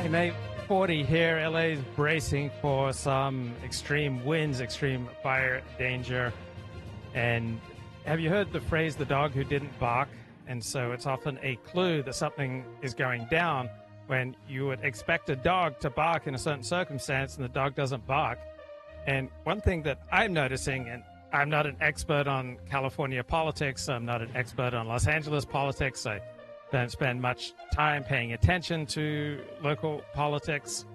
May 40 here. LA is bracing for some extreme winds, extreme fire danger. And have you heard the phrase, the dog who didn't bark? And so it's often a clue that something is going down when you would expect a dog to bark in a certain circumstance and the dog doesn't bark. And one thing that I'm noticing, and I'm not an expert on California politics, I'm not an expert on Los Angeles politics, I don't spend much time paying attention to local politics.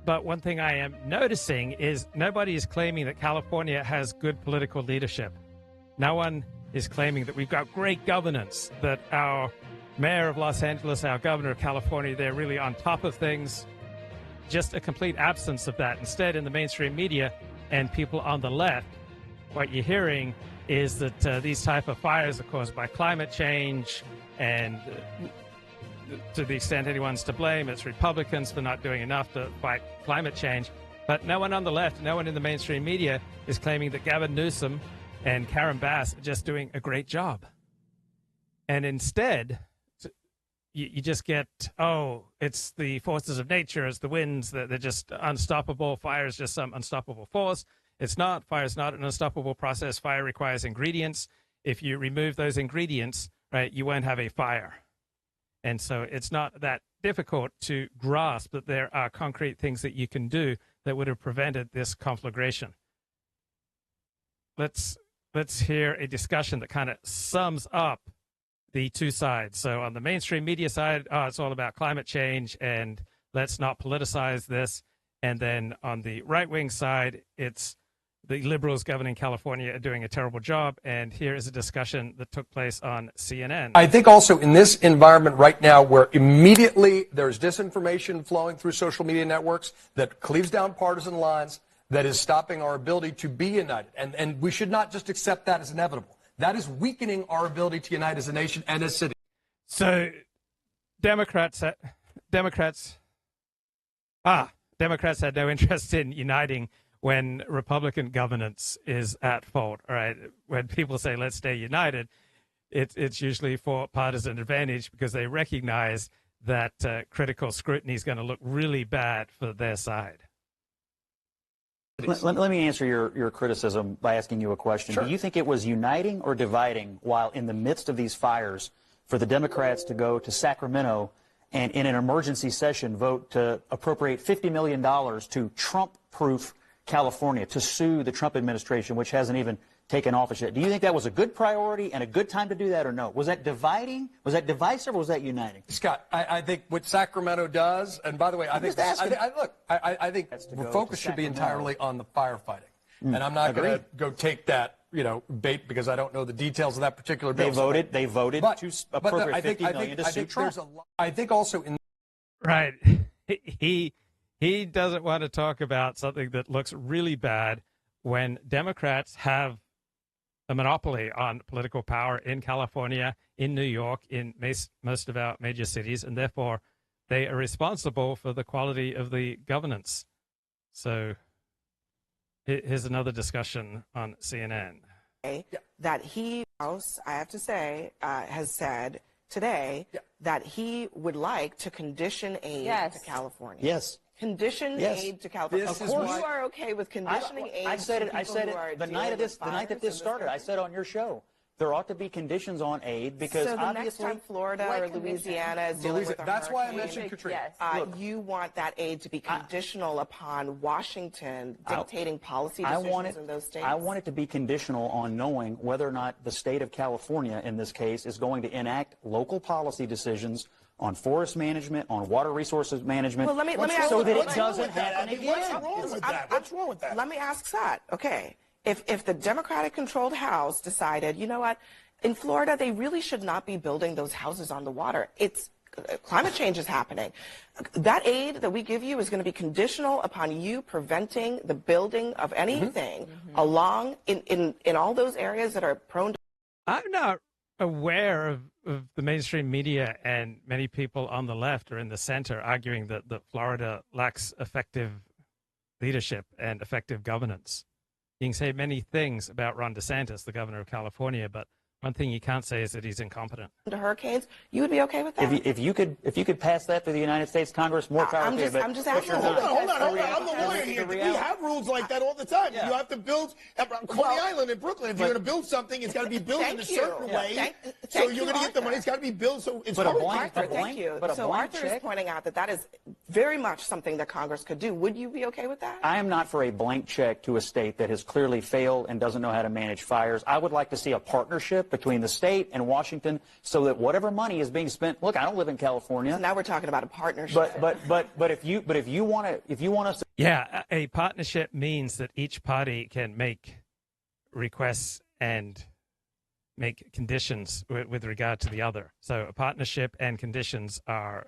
But one thing I am noticing is nobody is claiming that California has good political leadership. No one is claiming that we've got great governance, that our mayor of Los Angeles, our governor of California, they're really on top of things. Just a complete absence of that. Instead, in the mainstream media and people on the left, what you're hearing is that these type of fires are caused by climate change, and to the extent anyone's to blame, it's Republicans for not doing enough to fight climate change. But no one on the left, no one in the mainstream media is claiming that Gavin Newsom and Karen Bass are just doing a great job. And instead, you just get, oh, it's the forces of nature, it's the winds, they're just unstoppable. Fire is just some unstoppable force. It's not. Fire is not an unstoppable process. Fire requires ingredients. If you remove those ingredients, right, you won't have a fire. And so it's not that difficult to grasp that there are concrete things that you can do that would have prevented this conflagration. Let's hear a discussion that kind of sums up the two sides. So on the mainstream media side, it's all about climate change and let's not politicize this. And then on the right-wing side, it's the liberals governing California are doing a terrible job. And here is a discussion that took place on CNN. I think also in this environment right now where immediately there's disinformation flowing through social media networks that cleaves down partisan lines, that is stopping our ability to be united. And we should not just accept that as inevitable. That is weakening our ability to unite as a nation and as cities. So Democrats had no interest in uniting when Republican governance is at fault. All right, when people say let's stay united, it's usually for partisan advantage because they recognize that critical scrutiny is going to look really bad for their side. Let me answer your criticism by asking you a question. Sure. Do you think it was uniting or dividing while in the midst of these fires for the Democrats to go to Sacramento and in an emergency session vote to appropriate $50 million to Trump-proof California, to sue the Trump administration, which hasn't even taken office yet? Do you think that was a good priority and a good time to do that or no? Was that dividing? Was that divisive or was that uniting? Scott, I think what Sacramento does, and by the way, I think the focus should be entirely on the firefighting. And I'm not going to go take that, bait because I don't know the details of that particular bill. They voted to appropriate $50 million to sue Trump. I think also in... Right. He doesn't want to talk about something that looks really bad when Democrats have a monopoly on political power in California, in New York, in most of our major cities, and therefore they are responsible for the quality of the governance. So here's another discussion on CNN. That he, I have to say, has said today that he would like to condition aid to California. Yes. Condition aid to California. Of course, you are okay with conditioning aid. I said it the night that this started. I said on your show, there ought to be conditions on aid because so the obviously next time Florida or Louisiana is dealing with a that's why I hurricane, mentioned Katrina. You want that aid to be conditional upon Washington dictating policy decisions in those states? I want it to be conditional on knowing whether or not the state of California, in this case, is going to enact local policy decisions on forest management, on water resources management, well, let me ask so that it what's doesn't happen again. What's wrong with that? Let me ask that. Okay. If the Democratic-controlled House decided, you know what, in Florida, they really should not be building those houses on the water. Climate change is happening. That aid that we give you is going to be conditional upon you preventing the building of anything along in all those areas that are prone to... I'm not aware of the mainstream media and many people on the left or in the center arguing that Florida lacks effective leadership and effective governance. You can say many things about Ron DeSantis, the governor of California, but One thing you can't say is that he's incompetent. To hurricanes, you would be okay with that? If you could pass that through the United States Congress, more power to you. I'm just asking. Hold on. I'm the lawyer here. We have rules like that all the time. Yeah. You have to build Coney Island in Brooklyn. If you're going to build something, it's got to be built in a certain way. So you're going to get the money. It's got to be built. So it's Arthur, thank you. So Arthur is pointing out that is very much something that Congress could do. Would you be okay with that? I am not for a blank check to a state that has clearly failed and doesn't know how to manage fires. I would like to see a partnership between the state and Washington so that whatever money is being spent. Look, I don't live in California. So now we're talking about a partnership. But if you want us to. Yeah, a partnership means that each party can make requests and make conditions with regard to the other. So a partnership and conditions are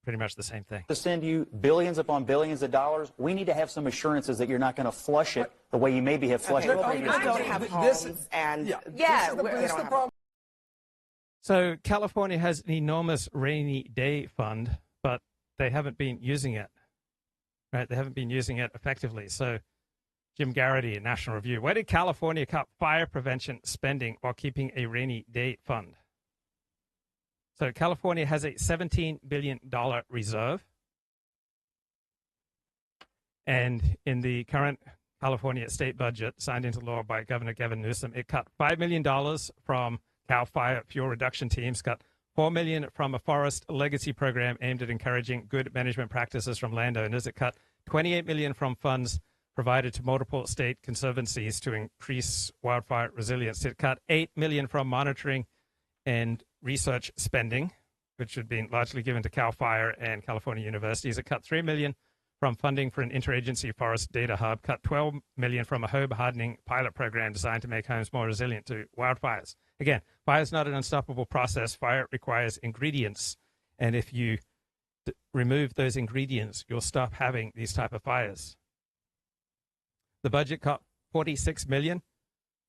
pretty much the same thing. To send you billions upon billions of dollars, we need to have some assurances that you're not going to flush it the way you maybe have flushed it. Well, people don't have homes, and this is the problem. So California has an enormous rainy day fund, but they haven't been using it. Right? They haven't been using it effectively. So Jim Garrity, National Review. Where did California cut fire prevention spending while keeping a rainy day fund? So California has a $17 billion reserve. And in the current California state budget signed into law by Governor Gavin Newsom, it cut $5 million from Cal Fire fuel reduction teams, cut $4 million from a forest legacy program aimed at encouraging good management practices from landowners. It cut $28 million from funds provided to multiple state conservancies to increase wildfire resilience. It cut $8 million from monitoring and research spending, which had been largely given to Cal Fire and California universities. It cut $3 million from funding for an interagency forest data hub, cut $12 million from a home hardening pilot program designed to make homes more resilient to wildfires. Again, fire is not an unstoppable process. Fire requires ingredients, and if you remove those ingredients, you'll stop having these type of fires. The budget cut $46 million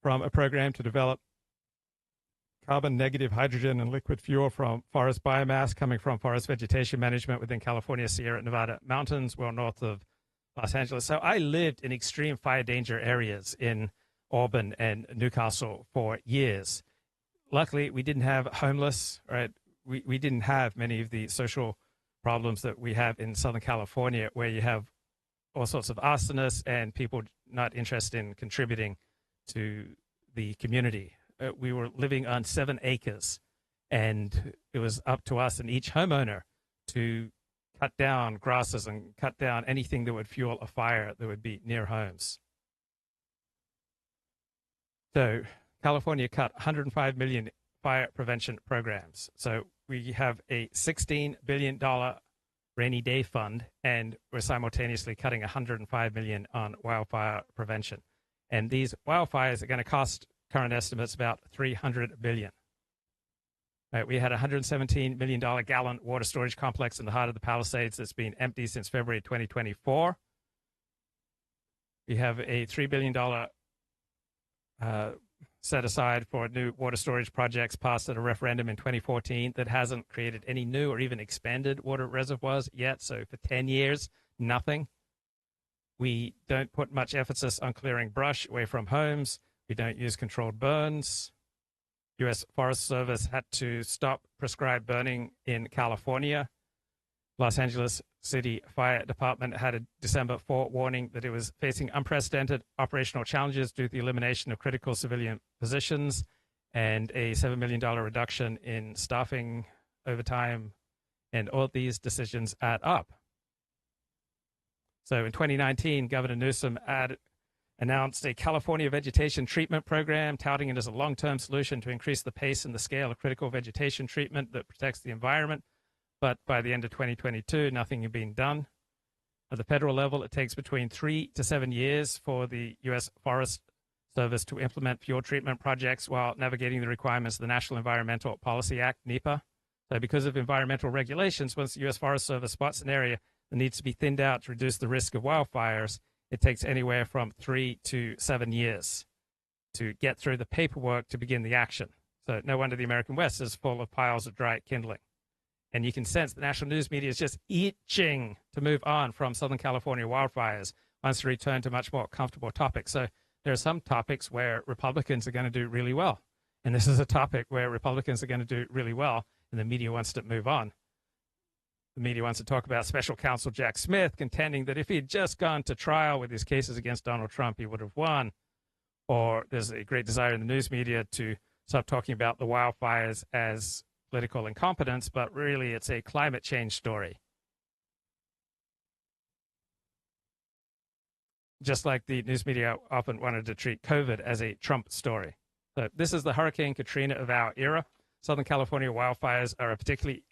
from a program to develop carbon-negative hydrogen and liquid fuel from forest biomass coming from forest vegetation management within California's Sierra Nevada mountains, well north of Los Angeles. So I lived in extreme fire danger areas in Auburn and Newcastle for years. Luckily, we didn't have homeless, right? We didn't have many of the social problems that we have in Southern California, where you have all sorts of arsonists and people not interested in contributing to the community. We were living on 7 acres, and it was up to us and each homeowner to cut down grasses and cut down anything that would fuel a fire that would be near homes. So California cut $105 million fire prevention programs. So we have a $16 billion rainy day fund, and we're simultaneously cutting $105 million on wildfire prevention. And these wildfires are going to cost, current estimates, about $300 billion. Right, we had a $117 million gallon water storage complex in the heart of the Palisades that's been empty since February 2024. We have a $3 billion set aside for new water storage projects passed at a referendum in 2014 that hasn't created any new or even expanded water reservoirs yet. So for 10 years, nothing. We don't put much emphasis on clearing brush away from homes. We don't use controlled burns. U.S. Forest Service had to stop prescribed burning in California. Los Angeles City Fire Department had a December 4 warning that it was facing unprecedented operational challenges due to the elimination of critical civilian positions and a $7 million reduction in staffing overtime. And all these decisions add up. So in 2019, Governor Newsom announced a California vegetation treatment program, touting it as a long-term solution to increase the pace and the scale of critical vegetation treatment that protects the environment. But by the end of 2022, nothing had been done. At the federal level, it takes between 3 to 7 years for the U.S. Forest Service to implement fuel treatment projects while navigating the requirements of the National Environmental Policy Act, NEPA. So because of environmental regulations, once the U.S. Forest Service spots an area that needs to be thinned out to reduce the risk of wildfires, it takes anywhere from 3 to 7 years to get through the paperwork to begin the action. So no wonder the American West is full of piles of dry kindling. And you can sense the national news media is just itching to move on from Southern California wildfires, wants to return to much more comfortable topics. So there are some topics where Republicans are going to do really well. And this is a topic where Republicans are going to do really well, and the media wants to move on. The media wants to talk about Special Counsel Jack Smith contending that if he had just gone to trial with his cases against Donald Trump, he would have won. Or there's a great desire in the news media to stop talking about the wildfires as political incompetence, but really it's a climate change story. Just like the news media often wanted to treat COVID as a Trump story. So this is the Hurricane Katrina of our era. Southern California wildfires are a particularly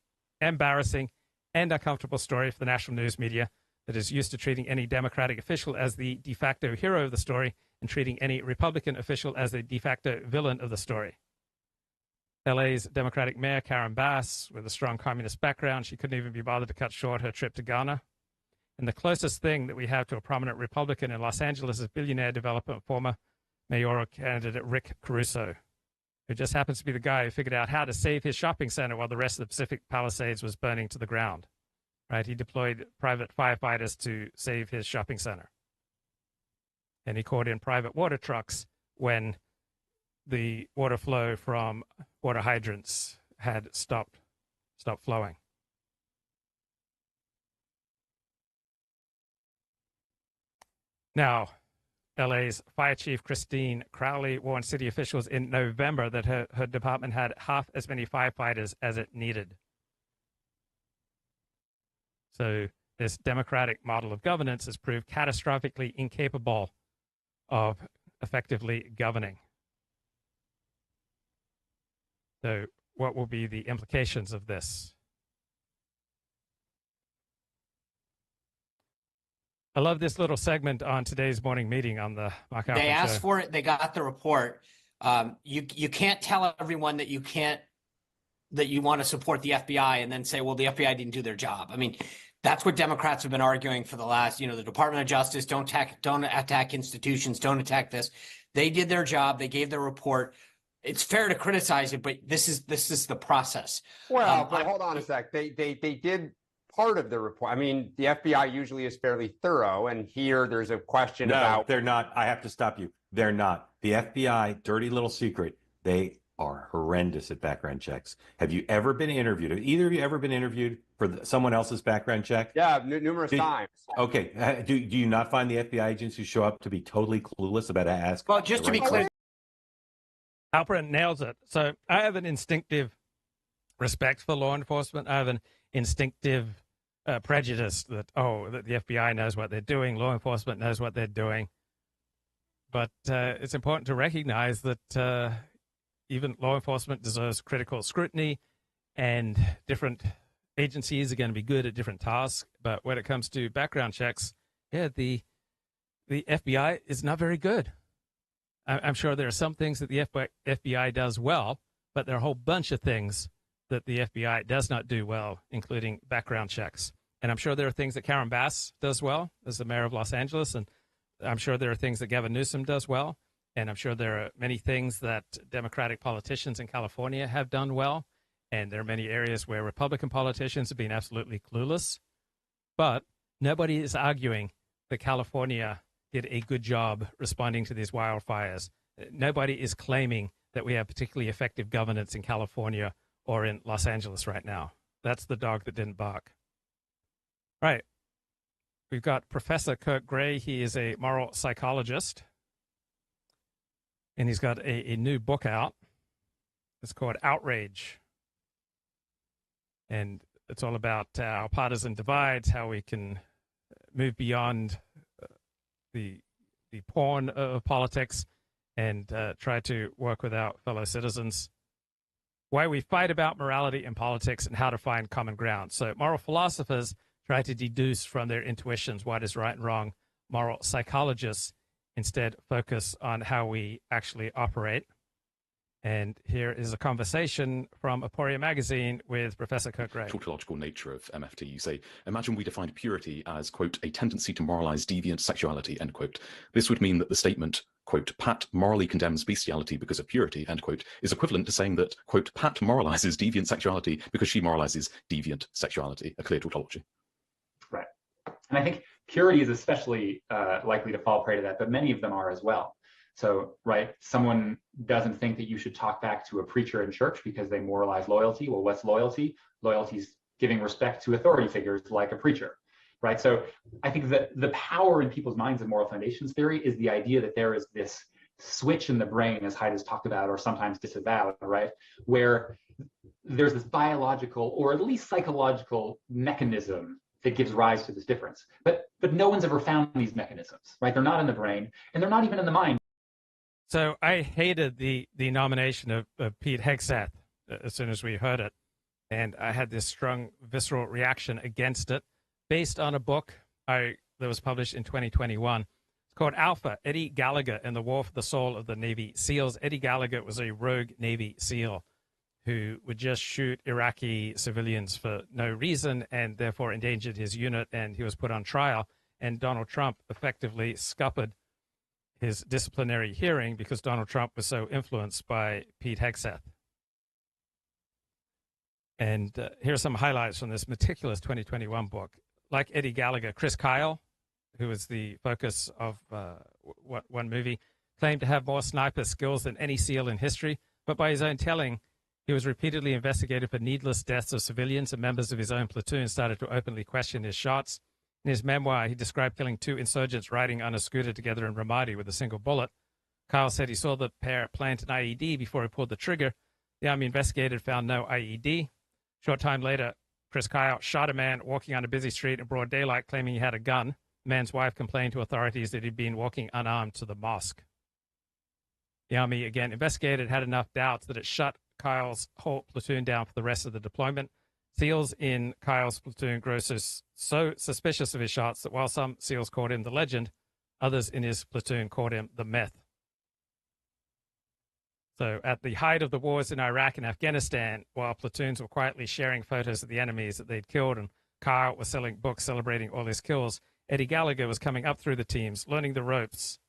embarrassing and uncomfortable story for the national news media that is used to treating any Democratic official as the de facto hero of the story and treating any Republican official as the de facto villain of the story. LA's Democratic Mayor Karen Bass, with a strong communist background, she couldn't even be bothered to cut short her trip to Ghana. And the closest thing that we have to a prominent Republican in Los Angeles is billionaire developer and former mayoral candidate Rick Caruso, who just happens to be the guy who figured out how to save his shopping center while the rest of the Pacific Palisades was burning to the ground. Right? He deployed private firefighters to save his shopping center. And he called in private water trucks when the water flow from water hydrants had stopped flowing. Now, LA's fire chief Christine Crowley warned city officials in November that her department had half as many firefighters as it needed. So this democratic model of governance has proved catastrophically incapable of effectively governing. So what will be the implications of this? I love this little segment on today's morning meeting on the Mark Alford They asked show. for it. They got the report. You can't tell everyone that you want to support the FBI and then say, well, the FBI didn't do their job. I mean, that's what Democrats have been arguing for the last, the Department of Justice, don't attack institutions, don't attack this. They did their job. They gave their report. It's fair to criticize it, but this is the process. Well, but hold on a sec. They did part of the report. I mean, the FBI usually is fairly thorough, and here there's a question about... No, they're not. I have to stop you. They're not. The FBI, dirty little secret, they are horrendous at background checks. Have you ever been interviewed? Have either of you ever been interviewed for someone else's background check? Yeah, numerous times. Okay. Do you not find the FBI agents who show up to be totally clueless about how to ask? Well, just to be clear... Halperin nails it. So I have an instinctive respect for law enforcement. I have an instinctive prejudice that the FBI knows what they're doing, law enforcement knows what they're doing. But it's important to recognize that even law enforcement deserves critical scrutiny, and different agencies are going to be good at different tasks. But when it comes to background checks, the FBI is not very good. I'm sure there are some things that the FBI does well, but there are a whole bunch of things that the FBI does not do well, including background checks. And I'm sure there are things that Karen Bass does well as the mayor of Los Angeles, and I'm sure there are things that Gavin Newsom does well, and I'm sure there are many things that Democratic politicians in California have done well, and there are many areas where Republican politicians have been absolutely clueless. But nobody is arguing that California did a good job responding to these wildfires. Nobody is claiming that we have particularly effective governance in California or in Los Angeles right now. That's the dog that didn't bark. Right. We've got Professor Kurt Gray. He is a moral psychologist, and he's got a new book out. It's called Outrage. And it's all about our partisan divides, how we can move beyond the porn of politics and try to work with our fellow citizens. Why we fight about morality in politics and how to find common ground. So moral philosophers try to deduce from their intuitions what is right and wrong. Moral psychologists instead focus on how we actually operate. And here is a conversation from Aporia magazine with Professor Kurt Gray. Tautological nature of MFT. You say, imagine we defined purity as, quote, a tendency to moralize deviant sexuality, end quote. This would mean that the statement, quote, Pat morally condemns bestiality because of purity, end quote, is equivalent to saying that, quote, Pat moralizes deviant sexuality because she moralizes deviant sexuality. A clear tautology. Right. And I think purity is especially likely to fall prey to that, but many of them are as well. So, right, someone doesn't think that you should talk back to a preacher in church because they moralize loyalty. Well, what's loyalty? Loyalty is giving respect to authority figures like a preacher, right? So I think that the power in people's minds of moral foundations theory is the idea that there is this switch in the brain, as Haidt has talked about or sometimes disavowed, right, where there's this biological or at least psychological mechanism that gives rise to this difference. But no one's ever found these mechanisms, right? They're not in the brain, and they're not even in the mind. So I hated the nomination of Pete Hegseth as soon as we heard it. And I had this strong visceral reaction against it based on a book that was published in 2021. It's called Alpha, Eddie Gallagher and the War for the Soul of the Navy SEALs. Eddie Gallagher was a rogue Navy SEAL who would just shoot Iraqi civilians for no reason and therefore endangered his unit, and he was put on trial. And Donald Trump effectively scuppered his disciplinary hearing because Donald Trump was so influenced by Pete Hegseth. And here are some highlights from this meticulous 2021 book. Like Eddie Gallagher, Chris Kyle, who was the focus of one movie, claimed to have more sniper skills than any SEAL in history, but by his own telling, he was repeatedly investigated for needless deaths of civilians, and members of his own platoon started to openly question his shots. In his memoir, he described killing 2 insurgents riding on a scooter together in Ramadi with a single bullet. Kyle said he saw the pair plant an IED before he pulled the trigger. The Army investigated, found no IED. Short time later, Chris Kyle shot a man walking on a busy street in broad daylight, claiming he had a gun. The man's wife complained to authorities that he'd been walking unarmed to the mosque. The Army again investigated, had enough doubts that it shut Kyle's whole platoon down for the rest of the deployment. SEALs in Kyle's platoon grew so suspicious of his shots that while some SEALs called him the legend, others in his platoon called him the myth. So at the height of the wars in Iraq and Afghanistan, while platoons were quietly sharing photos of the enemies that they'd killed and Kyle was selling books celebrating all his kills, Eddie Gallagher was coming up through the teams, learning the ropes,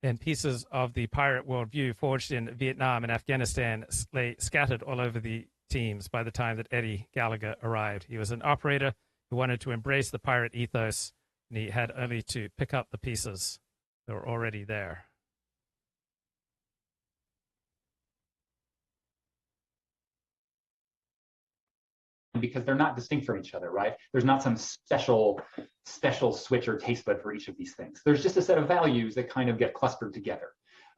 and pieces of the pirate worldview forged in Vietnam and Afghanistan lay scattered all over the teams by the time that Eddie Gallagher arrived. He was an operator who wanted to embrace the pirate ethos, and he had only to pick up the pieces that were already there. Because they're not distinct from each other, right? There's not some special switch or taste bud for each of these things. There's just a set of values that kind of get clustered together,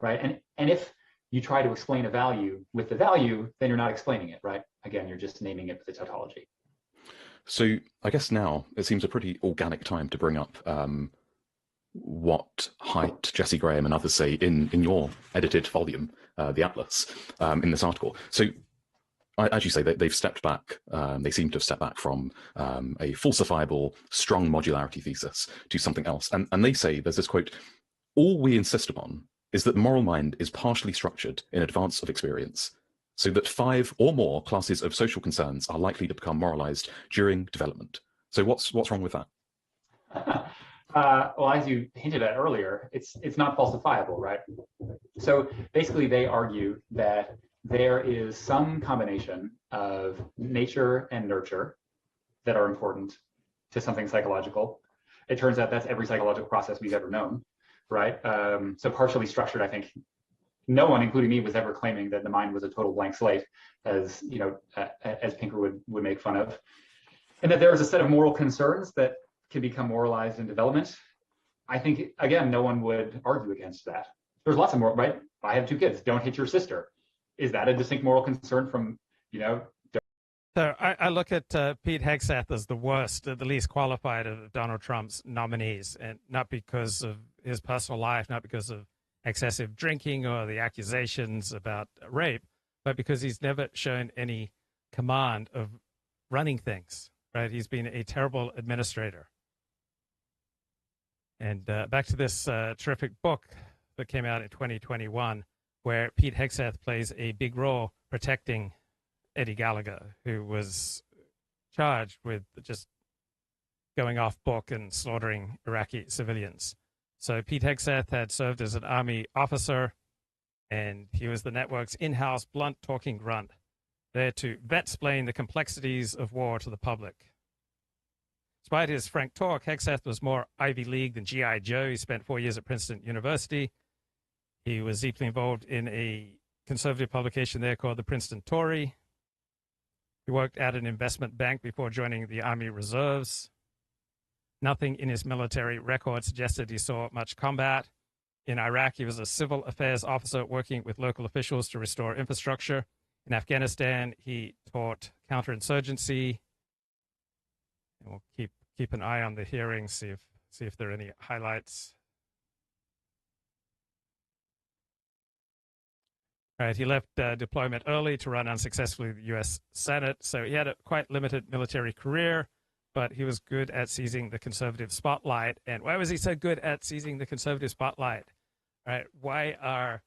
right? And if you try to explain a value with the value, then you're not explaining it, right? Again, you're just naming it with a tautology. So I guess now it seems a pretty organic time to bring up what Haidt, Jesse Graham, and others say in your edited volume, The Atlas, in this article. So as you say, they've stepped back. They seem to have stepped back from a falsifiable, strong modularity thesis to something else. And they say there's this quote, "All we insist upon is that the moral mind is partially structured in advance of experience, so that 5 or more classes of social concerns are likely to become moralized during development." So what's wrong with that? Well, as you hinted at earlier, it's not falsifiable, right? So basically, they argue that there is some combination of nature and nurture that are important to something psychological. It turns out that's every psychological process we've ever known, right? So partially structured, I think no one, including me, was ever claiming that the mind was a total blank slate, as as Pinker would make fun of, and that there is a set of moral concerns that can become moralized in development. I think, again, no one would argue against that. There's lots of moral, right? I have 2 kids. Don't hit your sister. Is that a distinct moral concern from, So I look at Pete Hegseth as the worst, the least qualified of Donald Trump's nominees, and not because of his personal life, not because of excessive drinking or the accusations about rape, but because he's never shown any command of running things, right? He's been a terrible administrator. And back to this terrific book that came out in 2021, where Pete Hegseth plays a big role protecting Eddie Gallagher, who was charged with just going off book and slaughtering Iraqi civilians. So Pete Hegseth had served as an Army officer, and he was the network's in-house blunt-talking grunt, there to vet-splain the complexities of war to the public. Despite his frank talk, Hegseth was more Ivy League than G.I. Joe. He spent 4 years at Princeton University. He was deeply involved in a conservative publication there called the Princeton Tory. He worked at an investment bank before joining the Army Reserves. Nothing in his military record suggested he saw much combat. In Iraq, he was a civil affairs officer working with local officials to restore infrastructure. In Afghanistan, he taught counterinsurgency. And we'll keep an eye on the hearings, see if there are any highlights. All right, he left deployment early to run unsuccessfully the U.S. Senate, so he had a quite limited military career, but he was good at seizing the conservative spotlight. And why was he so good at seizing the conservative spotlight? Right? Why are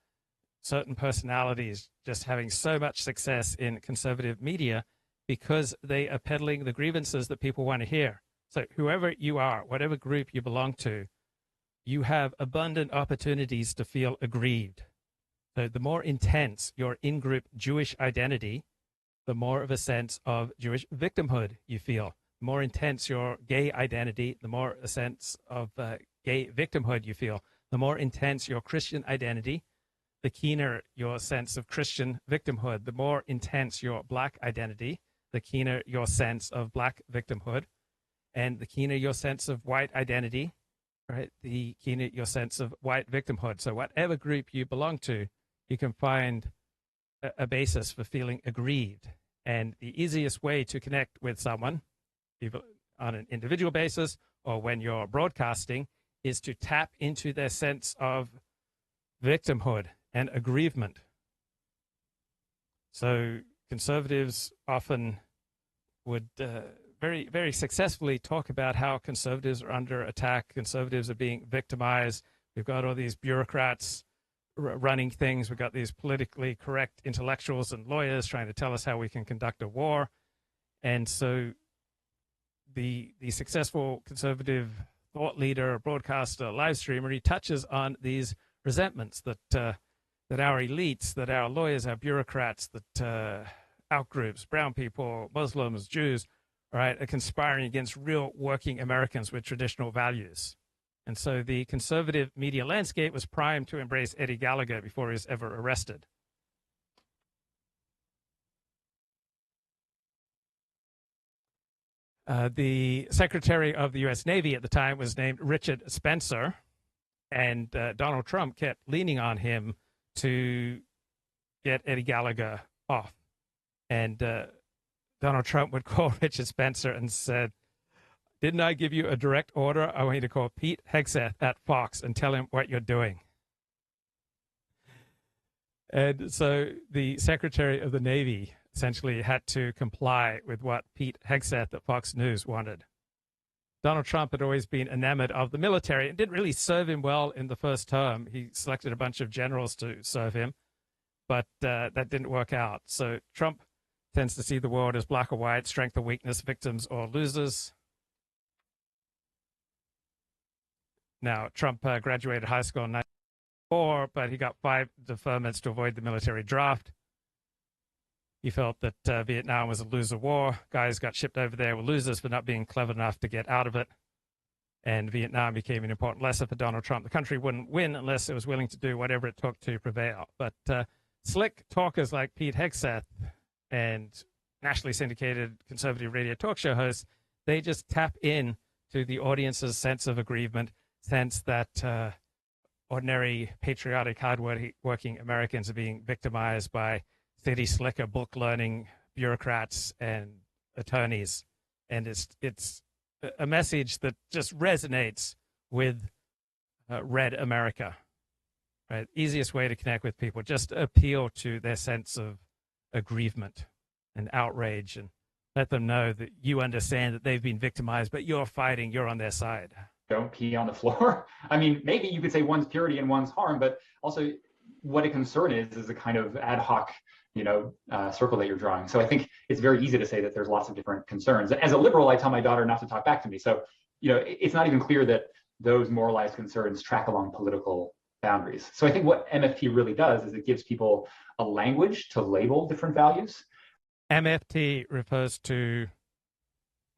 certain personalities just having so much success in conservative media? Because they are peddling the grievances that people want to hear. So whoever you are, whatever group you belong to, you have abundant opportunities to feel aggrieved. So the more intense your in-group Jewish identity, the more of a sense of Jewish victimhood you feel. The more intense your gay identity, the more a sense of gay victimhood you feel. The more intense your Christian identity, the keener your sense of Christian victimhood. The more intense your Black identity, the keener your sense of Black victimhood. And the keener your sense of white identity, right, the keener your sense of white victimhood. So whatever group you belong to, you can find a basis for feeling aggrieved. And the easiest way to connect with someone, either on an individual basis or when you're broadcasting, is to tap into their sense of victimhood and aggrievement. So conservatives often would very, very successfully talk about how conservatives are under attack, conservatives are being victimized. We've got all these bureaucrats running things. We've got these politically correct intellectuals and lawyers trying to tell us how we can conduct a war. And so the successful conservative thought leader, broadcaster, live streamer, he touches on these resentments that our elites, that our lawyers, our bureaucrats, that outgroups, brown people, Muslims, Jews, right, are conspiring against real working Americans with traditional values. And so the conservative media landscape was primed to embrace Eddie Gallagher before he was ever arrested. The Secretary of the U.S. Navy at the time was named Richard Spencer, and Donald Trump kept leaning on him to get Eddie Gallagher off. And Donald Trump would call Richard Spencer and said, "Didn't I give you a direct order? I want you to call Pete Hegseth at Fox and tell him what you're doing." And so the Secretary of the Navy essentially had to comply with what Pete Hegseth at Fox News wanted. Donald Trump had always been enamored of the military and didn't really serve him well in the first term. He selected a bunch of generals to serve him, but that didn't work out. So Trump tends to see the world as black or white, strength or weakness, victims or losers. Now, Trump graduated high school in 1994, but he got 5 deferments to avoid the military draft. He felt that Vietnam was a loser war. Guys got shipped over there were losers for not being clever enough to get out of it. And Vietnam became an important lesson for Donald Trump. The country wouldn't win unless it was willing to do whatever it took to prevail. But slick talkers like Pete Hegseth and nationally syndicated conservative radio talk show hosts, they just tap in to the audience's sense of aggrievement, sense that ordinary, patriotic, hard-working Americans are being victimized by city slicker, book-learning bureaucrats and attorneys. And it's a message that just resonates with red America. Right? Easiest way to connect with people, just appeal to their sense of aggrievement and outrage and let them know that you understand that they've been victimized, but you're fighting, you're on their side. Don't pee on the floor. I mean, maybe you could say one's purity and one's harm, but also what a concern is a kind of ad hoc, circle that you're drawing. So I think it's very easy to say that there's lots of different concerns. As a liberal, I tell my daughter not to talk back to me. So, it's not even clear that those moralized concerns track along political boundaries. So I think what MFT really does is it gives people a language to label different values. MFT refers to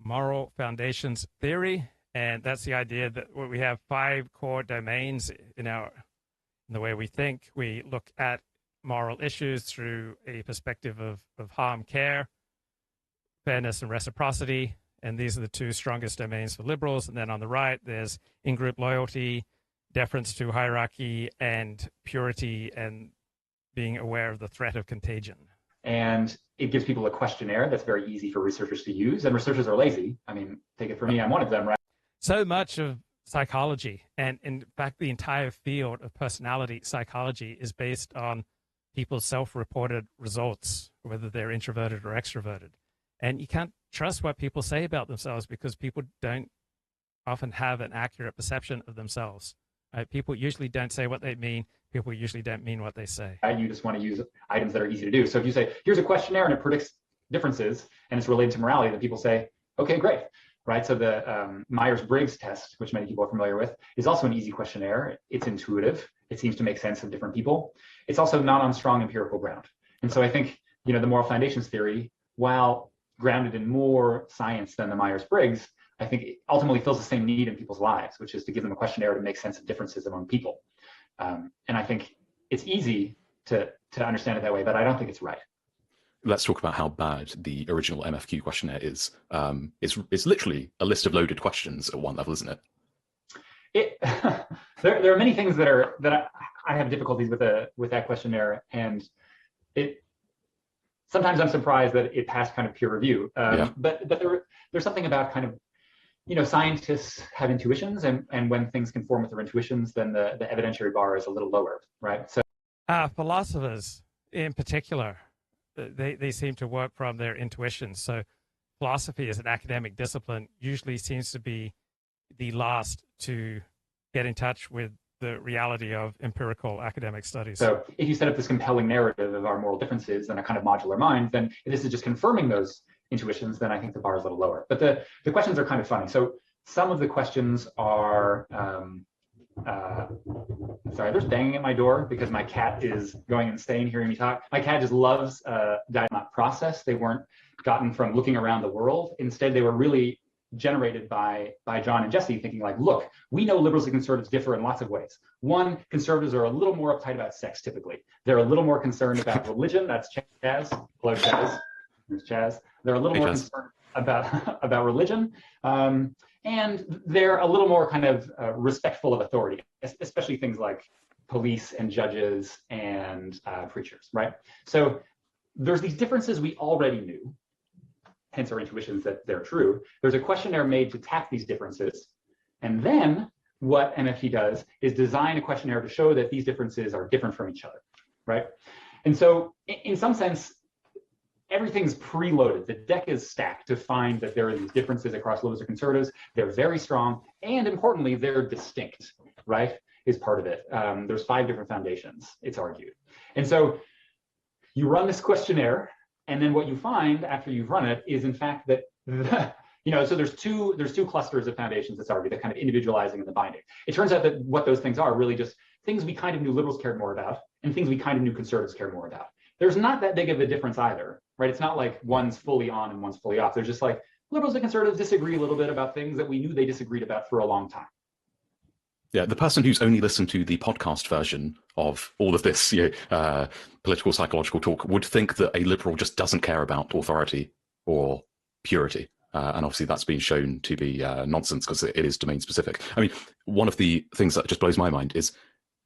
moral foundations theory, and that's the idea that we have 5 core domains in our And the way we think, we look at moral issues through a perspective of harm care, fairness and reciprocity. And these are the two strongest domains for liberals. And then on the right, there's in-group loyalty, deference to hierarchy, and purity, and being aware of the threat of contagion. And it gives people a questionnaire that's very easy for researchers to use. And researchers are lazy. I mean, take it from me, I'm one of them, right? So much of psychology, and in fact, the entire field of personality psychology is based on people's self-reported results, whether they're introverted or extroverted. And you can't trust what people say about themselves because people don't often have an accurate perception of themselves. Right? People usually don't say what they mean. People usually don't mean what they say. You just want to use items that are easy to do. So if you say, here's a questionnaire and it predicts differences and it's related to morality, then people say, okay, great. Right? So the Myers-Briggs test, which many people are familiar with, is also an easy questionnaire. It's intuitive. It seems to make sense of different people. It's also not on strong empirical ground. And so I think, the moral foundations theory, while grounded in more science than the Myers-Briggs, I think it ultimately fills the same need in people's lives, which is to give them a questionnaire to make sense of differences among people. And I think it's easy to understand it that way, but I don't think it's right. Let's talk about how bad the original MFQ questionnaire is. It's literally a list of loaded questions at one level, isn't it? There are many things that I have difficulties with that questionnaire, and sometimes I'm surprised that it passed kind of peer review. But there's something about kind of, scientists have intuitions, and when things conform with their intuitions, then the evidentiary bar is a little lower, right? So philosophers in particular, they seem to work from their intuitions. So philosophy as an academic discipline usually seems to be the last to get in touch with the reality of empirical academic studies. So if you set up this compelling narrative of our moral differences and a kind of modular mind, then if this is just confirming those intuitions, then I think the bar is a little lower. But the questions are kind of funny. So some of the questions are, sorry, there's banging at my door because my cat is going insane hearing me talk. My cat just loves Dyadic process. They weren't gotten from looking around the world. Instead, they were really generated by John and Jesse thinking like, look, we know liberals and conservatives differ in lots of ways. One, conservatives are a little more uptight about sex typically. They're a little more concerned about religion. That's Chaz. Hello, Chaz. There's Chaz. They're a little more concerned about religion. And they're a little more kind of respectful of authority, especially things like police and judges and preachers, right? So there's these differences we already knew, hence our intuitions that they're true. There's a questionnaire made to tap these differences. And then what MFT does is design a questionnaire to show that these differences are different from each other, right? And so in some sense, everything's preloaded. The deck is stacked to find that there are these differences across liberals and conservatives. They're very strong. And importantly, they're distinct, right? Is part of it. There's 5 different foundations, it's argued. And so you run this questionnaire, and then what you find after you've run it is in fact that, so there's two clusters of foundations that's argued, the kind of individualizing and the binding. It turns out that what those things are really just things we kind of knew liberals cared more about and things we kind of knew conservatives cared more about. There's not that big of a difference either, right? It's not like one's fully on and one's fully off. There's just like liberals and conservatives disagree a little bit about things that we knew they disagreed about for a long time. Yeah, the person who's only listened to the podcast version of all of this political psychological talk would think that a liberal just doesn't care about authority or purity. And obviously that's been shown to be nonsense because it is domain specific. I mean, one of the things that just blows my mind is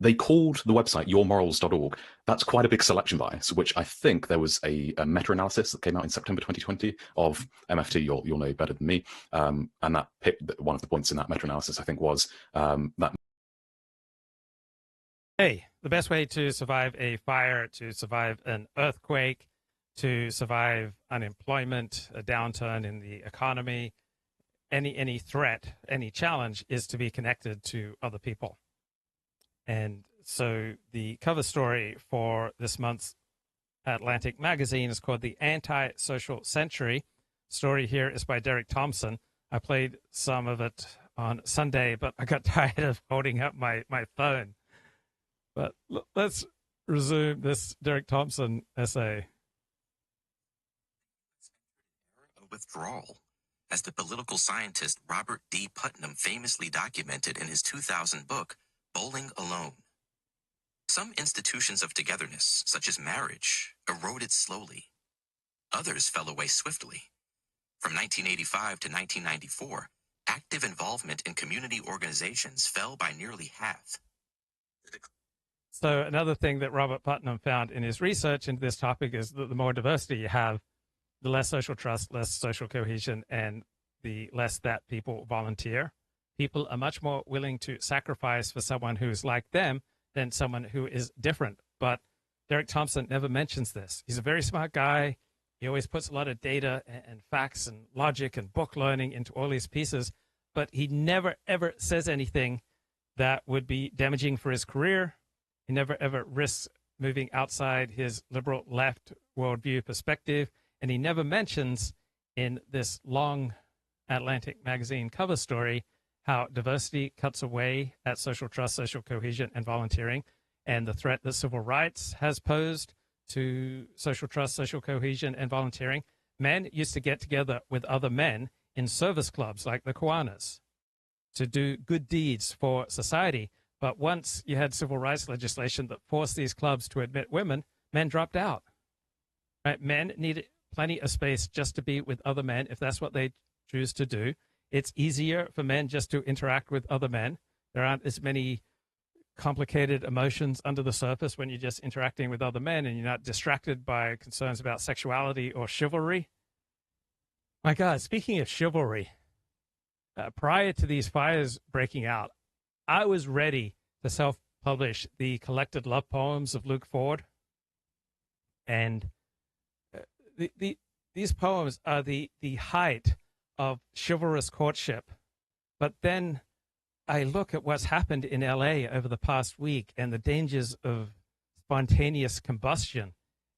they called the website yourmorals.org. That's quite a big selection bias, which I think there was a meta-analysis that came out in September 2020 of MFT, you'll know better than me. And that one of the points in that meta-analysis, I think, was that. Hey, the best way to survive a fire, to survive an earthquake, to survive unemployment, a downturn in the economy, any threat, any challenge is to be connected to other people. And so the cover story for this month's Atlantic magazine is called The Anti-Social Century. Story here is by Derek Thompson. I played some of it on Sunday, but I got tired of holding up my phone. But let's resume this Derek Thompson essay. A withdrawal, as the political scientist Robert D. Putnam famously documented in his 2000 book, Bowling Alone. Some institutions of togetherness, such as marriage, eroded slowly. Others fell away swiftly. From 1985 to 1994, active involvement in community organizations fell by nearly half. So another thing that Robert Putnam found in his research into this topic is that the more diversity you have, the less social trust, less social cohesion, and the less that people volunteer. People are much more willing to sacrifice for someone who's like them than someone who is different. But Derek Thompson never mentions this. He's a very smart guy. He always puts a lot of data and facts and logic and book learning into all these pieces, but he never, ever says anything that would be damaging for his career. He never, ever risks moving outside his liberal left worldview perspective. And he never mentions in this long Atlantic magazine cover story how diversity cuts away at social trust, social cohesion, and volunteering, and the threat that civil rights has posed to social trust, social cohesion, and volunteering. Men used to get together with other men in service clubs like the Cofnas to do good deeds for society. But once you had civil rights legislation that forced these clubs to admit women, men dropped out. Right? Men needed plenty of space just to be with other men if that's what they choose to do. It's easier for men just to interact with other men. There aren't as many complicated emotions under the surface when you're just interacting with other men and you're not distracted by concerns about sexuality or chivalry. My God, speaking of chivalry, prior to these fires breaking out, I was ready to self-publish the collected love poems of Luke Ford. And these poems are the height of chivalrous courtship. But then I look at what's happened in LA over the past week and the dangers of spontaneous combustion.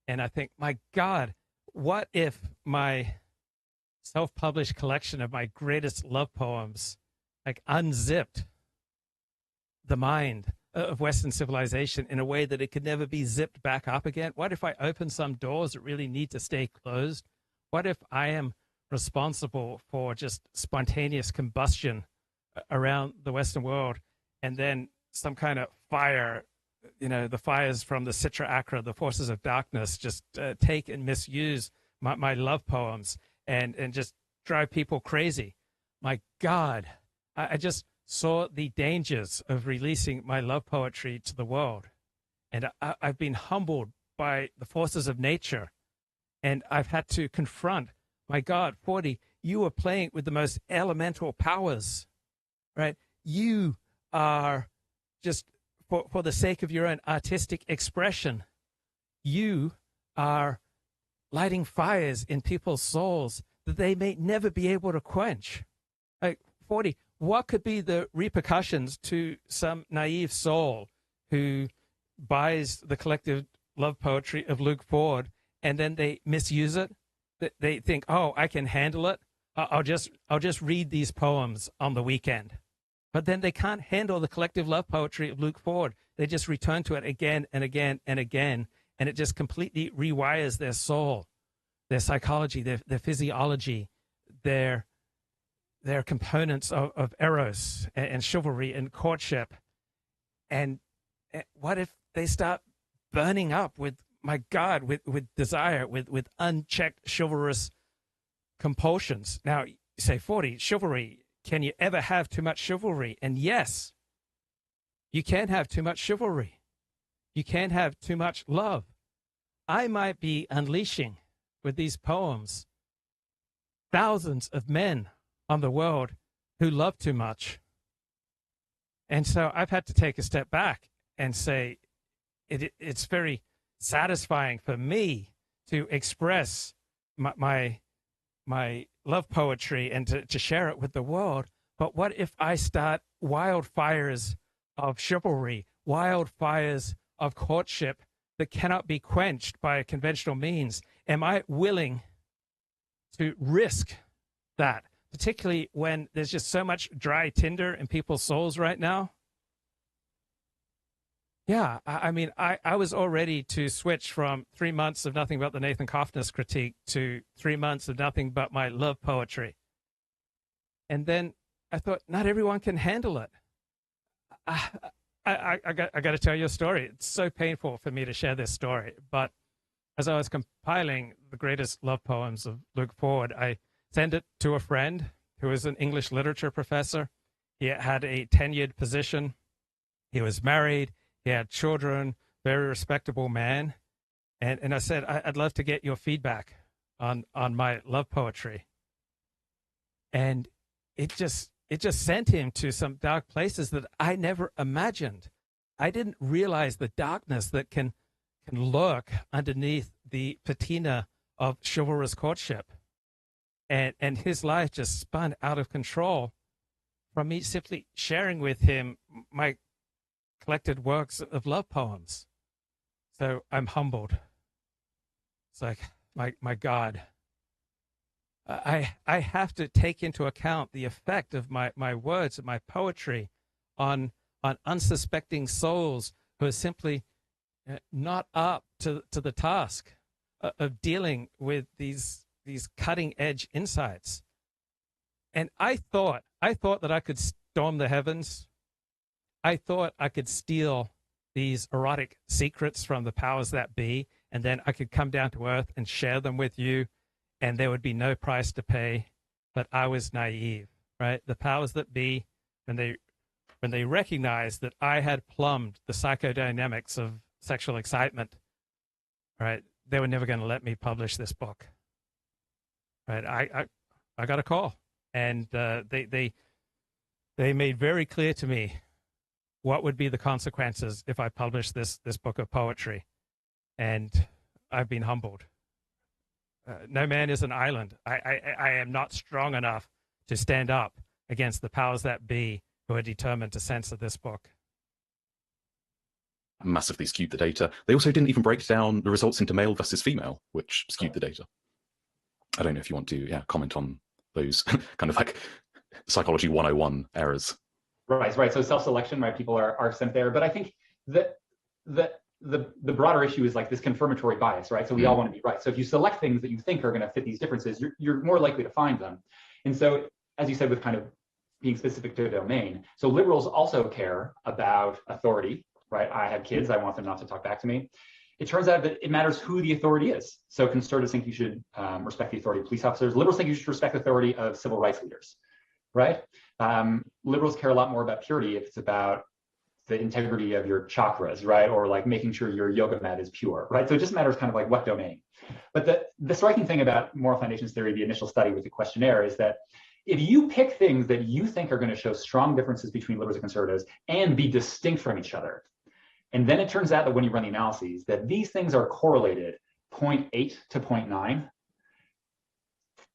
And I think, my God, what if my self-published collection of my greatest love poems like unzipped the mind of Western civilization in a way that it could never be zipped back up again? What if I open some doors that really need to stay closed? What if I am responsible for just spontaneous combustion around the Western world, and then some kind of fire, the fires from the Citra Acra, the forces of darkness, just take and misuse my love poems and just drive people crazy? My God, I just saw the dangers of releasing my love poetry to the world. And I've been humbled by the forces of nature. And I've had to confront, my God, 40, you are playing with the most elemental powers, right? You are just, for the sake of your own artistic expression, you are lighting fires in people's souls that they may never be able to quench. Like, 40, what could be the repercussions to some naive soul who buys the collective love poetry of Luke Ford and then they misuse it? They think, oh, I can handle it. I'll just read these poems on the weekend. But then they can't handle the collective love poetry of Luke Ford. They just return to it again and again and again, and it just completely rewires their soul, their psychology, their physiology, their components of eros and chivalry and courtship. And what if they start burning up with, my God, with desire, with unchecked chivalrous compulsions? Now, you say, 40, chivalry, can you ever have too much chivalry? And yes, you can have too much chivalry. You can have too much love. I might be unleashing with these poems thousands of men on the world who love too much. And so I've had to take a step back and say it's very satisfying for me to express my love poetry and to share it with the world. But what if I start wildfires of chivalry, wildfires of courtship that cannot be quenched by conventional means? Am I willing to risk that, particularly when there's just so much dry tinder in people's souls right now? Yeah, I mean, I was all ready to switch from 3 months of nothing but the Nathan Cofnas critique to 3 months of nothing but my love poetry. And then I thought, not everyone can handle it. I I got to tell you a story. It's so painful for me to share this story, but as I was compiling the greatest love poems of Luke Ford, I sent it to a friend who was an English literature professor. He had a tenured position. He was married. He had children, very respectable man. And I said, I'd love to get your feedback on my love poetry. And it just sent him to some dark places that I never imagined. I didn't realize the darkness that can lurk underneath the patina of chivalrous courtship. And his life just spun out of control from me simply sharing with him my collected works of love poems. So I'm humbled. It's like, my God, I have to take into account the effect of my words and my poetry on unsuspecting souls who are simply not up to the task of dealing with these cutting edge insights. And I thought that I could storm the heavens. I thought I could steal these erotic secrets from the powers that be, and then I could come down to earth and share them with you, and there would be no price to pay. But I was naive, right? The powers that be, when they recognized that I had plumbed the psychodynamics of sexual excitement, right, they were never going to let me publish this book. Right? I got a call, and they made very clear to me what would be the consequences if I published this book of poetry. And I've been humbled. No man is an island. I am not strong enough to stand up against the powers that be who are determined to censor this book. Massively skewed the data. They also didn't even break down the results into male versus female, which skewed the data. I don't know if you want to comment on those kind of like psychology 101 errors. Right. So self-selection, right? People are sent there. But I think that the broader issue is like this confirmatory bias, right? So we all want to be right. So if you select things that you think are going to fit these differences, you're more likely to find them. And so, as you said, with kind of being specific to a domain, so liberals also care about authority, right? I have kids, I want them not to talk back to me. It turns out that it matters who the authority is. So conservatives think you should respect the authority of police officers. Liberals think you should respect the authority of civil rights leaders, right? Liberals care a lot more about purity if it's about the integrity of your chakras, right? Or like making sure your yoga mat is pure, right? So it just matters kind of like what domain. But the striking thing about moral foundations theory, the initial study with the questionnaire, is that if you pick things that you think are going to show strong differences between liberals and conservatives and be distinct from each other, and then it turns out that when you run the analyses, that these things are correlated 0.8 to 0.9,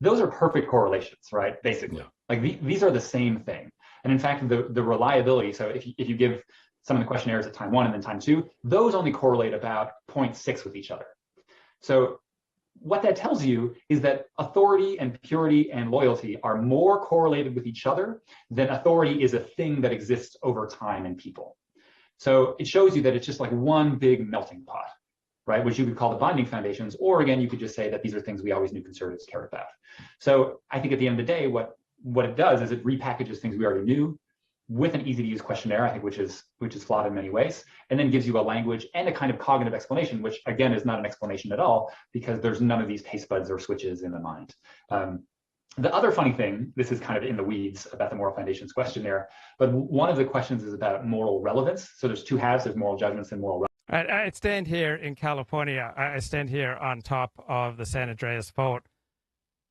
those are perfect correlations, right? Basically, like these are the same thing. And in fact, the reliability, so if you give some of the questionnaires at time 1 and then time 2, those only correlate about 0.6 with each other. So what that tells you is that authority and purity and loyalty are more correlated with each other than authority is a thing that exists over time in people. So it shows you that it's just like one big melting pot, right? Which you could call the binding foundations, or again, you could just say that these are things we always knew conservatives cared about. So I think at the end of the day, what it does is it repackages things we already knew with an easy to use questionnaire, I think, which is flawed in many ways, and then gives you a language and a kind of cognitive explanation, which again is not an explanation at all because there's none of these taste buds or switches in the mind. The other funny thing, this is kind of in the weeds about the moral foundations questionnaire, but one of the questions is about moral relevance. So there's two halves, there's moral judgments and moral relevance. I stand here in California. I stand here on top of the San Andreas Fault,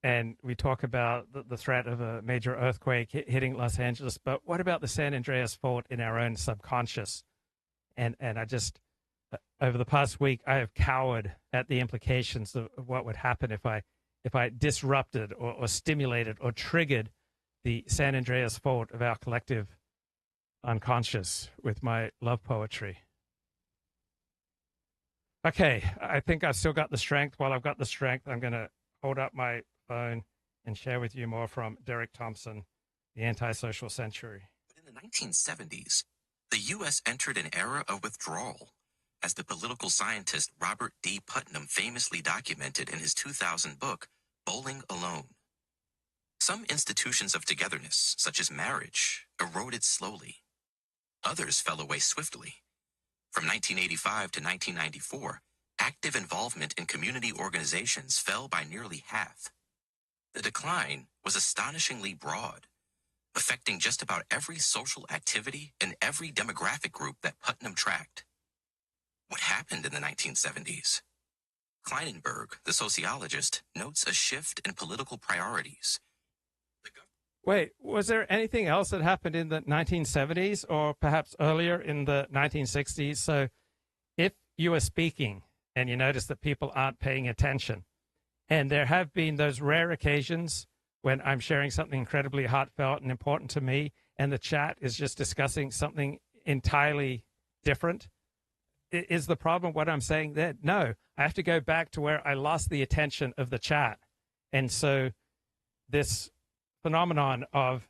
and we talk about the threat of a major earthquake hitting Los Angeles. But what about the San Andreas Fault in our own subconscious? And I just, over the past week, I have cowered at the implications of what would happen if I disrupted or stimulated or triggered the San Andreas Fault of our collective unconscious with my love poetry. Okay, I think I've still got the strength. While I've got the strength, I'm going to hold up my phone and share with you more from Derek Thompson, The Antisocial Century. In the 1970s, the U.S. entered an era of withdrawal, as the political scientist Robert D. Putnam famously documented in his 2000 book, Bowling Alone. Some institutions of togetherness, such as marriage, eroded slowly. Others fell away swiftly. From 1985 to 1994, active involvement in community organizations fell by nearly half. The decline was astonishingly broad, affecting just about every social activity and every demographic group that Putnam tracked. What happened in the 1970s? Kleinenberg, the sociologist, notes a shift in political priorities. Wait, was there anything else that happened in the 1970s or perhaps earlier in the 1960s? So if you are speaking and you notice that people aren't paying attention, and there have been those rare occasions when I'm sharing something incredibly heartfelt and important to me, and the chat is just discussing something entirely different, is the problem what I'm saying there? No, I have to go back to where I lost the attention of the chat. And so this phenomenon of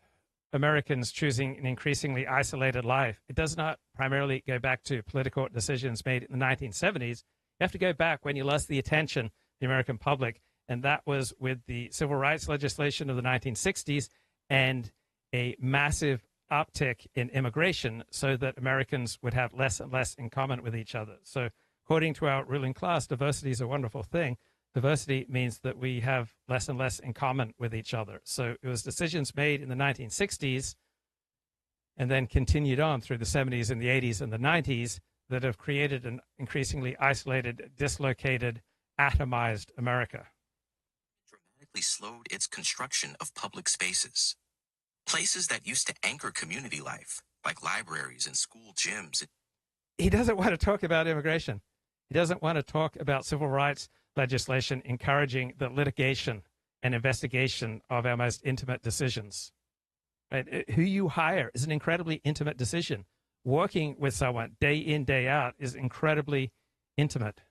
Americans choosing an increasingly isolated life, it does not primarily go back to political decisions made in the 1970s. You have to go back when you lost the attention of the American public, and that was with the civil rights legislation of the 1960s and a massive uptick in immigration so that Americans would have less and less in common with each other. So according to our ruling class, diversity is a wonderful thing. Diversity means that we have less and less in common with each other. So it was decisions made in the 1960s and then continued on through the 70s and the 80s and the 90s that have created an increasingly isolated, dislocated, atomized America. Dramatically slowed its construction of public spaces. Places that used to anchor community life, like libraries and school gyms. He doesn't want to talk about immigration. He doesn't want to talk about civil rights legislation encouraging the litigation and investigation of our most intimate decisions. Right? Who you hire is an incredibly intimate decision. Working with someone day in, day out is incredibly intimate.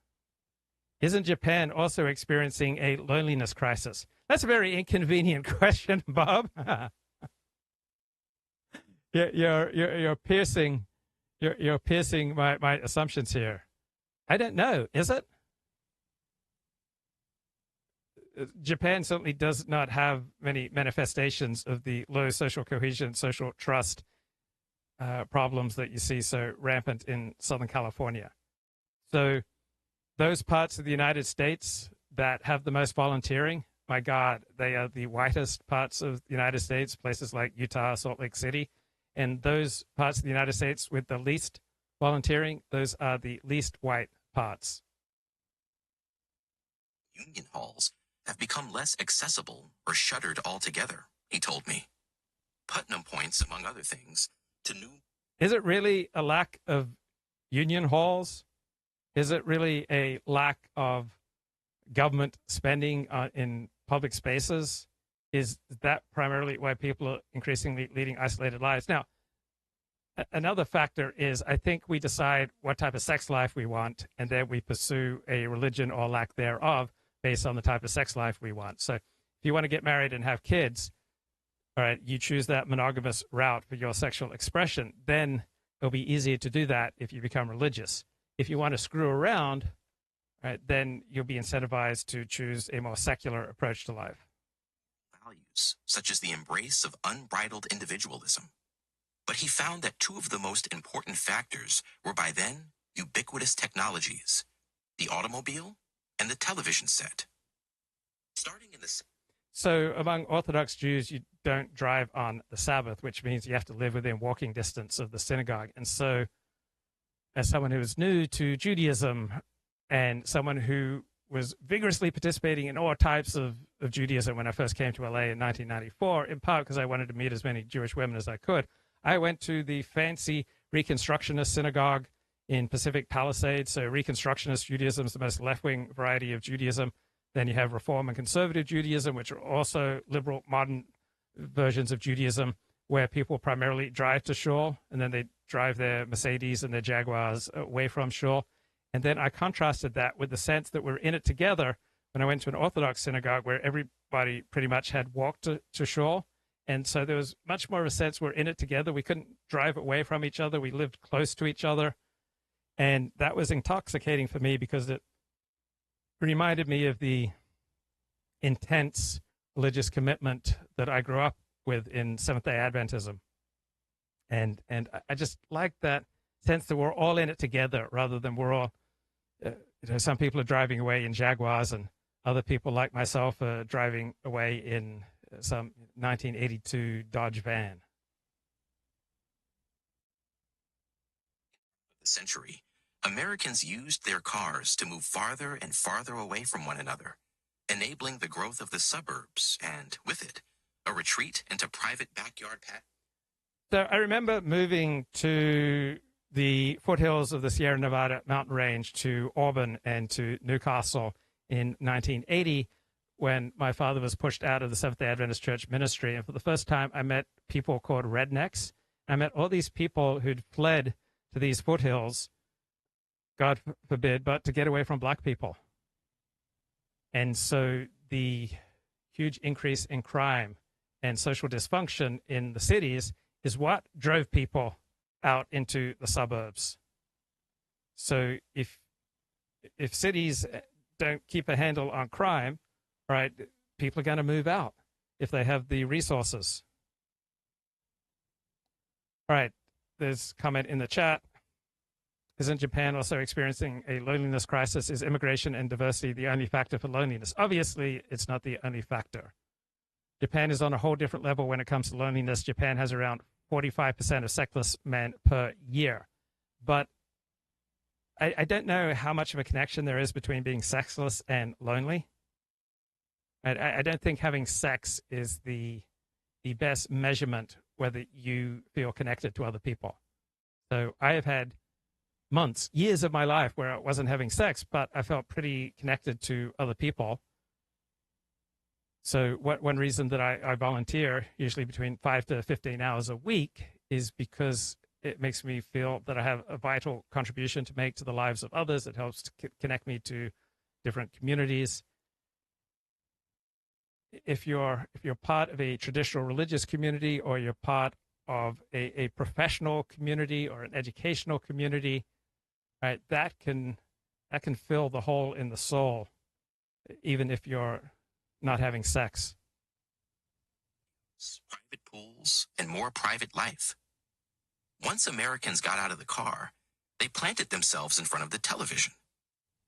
Isn't Japan also experiencing a loneliness crisis? That's a very inconvenient question, Bob. You're piercing my assumptions here. I don't know. Is it? Japan certainly does not have many manifestations of the low social cohesion, social trust problems that you see so rampant in Southern California. So those parts of the United States that have the most volunteering, my God, they are the whitest parts of the United States, places like Utah, Salt Lake City. And those parts of the United States with the least volunteering, those are the least white parts. Union halls have become less accessible or shuttered altogether, he told me. Putnam points, among other things, to new... Is it really a lack of union halls? Is it really a lack of government spending in public spaces? Is that primarily why people are increasingly leading isolated lives? Now, another factor is I think we decide what type of sex life we want, and then we pursue a religion or lack thereof based on the type of sex life we want. So if you want to get married and have kids, all right, you choose that monogamous route for your sexual expression, then it'll be easier to do that if you become religious. If you want to screw around, right, then you'll be incentivized to choose a more secular approach to life. Values, such as the embrace of unbridled individualism. But he found that two of the most important factors were by then ubiquitous technologies, the automobile and the television set. Starting in the... So among Orthodox Jews, you don't drive on the Sabbath, which means you have to live within walking distance of the synagogue. And so as someone who was new to Judaism and someone who was vigorously participating in all types of Judaism when I first came to LA in 1994, in part because I wanted to meet as many Jewish women as I could, I went to the fancy Reconstructionist synagogue in Pacific Palisades. So Reconstructionist Judaism is the most left-wing variety of Judaism. Then you have Reform and Conservative Judaism, which are also liberal, modern versions of Judaism, where people primarily drive to shul, and then they drive their Mercedes and their Jaguars away from shul. And then I contrasted that with the sense that we're in it together when I went to an Orthodox synagogue where everybody pretty much had walked to shul. And so there was much more of a sense we're in it together. We couldn't drive away from each other. We lived close to each other. And that was intoxicating for me because it reminded me of the intense religious commitment that I grew up with in Seventh-day Adventism. And I just like that sense that we're all in it together rather than we're all, some people are driving away in Jaguars and other people like myself are driving away in some 1982 Dodge van. The century, Americans used their cars to move farther and farther away from one another, enabling the growth of the suburbs and, with it, a retreat into private backyard pet. So I remember moving to the foothills of the Sierra Nevada mountain range to Auburn and to Newcastle in 1980 when my father was pushed out of the Seventh-day Adventist Church ministry. And for the first time, I met people called rednecks. I met all these people who'd fled to these foothills, God forbid, but to get away from black people. And so the huge increase in crime and social dysfunction in the cities is what drove people out into the suburbs. So if cities don't keep a handle on crime, right, people are going to move out if they have the resources. All right, there's a comment in the chat. Isn't Japan also experiencing a loneliness crisis? Is immigration and diversity the only factor for loneliness? Obviously, it's not the only factor. Japan is on a whole different level when it comes to loneliness. Japan has around 45% of sexless men per year. But I don't know how much of a connection there is between being sexless and lonely. I don't think having sex is the best measurement whether you feel connected to other people. So I have had months, years of my life where I wasn't having sex, but I felt pretty connected to other people. So one reason that I volunteer, usually between 5 to 15 hours a week, is because it makes me feel that I have a vital contribution to make to the lives of others. It helps to connect me to different communities. If you're part of a traditional religious community, or you're part of a professional community or an educational community, right, that can fill the hole in the soul, even if you're not having sex. Private pools and more private life. Once Americans got out of the car, they planted themselves in front of the television.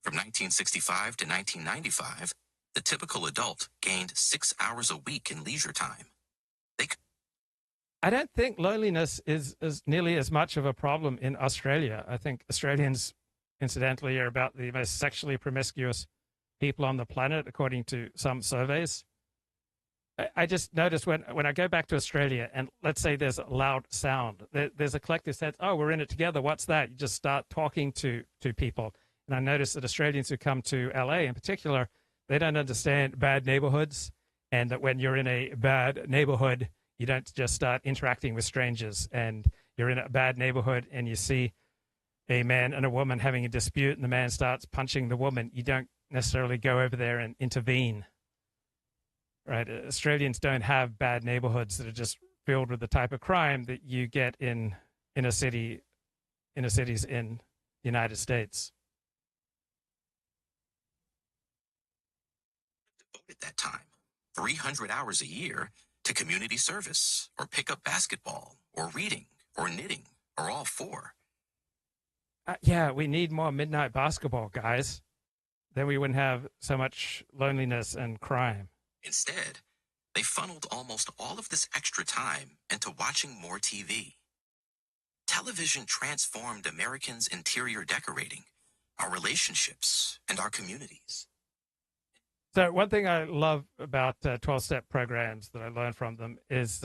From 1965 to 1995, the typical adult gained 6 hours a week in leisure time. I don't think loneliness is nearly as much of a problem in Australia. I think Australians, incidentally, are about the most sexually promiscuous people on the planet, according to some surveys. I just noticed when I go back to Australia and let's say there's a loud sound, there's a collective sense, oh, we're in it together. What's that? You just start talking to people. And I noticed that Australians who come to LA in particular, they don't understand bad neighborhoods, and that when you're in a bad neighborhood, you don't just start interacting with strangers. And you're in a bad neighborhood and you see a man and a woman having a dispute and the man starts punching the woman. You don't necessarily go over there and intervene. Right? Australians don't have bad neighborhoods that are just filled with the type of crime that you get in cities in the United States. At that time, 300 hours a year to community service, or pick up basketball, or reading, or knitting, or all four. Yeah, we need more midnight basketball, guys. Then we wouldn't have so much loneliness and crime. Instead, they funneled almost all of this extra time into watching more TV. Television transformed Americans' interior decorating, our relationships, and our communities. So one thing I love about 12-step programs that I learned from them is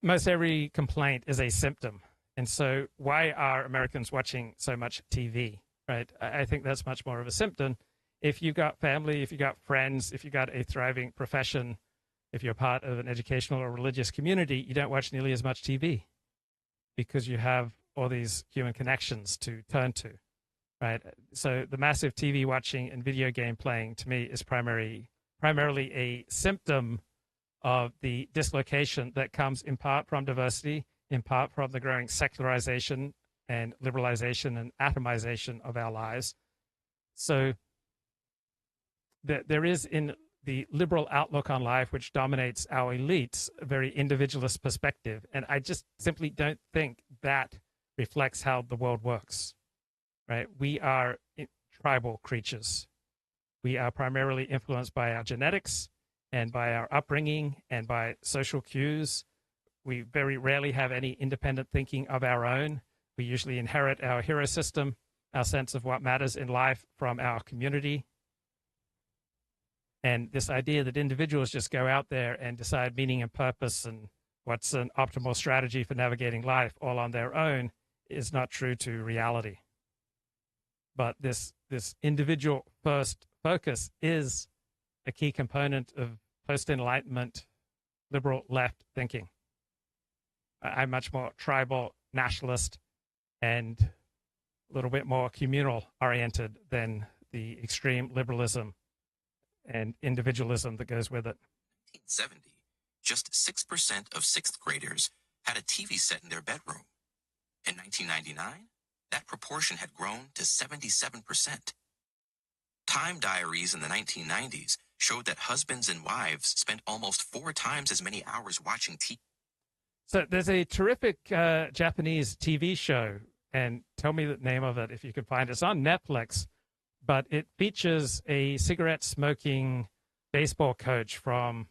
most every complaint is a symptom. And so why are Americans watching so much TV, right? I think that's much more of a symptom. If you've got family, if you've got friends, if you've got a thriving profession, if you're part of an educational or religious community, you don't watch nearly as much TV because you have all these human connections to turn to, right? So the massive TV watching and video game playing, to me, is primarily a symptom of the dislocation that comes in part from diversity, in part from the growing secularization and liberalization and atomization of our lives. So there is in the liberal outlook on life, which dominates our elites, a very individualist perspective. And I just simply don't think that reflects how the world works, right? We are tribal creatures. We are primarily influenced by our genetics and by our upbringing and by social cues. We very rarely have any independent thinking of our own. We usually inherit our hero system, our sense of what matters in life from our community. And this idea that individuals just go out there and decide meaning and purpose and what's an optimal strategy for navigating life all on their own is not true to reality. But this individual first focus is a key component of post-Enlightenment liberal left thinking. I'm much more tribal, nationalist, and a little bit more communal oriented than the extreme liberalism and individualism that goes with it. 1970, just 6% of sixth graders had a TV set in their bedroom. In 1999, that proportion had grown to 77%. Time diaries in the 1990s showed that husbands and wives spent almost 4 times as many hours watching TV. So there's a terrific Japanese TV show, and tell me the name of it if you can find it. It's on Netflix, but it features a cigarette-smoking baseball coach from,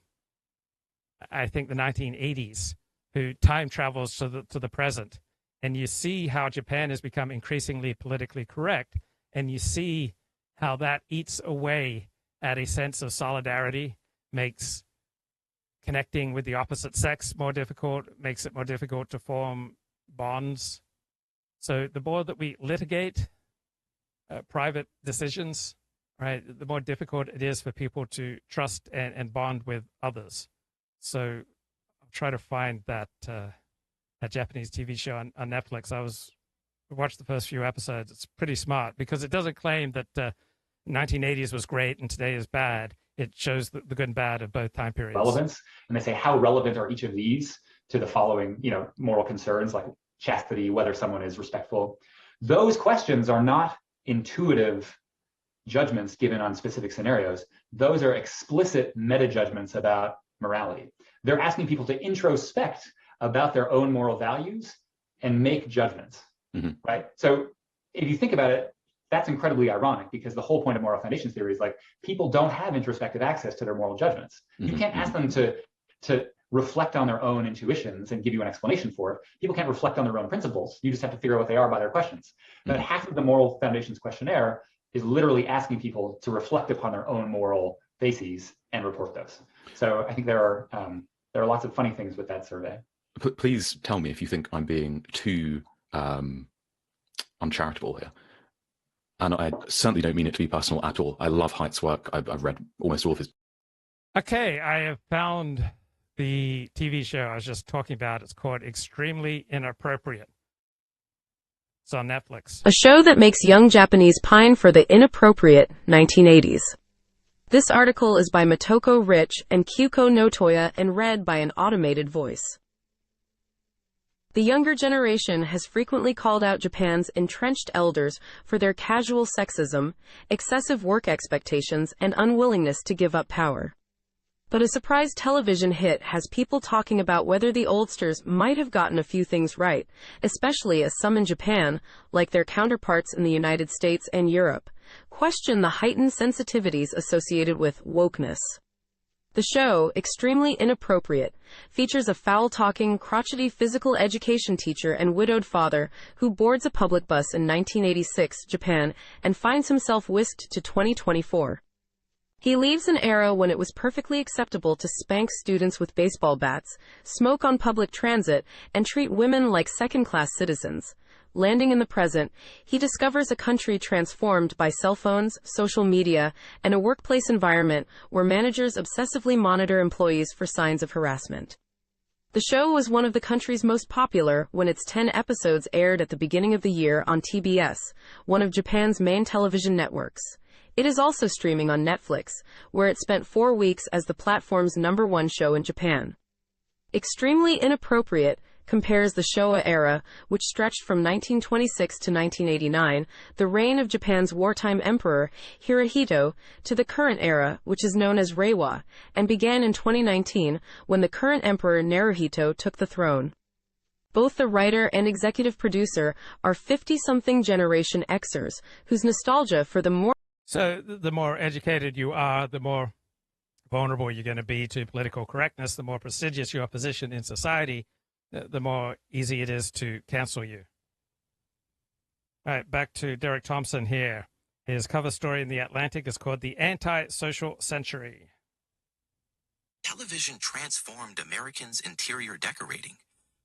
I think, the 1980s, who time travels to the present. And you see how Japan has become increasingly politically correct, and you see how that eats away at a sense of solidarity, makes connecting with the opposite sex more difficult, makes it more difficult to form bonds. So the more that we litigate private decisions, right, the more difficult it is for people to trust and bond with others. So I'll try to find that Japanese TV show on Netflix. I watched the first few episodes. It's pretty smart because it doesn't claim that 1980s was great and today is bad. It shows the good and bad of both time periods. Relevance, and they say how relevant are each of these to the following, moral concerns like chastity, whether someone is respectful. Those questions are not intuitive judgments given on specific scenarios. Those are explicit meta judgments about morality. They're asking people to introspect about their own moral values and make judgments, right? So if you think about it, that's incredibly ironic because the whole point of moral foundations theory is like people don't have introspective access to their moral judgments. You can't ask them to reflect on their own intuitions and give you an explanation for it. People can't reflect on their own principles. You just have to figure out what they are by their questions. But half of the moral foundations questionnaire is literally asking people to reflect upon their own moral bases and report those. So I think there are lots of funny things with that survey. Please tell me if you think I'm being too uncharitable here. And I certainly don't mean it to be personal at all. I love Haidt's work. I've read almost all of his. Okay, I have found the TV show I was just talking about. It's called Extremely Inappropriate. It's on Netflix. A show that makes young Japanese pine for the inappropriate 1980s. This article is by Motoko Rich and Kyuko Notoya and read by an automated voice. The younger generation has frequently called out Japan's entrenched elders for their casual sexism, excessive work expectations, and unwillingness to give up power. But a surprise television hit has people talking about whether the oldsters might have gotten a few things right, especially as some in Japan, like their counterparts in the United States and Europe, question the heightened sensitivities associated with wokeness. The show, Extremely Inappropriate, features a foul-talking, crotchety physical education teacher and widowed father who boards a public bus in 1986 Japan and finds himself whisked to 2024. He leaves an era when it was perfectly acceptable to spank students with baseball bats, smoke on public transit, and treat women like second-class citizens. Landing in the present, he discovers a country transformed by cell phones, social media, and a workplace environment where managers obsessively monitor employees for signs of harassment. The show was one of the country's most popular when its 10 episodes aired at the beginning of the year on TBS, one of Japan's main television networks. It is also streaming on Netflix, where it spent 4 weeks as the platform's #1 show in Japan. Extremely Inappropriate compares the Showa era, which stretched from 1926 to 1989, the reign of Japan's wartime emperor, Hirohito, to the current era, which is known as Reiwa, and began in 2019, when the current emperor Naruhito took the throne. Both the writer and executive producer are 50-something Generation Xers, whose nostalgia for the more... So the more educated you are, the more vulnerable you're going to be to political correctness, the more prestigious your position in society, the more easy it is to cancel you. All right, back to Derek Thompson here. His cover story in The Atlantic is called The Anti-Social Century. Television transformed Americans' interior decorating,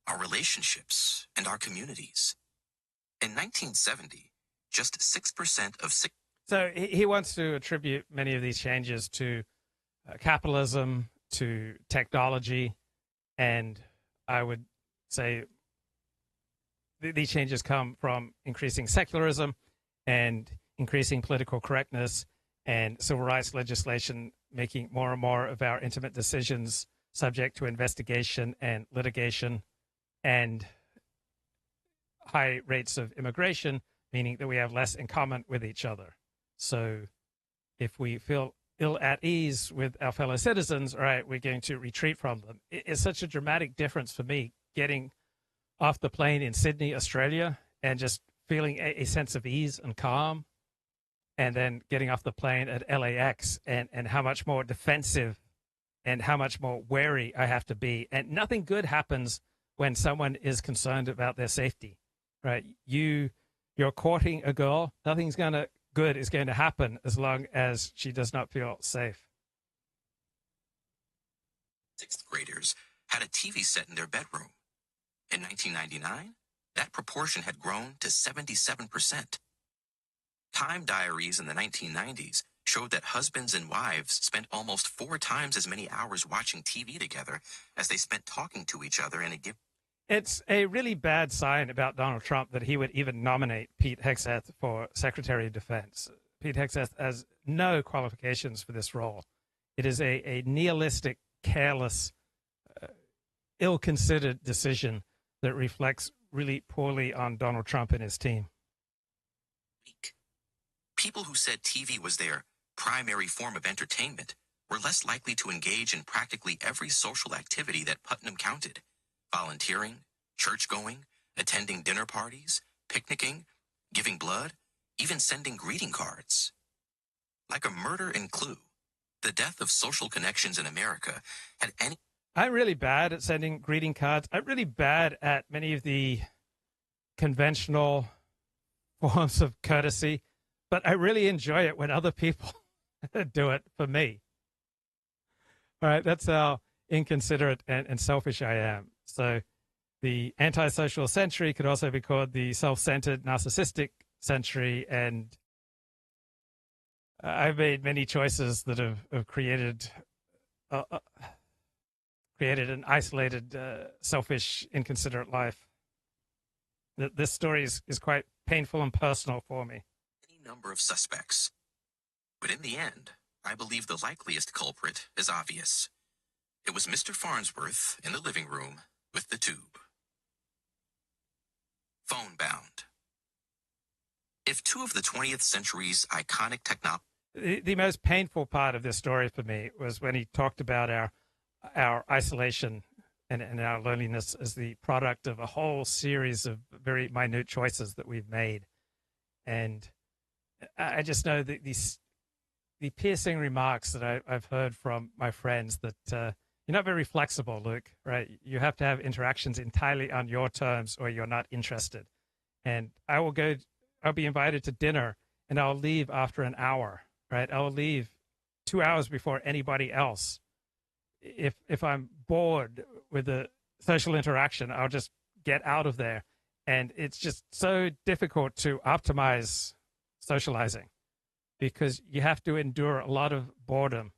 our relationships, and our communities. In 1970, just 6% of... So he wants to attribute many of these changes to capitalism, to technology, and I would say these changes come from increasing secularism and increasing political correctness and civil rights legislation, making more and more of our intimate decisions subject to investigation and litigation, and high rates of immigration, meaning that we have less in common with each other. So if we feel ill at ease with our fellow citizens, all right, we're going to retreat from them. It's such a dramatic difference for me getting off the plane in Sydney, Australia, and just feeling a sense of ease and calm, and then getting off the plane at LAX and how much more defensive and how much more wary I have to be. And nothing good happens when someone is concerned about their safety, right? You're courting a girl, nothing's good is going to happen as long as she does not feel safe. Sixth graders had a TV set in their bedroom. In 1999, that proportion had grown to 77%. Time diaries in the 1990s showed that husbands and wives spent almost 4 times as many hours watching TV together as they spent talking to each other in a given... It's a really bad sign about Donald Trump that he would even nominate Pete Hegseth for Secretary of Defense. Pete Hegseth has no qualifications for this role. It is a nihilistic, careless, ill-considered decision that reflects really poorly on Donald Trump and his team. People who said TV was their primary form of entertainment were less likely to engage in practically every social activity that Putnam counted. Volunteering, church-going, attending dinner parties, picnicking, giving blood, even sending greeting cards. Like a murder in Clue, the death of social connections in America had any... I'm really bad at sending greeting cards. I'm really bad at many of the conventional forms of courtesy, but I really enjoy it when other people do it for me. All right, that's how inconsiderate and selfish I am. So the antisocial century could also be called the self-centered narcissistic century, and I've made many choices that have created an isolated, selfish, inconsiderate life. This story is quite painful and personal for me. Any number of suspects. But in the end, I believe the likeliest culprit is obvious. It was Mr. Farnsworth in the living room with the tube. Phone bound. If 2 of the 20th century's iconic technology... The most painful part of this story for me was when he talked about our isolation and our loneliness as the product of a whole series of very minute choices that we've made. And I just know that the piercing remarks that I've heard from my friends that you're not very flexible, Luke, right? You have to have interactions entirely on your terms or you're not interested. And I'll be invited to dinner and I'll leave after an hour, right? I'll leave 2 hours before anybody else. If I'm bored with the social interaction, I'll just get out of there. And it's just so difficult to optimize socializing because you have to endure a lot of boredom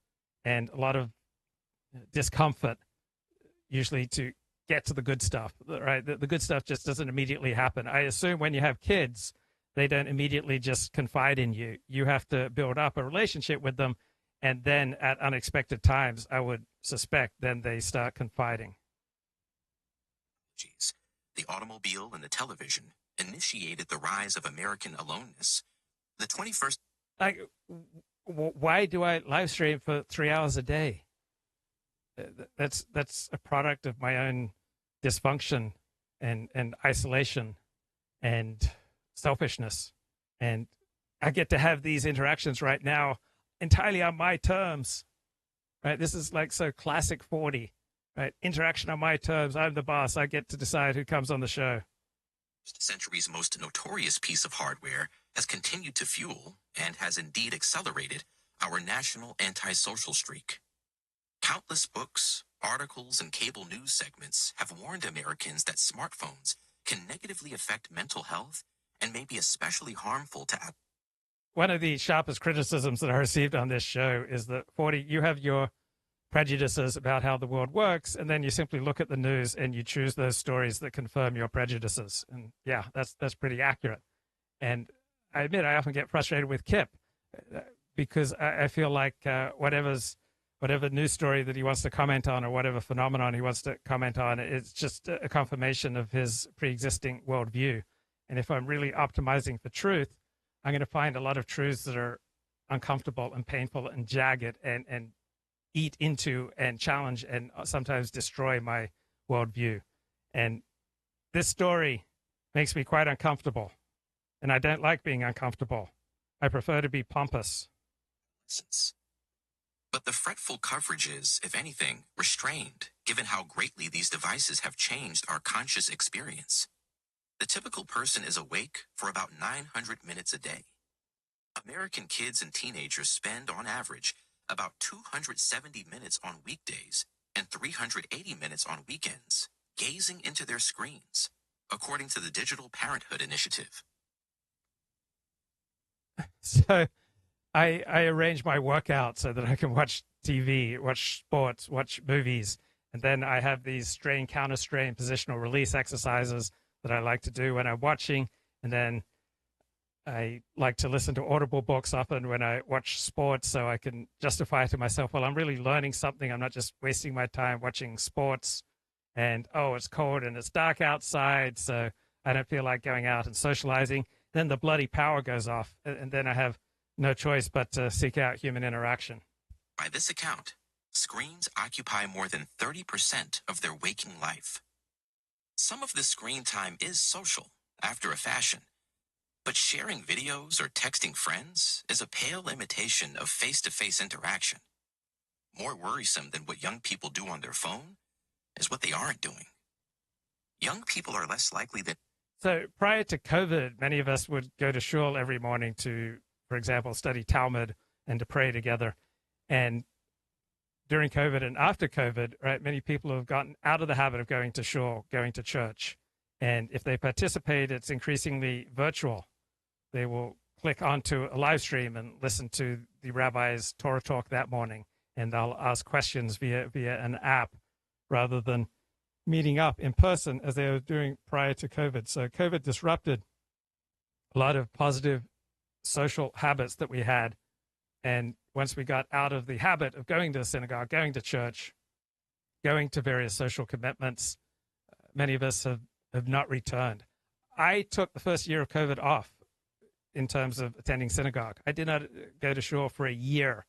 and a lot of discomfort usually to get to the good stuff, right? The good stuff just doesn't immediately happen. I assume when you have kids, they don't immediately just confide in you. You have to build up a relationship with them. And then at unexpected times, I would suspect, then they start confiding. technologies, the automobile and the television, initiated the rise of American aloneness. The 21st... Like, why do I live stream for 3 hours a day? That's a product of my own dysfunction and isolation and selfishness. And I get to have these interactions right now entirely on my terms, right? This is like so classic 40, right? Interaction on my terms. I'm the boss. I get to decide who comes on the show. Century's most notorious piece of hardware has continued to fuel and has indeed accelerated our national antisocial streak. Countless books, articles, and cable news segments have warned Americans that smartphones can negatively affect mental health and may be especially harmful to... One of the sharpest criticisms that I received on this show is that, 40, you have your prejudices about how the world works, and then you simply look at the news and you choose those stories that confirm your prejudices. And yeah, that's pretty accurate. And I admit I often get frustrated with Kip because I feel like whatever news story that he wants to comment on or whatever phenomenon he wants to comment on, it's just a confirmation of his pre-existing worldview. And if I'm really optimizing for truth, I'm going to find a lot of truths that are uncomfortable and painful and jagged and eat into and challenge and sometimes destroy my worldview. And this story makes me quite uncomfortable. And I don't like being uncomfortable. I prefer to be pompous. But the fretful coverage is, if anything, restrained, given how greatly these devices have changed our conscious experience. The typical person is awake for about 900 minutes a day. American kids and teenagers spend, on average, about 270 minutes on weekdays and 380 minutes on weekends, gazing into their screens, according to the Digital Parenthood Initiative. So I arrange my workout so that I can watch TV, watch sports, watch movies, and then I have these strain, counter-strain, positional release exercises that I like to do when I'm watching, and then I like to listen to audible books often when I watch sports so I can justify to myself, well, I'm really learning something. I'm not just wasting my time watching sports and, oh, it's cold and it's dark outside, so I don't feel like going out and socializing. Then the bloody power goes off, and then I have no choice but to seek out human interaction. By this account, screens occupy more than 30% of their waking life. Some of the screen time is social, after a fashion. But sharing videos or texting friends is a pale imitation of face-to-face interaction. More worrisome than what young people do on their phone is what they aren't doing. Young people are less likely than... So prior to COVID, many of us would go to shul every morning to, for example, study Talmud and to pray together. And during COVID and after COVID, right, many people have gotten out of the habit of going to shul, going to church. And if they participate, it's increasingly virtual. They will click onto a live stream and listen to the rabbi's Torah talk that morning, and they'll ask questions via an app rather than meeting up in person as they were doing prior to COVID. So COVID disrupted a lot of positive social habits that we had. And once we got out of the habit of going to the synagogue, going to church, going to various social commitments, many of us have not returned. I took the first year of COVID off in terms of attending synagogue. I did not go to shul for a year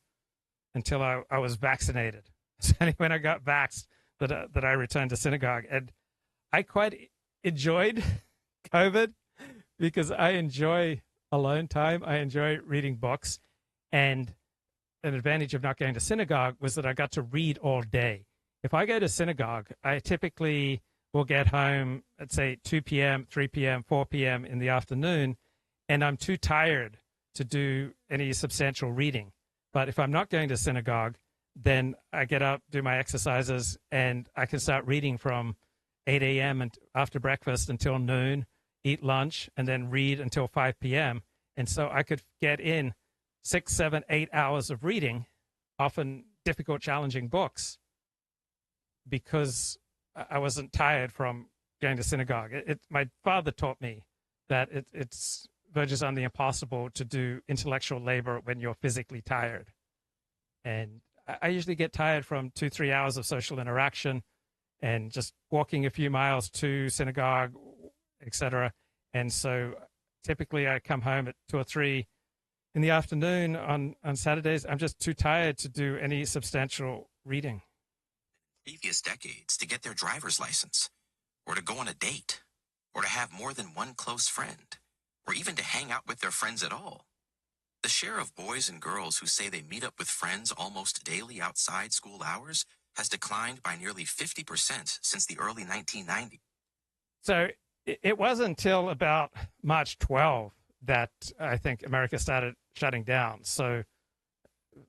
until I was vaccinated. It's only when I got vaxxed that I returned to synagogue. And I quite enjoyed COVID because I enjoy alone time. I enjoy reading books. And an advantage of not going to synagogue was that I got to read all day. If I go to synagogue, I typically will get home at, say, 2 p.m., 3 p.m., 4 p.m. in the afternoon, and I'm too tired to do any substantial reading. But if I'm not going to synagogue, then I get up, do my exercises, and I can start reading from 8 a.m. and after breakfast until noon, eat lunch, and then read until 5 p.m. And so I could get in 6, 7, 8 hours of reading, often difficult, challenging books, because I wasn't tired from going to synagogue. My father taught me that it's verges on the impossible to do intellectual labor when you're physically tired. And I usually get tired from 2-3 hours of social interaction, and just walking a few miles to synagogue, etc. And so typically I come home at 2 or 3 in the afternoon on Saturdays. I'm just too tired to do any substantial reading. Previous decades to get their driver's license, or to go on a date, or to have more than one close friend, or even to hang out with their friends at all. The share of boys and girls who say they meet up with friends almost daily outside school hours has declined by nearly 50% since the early 1990s. So it wasn't until about March 12 that I think America started shutting down. So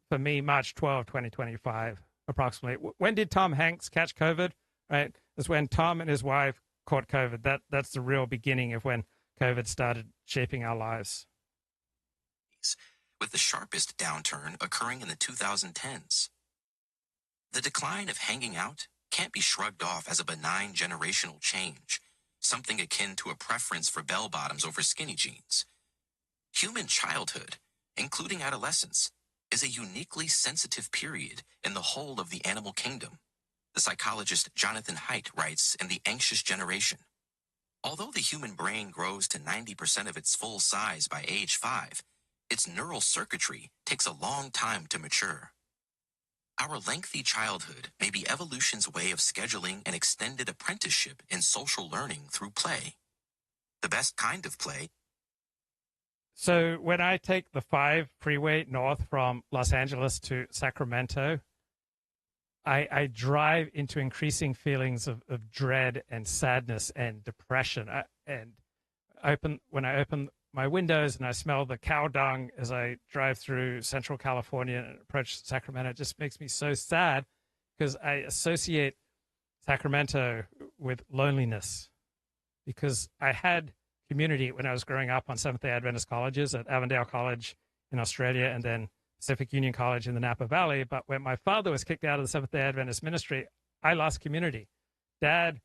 for me, March 12, 2025, approximately. When did Tom Hanks catch COVID? Right? It's when Tom and his wife caught COVID. That's the real beginning of when COVID started shaping our lives. With the sharpest downturn occurring in the 2010s. The decline of hanging out can't be shrugged off as a benign generational change, something akin to a preference for bell-bottoms over skinny jeans. Human childhood, including adolescence, is a uniquely sensitive period in the whole of the animal kingdom. The psychologist Jonathan Haidt writes in The Anxious Generation, although the human brain grows to 90% of its full size by age 5, its neural circuitry takes a long time to mature. Our lengthy childhood may be evolution's way of scheduling an extended apprenticeship in social learning through play. The best kind of play. So when I take the 5 freeway north from Los Angeles to Sacramento, I drive into increasing feelings of dread and sadness and depression. When I open my windows and I smell the cow dung as I drive through Central California and approach Sacramento, it just makes me so sad because I associate Sacramento with loneliness, because I had community when I was growing up on Seventh-day Adventist colleges at Avondale College in Australia and then Pacific Union College in the Napa Valley. But when my father was kicked out of the Seventh-day Adventist ministry, I lost community. Dad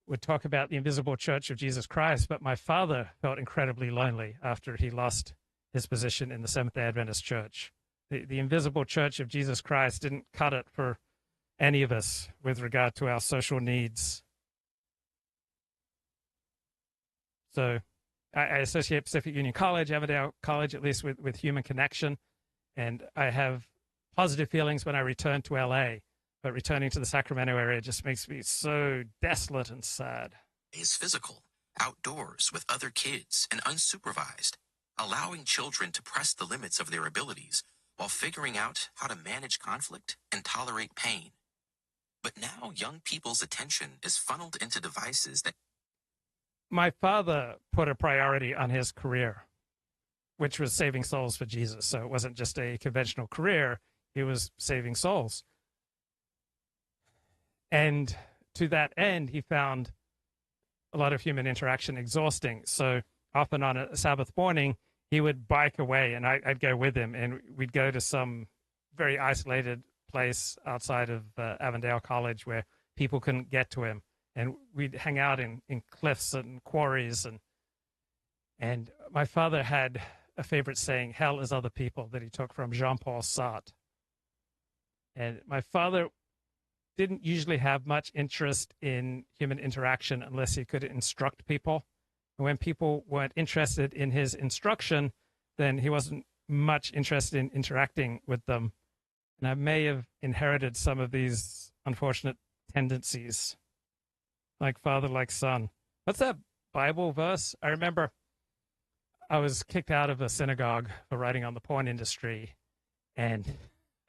would talk about the invisible church of Jesus Christ, but my father felt incredibly lonely after he lost his position in the Seventh-day Adventist church. The invisible church of Jesus Christ didn't cut it for any of us with regard to our social needs. So I associate Pacific Union College, Avondale College, at least with human connection. And I have positive feelings when I return to LA. But returning to the Sacramento area just makes me so desolate and sad. Is physical, outdoors with other kids and unsupervised, allowing children to press the limits of their abilities while figuring out how to manage conflict and tolerate pain. But now young people's attention is funneled into devices that... My father put a priority on his career, which was saving souls for Jesus. So it wasn't just a conventional career, he was saving souls. And to that end, he found a lot of human interaction exhausting. So often on a Sabbath morning, he would bike away and I'd go with him, and we'd go to some very isolated place outside of Avondale College where people couldn't get to him. And we'd hang out in cliffs and quarries. And my father had a favorite saying, hell is other people, that he took from Jean-Paul Sartre. And my father didn't usually have much interest in human interaction unless he could instruct people. And when people weren't interested in his instruction, then he wasn't much interested in interacting with them. And I may have inherited some of these unfortunate tendencies, like father, like son. What's that Bible verse? I remember I was kicked out of a synagogue for writing on the porn industry, and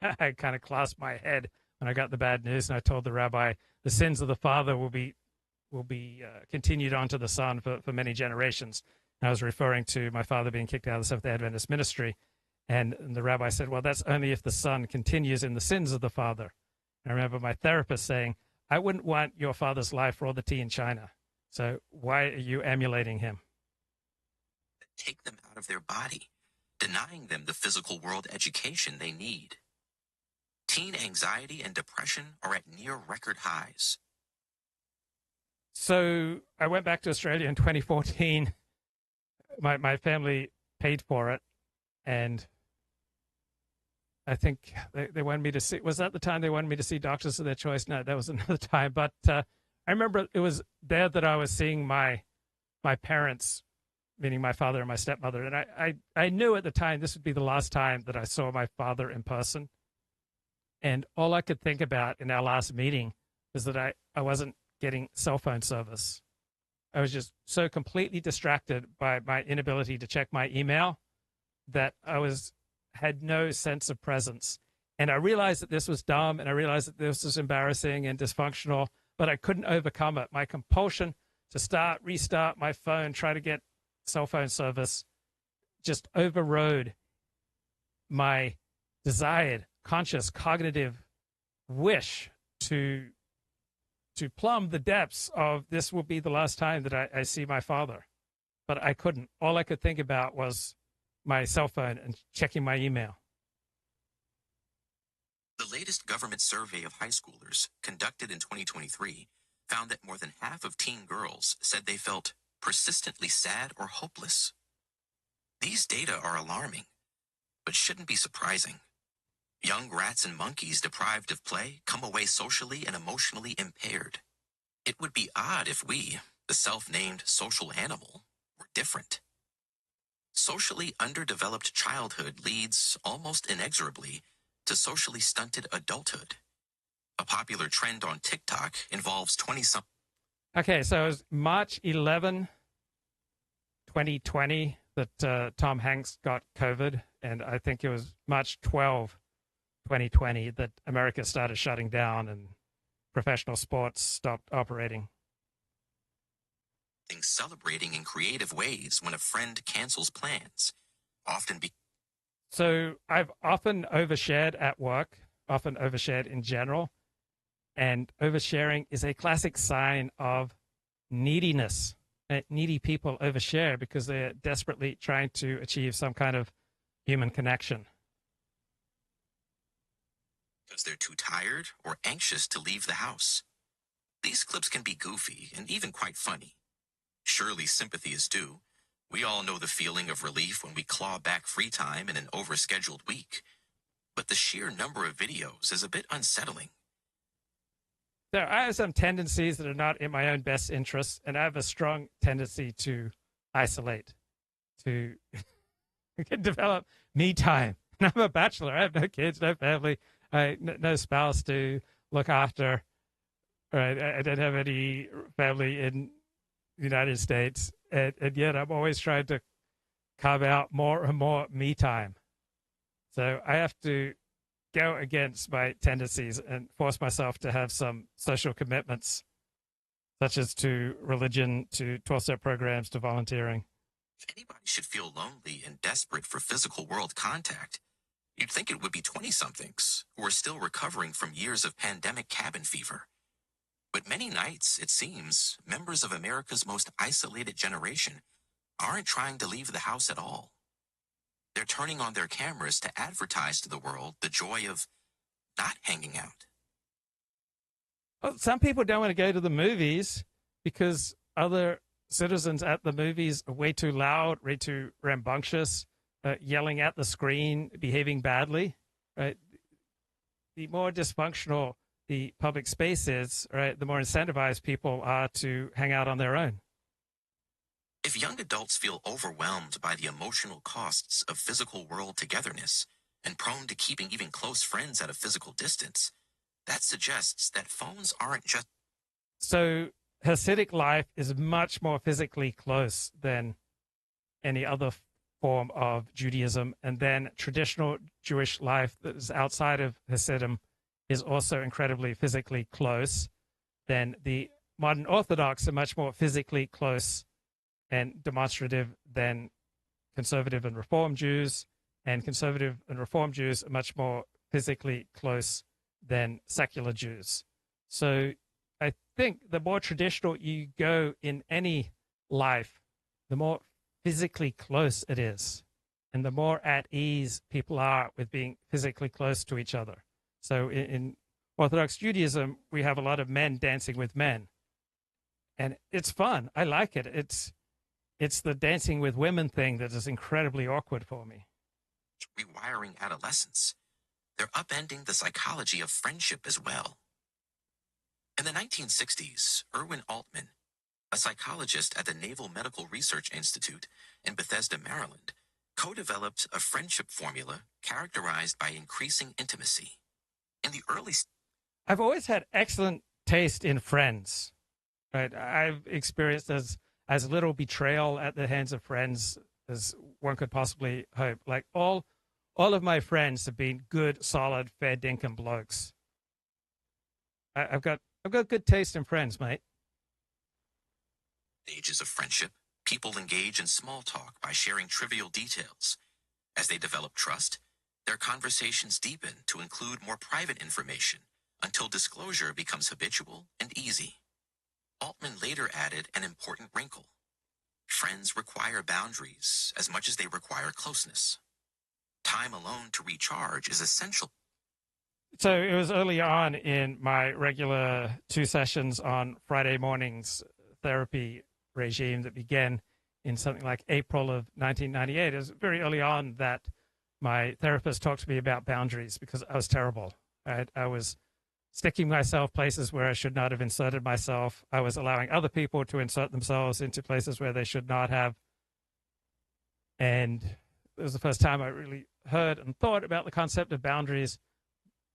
I kind of clasped my head when I got the bad news, and I told the rabbi, the sins of the father will be continued on to the son for many generations. And I was referring to my father being kicked out of the Seventh-day Adventist ministry. And the rabbi said, well, that's only if the son continues in the sins of the father. And I remember my therapist saying, I wouldn't want your father's life for all the tea in China. So why are you emulating him? Take them out of their body, denying them the physical world education they need. Teen anxiety and depression are at near record highs. So I went back to Australia in 2014. My family paid for it, and I think they wanted me to see. Was that the time they wanted me to see doctors of their choice? No, that was another time. But I remember it was there that I was seeing my parents, meaning my father and my stepmother. And I knew at the time this would be the last time that I saw my father in person. And all I could think about in our last meeting was that I wasn't getting cell phone service. I was just so completely distracted by my inability to check my email that I had no sense of presence. And I realized that this was dumb, and I realized that this was embarrassing and dysfunctional, but I couldn't overcome it. My compulsion to restart my phone, try to get cell phone service, just overrode my desired, conscious, cognitive wish to plumb the depths of this will be the last time that I see my father. But I couldn't. All I could think about was my cell phone and checking my email. The latest government survey of high schoolers, conducted in 2023, found that more than half of teen girls said they felt persistently sad or hopeless. These data are alarming, but shouldn't be surprising. Young rats and monkeys deprived of play come away socially and emotionally impaired. It would be odd if we, the self-named social animal, were different. Socially underdeveloped childhood leads, almost inexorably, to socially stunted adulthood. A popular trend on TikTok involves 20-something. Okay, so it was March 11, 2020 that Tom Hanks got COVID, and I think it was March 12, 2020 that America started shutting down and professional sports stopped operating. Celebrating in creative ways when a friend cancels plans, So I've often overshared at work, often overshared in general, and oversharing is a classic sign of neediness. Needy people overshare because they're desperately trying to achieve some kind of human connection. because they're too tired or anxious to leave the house. These clips can be goofy and even quite funny. Surely sympathy is due. We all know the feeling of relief when we claw back free time in an overscheduled week. But the sheer number of videos is a bit unsettling. I have some tendencies that are not in my own best interests, and I have a strong tendency to isolate, to develop me time. And I'm a bachelor. I have no kids, no family, no spouse to look after. Right? I don't have any family in the United States, and yet I'm always trying to carve out more and more me time. So I have to go against my tendencies and force myself to have some social commitments, such as to religion, to 12-step programs, to volunteering. If anybody should feel lonely and desperate for physical world contact, you'd think it would be 20-somethings who are still recovering from years of pandemic cabin fever. But many nights, it seems, members of America's most isolated generation aren't trying to leave the house at all. They're turning on their cameras to advertise to the world the joy of not hanging out. Well, some people don't want to go to the movies because other citizens at the movies are way too loud, way too rambunctious, yelling at the screen, behaving badly. Right? The more dysfunctional the public space is, right, the more incentivized people are to hang out on their own. If young adults feel overwhelmed by the emotional costs of physical world togetherness and prone to keeping even close friends at a physical distance, that suggests that phones aren't just... So Hasidic life is much more physically close than any other form of Judaism. And then traditional Jewish life that is outside of Hasidim is also incredibly physically close. Then the modern Orthodox are much more physically close and demonstrative than conservative and Reform Jews, and conservative and Reform Jews are much more physically close than secular Jews. So I think the more traditional you go in any life, the more physically close it is, and the more at ease people are with being physically close to each other. So in Orthodox Judaism, we have a lot of men dancing with men, and it's fun. I like it. It's the dancing with women thing that is incredibly awkward for me. Rewiring adolescence. they're upending the psychology of friendship as well. In the 1960s, Erwin Altman, a psychologist at the Naval Medical Research Institute in Bethesda, Maryland, co-developed a friendship formula characterized by increasing intimacy. In the early... I've always had excellent taste in friends. Right? I've experienced as little betrayal at the hands of friends as one could possibly hope. Like all of my friends have been good, solid, fair dinkum blokes. I've got good taste in friends, mate. Stages of friendship, people engage in small talk by sharing trivial details. As they develop trust, their conversations deepen to include more private information until disclosure becomes habitual and easy. Altman later added an important wrinkle. Friends require boundaries as much as they require closeness. Time alone to recharge is essential. So it was early on in my regular 2 sessions on Friday mornings therapy regime that began in something like April of 1998. It was very early on that my therapist talked to me about boundaries because I was terrible. I was sticking myself places where I should not have inserted myself. I was allowing other people to insert themselves into places where they should not have. And it was the first time I really heard and thought about the concept of boundaries.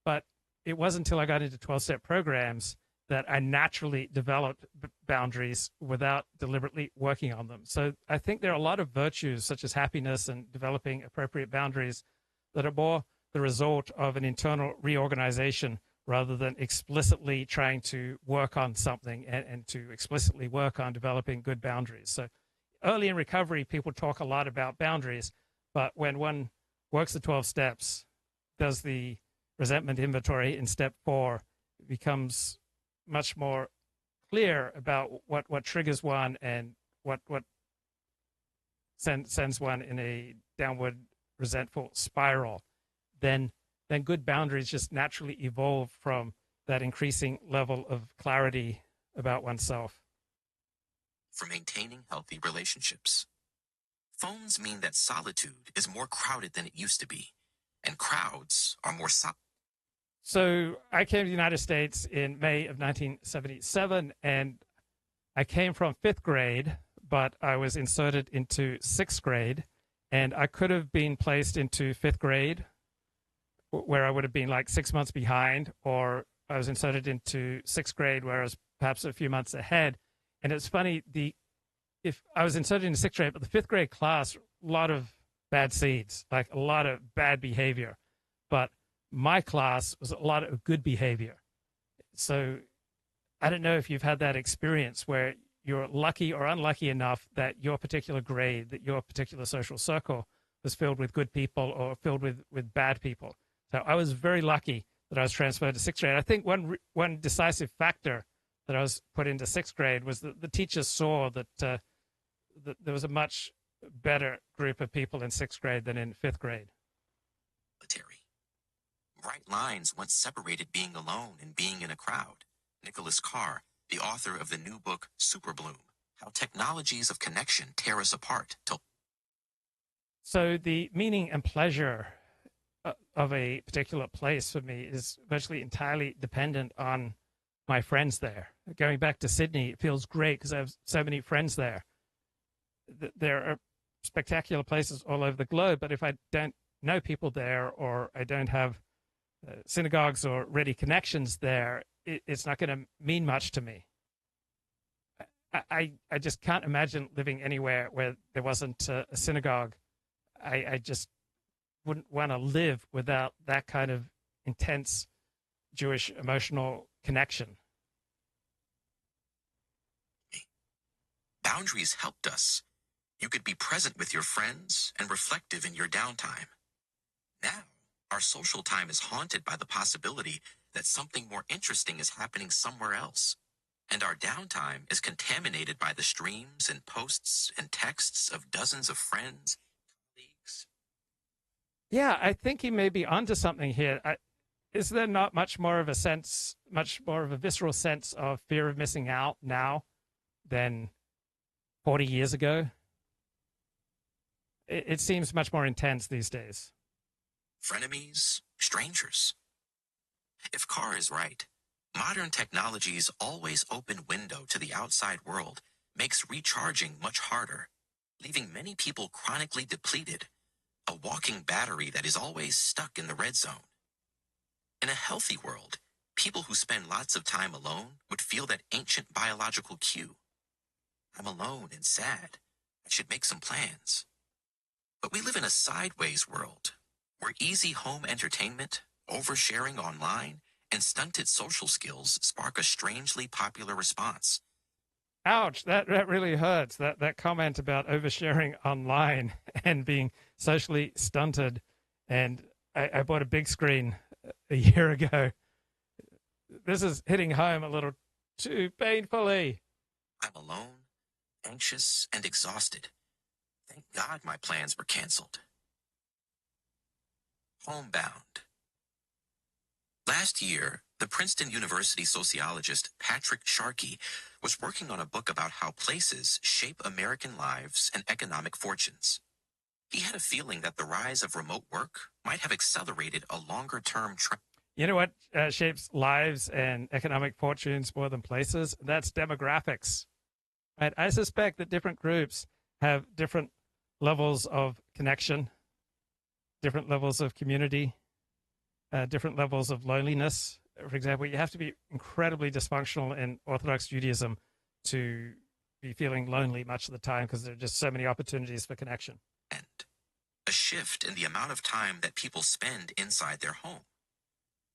But it wasn't until I got into 12-step programs that I naturally developed boundaries without deliberately working on them. So I think there are a lot of virtues, such as happiness and developing appropriate boundaries, that are more the result of an internal reorganization rather than explicitly trying to work on something and to explicitly work on developing good boundaries. So early in recovery, people talk a lot about boundaries, but when one works the 12 steps, does the resentment inventory in step 4, it becomes much more clear about what triggers one and what sends one in a downward resentful spiral, then good boundaries just naturally evolve from that increasing level of clarity about oneself. For maintaining healthy relationships. Phones mean that solitude is more crowded than it used to be, and crowds are more solid. So I came to the United States in May of 1977, and I came from 5th grade, but I was inserted into 6th grade, and I could have been placed into 5th grade, where I would have been like 6 months behind, or I was inserted into 6th grade, where I was perhaps a few months ahead. And it's funny, if I was inserted into 6th grade, but the 5th grade class, a lot of bad seeds, like a lot of bad behavior. But my class was a lot of good behavior. So I don't know if you've had that experience where you're lucky or unlucky enough that your particular grade, that your particular social circle was filled with good people or filled with bad people. So I was very lucky that I was transferred to 6th grade. I think one decisive factor that I was put into 6th grade was that the teachers saw that there was a much better group of people in 6th grade than in 5th grade. Bright lines once separated being alone and being in a crowd. Nicholas Carr, the author of the new book Superbloom, How Technologies of Connection Tear Us Apart. So the meaning and pleasure of a particular place for me is virtually entirely dependent on my friends there. Going back to Sydney, it feels great because I have so many friends there. There are spectacular places all over the globe, but if I don't know people there or I don't have synagogues or ready connections there, it's not going to mean much to me. I just can't imagine living anywhere where there wasn't a synagogue. I just wouldn't want to live without that kind of intense Jewish emotional connection. Boundaries helped us. You could be present with your friends and reflective in your downtime. Now, our social time is haunted by the possibility that something more interesting is happening somewhere else. And our downtime is contaminated by the streams and posts and texts of dozens of friends, colleagues. Yeah, I think he may be onto something here. Is there not much more of a visceral sense of fear of missing out now than 40 years ago? It seems much more intense these days. Frenemies, strangers. If Carr is right, modern technology's always open window to the outside world makes recharging much harder, leaving many people chronically depleted, a walking battery that is always stuck in the red zone. In a healthy world, people who spend lots of time alone would feel that ancient biological cue. I'm alone and sad. I should make some plans. But we live in a sideways world where easy home entertainment, oversharing online, and stunted social skills spark a strangely popular response. Ouch, that really hurts. That comment about oversharing online and being socially stunted. And I bought a big screen a year ago. This is hitting home a little too painfully. I'm alone, anxious, and exhausted. Thank God my plans were canceled. Homebound. Last year, the Princeton University sociologist Patrick Sharkey was working on a book about how places shape American lives and economic fortunes. He had a feeling that the rise of remote work might have accelerated a longer-term trend. You know what shapes lives and economic fortunes more than places? That's demographics. Right? I suspect that different groups have different levels of connection, different levels of community, different levels of loneliness. For example, you have to be incredibly dysfunctional in Orthodox Judaism to be feeling lonely much of the time because there are just so many opportunities for connection. And a shift in the amount of time that people spend inside their home.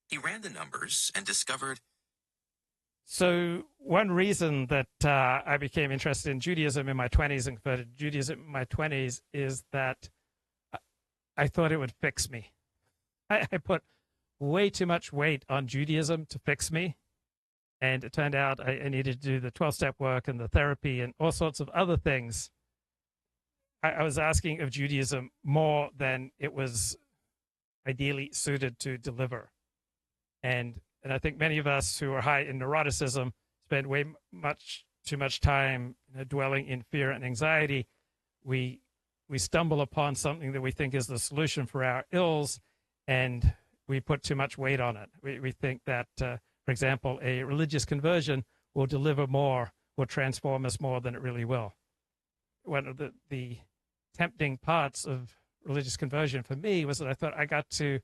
He ran the numbers and discovered. So one reason that I became interested in Judaism in my 20s and converted to Judaism in my 20s is that I thought it would fix me. I put way too much weight on Judaism to fix me. And it turned out I needed to do the 12-step work and the therapy and all sorts of other things. I was asking of Judaism more than it was ideally suited to deliver. And I think many of us who are high in neuroticism spend too much time dwelling in fear and anxiety. We stumble upon something that we think is the solution for our ills, and we put too much weight on it. We think that, for example, a religious conversion will deliver more, will transform us more than it really will. One of the tempting parts of religious conversion for me was that I thought I got to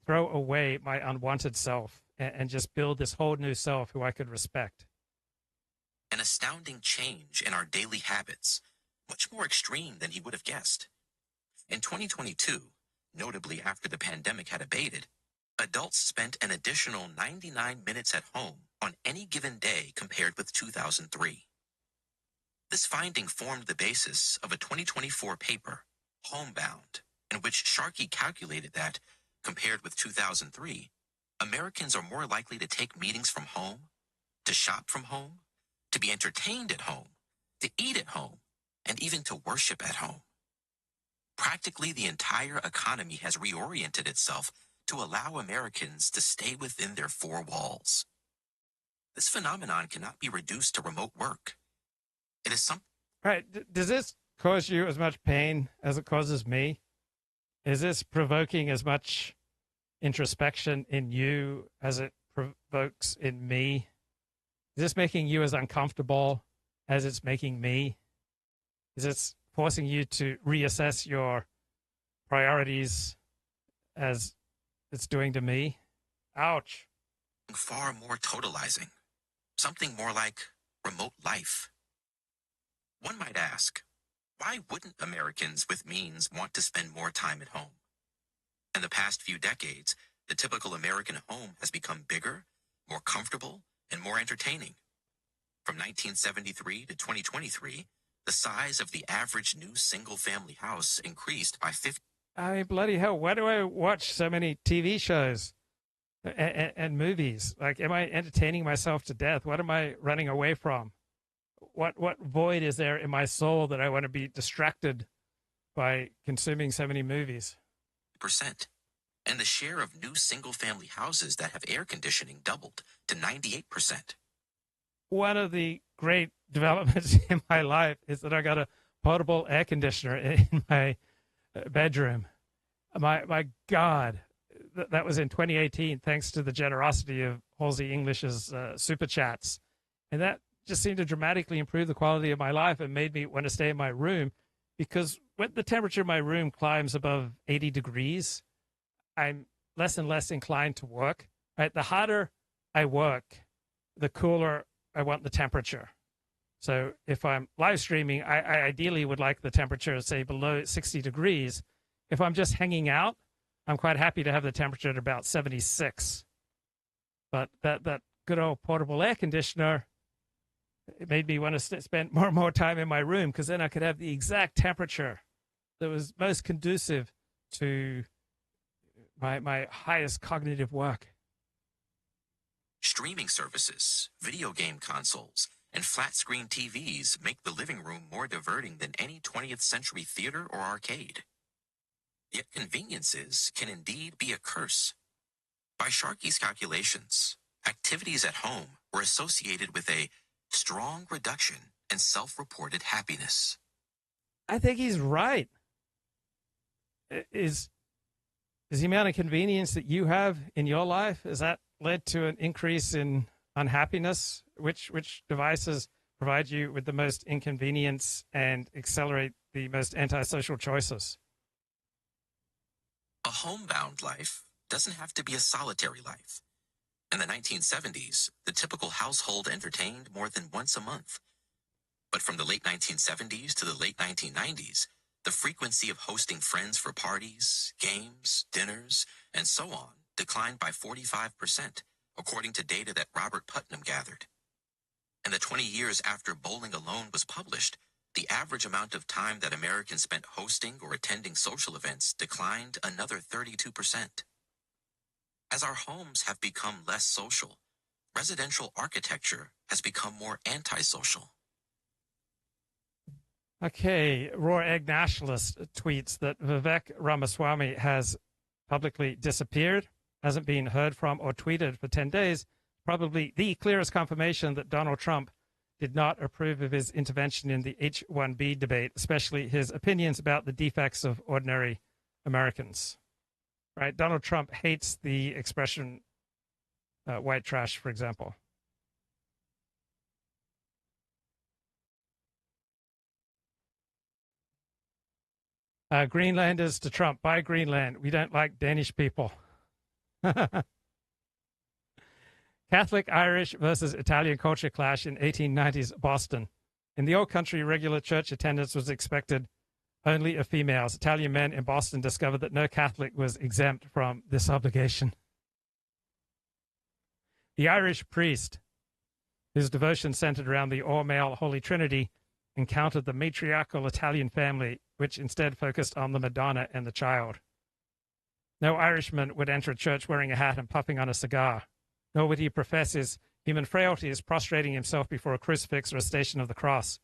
throw away my unwanted self and just build this whole new self who I could respect. An astounding change in our daily habits, much more extreme than he would have guessed. In 2022, notably after the pandemic had abated, adults spent an additional 99 minutes at home on any given day compared with 2003. This finding formed the basis of a 2024 paper, Homebound, in which Sharkey calculated that, compared with 2003, Americans are more likely to take meetings from home, to shop from home, to be entertained at home, to eat at home, and even to worship at home. Practically the entire economy has reoriented itself to allow Americans to stay within their four walls. This phenomenon cannot be reduced to remote work. It is something. Right. Does this cause you as much pain as it causes me? Is this provoking as much introspection in you as it provokes in me? Is this making you as uncomfortable as it's making me? Is this forcing you to reassess your priorities as it's doing to me? Ouch. Far more totalizing. Something more like remote life. One might ask, why wouldn't Americans with means want to spend more time at home? In the past few decades, the typical American home has become bigger, more comfortable, and more entertaining. From 1973 to 2023, the size of the average new single-family house increased by 50. I mean, bloody hell, why do I watch so many TV shows and movies? Like, am I entertaining myself to death? What am I running away from? What void is there in my soul that I want to be distracted by consuming so many movies? %. And the share of new single-family houses that have air conditioning doubled to 98%. One of the great developments in my life is that I got a portable air conditioner in my bedroom. My God, that was in 2018, thanks to the generosity of Halsey English's super chats. And that just seemed to dramatically improve the quality of my life and made me want to stay in my room, because when the temperature of my room climbs above 80 degrees, I'm less and less inclined to work. Right? The harder I work, the cooler I want the temperature. So if I'm live streaming, I ideally would like the temperature, say, below 60 degrees. If I'm just hanging out, I'm quite happy to have the temperature at about 76. But that good old portable air conditioner, it made me want to spend more and more time in my room, because then I could have the exact temperature that was most conducive to my highest cognitive work. Streaming services, video game consoles, and flat-screen TVs make the living room more diverting than any 20th century theater or arcade. Yet conveniences can indeed be a curse. By Sharkey's calculations, activities at home were associated with a strong reduction in self-reported happiness. I think he's right. Is the amount of convenience that you have in your life, has that led to an increase in unhappiness? Which devices provide you with the most inconvenience and accelerate the most antisocial choices? A homebound life doesn't have to be a solitary life. In the 1970s, the typical household entertained more than once a month. But from the late 1970s to the late 1990s, the frequency of hosting friends for parties, games, dinners, and so on declined by 45%, according to data that Robert Putnam gathered. In the 20 years after Bowling Alone was published, the average amount of time that Americans spent hosting or attending social events declined another 32%. As our homes have become less social, residential architecture has become more antisocial. Okay, Raw Egg Nationalist tweets that Vivek Ramaswamy has publicly disappeared, hasn't been heard from or tweeted for 10 days, probably the clearest confirmation that Donald Trump did not approve of his intervention in the H-1B debate, especially his opinions about the defects of ordinary Americans. Right? Donald Trump hates the expression white trash, for example. Greenlanders to Trump. Buy Greenland. We don't like Danish people. Catholic Irish versus Italian culture clash in 1890s Boston. In the old country, regular church attendance was expected only of females. Italian men in Boston discovered that no Catholic was exempt from this obligation. The Irish priest, whose devotion centered around the all-male Holy Trinity, encountered the matriarchal Italian family, which instead focused on the Madonna and the child. No Irishman would enter a church wearing a hat and puffing on a cigar, nor would he profess his human frailties, prostrating himself before a crucifix or a station of the cross.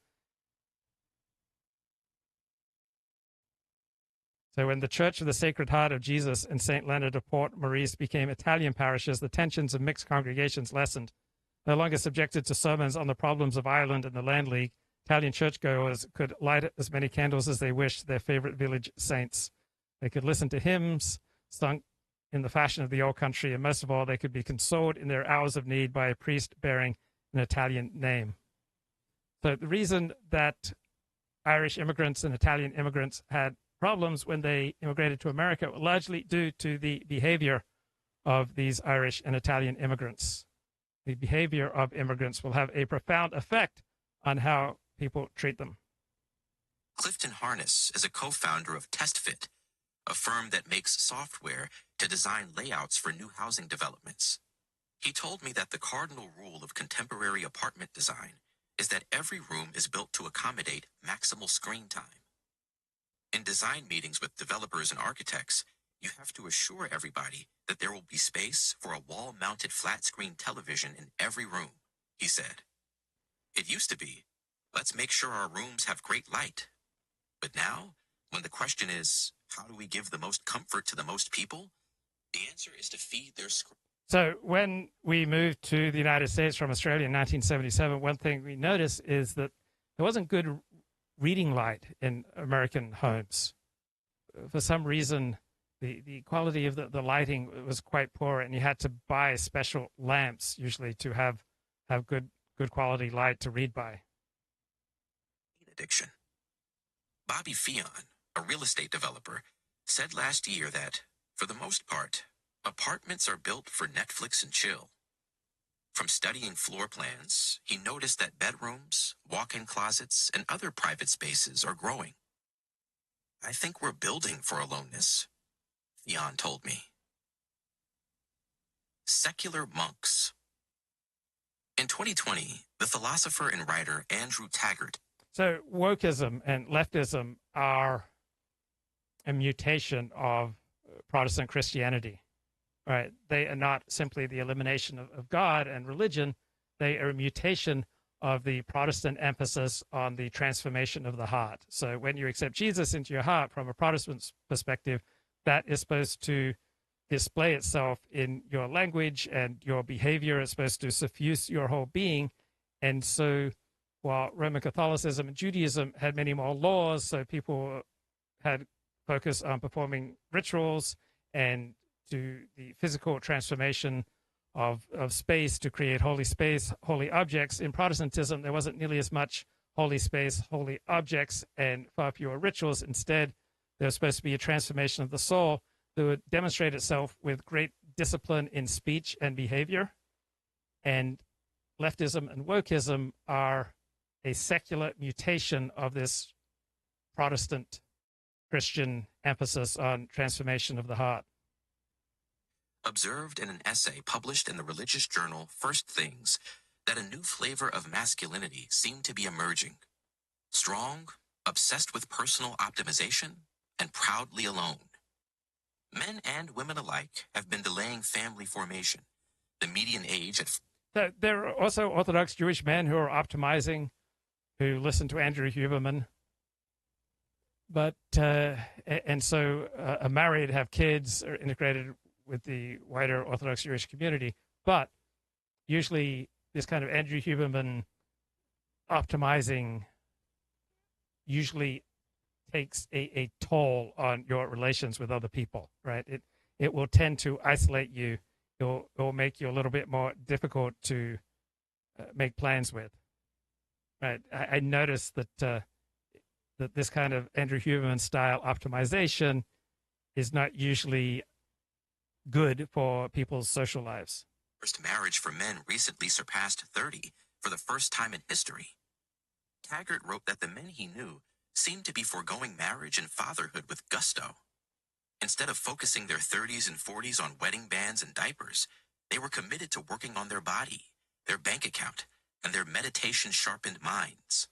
So when the Church of the Sacred Heart of Jesus and St. Leonard of Port Maurice became Italian parishes, the tensions of mixed congregations lessened. No longer subjected to sermons on the problems of Ireland and the Land League, Italian churchgoers could light as many candles as they wished to their favorite village saints. They could listen to hymns sung in the fashion of the old country, and most of all, they could be consoled in their hours of need by a priest bearing an Italian name. So the reason that Irish immigrants and Italian immigrants had problems when they immigrated to America were largely due to the behavior of these Irish and Italian immigrants. The behavior of immigrants will have a profound effect on how people treat them. Clifton Harness is a co-founder of TestFit, a firm that makes software to design layouts for new housing developments. He told me that the cardinal rule of contemporary apartment design is that every room is built to accommodate maximal screen time. In design meetings with developers and architects, you have to assure everybody that there will be space for a wall-mounted flat-screen television in every room, he said. It used to be, let's make sure our rooms have great light. But now, when the question is, how do we give the most comfort to the most people? The answer is to feed their screen. So when we moved to the United States from Australia in 1977, one thing we noticed is that there wasn't good reading light in American homes. For some reason, the quality of the lighting was quite poor, and you had to buy special lamps usually to have good quality light to read by. Addiction. Bobby Fion, a real estate developer, said last year that, for the most part, apartments are built for Netflix and chill. From studying floor plans, he noticed that bedrooms, walk-in closets, and other private spaces are growing. I think we're building for aloneness, Fion told me. Secular monks. In 2020, the philosopher and writer Andrew Taggart. So wokeism and leftism are a mutation of Protestant Christianity, right? They are not simply the elimination of God and religion. They are a mutation of the Protestant emphasis on the transformation of the heart. So when you accept Jesus into your heart from a Protestant perspective, that is supposed to display itself in your language and your behavior. It's supposed to suffuse your whole being. And so while Roman Catholicism and Judaism had many more laws, so people had focus on performing rituals and to the physical transformation of space to create holy space, holy objects. In Protestantism, there wasn't nearly as much holy space, holy objects, and far fewer rituals. Instead, there was supposed to be a transformation of the soul that would demonstrate itself with great discipline in speech and behavior. And leftism and wokeism are a secular mutation of this Protestant Christian emphasis on transformation of the heart. Observed in an essay published in the religious journal First Things that a new flavor of masculinity seemed to be emerging. Strong, obsessed with personal optimization, and proudly alone. Men and women alike have been delaying family formation. The median age at... There are also Orthodox Jewish men who are optimizing, who listen to Andrew Huberman. But, and so are married, have kids, are integrated with the wider Orthodox Jewish community. But usually this kind of Andrew Huberman optimizing usually takes a toll on your relations with other people, right? It will tend to isolate you. It will make you a little bit more difficult to make plans with, right? I noticed that that this kind of Andrew Huberman style optimization is not usually good for people's social lives. First marriage for men recently surpassed 30 for the first time in history. Taggart wrote that the men he knew seemed to be foregoing marriage and fatherhood with gusto. Instead of focusing their 30s and 40s on wedding bands and diapers, they were committed to working on their body, their bank account, and their meditation-sharpened minds.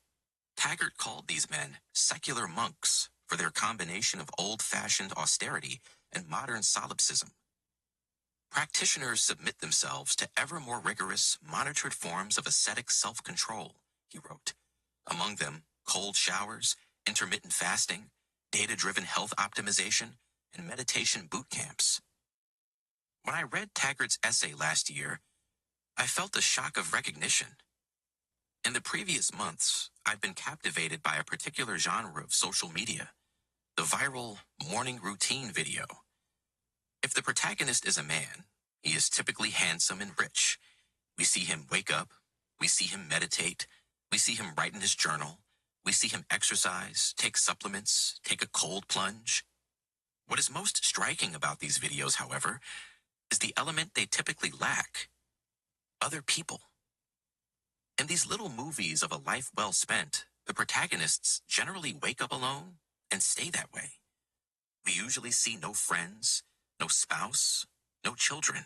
Taggart called these men secular monks for their combination of old-fashioned austerity and modern solipsism. Practitioners submit themselves to ever more rigorous, monitored forms of ascetic self-control, he wrote. Among them, cold showers, intermittent fasting, data-driven health optimization, and meditation boot camps. When I read Taggart's essay last year, I felt a shock of recognition. In the previous months, I've been captivated by a particular genre of social media, the viral morning routine video. If the protagonist is a man, he is typically handsome and rich. We see him wake up, we see him meditate, we see him write in his journal, we see him exercise, take supplements, take a cold plunge. What is most striking about these videos, however, is the element they typically lack: other people. In these little movies of a life well spent, the protagonists generally wake up alone and stay that way. We usually see no friends, no spouse, no children.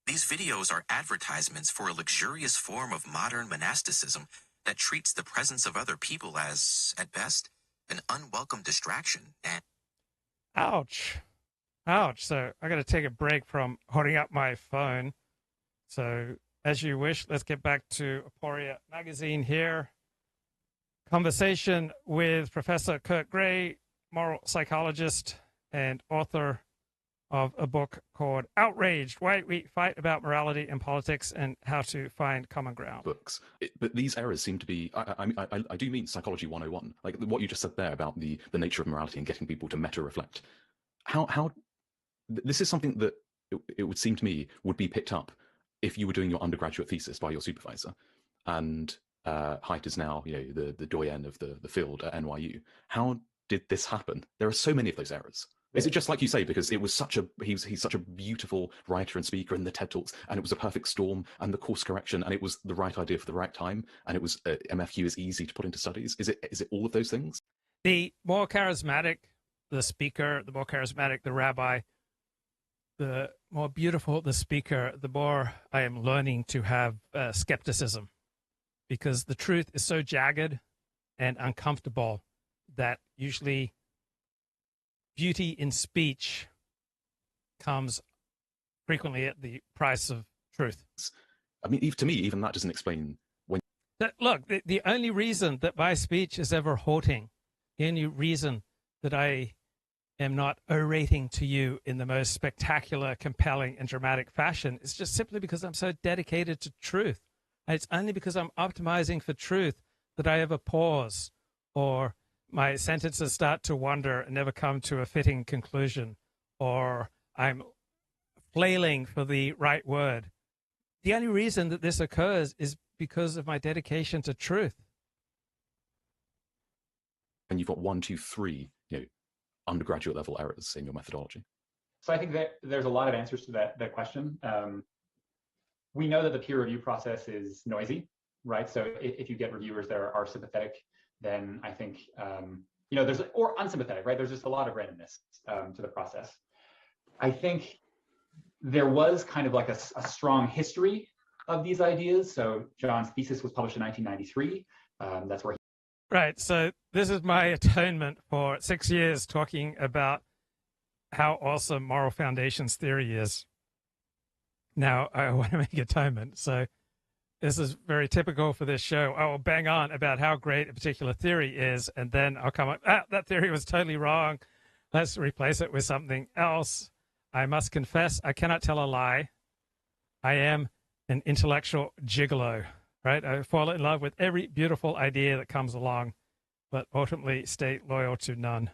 These videos are advertisements for a luxurious form of modern monasticism that treats the presence of other people as, at best, an unwelcome distraction and... Ouch. Ouch. So I got to take a break from holding up my phone. So as you wish, let's get back to Aporia Magazine here. Conversation with Professor Kurt Gray, moral psychologist and author of a book called Outraged: Why We Fight About Morality and Politics and How to Find Common Ground. Books. But these errors seem to be, I do mean Psychology 101, like what you just said there about the nature of morality and getting people to meta-reflect. how this is something that it would seem to me would be picked up if you were doing your undergraduate thesis by your supervisor, and Haidt is now, the doyen of the field at NYU. How did this happen? There are so many of those errors. Is it just like you say, because it was he's such a beautiful writer and speaker in the TED Talks, and it was a perfect storm, and the course correction, and it was the right idea for the right time, and it was MFQ is easy to put into studies? Is it all of those things? The more charismatic the speaker, the more charismatic the rabbi, the more beautiful the speaker, the more I am learning to have skepticism, because the truth is so jagged and uncomfortable that usually beauty in speech comes frequently at the price of truth. I mean, to me, even that doesn't explain when. Look, the only reason that my speech is ever halting, the only reason that I am not orating to you in the most spectacular, compelling, and dramatic fashion is just simply because I'm so dedicated to truth. And it's only because I'm optimizing for truth that I ever pause, or my sentences start to wander and never come to a fitting conclusion, or I'm flailing for the right word. The only reason that this occurs is because of my dedication to truth. And you've got 1, 2, 3, undergraduate level errors in your methodology. So I think that there's a lot of answers to that question. We know that the peer review process is noisy, right? So if you get reviewers that are sympathetic, then I think, or unsympathetic, right? There's just a lot of randomness to the process. I think there was kind of like a strong history of these ideas. So John's thesis was published in 1993. That's where Right. So this is my atonement for 6 years talking about how awesome moral foundations theory is. Now I want to make atonement. So this is very typical for this show. I will bang on about how great a particular theory is, and then I'll come up, that theory was totally wrong. Let's replace it with something else. I must confess, I cannot tell a lie. I am an intellectual gigolo, right? I fall in love with every beautiful idea that comes along, but ultimately stay loyal to none.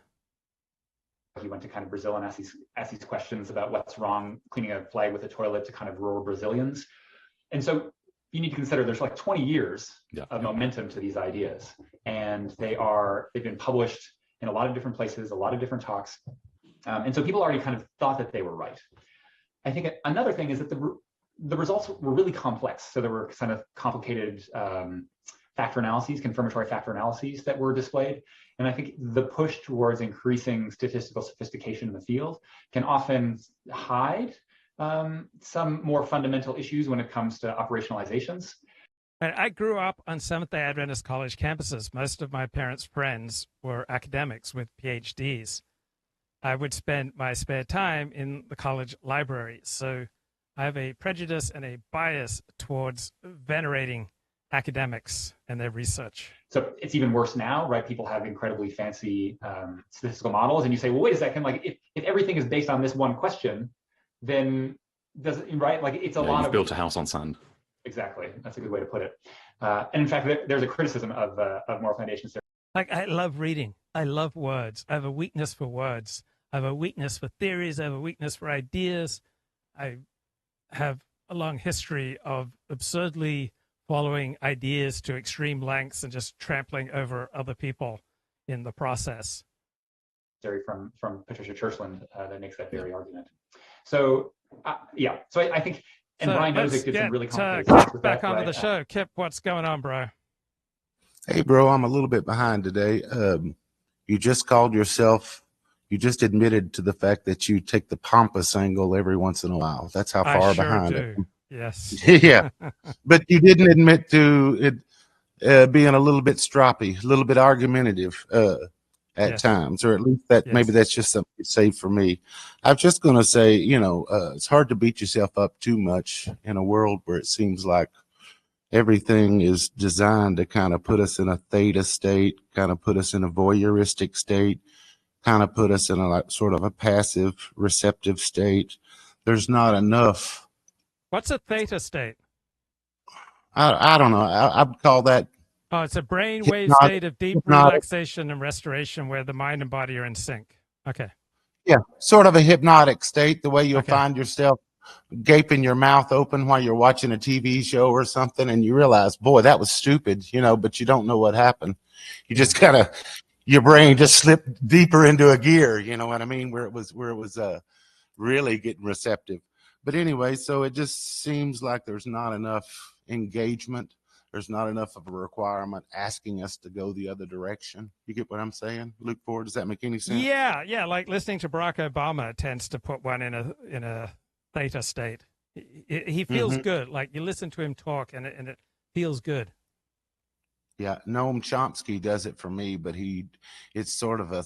He went to kind of Brazil and asked these questions about what's wrong cleaning a flag with a toilet to kind of rural Brazilians. And so you need to consider there's like 20 years of momentum to these ideas. And they've been published in a lot of different places, a lot of different talks. And so people already kind of thought that they were right. I think another thing is that the results were really complex. So there were kind of complicated factor analyses, confirmatory factor analyses that were displayed. And I think the push towards increasing statistical sophistication in the field can often hide some more fundamental issues when it comes to operationalizations. I grew up on Seventh-day Adventist college campuses. Most of my parents' friends were academics with PhDs. I would spend my spare time in the college library. So I have a prejudice and a bias towards venerating academics and their research. So it's even worse now, right? People have incredibly fancy statistical models, and you say, well, wait a second, like if everything is based on this one question, then does it, right? Like it's a lot of built a house on sand. Exactly. That's a good way to put it. And in fact, there's a criticism of moral foundations. Like, I love reading. I love words. I have a weakness for words. I have a weakness for theories. I have a weakness for ideas. I have a long history of absurdly following ideas to extreme lengths and just trampling over other people in the process. From Patricia Churchland that makes that very argument. So, So I think, and Brian Nozick did some really complicated stuff with back that. onto the show. Kip, what's going on, bro? Hey, bro, I'm a little bit behind today. You just admitted to the fact that you take the pompous angle every once in a while. That's how far behind I do. Yes. Yeah. But you didn't admit to it being a little bit stroppy, a little bit argumentative at times, or at least maybe that's just something you say for me. I'm just going to say, it's hard to beat yourself up too much in a world where it seems like everything is designed to kind of put us in a theta state, kind of put us in a voyeuristic state, kind of put us in a sort of a passive receptive state. There's not enough. What's a theta state? I don't know. I'd call that. Oh, it's a brainwave state of deep relaxation and restoration where the mind and body are in sync. Okay. Yeah, sort of a hypnotic state, the way you'll Okay. find yourself gaping your mouth open while you're watching a TV show or something, and you realize, boy, that was stupid, but you don't know what happened. You just kind of, your brain just slipped deeper into a gear, you know what I mean, where it was really getting receptive. But anyway, so it just seems like there's not enough engagement. There's not enough of a requirement asking us to go the other direction. You get what I'm saying, Luke Ford? Does that make any sense? Yeah. Like listening to Barack Obama tends to put one in a theta state. He feels good. Like you listen to him talk, and it feels good. Yeah, Noam Chomsky does it for me, but it's sort of a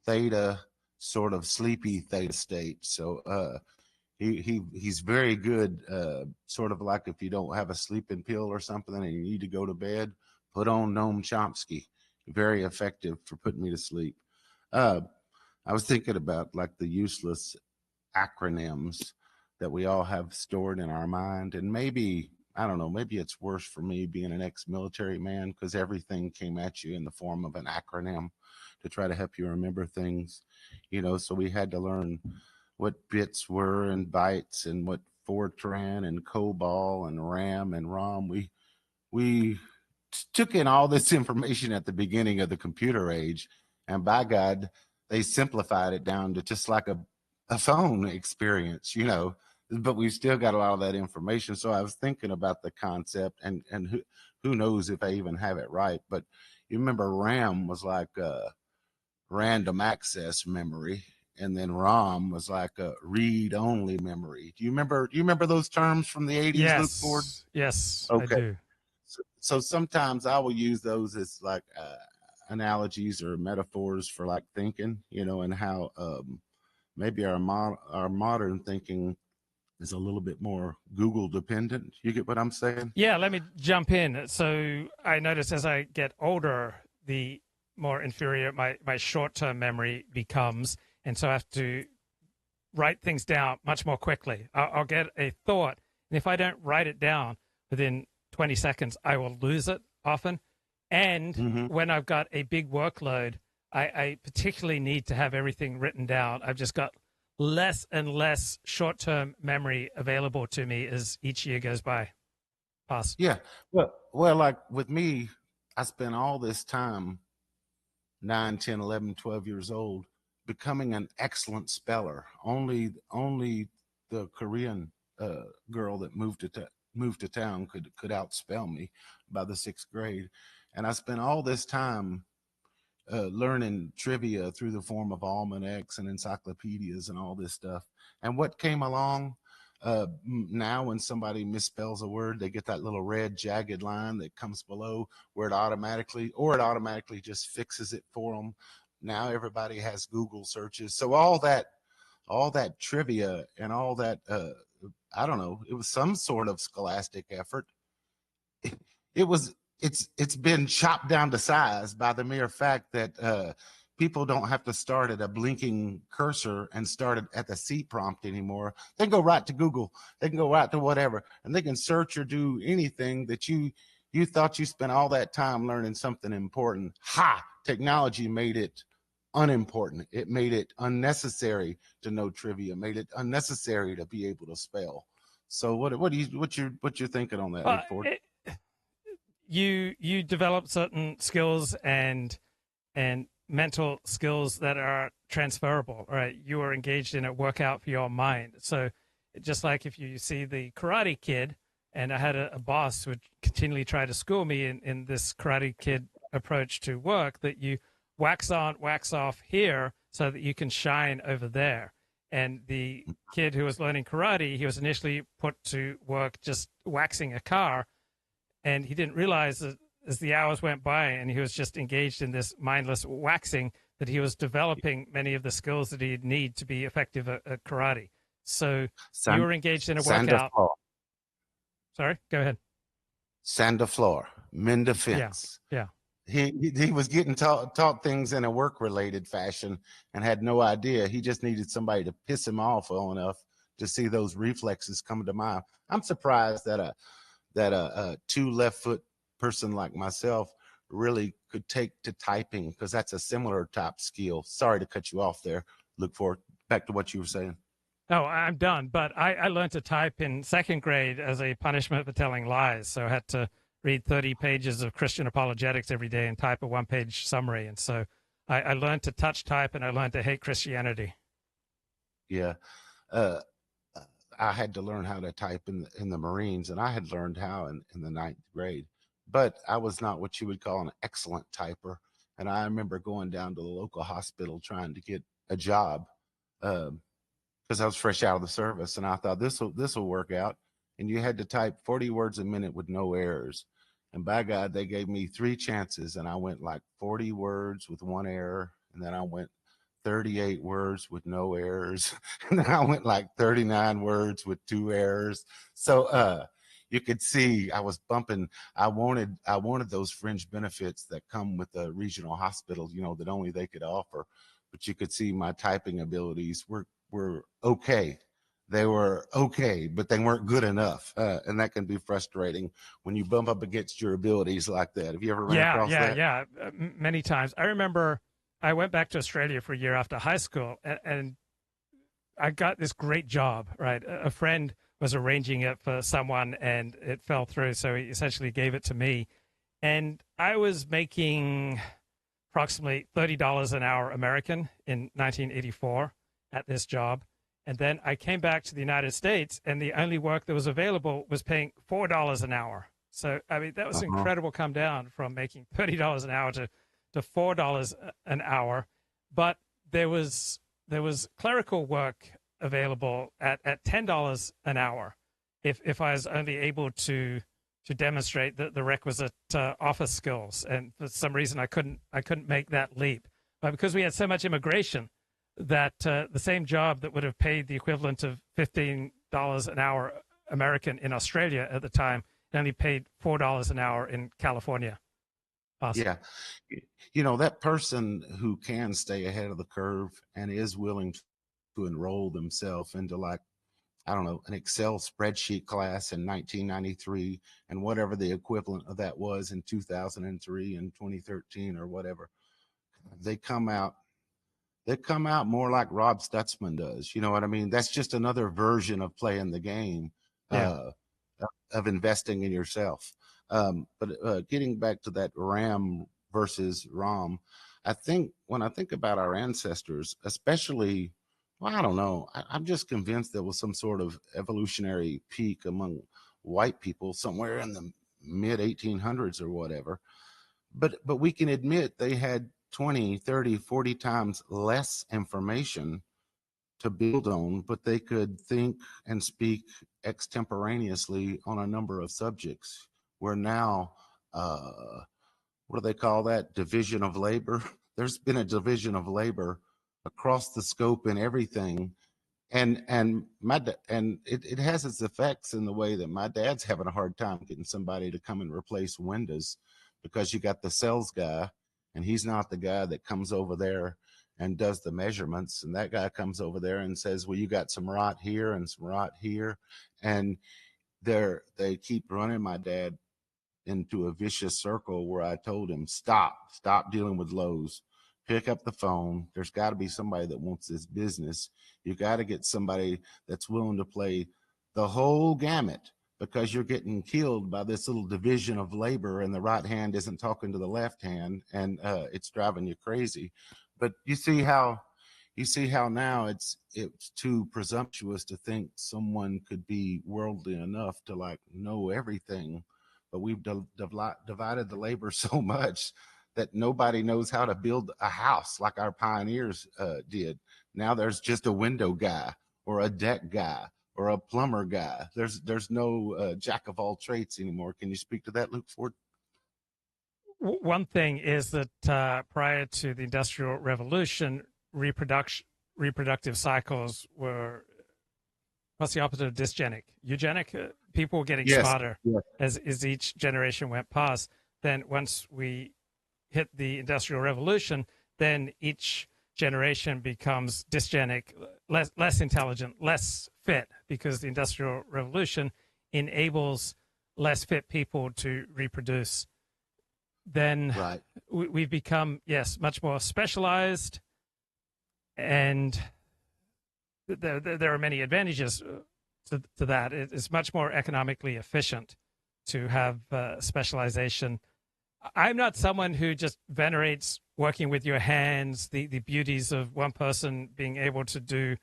theta, sort of sleepy theta state. So he's very good. Sort of like if you don't have a sleeping pill or something and you need to go to bed, put on Noam Chomsky. Very effective for putting me to sleep. I was thinking about like the useless acronyms that we all have stored in our mind, and maybe, I don't know, maybe it's worse for me being an ex-military man because everything came at you in the form of an acronym to try to help you remember things, so we had to learn what bits were and bytes and what Fortran and COBOL and RAM and ROM. We took in all this information at the beginning of the computer age, and by God, they simplified it down to just like a phone experience, but we've still got a lot of that information. So I was thinking about the concept, and who knows if I even have it right, but you remember RAM was like random access memory, and then ROM was like a read-only memory. Do you remember those terms from the 80s, Yes. Luke Ford? Yes, Okay. I do. So sometimes I will use those as like analogies or metaphors for like thinking, and how maybe our modern thinking is a little bit more Google dependent. You get what I'm saying? Yeah, let me jump in. So I notice as I get older, the more inferior my short-term memory becomes, and so I have to write things down much more quickly. I'll get a thought, and if I don't write it down within 20 seconds, I will lose it often. And when I've got a big workload, I particularly need to have everything written down. I've just got less and less short-term memory available to me as each year goes by. Pass. Yeah. Well, like with me, I spent all this time, 9, 10, 11, 12 years old, becoming an excellent speller. Only the Korean girl that moved to town could outspell me by the 6th grade. And I spent all this time learning trivia through the form of almanacs and encyclopedias and all this stuff. And what came along now, when somebody misspells a word, they get that little red jagged line that comes below where it automatically just fixes it for them. Now everybody has Google searches. So all that trivia and all that, I don't know, it was some sort of scholastic effort. It's been chopped down to size by the mere fact that people don't have to start at a blinking cursor and start at the C prompt anymore. They can go right to Google. They can go right to whatever, and they can search or do anything that you thought you spent all that time learning something important. Technology made it unimportant. It made it unnecessary to know trivia. Made it unnecessary to be able to spell. So what you're thinking on that, Luke Ford? You develop certain skills and mental skills that are transferable, right? You are engaged in a workout for your mind. So just like if you see the Karate Kid, and I had a boss who would continually try to school me in this Karate Kid approach to work, that you wax on, wax off here so that you can shine over there. And the kid who was learning karate, he was initially put to work just waxing a car, and he didn't realize that as the hours went by and he was just engaged in this mindless waxing, that he was developing many of the skills that he'd need to be effective at karate. So you were engaged in a workout. Sorry, go ahead. Sand the floor, mend the fence. Yeah. He was getting taught things in a work-related fashion and had no idea. He just needed somebody to piss him off well enough to see those reflexes come to mind. I'm surprised that a 2 left-foot person like myself really could take to typing, because that's a similar type skill. Sorry to cut you off there, look forward back to what you were saying. Oh, I'm done. But I learned to type in second grade as a punishment for telling lies. So I had to read 30 pages of Christian apologetics every day and type a one-page summary. And so I learned to touch type, and I learned to hate Christianity. Yeah. I had to learn how to type in the Marines, and I had learned how in the 9th grade. But I was not what you would call an excellent typer. And I remember going down to the local hospital trying to get a job because I was fresh out of the service, and I thought this will work out. And you had to type 40 words a minute with no errors. And by God, they gave me 3 chances, and I went like 40 words with 1 error, and then I went 38 words with no errors, and then I went like 39 words with 2 errors. So you could see I was bumping. I wanted those fringe benefits that come with a regional hospital, that only they could offer. But you could see my typing abilities were okay. They were okay, but they weren't good enough. And that can be frustrating when you bump up against your abilities like that. Have you ever run across that? Yeah, many times. I remember I went back to Australia for a year after high school, and I got this great job, right? A friend was arranging it for someone, and it fell through, so he essentially gave it to me. And I was making approximately $30 an hour American in 1984 at this job. And then I came back to the United States, and the only work that was available was paying $4 an hour. So, I mean, that was incredible come down from making $30 an hour to $4 an hour. But there was clerical work available at $10 an hour if I was only able to demonstrate the requisite office skills. And for some reason, I couldn't make that leap. But because we had so much immigration, that the same job that would have paid the equivalent of $15 an hour American in Australia at the time only paid $4 an hour in California. Awesome. Yeah. That person who can stay ahead of the curve and is willing to enroll themselves into, like, I don't know, an Excel spreadsheet class in 1993 and whatever the equivalent of that was in 2003 and 2013 or whatever, they come out more like Rob Stutzman does. You know what I mean? That's just another version of playing the game, of investing in yourself. But getting back to that RAM versus ROM, I think when I think about our ancestors, especially, well, I don't know, I'm just convinced there was some sort of evolutionary peak among white people somewhere in the mid 1800s or whatever. But we can admit they had 20, 30, 40 times less information to build on, but they could think and speak extemporaneously on a number of subjects. Where now, what do they call that? Division of labor. There's been a division of labor across the scope in everything. And it has its effects in the way that my dad's having a hard time getting somebody to come and replace windows, because you got the sales guy, and he's not the guy that comes over there and does the measurements. And that guy comes over there and says, well, you got some rot here and some rot here. And they keep running my dad into a vicious circle where I told him, stop dealing with Lowe's. Pick up the phone. There's got to be somebody that wants this business. You got to get somebody that's willing to play the whole gamut, because you're getting killed by this little division of labor, and the right hand isn't talking to the left hand, and it's driving you crazy. But you see how now it's too presumptuous to think someone could be worldly enough to, like, know everything. But we've divided the labor so much that nobody knows how to build a house like our pioneers did. Now there's just a window guy or a deck guy or a plumber guy. There's no jack of all trades anymore. Can you speak to that, Luke Ford? One thing is that prior to the Industrial Revolution, reproductive cycles were, what's the opposite of dysgenic? Eugenic? People were getting smarter as each generation went past. Then once we hit the Industrial Revolution, then each generation becomes dysgenic, less intelligent, less fit, because the Industrial Revolution enables less fit people to reproduce. Then we've become, much more specialized, and there are many advantages to that. It's much more economically efficient to have specialization. I'm not someone who just venerates working with your hands, the beauties of one person being able to do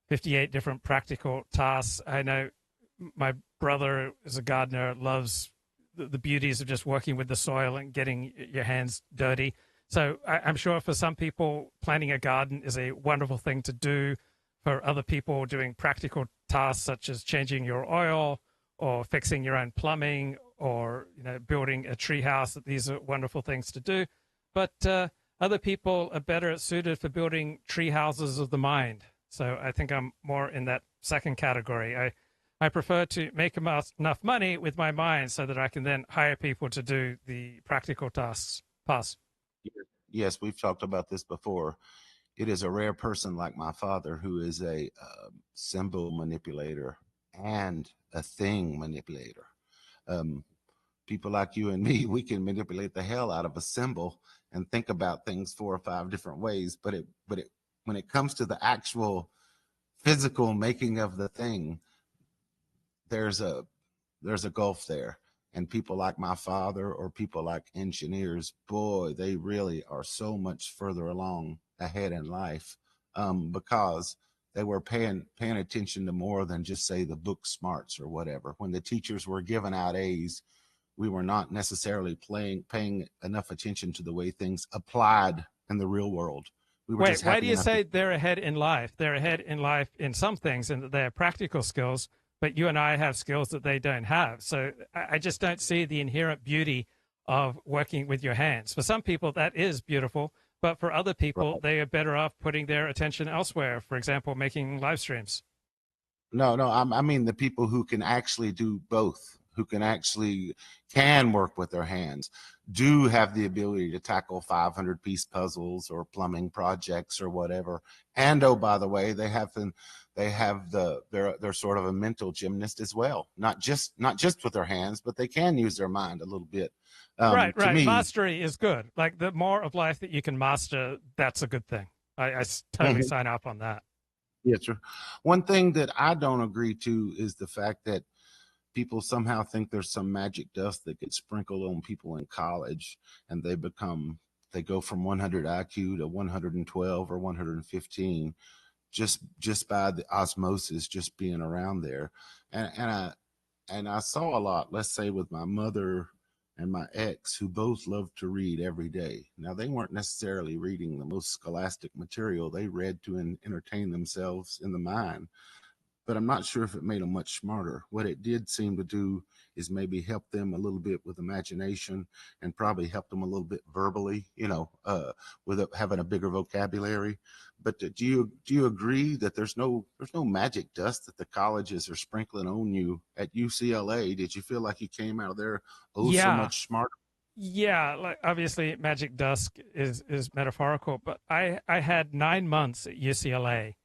58 different practical tasks. I know my brother is a gardener, loves the beauties of just working with the soil and getting your hands dirty. So I'm sure for some people, planting a garden is a wonderful thing to do. For other people, doing practical tasks such as changing your oil or fixing your own plumbing or building a tree house, these are wonderful things to do. But other people are better suited for building tree houses of the mind. So I think I'm more in that second category. I prefer to make enough money with my mind so that I can then hire people to do the practical tasks. Pass. Yes, we've talked about this before. It is a rare person like my father who is a symbol manipulator and a thing manipulator. People like you and me, we can manipulate the hell out of a symbol and think about things 4 or 5 different ways. But when it comes to the actual physical making of the thing, there's a gulf there. And people like my father or people like engineers, boy, they really are so much further along ahead in life because they were paying attention to more than just say the book smarts or whatever. When the teachers were giving out A's, we were not necessarily paying enough attention to the way things applied in the real world. Wait, why do you say they're ahead in life? They're ahead in life in some things and that they have practical skills, but you and I have skills that they don't have. So I just don't see the inherent beauty of working with your hands. For some people, that is beautiful, but for other people, they are better off putting their attention elsewhere. For example, making live streams. No, I mean the people who can actually do both, who can work with their hands, do have the ability to tackle 500-piece puzzles or plumbing projects or whatever. And oh, by the way, they're sort of a mental gymnast as well. Not just with their hands, but they can use their mind a little bit. Right. Mastery is good. Like the more of life that you can master, that's a good thing. I totally sign up on that. Yeah, true. One thing that I don't agree to is the fact that people somehow think there's some magic dust that gets sprinkled on people in college and they go from 100 IQ to 112 or 115 just by the osmosis, just being around there. And I saw a lot, let's say with my mother and my ex, who both loved to read every day. Now, they weren't necessarily reading the most scholastic material. They read to entertain themselves in the mind. But I'm not sure if it made them much smarter. What it did seem to do is maybe help them a little bit with imagination and probably help them a little bit verbally, with having a bigger vocabulary. But do you agree that there's no magic dust that the colleges are sprinkling on you at UCLA? Did you feel like you came out of there so much smarter? Yeah, like obviously magic dust is metaphorical, but I had 9 months at UCLA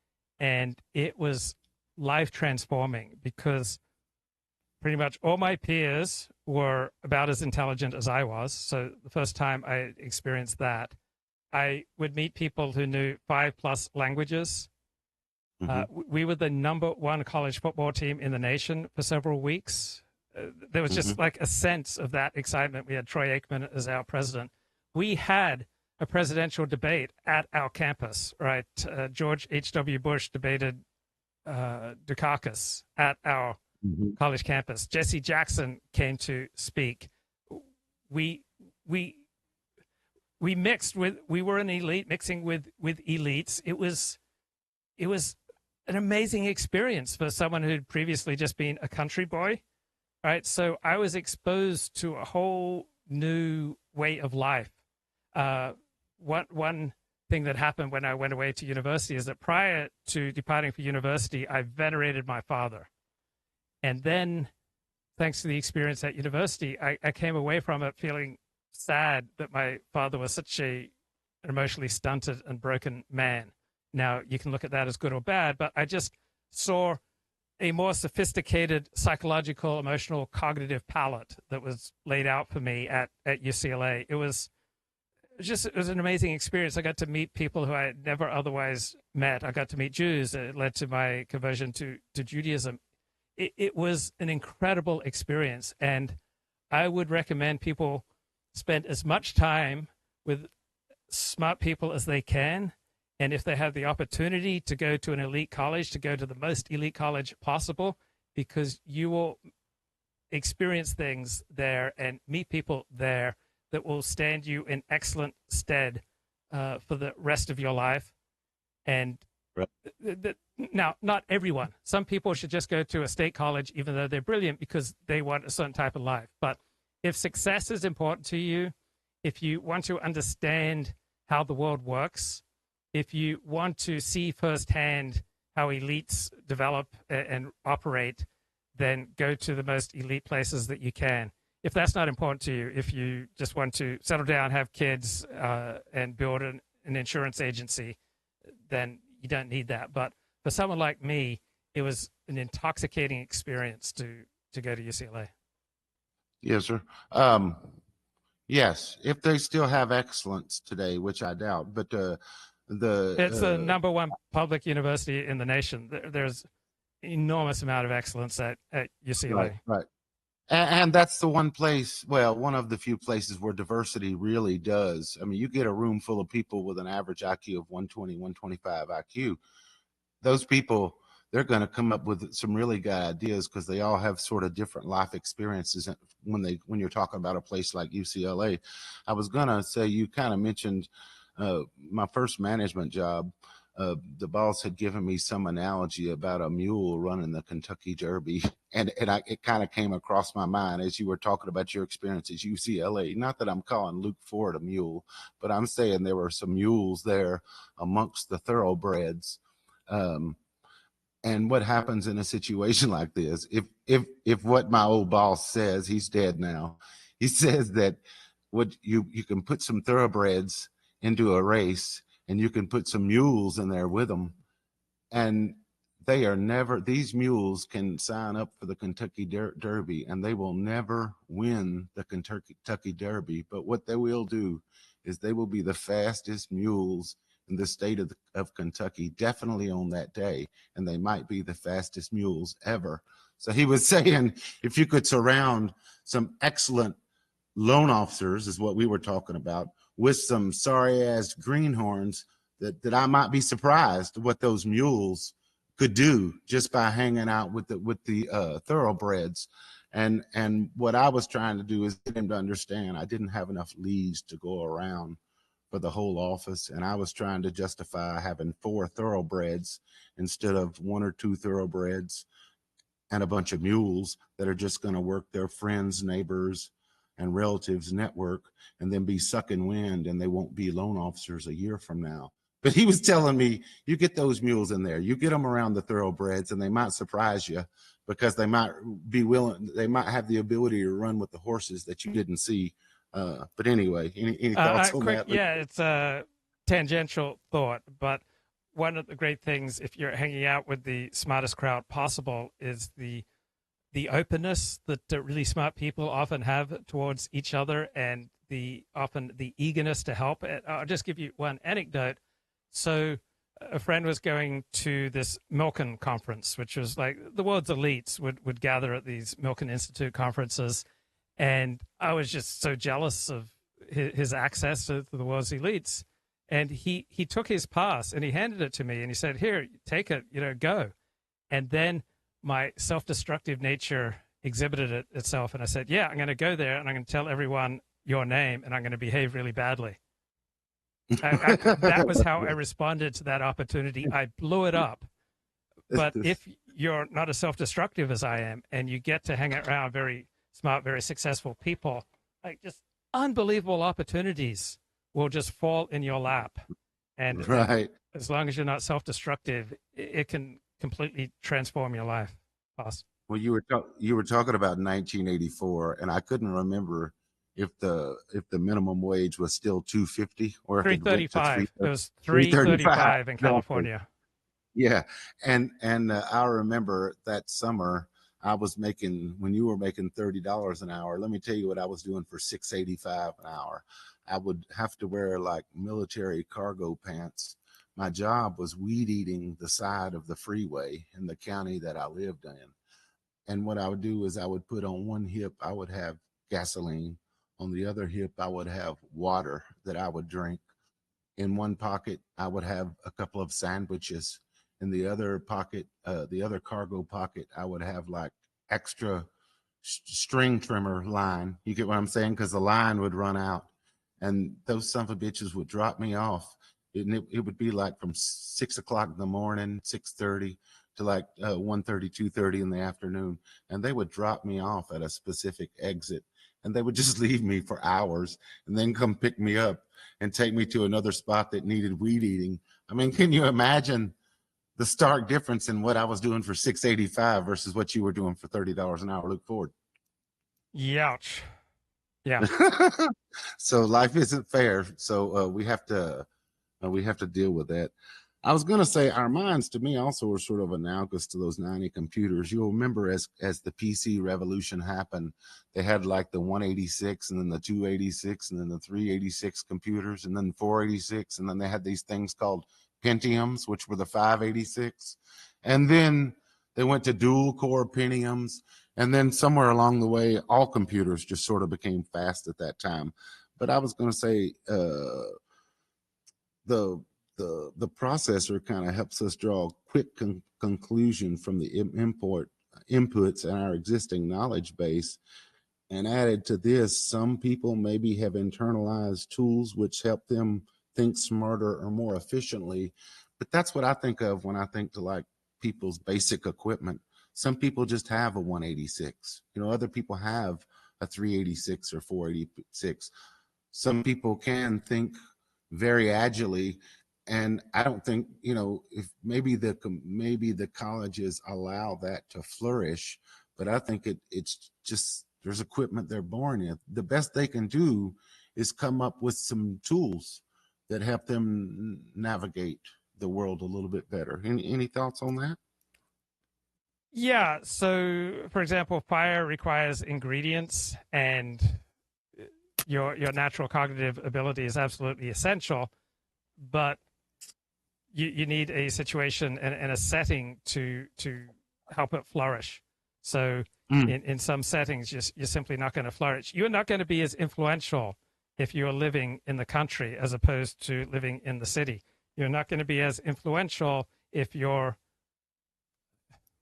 and it was life transforming because pretty much all my peers were about as intelligent as I was. So the first time I experienced that, I would meet people who knew 5+ languages. We were the #1 college football team in the nation for several weeks. There was just like a sense of that excitement. We had Troy Aikman as our president. We had a presidential debate at our campus, right? George H.W. Bush debated Dukakis at our college campus. Jesse Jackson came to speak. We were an elite mixing with elites. It was an amazing experience for someone who'd previously just been a country boy, right? So I was exposed to a whole new way of life. One thing that happened when I went away to university is that prior to departing for university, I venerated my father. And then, thanks to the experience at university, I came away from it feeling sad that my father was such an emotionally stunted and broken man. Now, you can look at that as good or bad, but I just saw a more sophisticated psychological, emotional, cognitive palette that was laid out for me at UCLA. It was it was an amazing experience. I got to meet people who I had never otherwise met. I got to meet Jews. It led to my conversion to Judaism. It was an incredible experience, and I would recommend people spend as much time with smart people as they can. And if they have the opportunity to go to an elite college, to go to the most elite college possible, because you will experience things there and meet people there that will stand you in excellent stead for the rest of your life. And now, not everyone. Some people should just go to a state college, even though they're brilliant, because they want a certain type of life. But if success is important to you, if you want to understand how the world works, if you want to see firsthand how elites develop and operate, then go to the most elite places that you can. If that's not important to you, if you just want to settle down, have kids, and build an insurance agency, then you don't need that. But for someone like me, it was an intoxicating experience to go to UCLA. Yes, sir. Yes, if they still have excellence today, which I doubt, but it's the number one public university in the nation. There's enormous amount of excellence at UCLA. Right. And that's the one place, well, one of the few places where diversity really does. I mean, you get a room full of people with an average IQ of 120, 125 IQ. Those people, they're going to come up with some really good ideas because they all have sort of different life experiences when you're talking about a place like UCLA. I was going to say, you kind of mentioned my first management job. The boss had given me some analogy about a mule running the Kentucky Derby, and it kind of came across my mind as you were talking about your experience at UCLA. Not that I'm calling Luke Ford a mule, but I'm saying there were some mules there amongst the thoroughbreds. And what happens in a situation like this? If what my old boss says, he's dead now, he says that you can put some thoroughbreds into a race, and you can put some mules in there with them, and these mules can sign up for the Kentucky Derby, and they will never win the Kentucky Derby. But what they will do is they will be the fastest mules in the state of Kentucky, definitely on that day, and they might be the fastest mules ever. So he was saying, if you could surround some excellent loan officers, is what we were talking about, with some sorry-ass greenhorns, that I might be surprised what those mules could do just by hanging out with the thoroughbreds. And what I was trying to do is get him to understand I didn't have enough leads to go around for the whole office, and I was trying to justify having 4 thoroughbreds instead of 1 or 2 thoroughbreds and a bunch of mules that are just going to work their friends, neighbors, and relatives network and then be sucking wind, and they won't be loan officers a year from now. But he was telling me, you get those mules in there, you get them around the thoroughbreds, and they might surprise you because they might have the ability to run with the horses that you didn't see. But anyway, any thoughts on that? Yeah, it's a tangential thought, but one of the great things, if you're hanging out with the smartest crowd possible, is the openness that really smart people often have towards each other, and often the eagerness to help. I'll just give you one anecdote. So a friend was going to this Milken conference, which was like the world's elites would gather at these Milken Institute conferences. And I was just so jealous of his access to the world's elites. And he took his pass and he handed it to me and he said, here, take it, go. And then my self-destructive nature exhibited itself. And I said, yeah, I'm going to go there and I'm going to tell everyone your name and I'm going to behave really badly. That was how I responded to that opportunity. I blew it up. But if you're not as self-destructive as I am and you get to hang around very smart, very successful people, like just unbelievable opportunities will just fall in your lap. And right. As long as you're not self-destructive, it can completely transform your life. Awesome. Well, you were talking about 1984, and I couldn't remember if the minimum wage was still $2.50 or if $3.35. It was $3.35 in California. Yeah, and I remember that summer when you were making $30 an hour. Let me tell you what I was doing for $6.85 an hour. I would have to wear like military cargo pants. My job was weed eating the side of the freeway in the county that I lived in. And what I would do is I would put on one hip, I would have gasoline. On the other hip, I would have water that I would drink. In one pocket, I would have a couple of sandwiches. In the other pocket, the other cargo pocket, I would have like extra string trimmer line. You get what I'm saying? Because the line would run out. And those son of a bitches would drop me off. It would be like from 6 o'clock in the morning, 6:30 to like 1:30, 2:30 in the afternoon. And they would drop me off at a specific exit. And they would just leave me for hours and then come pick me up and take me to another spot that needed weed eating. I mean, can you imagine the stark difference in what I was doing for $6.85 versus what you were doing for $30 an hour, Luke Ford? Youch. Yeah. So life isn't fair. So we have to deal with that. I was going to say our minds, to me, also are sort of analogous to those 90 computers. You'll remember as the PC revolution happened, they had like the 186 and then the 286 and then the 386 computers and then 486. And then they had these things called Pentiums, which were the 586. And then they went to dual core Pentiums. And then somewhere along the way, all computers just sort of became fast at that time. But I was going to say the processor kind of helps us draw a quick conclusion from the inputs in our existing knowledge base. And added to this, some people maybe have internalized tools which help them think smarter or more efficiently. But that's what I think of when I think to like people's basic equipment. Some people just have a 186. Other people have a 386 or 486. Some people can think very agilely. And I don't think, if maybe the colleges allow that to flourish, but I think it's just, there's equipment they're born in. The best they can do is come up with some tools that help them navigate the world a little bit better. Any thoughts on that? Yeah. So, for example, fire requires ingredients, and your natural cognitive ability is absolutely essential, but you need a situation and a setting to help it flourish. So in some settings, you're simply not going to flourish. You're not going to be as influential if you're living in the country as opposed to living in the city. You're not going to be as influential if you're,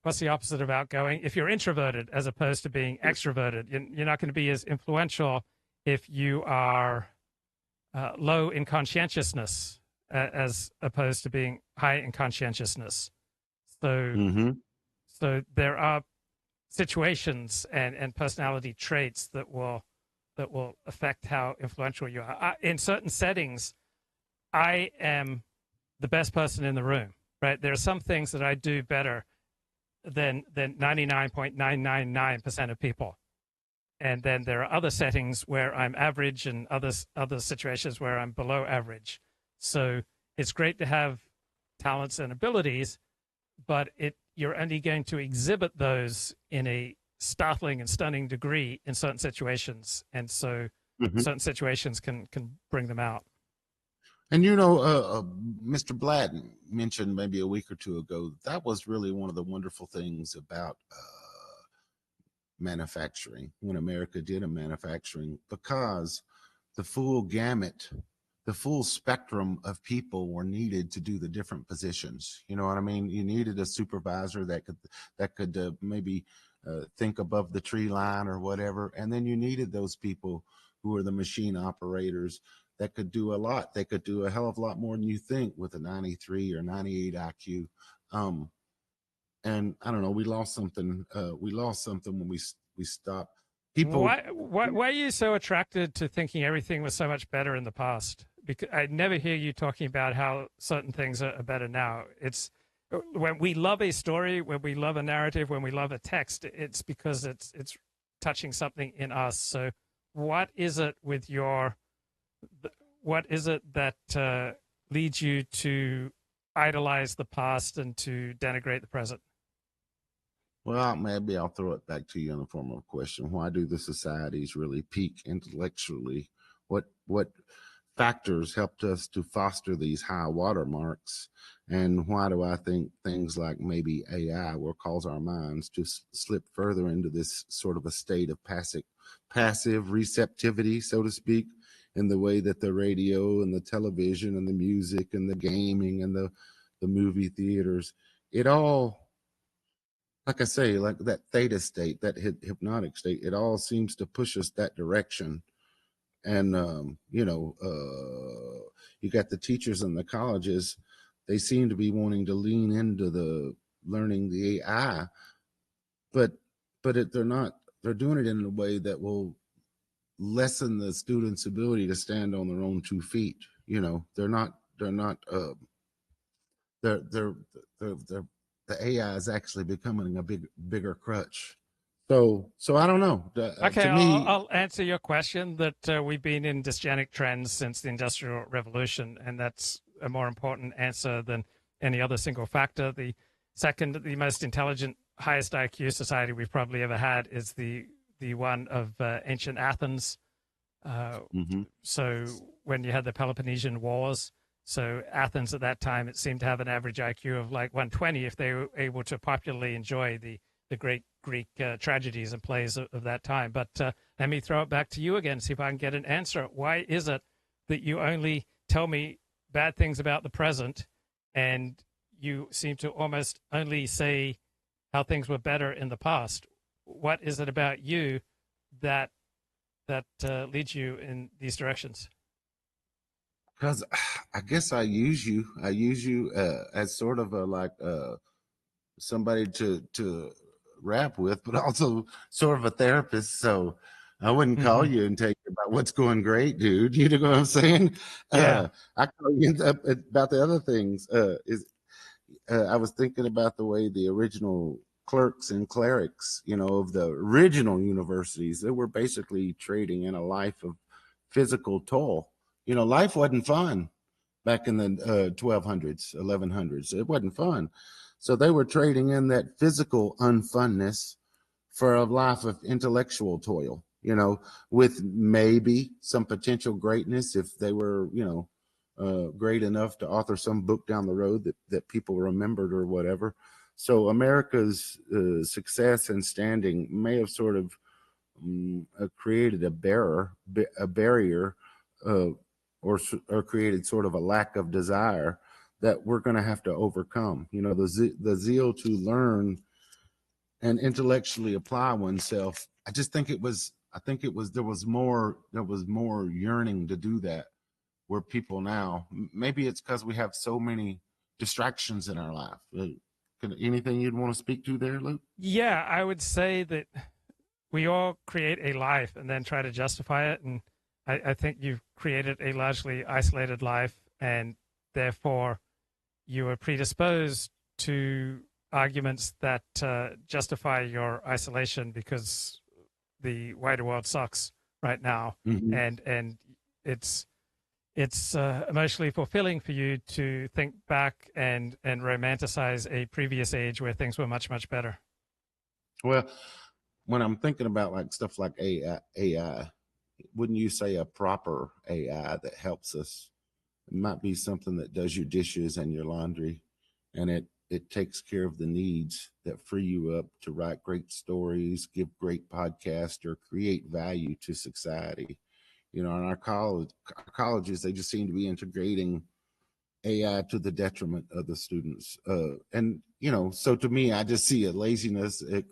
what's the opposite of outgoing? If you're introverted as opposed to being extroverted. You're not going to be as influential if you are low in conscientiousness as opposed to being high in conscientiousness. So, so there are situations and personality traits that will affect how influential you are. In certain settings, I am the best person in the room, right? There are some things that I do better than 99.999% of people. And then there are other settings where I'm average and other situations where I'm below average. So it's great to have talents and abilities, but you're only going to exhibit those in a startling and stunning degree in certain situations. And so certain situations can bring them out. And Mr. Blatt mentioned maybe a week or two ago, that was really one of the wonderful things about manufacturing, when America did a manufacturing, because the full gamut, the full spectrum of people were needed to do the different positions. You know what I mean? You needed a supervisor that could maybe think above the tree line or whatever. And then you needed those people who were the machine operators that could do a lot. They could do a hell of a lot more than you think with a 93 or 98 IQ. And I don't know, we lost something when we stopped. People. Why are you so attracted to thinking everything was so much better in the past? Because I never hear you talking about how certain things are better now. It's when we love a story, when we love a narrative, when we love a text, it's because it's touching something in us. So what is it that leads you to idolize the past and to denigrate the present? Well, maybe I'll throw it back to you in the form of a question. Why do the societies really peak intellectually what factors helped us to foster these high watermarks, and why do I think things like maybe AI will cause our minds to slip further into this sort of a state of passive receptivity, so to speak, in the way that the radio and the television and the music and the gaming and the movie theaters, it all, like I say, like that theta state, that hypnotic state, it all seems to push us that direction. And, you got the teachers in the colleges, they seem to be wanting to lean into the learning the AI, but they're doing it in a way that will lessen the students' ability to stand on their own 2 feet. The AI is actually becoming a bigger crutch. So I don't know. Okay, to me, I'll answer your question that we've been in dysgenic trends since the Industrial Revolution, and that's a more important answer than any other single factor. The second, the most intelligent, highest IQ society we've probably ever had is the one of ancient Athens. So when you had the Peloponnesian Wars, so Athens at that time, it seemed to have an average IQ of like 120 if they were able to popularly enjoy the great Greek tragedies and plays of that time. But let me throw it back to you again, see if I can get an answer. Why is it that you only tell me bad things about the present, and you seem to almost only say how things were better in the past? What is it about you that leads you in these directions? Because I guess I use you as sort of somebody to rap with, but also sort of a therapist. So I wouldn't call you and tell you about what's going great, dude. You know what I'm saying? Yeah. I call you about the other things. I was thinking about the way the original clerks and clerics, of the original universities, they were basically trading in a life of physical toil. Life wasn't fun back in the 1200s, 1100s. It wasn't fun. So they were trading in that physical unfunness for a life of intellectual toil, with maybe some potential greatness if they were, great enough to author some book down the road that people remembered or whatever. So America's success and standing may have sort of created a barrier or created sort of a lack of desire that we're going to have to overcome. The zeal to learn and intellectually apply oneself. I think there was more yearning to do that, where people now, maybe it's because we have so many distractions in our life. Anything you'd want to speak to there, Luke? Yeah, I would say that we all create a life and then try to justify it. And I think you've created a largely isolated life, and therefore you are predisposed to arguments that justify your isolation because the wider world sucks right now. And it's emotionally fulfilling for you to think back and romanticize a previous age where things were much, much better. Well, when I'm thinking about like stuff like AI, wouldn't you say a proper AI that helps us? It might be something that does your dishes and your laundry, and it takes care of the needs that free you up to write great stories, give great podcasts, or create value to society. In our colleges, they just seem to be integrating AI to the detriment of the students. So to me, I just see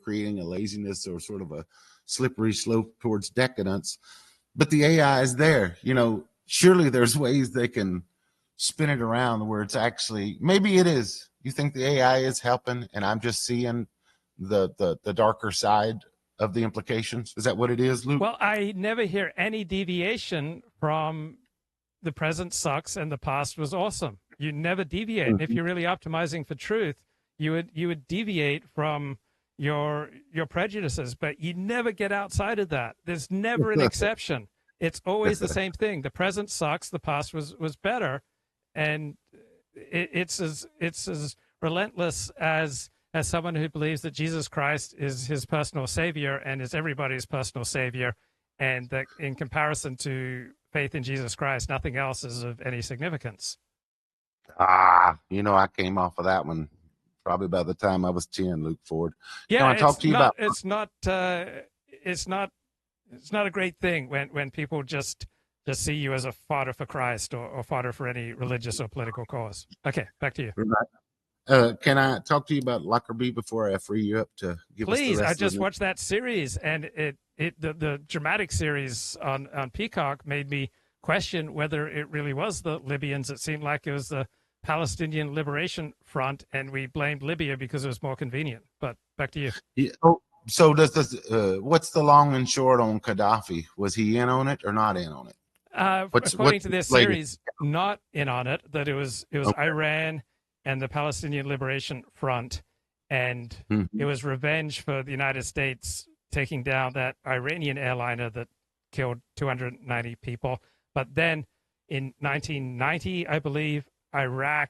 creating a laziness or sort of a slippery slope towards decadence. But the AI is there. Surely there's ways they can spin it around where it's actually, maybe it is. You think the AI is helping and I'm just seeing the darker side of the implications? Is that what it is, Luke? Well, I never hear any deviation from the present sucks and the past was awesome. You never deviate. And if you're really optimizing for truth, you would deviate from your prejudices, but you never get outside of that. There's never an exception. It's always the same thing. The present sucks. The past was better, and it's as relentless as someone who believes that Jesus Christ is his personal savior and is everybody's personal savior, and that in comparison to faith in Jesus Christ. Nothing else is of any significance. I came off of that one probably by the time I was 10, Luke Ford. Yeah, I talk to you about it's not a great thing when people just see you as a fodder for Christ or fodder for any religious or political cause. Okay, back to you. Can I talk to you about Lockerbie before I free you up to give us the Please, rest I of just the watched that series, and the dramatic series on Peacock made me question whether it really was the Libyans. It seemed like it was the Palestinian Liberation Front, and we blamed Libya because it was more convenient. But back to you. Yeah, so does this? What's the long and short on Gaddafi? Was he in on it or not in on it? According to this series, not in on it. That it was okay. Iran and the Palestinian Liberation Front, and it was revenge for the United States taking down that Iranian airliner that killed 290 people. But then in 1990, I believe, Iraq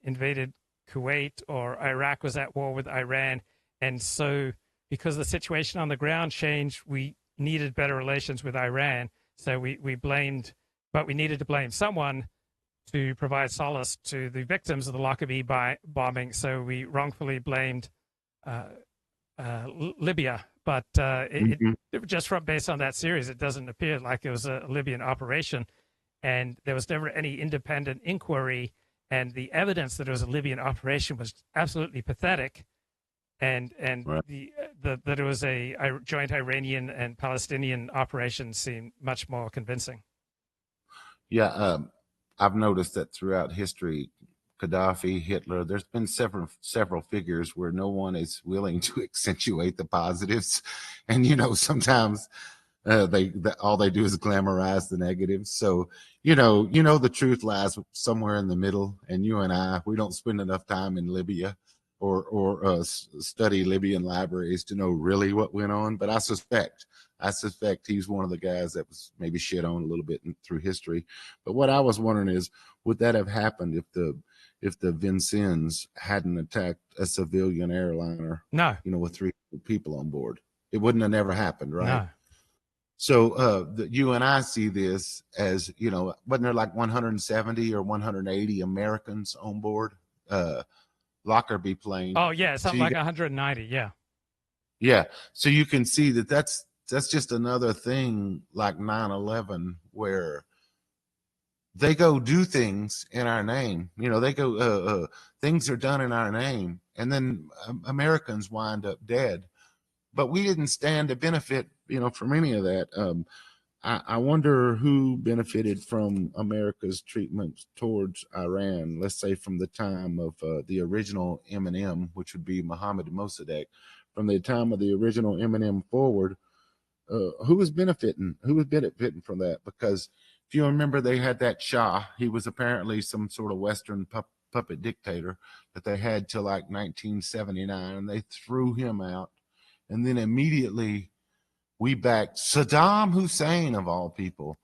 invaded Kuwait, or Iraq was at war with Iran. And so because the situation on the ground changed, we needed better relations with Iran. So we blamed, but we needed to blame someone to provide solace to the victims of the Lockerbie bombing. So we wrongfully blamed Libya. But just based on that series, it doesn't appear like it was a Libyan operation. And there was never any independent inquiry. And the evidence that it was a Libyan operation was absolutely pathetic. And right. That it was a joint Iranian and Palestinian operation seemed much more convincing. Yeah, I've noticed that throughout history, Gaddafi, Hitler, there's been several figures where no one is willing to accentuate the positives, and sometimes all they do is glamorize the negatives. So the truth lies somewhere in the middle, and you and we don't spend enough time in Libya or study Libyan libraries to know really what went on. But I suspect he's one of the guys that was maybe shit on a little bit through history. But what I was wondering is, would that have happened if the Vincennes hadn't attacked a civilian airliner? No. With 3 people on board, it wouldn't have never happened, right? No. So you and I see this as, wasn't there like 170 or 180 Americans on board Lockerbie plane? Oh yeah, something like 190. Yeah. Yeah. So you can see that's just another thing like 9/11 where they go do things in our name. They go things are done in our name, and then Americans wind up dead. But we didn't stand to benefit, from any of that. I wonder who benefited from America's treatment towards Iran, let's say from the time of the original M&M, which would be Mohammad Mossadegh. From the time of the original M&M forward, who was benefiting? Who was benefiting from that? Because if you remember, they had that Shah. He was apparently some sort of Western puppet dictator that they had till like 1979, and they threw him out. And then immediately we backed Saddam Hussein, of all people.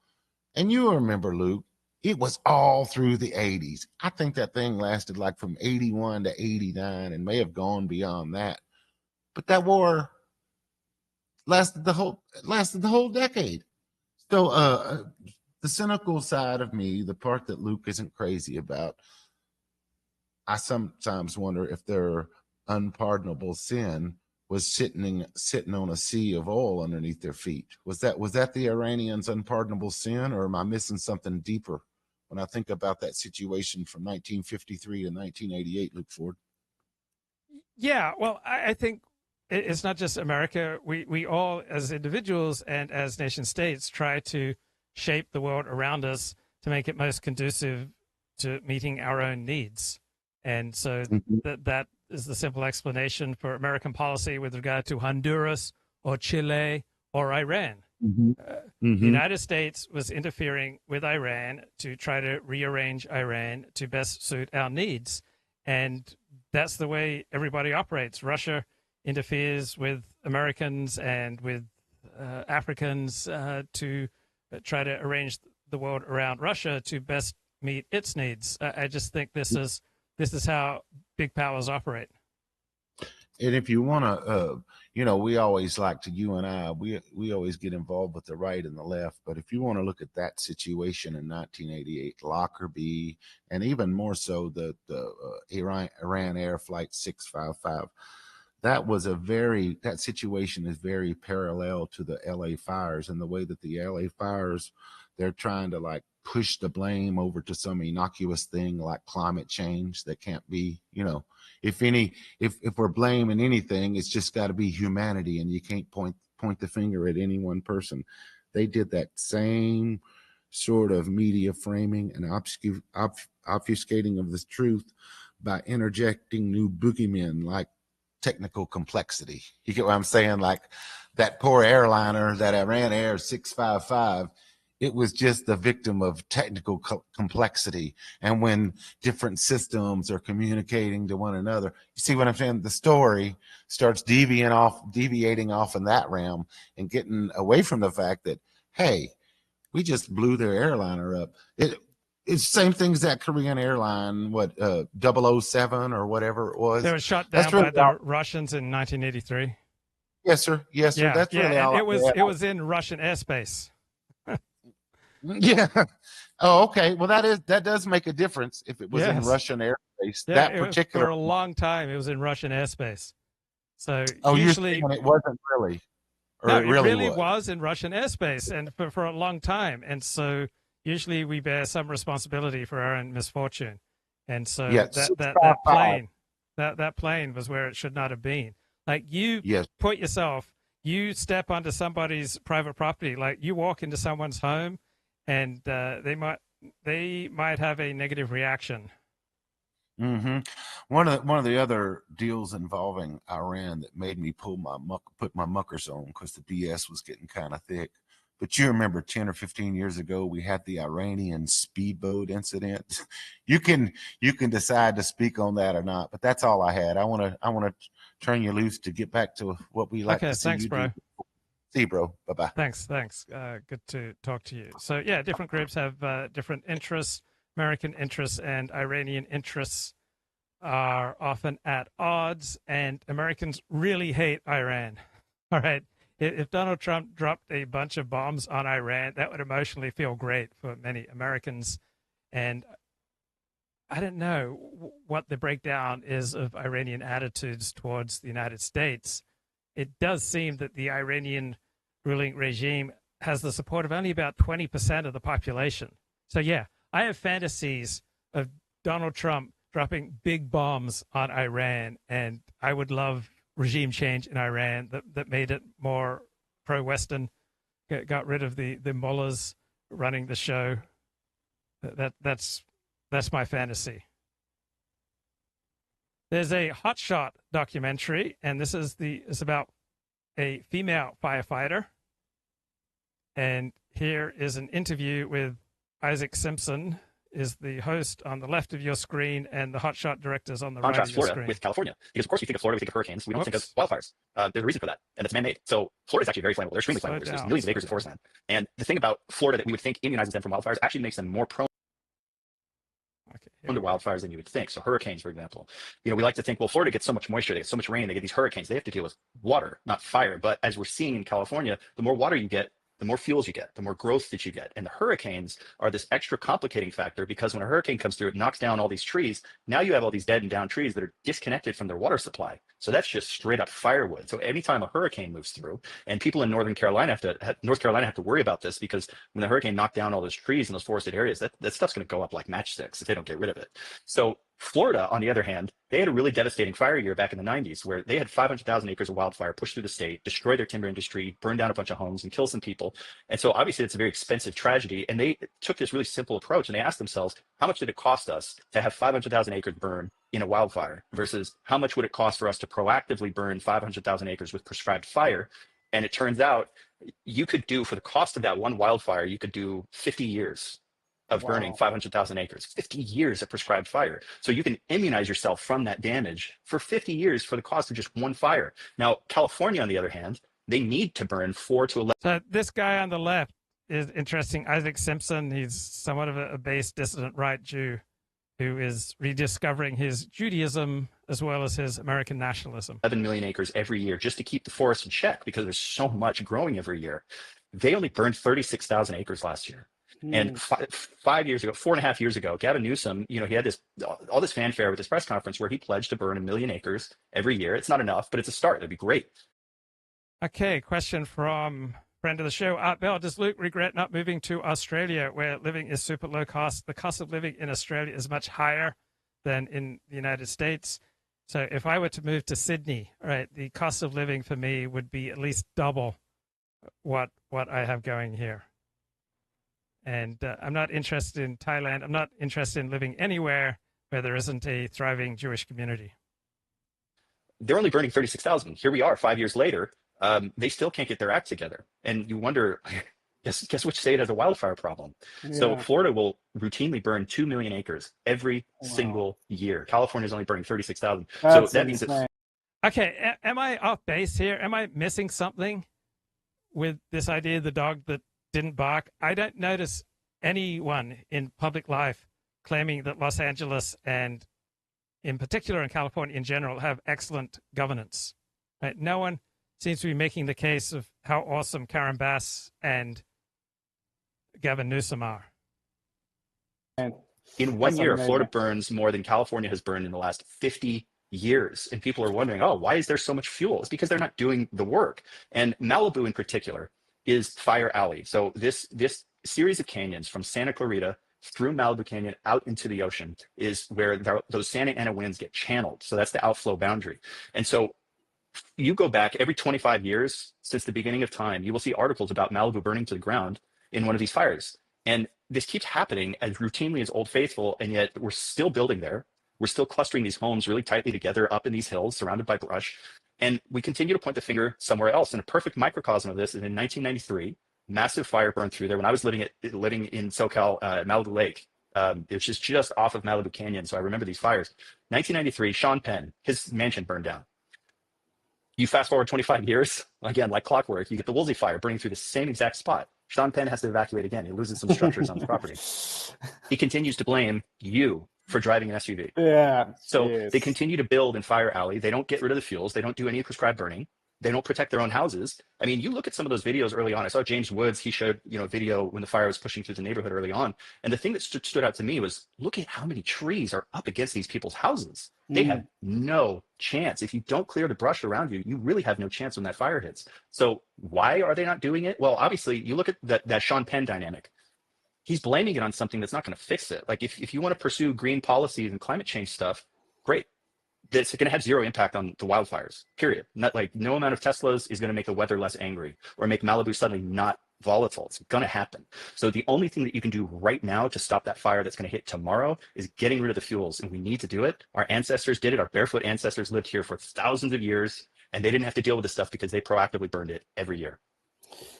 And you remember, Luke, it was all through the 80s. I think that thing lasted like from 81 to 89 and may have gone beyond that. But that war lasted the whole decade. So the cynical side of me, the part that Luke isn't crazy about, I sometimes wonder if their unpardonable sin was sitting on a sea of oil underneath their feet. Was that the Iranians' unpardonable sin, or am I missing something deeper when I think about that situation from 1953 to 1988, Luke Ford? Yeah, well, I think it's not just America. We all, as individuals and as nation states, try to shape the world around us to make it most conducive to meeting our own needs. And so that is the simple explanation for American policy with regard to Honduras or Chile or Iran. The United States was interfering with Iran to try to rearrange Iran to best suit our needs. And that's the way everybody operates. Russia interferes with Americans and with Africans to try to arrange the world around Russia to best meet its needs. I just think this is how big powers operate. And if you want to, we always like to, you and I, we always get involved with the right and the left. But if you want to look at that situation in 1988, Lockerbie, and even more so the Iran Air Flight 655, that situation is very parallel to the LA fires, and the way that the LA fires, they're trying to like push the blame over to some innocuous thing like climate change that can't be, if we're blaming anything, it's just got to be humanity, and you can't point the finger at any one person. They did that same sort of media framing and obfuscating of the truth by interjecting new boogeymen like technical complexity. You get what I'm saying? Like that poor airliner, that Iran Air 655, it was just the victim of technical complexity. And when different systems are communicating to one another, you see what I'm saying? The story starts deviating off in that realm and getting away from the fact that, hey, we just blew their airliner up. It's the same thing as that Korean airline, 007 or whatever it was. They were shot down by the Russians in 1983. Yes, sir. Yes, sir. Yeah, That's really all. It was in Russian airspace. Yeah. Oh, okay. Well, that does make a difference if it was in Russian airspace. Yeah, that particular for a long time, it was in Russian airspace. So usually it wasn't really. Or no, it really was in Russian airspace, and for a long time. And so usually we bear some responsibility for our own misfortune. And so that plane was where it should not have been. Like you put yourself, you step onto somebody's private property, like you walk into someone's home, and they might have a negative reaction. Mm-hmm. One of the other deals involving Iran that made me put my muckers on because the BS was getting kind of thick. But you remember 10 or 15 years ago, we had the Iranian speedboat incident. You can decide to speak on that or not, but that's all I had. I want to turn you loose to get back to what we like to see. Thanks, bro. See you, bro. Bye-bye. Thanks. Good to talk to you. So, yeah, different groups have different interests. American interests and Iranian interests are often at odds, and Americans really hate Iran. All right. If Donald Trump dropped a bunch of bombs on Iran, that would emotionally feel great for many Americans. And I don't know what the breakdown is of Iranian attitudes towards the United States. It does seem that the Iranian ruling regime has the support of only about 20% of the population. So, yeah, I have fantasies of Donald Trump dropping big bombs on Iran, and I would love regime change in Iran that made it more pro-Western, got rid of the mullahs running the show. That's my fantasy. There's a Hotshot documentary, and this is about a female firefighter. And here is an interview with Isaac Simpson, is the host on the left of your screen, and the Hotshot directors on the right of your Florida screen. with California, because of course we think of Florida, we think of hurricanes, we don't think of wildfires. There's a reason for that, and it's man-made. So Florida is actually very flammable. They're extremely flammable. There's millions of acres of forest land, and the thing about Florida that we would think immunizes them from wildfires actually makes them more prone to wildfires than you would think. So hurricanes, for example, we like to think, well, Florida gets so much moisture, they get so much rain, they get these hurricanes, they have to deal with water, not fire. But as we're seeing in California, the more water you get, the more fuels you get, the more growth that you get. And the hurricanes are this extra complicating factor, because when a hurricane comes through, it knocks down all these trees. Now you have all these dead and down trees that are disconnected from their water supply. So that's just straight up firewood. So anytime a hurricane moves through, and people in North Carolina have to worry about this, because when the hurricane knocked down all those trees in those forested areas, that stuff's going to go up like matchsticks if they don't get rid of it. So Florida, on the other hand, they had a really devastating fire year back in the 90s, where they had 500,000 acres of wildfire push through the state, destroy their timber industry, burn down a bunch of homes, and kill some people. And so obviously it's a very expensive tragedy. And they took this really simple approach, and they asked themselves, how much did it cost us to have 500,000 acres burn in a wildfire versus how much would it cost for us to proactively burn 500,000 acres with prescribed fire? And it turns out you could do, for the cost of that one wildfire, you could do 50 years of burning 500,000 acres, 50 years of prescribed fire. So you can immunize yourself from that damage for 50 years for the cost of just one fire. Now, California, on the other hand, they need to burn 4 to 11. So this guy on the left is interesting. Isaac Simpson, he's somewhat of a base dissident right Jew who is rediscovering his Judaism as well as his American nationalism. 7 million acres every year just to keep the forest in check because there's so much growing every year. They only burned 36,000 acres last year. And 5 years ago, 4.5 years ago, Gavin Newsom, he had all this fanfare with this press conference where he pledged to burn 1 million acres every year. It's not enough, but it's a start. That'd be great. Okay, question from friend of the show, Art Bell. Does Luke regret not moving to Australia, where living is super low cost? The cost of living in Australia is much higher than in the United States. So if I were to move to Sydney, right, the cost of living for me would be at least double what I have going here. And I'm not interested in Thailand. I'm not interested in living anywhere where there isn't a thriving Jewish community. They're only burning 36,000. Here we are 5 years later. They still can't get their act together. And you wonder, guess which state has a wildfire problem? Yeah. So Florida will routinely burn 2 million acres every single year. California is only burning 36,000. So that means that... Okay, am I off base here? Am I missing something with this idea of the dog that didn't bark? I don't notice anyone in public life claiming that Los Angeles and in particular in California in general have excellent governance. Right? No one seems to be making the case of how awesome Karen Bass and Gavin Newsom are. In 1 year, Florida burns more than California has burned in the last 50 years. And people are wondering, why is there so much fuel? It's because they're not doing the work. And Malibu in particular is Fire Alley. So this series of canyons from Santa Clarita through Malibu Canyon out into the ocean is where those Santa Ana winds get channeled. So that's the outflow boundary. And so you go back every 25 years since the beginning of time, you will see articles about Malibu burning to the ground in one of these fires. And this keeps happening as routinely as Old Faithful, and yet we're still building there. We're still clustering these homes really tightly together up in these hills surrounded by brush. And we continue to point the finger somewhere else. And a perfect microcosm of this is in 1993, massive fire burned through there when I was living in SoCal, Malibu Lake. It was just off of Malibu Canyon. So I remember these fires. 1993, Sean Penn, his mansion burned down. You fast forward 25 years, again, like clockwork, you get the Woolsey fire burning through the same exact spot. Sean Penn has to evacuate again. He loses some structures on his property. He continues to blame you for driving an SUV. Yeah. So they continue to build in Fire Alley. They don't get rid of the fuels. They don't do any prescribed burning. They don't protect their own houses. I mean, you look at some of those videos early on. I saw James Woods. He showed, video when the fire was pushing through the neighborhood early on. And the thing that stood out to me was look at how many trees are up against these people's houses. They have no chance. If you don't clear the brush around you, you really have no chance when that fire hits. So why are they not doing it? Well, obviously, you look at that Sean Penn dynamic. He's blaming it on something that's not going to fix it. Like if you want to pursue green policies and climate change stuff, great. It's going to have zero impact on the wildfires, period. No amount of Teslas is going to make the weather less angry or make Malibu suddenly not volatile. It's going to happen. So the only thing that you can do right now to stop that fire that's going to hit tomorrow is getting rid of the fuels. And we need to do it. Our ancestors did it. Our barefoot ancestors lived here for thousands of years, and they didn't have to deal with this stuff because they proactively burned it every year.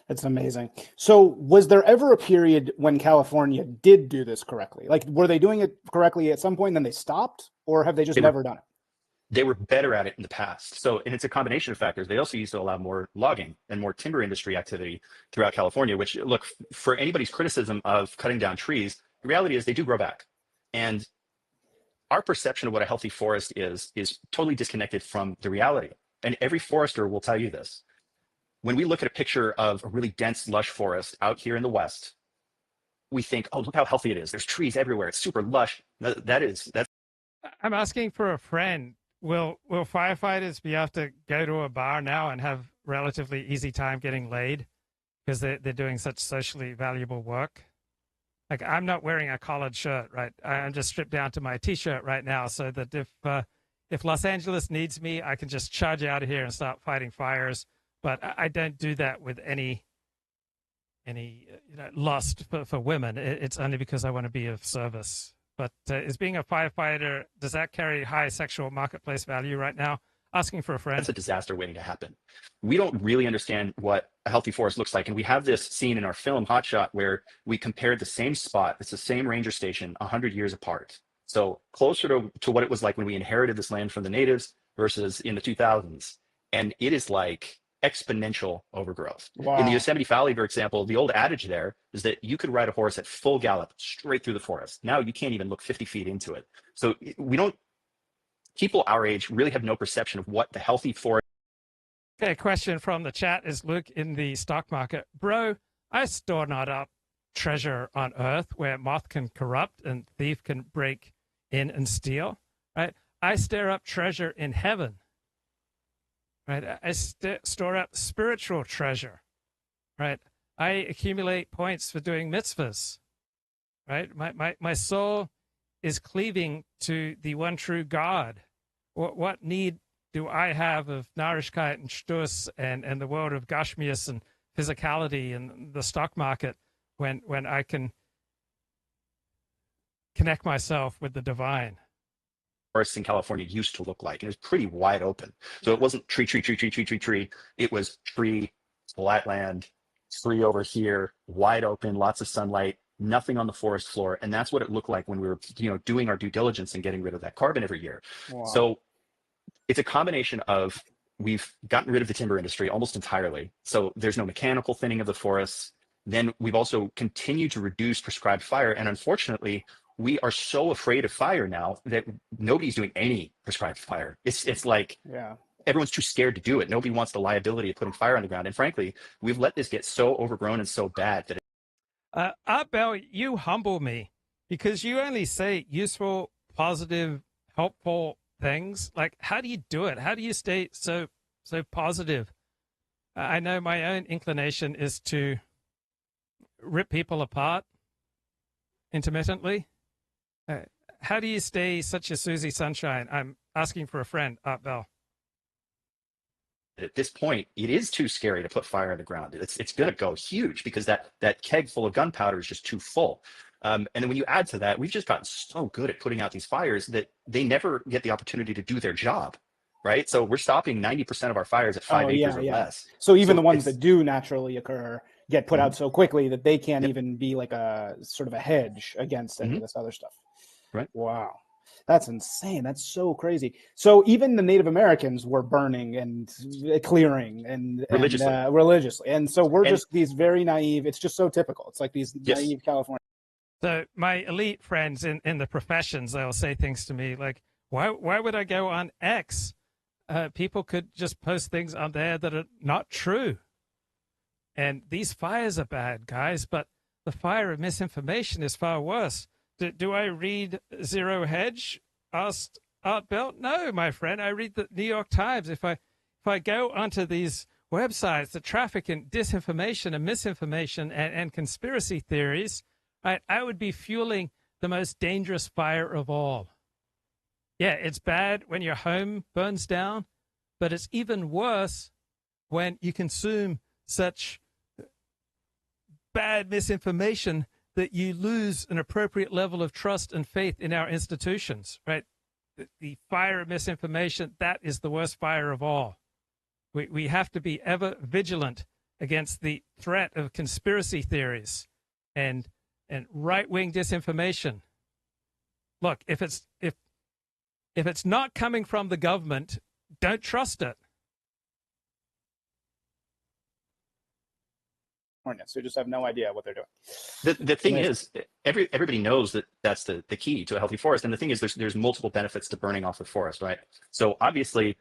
That's amazing. So was there ever a period when California did do this correctly? Like, were they doing it correctly at some point and then they stopped, or have they just never done it? They were better at it in the past. So, and it's a combination of factors. They also used to allow more logging and more timber industry activity throughout California, which, look, for anybody's criticism of cutting down trees, the reality is they do grow back. And our perception of what a healthy forest is totally disconnected from the reality. And every forester will tell you this. When we look at a picture of a really dense, lush forest out here in the West, we think, oh, look how healthy it is. There's trees everywhere. It's super lush. That's. I'm asking for a friend. Will firefighters be able to go to a bar now and have relatively easy time getting laid because they're doing such socially valuable work? Like, I'm not wearing a collared shirt, right? I'm just stripped down to my T-shirt right now, so that if Los Angeles needs me, I can just charge out of here and start fighting fires. But I don't do that with any lust for women. It's only because I want to be of service. But is being a firefighter, does that carry high sexual marketplace value right now? Asking for a friend. That's a disaster waiting to happen. We don't really understand what a healthy forest looks like. And we have this scene in our film, Hotshot, where we compared the same spot, it's the same ranger station, 100 years apart. So closer to what it was like when we inherited this land from the natives versus in the 2000s. And it is like exponential overgrowth. Wow. In the Yosemite Valley, for example, the old adage there is that you could ride a horse at full gallop straight through the forest. Now you can't even look 50 feet into it. So we don't people our age really have no perception of what the healthy forest. Okay, a question from the chat is Luke in the stock market. Bro, I store not up treasure on earth where moth can corrupt and thief can break in and steal, right? I store up treasure in heaven, right? I store up spiritual treasure, right? I accumulate points for doing mitzvahs, right? My soul is cleaving to the one true God. What need do I have of Narishkeit and Shtus and the world of Gashmias and physicality and the stock market when I can connect myself with the divine? Forests in California used to look like. It was pretty wide open. So it wasn't tree. It was tree, flat land, tree over here, wide open, lots of sunlight, nothing on the forest floor. And that's what it looked like when we were, doing our due diligence and getting rid of that carbon every year. Wow. So it's a combination of, we've gotten rid of the timber industry almost entirely. So there's no mechanical thinning of the forests. Then we've also continued to reduce prescribed fire. And unfortunately, we are so afraid of fire now that nobody's doing any prescribed fire. It's like, everyone's too scared to do it. Nobody wants the liability of putting fire on the ground. And frankly, we've let this get so overgrown and so bad that Art Bell, you humble me because you only say useful, positive, helpful things. Like, how do you do it? How do you stay so positive? I know my own inclination is to rip people apart intermittently. How do you stay such a Susie Sunshine? I'm asking for a friend, Art Bell. At this point, it is too scary to put fire on the ground. It's going to go huge because that keg full of gunpowder is just too full. And then when you add to that, we've just gotten so good at putting out these fires that they never get the opportunity to do their job, right? So we're stopping 90% of our fires at 5 acres or less. So even the ones that do naturally occur get put out so quickly that they can't even be like a sort of a hedge against any of this other stuff. Right. Wow. That's insane. That's so crazy. So even the Native Americans were burning and clearing and religiously. And so we're just these very naive. It's just so typical. It's like these naive California. So my elite friends in the professions, they'll say things to me like, why would I go on X? People could just post things on there that are not true. And these fires are bad, guys, but the fire of misinformation is far worse. Do I read Zero Hedge? Asked Art Bell. No, my friend. I read the New York Times. If I go onto these websites that traffic in disinformation and misinformation and conspiracy theories, I would be fueling the most dangerous fire of all. Yeah, it's bad when your home burns down, but it's even worse when you consume such bad misinformation that you lose an appropriate level of trust and faith in our institutions, right? The fire of misinformation, that is the worst fire of all. We have to be ever vigilant against the threat of conspiracy theories and right-wing disinformation. Look, if it's not coming from the government, don't trust it. So you just have no idea what they're doing. The thing is, everybody knows that that's the key to a healthy forest. And the thing is, there's multiple benefits to burning off the forest, right? So obviously,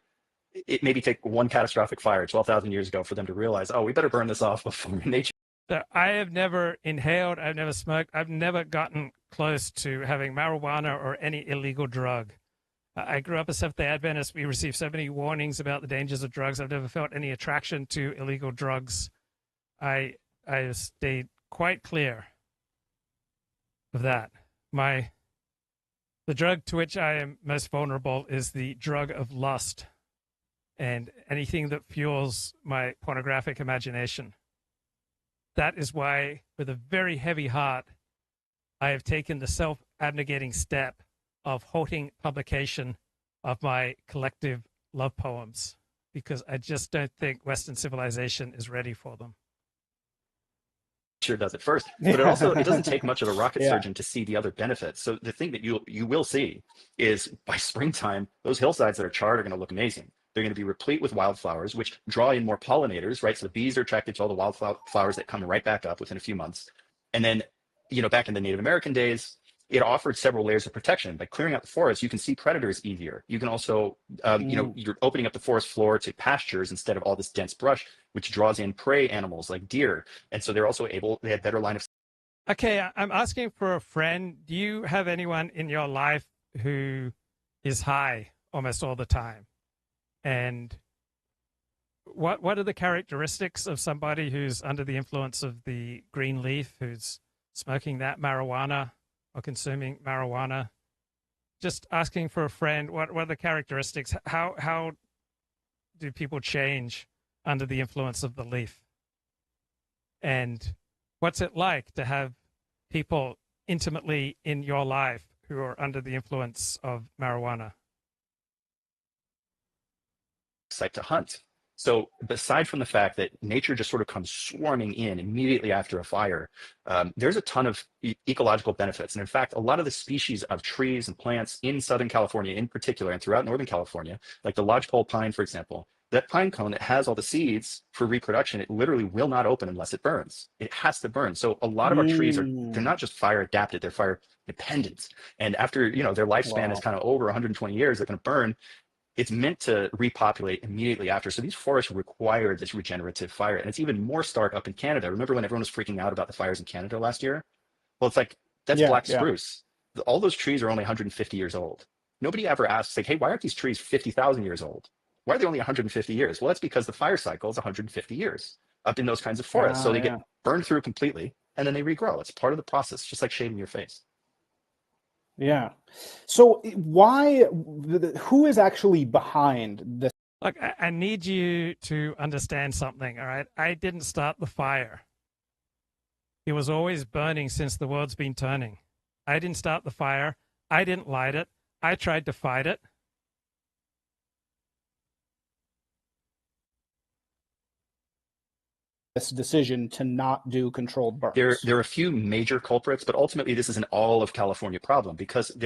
it maybe take one catastrophic fire 12,000 years ago for them to realize, oh, we better burn this off before nature. So I have never inhaled, I've never smoked, I've never gotten close to having marijuana or any illegal drug. I grew up a Seventh-day Adventist. We received so many warnings about the dangers of drugs. I've never felt any attraction to illegal drugs. I have stayed quite clear of that. The drug to which I am most vulnerable is the drug of lust and anything that fuels my pornographic imagination. That is why, with a very heavy heart, I have taken the self-abnegating step of halting publication of my collective love poems, because I just don't think Western civilization is ready for them. Sure does at first, but it doesn't take much of a rocket surgeon to see the other benefits. So the thing that you will see is by springtime, those hillsides that are charred are going to look amazing. They're going to be replete with wildflowers, which draw in more pollinators, right? So the bees are attracted to all the wildflowers that come right back up within a few months. And then, back in the Native American days, it offered several layers of protection. By clearing out the forest, you can see predators easier. You can also, you're opening up the forest floor to pastures instead of all this dense brush, which draws in prey animals like deer. And so they're also they had better line of. Okay, I'm asking for a friend. Do you have anyone in your life who is high almost all the time? And what are the characteristics of somebody who's under the influence of the green leaf, who's smoking that marijuana or consuming marijuana? Just asking for a friend, what are the characteristics? How do people change under the influence of the leaf? And what's it like to have people intimately in your life who are under the influence of marijuana? Site to hunt. So aside from the fact that nature just sort of comes swarming in immediately after a fire, there's a ton of ecological benefits. And in fact, a lot of the species of trees and plants in Southern California in particular, and throughout Northern California, like the lodgepole pine, for example, that pine cone that has all the seeds for reproduction, it literally will not open unless it burns. It has to burn. So a lot of our trees they're not just fire adapted, they're fire dependent. And after, their lifespan is kind of over 120 years, they're going to burn. It's meant to repopulate immediately after. So these forests require this regenerative fire. And it's even more stark up in Canada. Remember when everyone was freaking out about the fires in Canada last year? Well, it's like, that's black spruce. All those trees are only 150 years old. Nobody ever asks, like, hey, why aren't these trees 50,000 years old? Why are they only 150 years? Well, that's because the fire cycle is 150 years up in those kinds of forests. So they get burned through completely and then they regrow. It's part of the process, just like shaving your face. Yeah. So who is actually behind this? Look, I need you to understand something, all right? I didn't start the fire. It was always burning since the world's been turning. I didn't start the fire. I didn't light it. I tried to fight it. This decision to not do controlled burns. There are a few major culprits, but ultimately this is an all of California problem because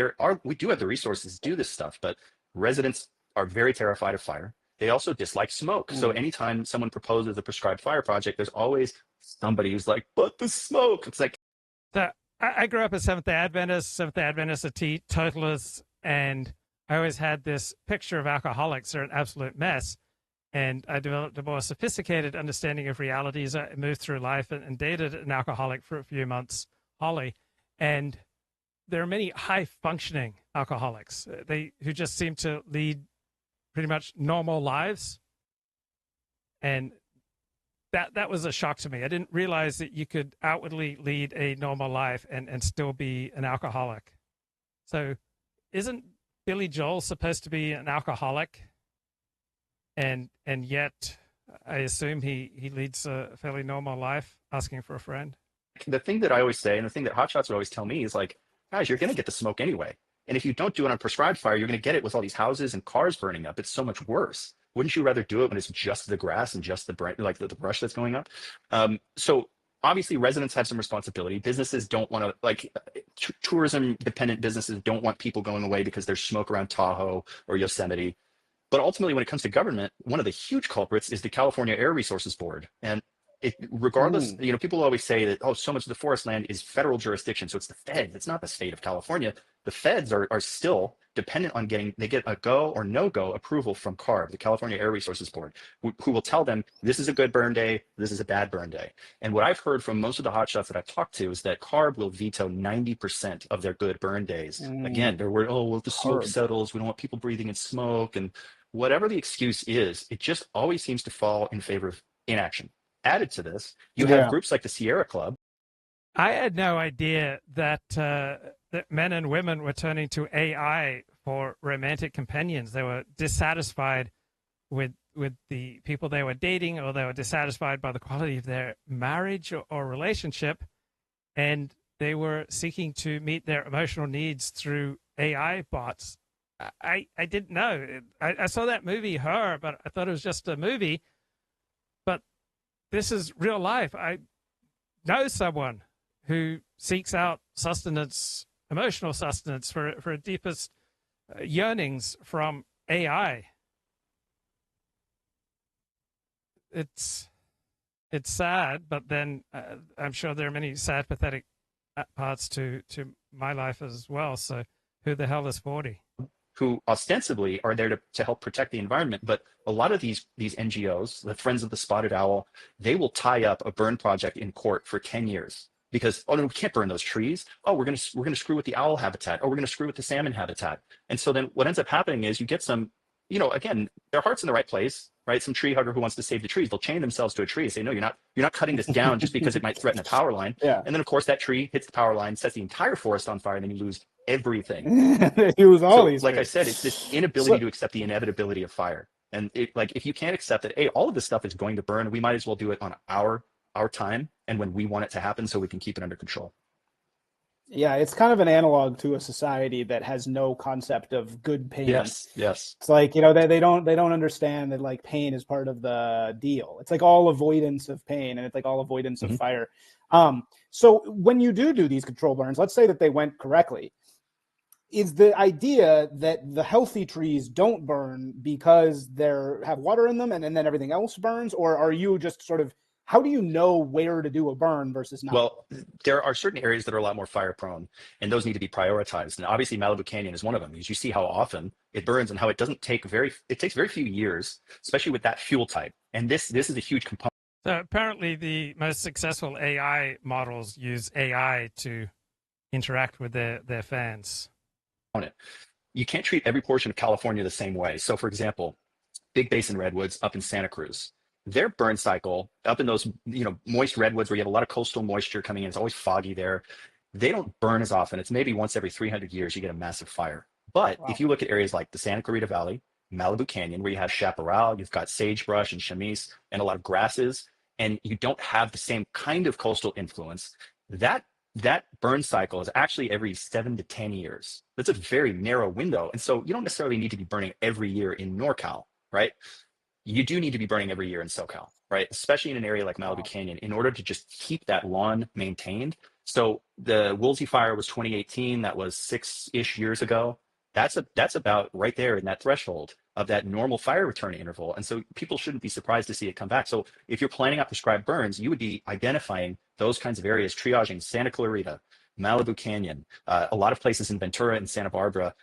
we do have the resources to do this stuff, but residents are very terrified of fire. They also dislike smoke. So anytime someone proposes a prescribed fire project, there's always somebody who's like, but the smoke. It's like. So I grew up a Seventh-day Adventist are teetotalers, and I always had this picture of alcoholics. They're an absolute mess. And I developed a more sophisticated understanding of reality as I moved through life and dated an alcoholic for a few months, Holly. And there are many high-functioning alcoholics who just seem to lead pretty much normal lives. And that was a shock to me. I didn't realize that you could outwardly lead a normal life and still be an alcoholic. So isn't Billy Joel supposed to be an alcoholic? And yet, I assume he leads a fairly normal life, asking for a friend. The thing that I always say, and the thing that hotshots would always tell me is like, guys, you're going to get the smoke anyway. And if you don't do it on prescribed fire, you're going to get it with all these houses and cars burning up. It's so much worse. Wouldn't you rather do it when it's just the grass and just the brush that's going up? So obviously, residents have some responsibility. Businesses don't want to, tourism-dependent businesses don't want people going away because there's smoke around Tahoe or Yosemite. But ultimately, when it comes to government, one of the huge culprits is the California Air Resources Board. And regardless, people always say that, so much of the forest land is federal jurisdiction. So it's the feds. It's not the state of California. The feds are still dependent on they get a go or no go approval from CARB, the California Air Resources Board, who will tell them this is a good burn day, this is a bad burn day. And what I've heard from most of the hotshots that I've talked to is that CARB will veto 90% of their good burn days. Again, they're worried, the smoke settles, we don't want people breathing in smoke, and whatever the excuse is, it just always seems to fall in favor of inaction. Added to this, you have groups like the Sierra Club. I had no idea that men and women were turning to AI for romantic companions. They were dissatisfied with the people they were dating, or they were dissatisfied by the quality of their marriage or relationship, and they were seeking to meet their emotional needs through AI bots. I didn't know. I saw that movie, Her, but I thought it was just a movie. But this is real life. I know someone who seeks out sustenance, emotional sustenance for deepest yearnings from AI. It's sad, but then I'm sure there are many sad, pathetic parts to my life as well. So who the hell is 40? Who ostensibly are there to help protect the environment. But a lot of these NGOs, the Friends of the Spotted Owl, they will tie up a burn project in court for 10 years because, oh no, we can't burn those trees. Oh, we're gonna screw with the owl habitat. Oh, we're gonna screw with the salmon habitat. And so then what ends up happening is you get some, again, their heart's in the right place, right? Some tree hugger who wants to save the trees, they'll chain themselves to a tree and say, no, you're not cutting this down just because it might threaten a power line. Yeah. And then of course that tree hits the power line, sets the entire forest on fire, and then you lose everything. Use all these. Like I said, it's this inability to accept the inevitability of fire. And if you can't accept that, hey, all of this stuff is going to burn, we might as well do it on our time and when we want it to happen so we can keep it under control. Yeah, it's kind of an analog to a society that has no concept of good pain. Yes. It's like, they don't understand that like pain is part of the deal. It's like all avoidance of pain, and it's like all avoidance of fire. So when you do these control burns, let's say that they went correctly, is the idea that the healthy trees don't burn because they have water in them and then everything else burns? Or are you just sort of, how do you know where to do a burn versus not? Well, there are certain areas that are a lot more fire prone, and those need to be prioritized. And obviously Malibu Canyon is one of them, because you see how often it burns and how it takes very few years, especially with that fuel type. And this is a huge component. So apparently the most successful AI models use AI to interact with their fans. You can't treat every portion of California the same way. So for example, Big Basin redwoods up in Santa Cruz, their burn cycle up in those moist redwoods where you have a lot of coastal moisture coming in, it's always foggy there. They don't burn as often. It's maybe once every 300 years you get a massive fire. But if you look at areas like the Santa Clarita Valley, Malibu Canyon, where you have chaparral, you've got sagebrush and chamise and a lot of grasses, and you don't have the same kind of coastal influence, that burn cycle is actually every 7 to 10 years. That's a very narrow window. And so you don't necessarily need to be burning every year in NorCal, right? You do need to be burning every year in SoCal, right? Especially in an area like Malibu Canyon, in order to just keep that lawn maintained. So the Woolsey fire was 2018. That was 6-ish years ago. That's about right there in that threshold of that normal fire return interval. And so people shouldn't be surprised to see it come back. So if you're planning out prescribed burns, you would be identifying those kinds of areas, triaging Santa Clarita, Malibu Canyon, a lot of places in Ventura and Santa Barbara.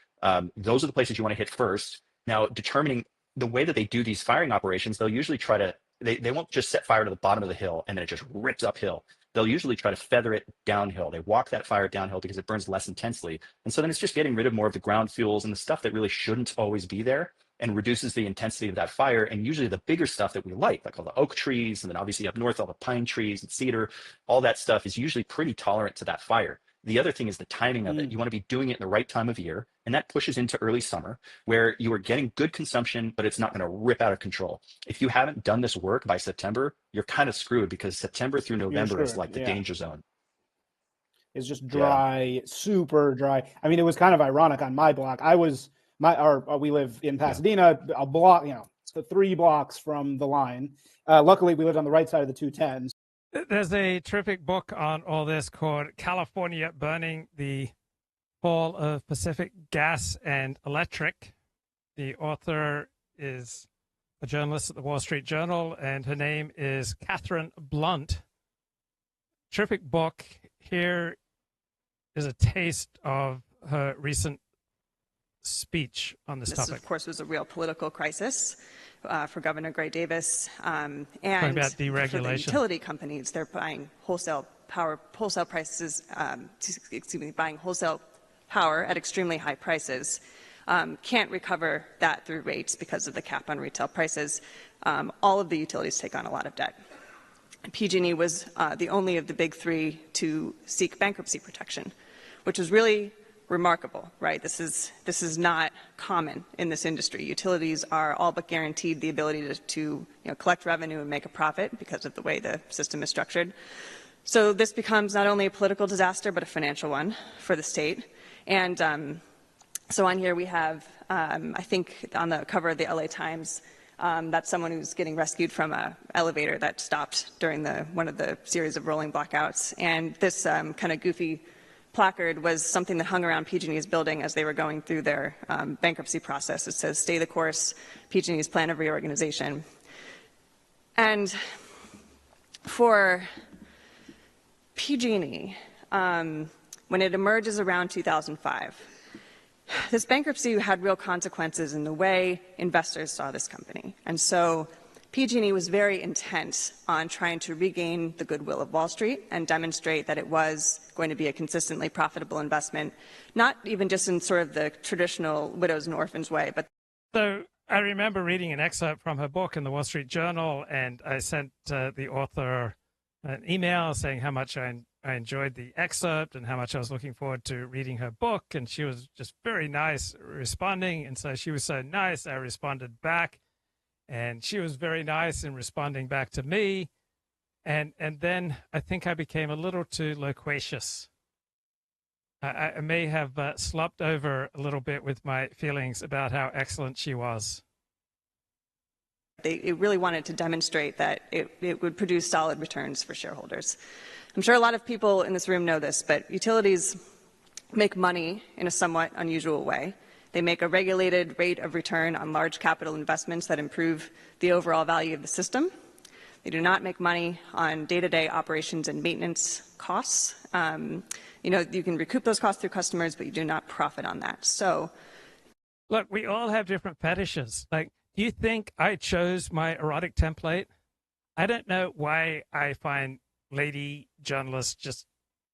Those are the places you want to hit first. Now, determining the way that they do these firing operations, they'll usually try to, they won't just set fire to the bottom of the hill and then it just rips uphill. They'll usually try to feather it downhill. They walk that fire downhill because it burns less intensely. And so then it's just getting rid of more of the ground fuels and the stuff that really shouldn't always be there, and reduces the intensity of that fire. And usually the bigger stuff that we like all the oak trees, and then obviously up north, all the pine trees and cedar, all that stuff is usually pretty tolerant to that fire. The other thing is the timing of it. You want to be doing it in the right time of year, and that pushes into early summer where you are getting good consumption, but it's not going to rip out of control. If you haven't done this work by September, you're kind of screwed, because September through November is like the danger zone. It's just dry, super dry. I mean, it was kind of ironic on my block. We live in Pasadena, a block, the 3 blocks from the line. Luckily, we lived on the right side of the 210s. There's a terrific book on all this called California Burning: The Fall of Pacific Gas and Electric. The author is a journalist at the Wall Street Journal, and her name is Katherine Blunt. Terrific book. Here is a taste of her recent speech on this topic. This, of course, was a real political crisis for Governor Gray Davis, and about for the deregulation. utility companies. They're buying wholesale power at extremely high prices. Can't recover that through rates because of the cap on retail prices. All of the utilities take on a lot of debt. PG&E was the only of the big 3 to seek bankruptcy protection, which was really remarkable, right? This is not common in this industry. Utilities are all but guaranteed the ability to collect revenue and make a profit because of the way the system is structured. So this becomes not only a political disaster, but a financial one for the state. And so on here we have, I think on the cover of the LA Times, that's someone who's getting rescued from an elevator that stopped during one of the series of rolling blackouts. And this kind of goofy placard was something that hung around PG&E's building as they were going through their bankruptcy process. It says, "Stay the course, PG&E's plan of reorganization." And for PG&E, when it emerges around 2005. This bankruptcy had real consequences in the way investors saw this company. And so PG&E was very intent on trying to regain the goodwill of Wall Street and demonstrate that it was going to be a consistently profitable investment, not even just in sort of the traditional widows and orphans way, but. So I remember reading an excerpt from her book in the Wall Street Journal, and I sent the author an email saying how much I enjoyed the excerpt and how much I was looking forward to reading her book. And she was just very nice responding. And so she was so nice, I responded back. And she was very nice in responding back to me. And then I think I became a little too loquacious. I may have slopped over a little bit with my feelings about how excellent she was. It really wanted to demonstrate that it would produce solid returns for shareholders. I'm sure a lot of people in this room know this, but utilities make money in a somewhat unusual way. They make a regulated rate of return on large capital investments that improve the overall value of the system. They do not make money on day-to-day operations and maintenance costs. You can recoup those costs through customers, but you do not profit on that. So, look, we all have different fetishes. Like, do you think I chose my erotic template? I don't know why I find lady journalists just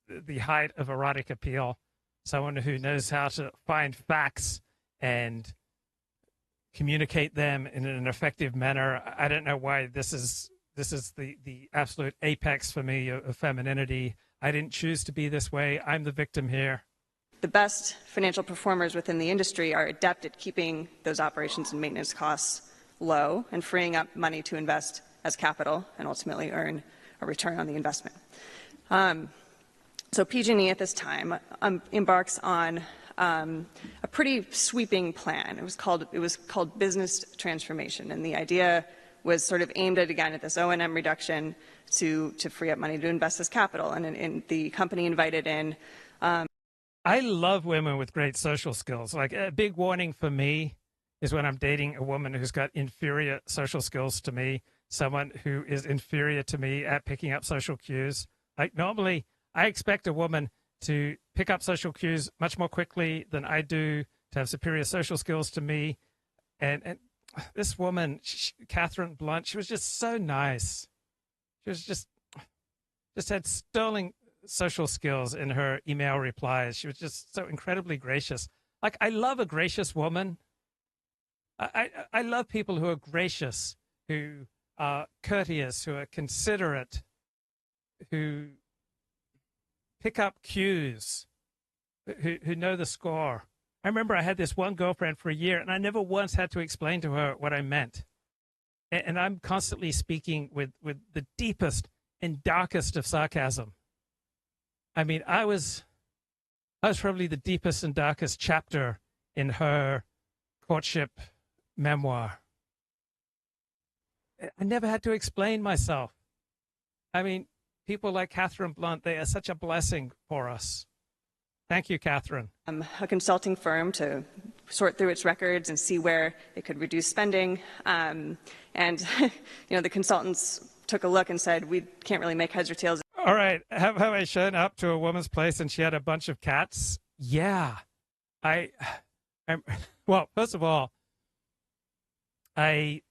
the height of erotic appeal. Someone who knows how to find facts and communicate them in an effective manner. I don't know why this is the absolute apex for me of femininity. I didn't choose to be this way. I'm the victim here. The best financial performers within the industry are adept at keeping those operations and maintenance costs low and freeing up money to invest as capital and ultimately earn a return on the investment. So PG&E at this time embarks on a pretty sweeping plan. It was called business transformation, and the idea was sort of aimed at, again, at this O&M reduction to free up money to invest as capital. And the company invited in. I love women with great social skills. Like, a big warning for me is when I'm dating a woman who's got inferior social skills to me, someone who is inferior to me at picking up social cues. Like, normally I expect a woman to pick up social cues much more quickly than I do, to have superior social skills to me. And this woman, Katherine Blunt, she was just so nice. She was just had sterling social skills in her email replies. She was just so incredibly gracious. Like, I love a gracious woman. I love people who are gracious, who are courteous, who are considerate, who pick up cues, who know the score. I remember I had this one girlfriend for a year, and I never once had to explain to her what I meant. And I'm constantly speaking with the deepest and darkest of sarcasm. I mean, I was probably the deepest and darkest chapter in her courtship memoir. I never had to explain myself. I mean, people like Katherine Blunt, they are such a blessing for us. Thank you, Katherine. A consulting firm to sort through its records and see where it could reduce spending. And the consultants took a look and said, we can't really make heads or tails. All right. Have I shown up to a woman's place and she had a bunch of cats? Yeah. Well, first of all, I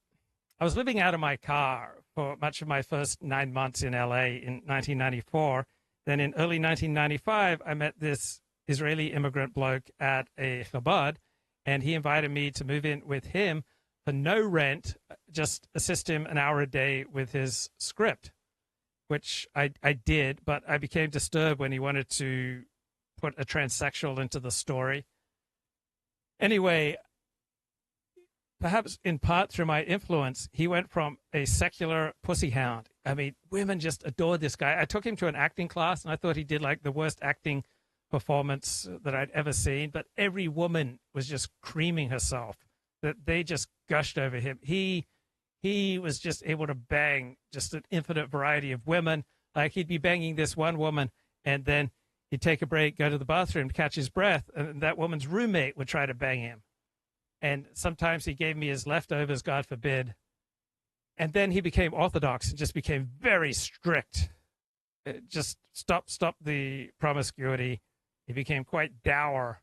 was living out of my car for much of my first 9 months in LA in 1994. Then in early 1995, I met this Israeli immigrant bloke at a Chabad, and he invited me to move in with him for no rent, just assist him an hour a day with his script, which I did, but I became disturbed when he wanted to put a transsexual into the story. Anyway, perhaps in part through my influence, he went from a secular pussy hound. I mean, women just adored this guy. I took him to an acting class, and I thought he did like the worst acting performance that I'd ever seen. But every woman was just creaming herself. That they just gushed over him. He was just able to bang just an infinite variety of women. Like, he'd be banging this one woman, and then he'd take a break, go to the bathroom to catch his breath, and that woman's roommate would try to bang him. And sometimes he gave me his leftovers, God forbid. And then he became orthodox and just became very strict. Just stop the promiscuity. He became quite dour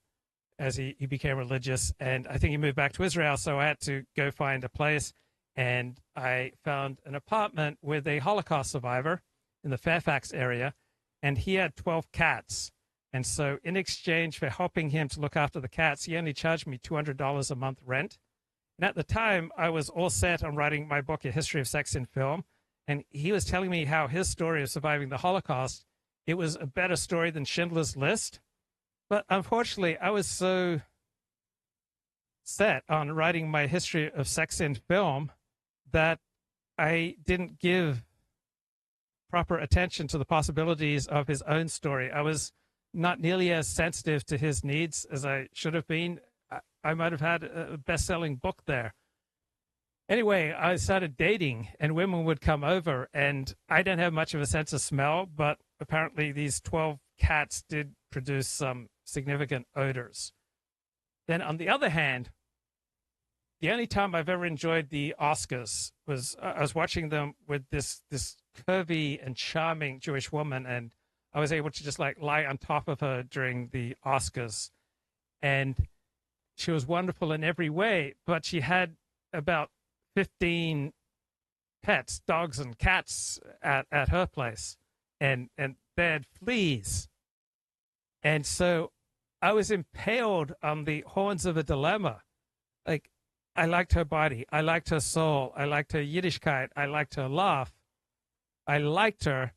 as he became religious. And I think he moved back to Israel. So I had to go find a place. And I found an apartment with a Holocaust survivor in the Fairfax area. And he had 12 cats. And so in exchange for helping him to look after the cats, he only charged me $200 a month rent. And at the time, I was all set on writing my book, A History of Sex in Film. And he was telling me how his story of surviving the Holocaust, it was a better story than Schindler's List. But unfortunately, I was so set on writing my history of sex in film that I didn't give proper attention to the possibilities of his own story. I was not nearly as sensitive to his needs as I should have been. I might have had a best-selling book there. Anyway, I started dating, and women would come over, and I don't have much of a sense of smell, but apparently these 12 cats did produce some significant odors. Then on the other hand, the only time I've ever enjoyed the Oscars was I was watching them with this curvy and charming Jewish woman, and I was able to just like lie on top of her during the Oscars. And she was wonderful in every way, but she had about 15 pets, dogs and cats at her place, and they had fleas. And so I was impaled on the horns of a dilemma. Like, I liked her body. I liked her soul. I liked her Yiddishkeit. I liked her laugh. I liked her,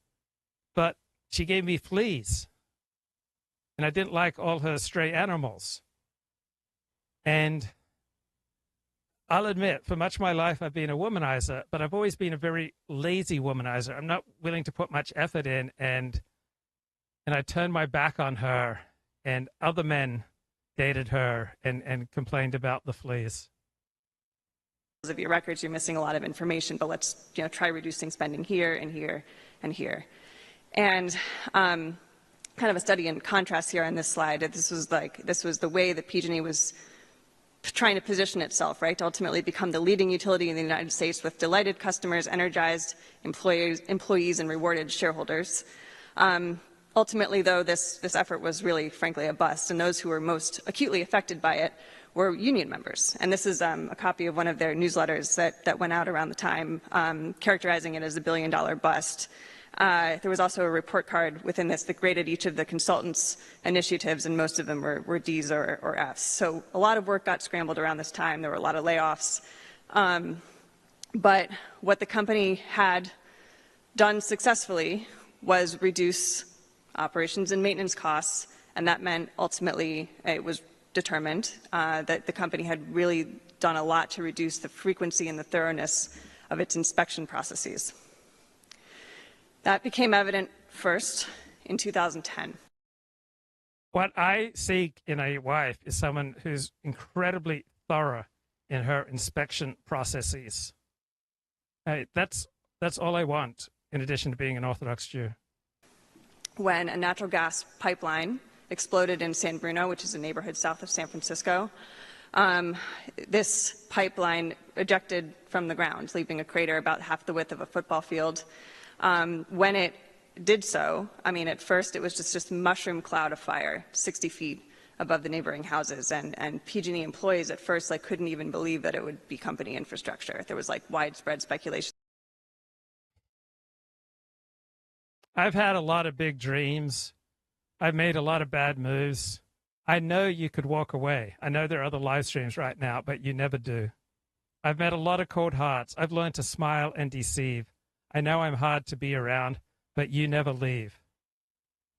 but she gave me fleas. And I didn't like all her stray animals. And I'll admit, for much of my life, I've been a womanizer, but I've always been a very lazy womanizer. I'm not willing to put much effort in, and I turned my back on her, and other men dated her and complained about the fleas. Of your records, you're missing a lot of information, but let's try reducing spending here and here and here. And kind of a study in contrast here on this slide. This was the way that PG&E was trying to position itself, right, to ultimately become the leading utility in the United States with delighted customers, energized employees, and rewarded shareholders. Ultimately, though, this effort was really, frankly, a bust, and those who were most acutely affected by it were union members. And this is a copy of one of their newsletters that went out around the time, characterizing it as a billion-dollar bust. There was also a report card within this that graded each of the consultants' initiatives, and most of them were Ds or Fs. So a lot of work got scrambled around this time. There were a lot of layoffs. But what the company had done successfully was reduce operations and maintenance costs, and that meant ultimately it was determined that the company had really done a lot to reduce the frequency and the thoroughness of its inspection processes. That became evident first in 2010. What I seek in a wife is someone who's incredibly thorough in her inspection processes. That's all I want, in addition to being an Orthodox Jew. When a natural gas pipeline exploded in San Bruno, which is a neighborhood south of San Francisco, this pipeline ejected from the ground, leaving a crater about half the width of a football field. When it did so, I mean, at first it was just a mushroom cloud of fire, 60 feet above the neighboring houses, and PG&E employees at first couldn't even believe that it would be company infrastructure. There was widespread speculation. I've had a lot of big dreams. I've made a lot of bad moves. I know you could walk away. I know there are other live streams right now, but you never do. I've met a lot of cold hearts. I've learned to smile and deceive. I know I'm hard to be around, but you never leave.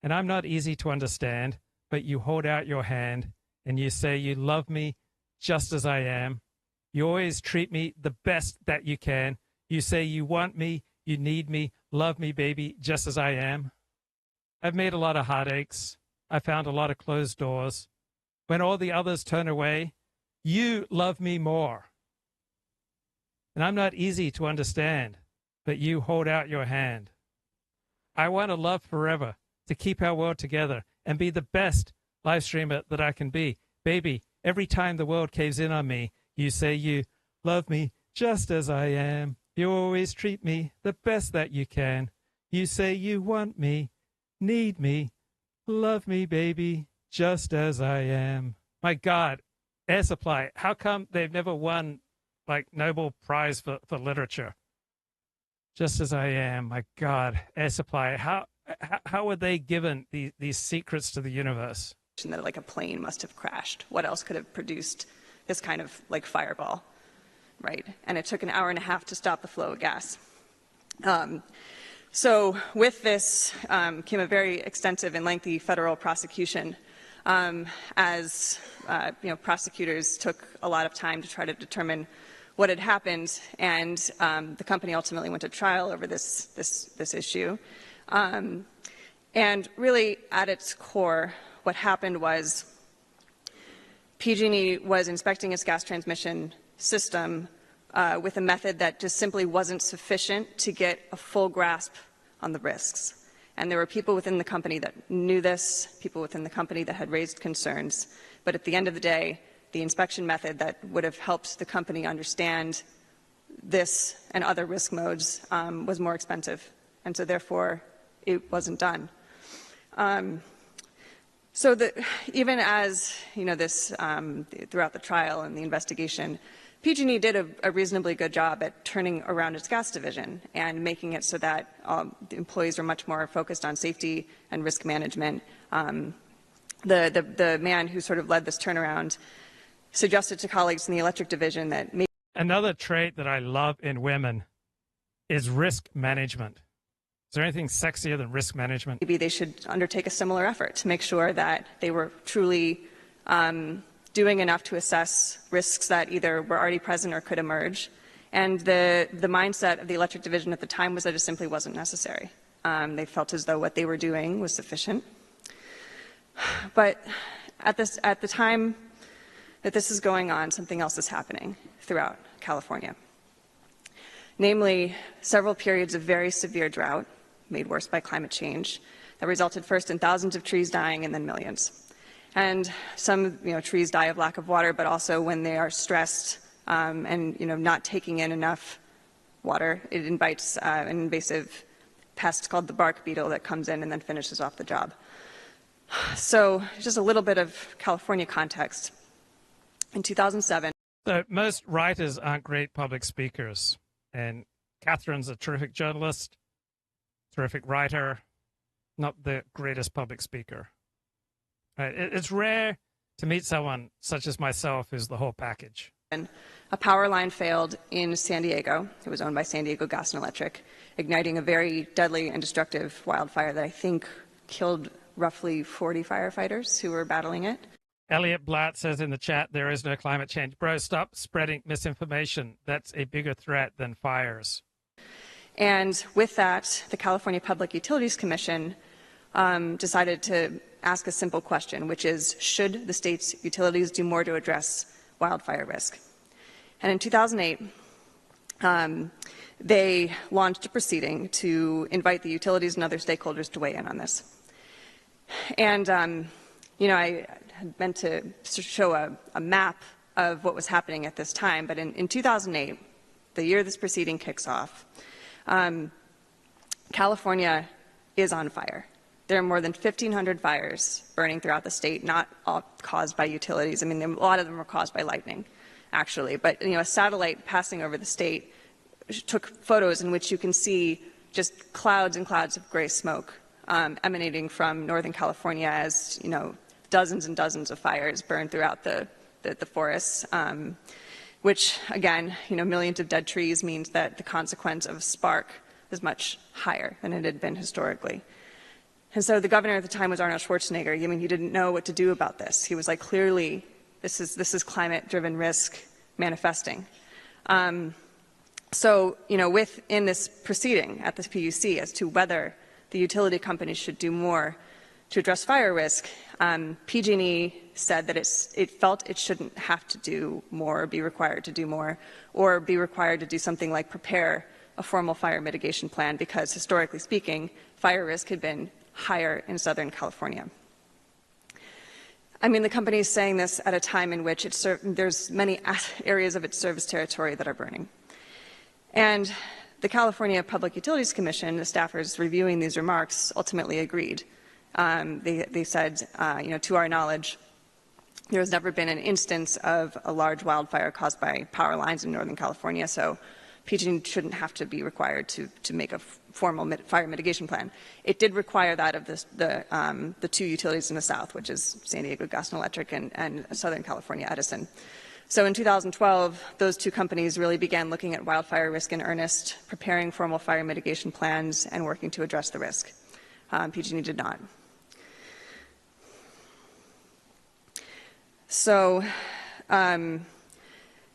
And I'm not easy to understand, but you hold out your hand and you say you love me just as I am. You always treat me the best that you can. You say you want me, you need me, love me, baby, just as I am. I've made a lot of heartaches. I found a lot of closed doors. When all the others turn away, you love me more. And I'm not easy to understand, but you hold out your hand. I want to love forever, to keep our world together and be the best live streamer that I can be. Baby, every time the world caves in on me, you say you love me just as I am. You always treat me the best that you can. You say you want me, need me, love me, baby, Just as I am. My God, Air Supply. How come they've never won like Nobel Prize for literature? Just as I am. My God, Air Supply. How were they given these secrets to the universe? That like a plane must have crashed. What else could have produced this kind of like fireball, right? And it took an hour and a half to stop the flow of gas. So with this came a very extensive and lengthy federal prosecution, as prosecutors took a lot of time to try to determine what had happened, and the company ultimately went to trial over this issue. And really, at its core, what happened was PG&E was inspecting its gas transmission system with a method that just simply wasn't sufficient to get a full grasp on the risks. And there were people within the company that knew this, people within the company that had raised concerns. But at the end of the day, the inspection method that would have helped the company understand this and other risk modes was more expensive. And so therefore, it wasn't done. So even as this throughout the trial and the investigation, PG&E did a reasonably good job at turning around its gas division and making it so that the employees were much more focused on safety and risk management. The man who sort of led this turnaround suggested to colleagues in the electric division that maybe another trait that I love in women is risk management. Is there anything sexier than risk management? maybe they should undertake a similar effort to make sure that they were truly doing enough to assess risks that either were already present or could emerge. And the mindset of the electric division at the time was that it simply wasn't necessary. They felt as though what they were doing was sufficient. But at the time that this is going on, something else is happening throughout California. Namely, several periods of very severe drought, made worse by climate change, that resulted first in thousands of trees dying and then millions. And some trees die of lack of water, but also when they are stressed and not taking in enough water, it invites an invasive pest called the bark beetle that comes in and then finishes off the job. So just a little bit of California context. In 2007. So most writers aren't great public speakers, and Katherine's a terrific journalist, terrific writer, not the greatest public speaker. It's rare to meet someone such as myself who's the whole package. A power line failed in San Diego. It was owned by San Diego Gas and Electric, igniting a very deadly and destructive wildfire that I think killed roughly 40 firefighters who were battling it. Elliot Blatt says in the chat, there is no climate change. Bro, stop spreading misinformation. That's a bigger threat than fires. And with that, the California Public Utilities Commission decided to ask a simple question, which is, should the state's utilities do more to address wildfire risk? And in 2008, they launched a proceeding to invite the utilities and other stakeholders to weigh in on this. And, I had meant to show a map of what was happening at this time, but in 2008, the year this proceeding kicks off, California is on fire. There are more than 1,500 fires burning throughout the state, not all caused by utilities. I mean, a lot of them were caused by lightning, actually. But, a satellite passing over the state took photos in which you can see just clouds and clouds of gray smoke emanating from Northern California as, dozens and dozens of fires burn throughout the forests, which, again, millions of dead trees means that the consequence of a spark is much higher than it had been historically. And so the governor at the time was Arnold Schwarzenegger. He didn't know what to do about this. He was like, clearly, this is climate-driven risk manifesting. So, within this proceeding at the PUC as to whether the utility companies should do more to address fire risk, PG&E said that it felt it shouldn't have to do more, be required to do more, or be required to do something like prepare a formal fire mitigation plan because, historically speaking, fire risk had been higher in Southern California. The company is saying this at a time in which there's many areas of its service territory that are burning. And the California Public Utilities Commission, the staffers reviewing these remarks, ultimately agreed They said, to our knowledge, there has never been an instance of a large wildfire caused by power lines in Northern California, so PG&E shouldn't have to be required to make a formal fire mitigation plan. It did require that of the two utilities in the South, which is San Diego Gas and Electric and Southern California Edison. So in 2012, those two companies really began looking at wildfire risk in earnest, preparing formal fire mitigation plans, and working to address the risk. PG&E did not. So, and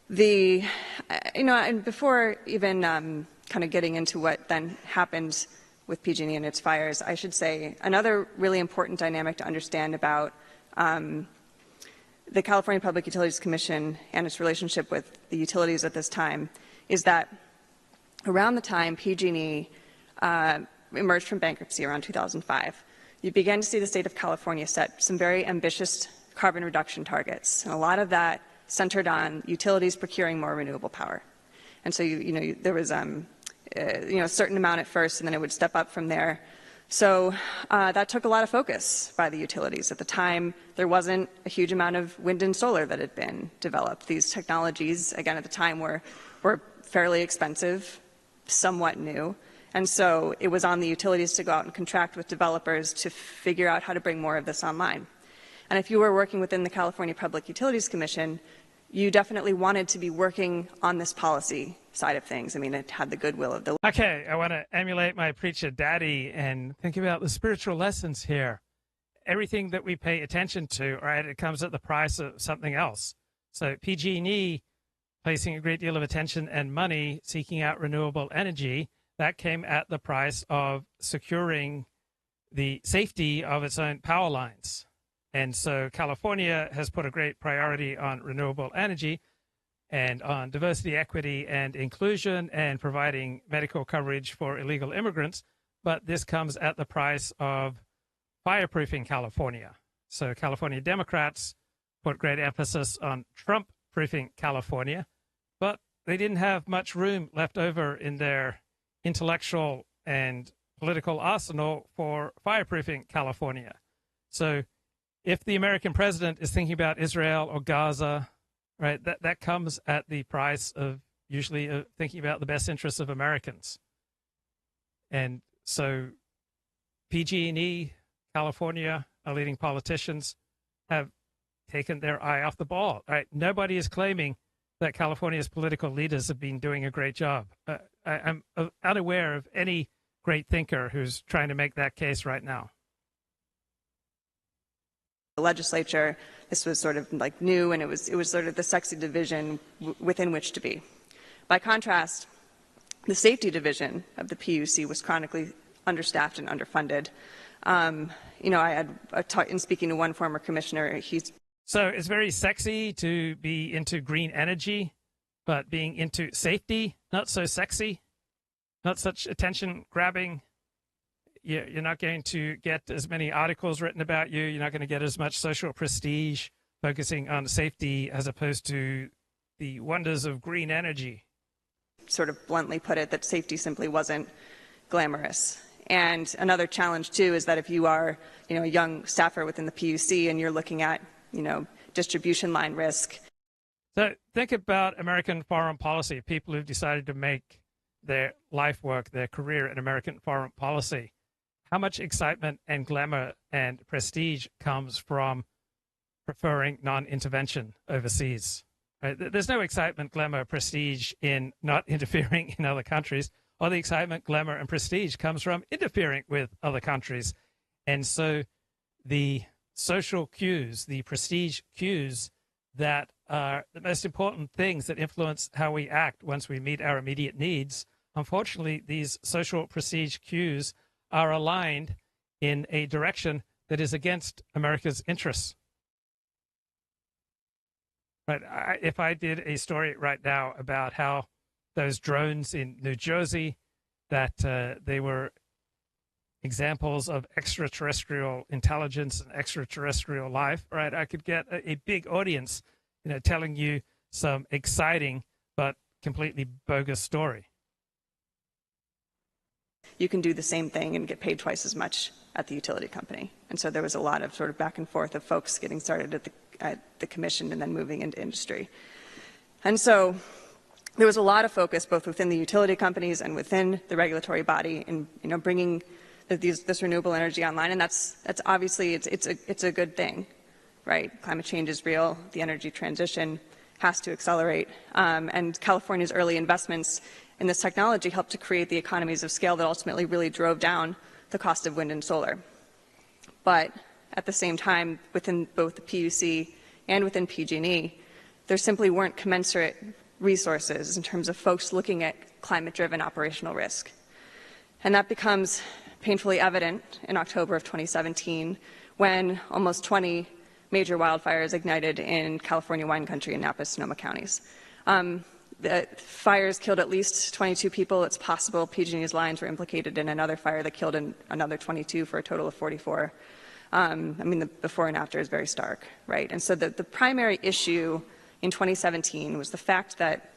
before even kind of getting into what then happened with PG&E and its fires, I should say another really important dynamic to understand about the California Public Utilities Commission and its relationship with the utilities at this time is that around the time PG&E emerged from bankruptcy around 2005, you began to see the state of California set some very ambitious carbon reduction targets, and a lot of that centered on utilities procuring more renewable power. And so, there was a certain amount at first, and then it would step up from there. So that took a lot of focus by the utilities. At the time, there wasn't a huge amount of wind and solar that had been developed. These technologies, again, at the time were fairly expensive, somewhat new. And so it was on the utilities to go out and contract with developers to figure out how to bring more of this online. And if you were working within the California Public Utilities Commission, you definitely wanted to be working on this policy side of things. I mean, it had the goodwill of the... Okay, I want to emulate my preacher daddy and think about the spiritual lessons here. Everything that we pay attention to, right, it comes at the price of something else. So PG&E placing a great deal of attention and money seeking out renewable energy, that came at the price of securing the safety of its own power lines. And so California has put a great priority on renewable energy and on diversity, equity, and inclusion and providing medical coverage for illegal immigrants. But this comes at the price of fireproofing California. So California Democrats put great emphasis on Trump-proofing California, but they didn't have much room left over in their intellectual and political arsenal for fireproofing California. So if the American president is thinking about Israel or Gaza, right, that comes at the price of usually thinking about the best interests of Americans. And so PG&E, California, our leading politicians have taken their eye off the ball. Right? Nobody is claiming that California's political leaders have been doing a great job. I'm unaware of any great thinker who's trying to make that case right now. The legislature, this was sort of like new, and it was sort of the sexy division within which to be. By contrast, the safety division of the PUC was chronically understaffed and underfunded. I had in speaking to one former commissioner, So it's very sexy to be into green energy, but being into safety, not so sexy, not such attention grabbing. You're not going to get as many articles written about you. You're not going to get as much social prestige focusing on safety as opposed to the wonders of green energy. Sort of bluntly put it, that safety simply wasn't glamorous. And another challenge, too, is that if you are, a young staffer within the PUC and you're looking at, distribution line risk. So think about American foreign policy, people who've decided to make their life work, their career in American foreign policy. How much excitement and glamour and prestige comes from preferring non-intervention overseas? Right? There's no excitement, glamour, prestige in not interfering in other countries. All the excitement, glamour, and prestige comes from interfering with other countries. And so the social cues, the prestige cues that are the most important things that influence how we act once we meet our immediate needs, unfortunately, these social prestige cues are aligned in a direction that is against America's interests. Right? If I did a story right now about how those drones in New Jersey, that they were examples of extraterrestrial intelligence and extraterrestrial life, right? I could get a big audience, telling you some exciting but completely bogus story. you can do the same thing and get paid twice as much at the utility company. And so there was a lot of sort of back and forth of folks getting started at the commission and then moving into industry. And so there was a lot of focus both within the utility companies and within the regulatory body in bringing this renewable energy online, and that's obviously it's a good thing, right? Climate change is real. The energy transition has to accelerate, and California's early investments in this technology helped to create the economies of scale that ultimately really drove down the cost of wind and solar. But at the same time, within both the PUC and within PG&E, there simply weren't commensurate resources in terms of folks looking at climate-driven operational risk. And that becomes painfully evident in October of 2017 when almost 20 major wildfires ignited in California wine country and Napa-Sonoma counties. The fires killed at least 22 people. It's possible PG&E's lines were implicated in another fire that killed another 22 for a total of 44. I mean, the before and after is very stark, right? And so the primary issue in 2017 was the fact that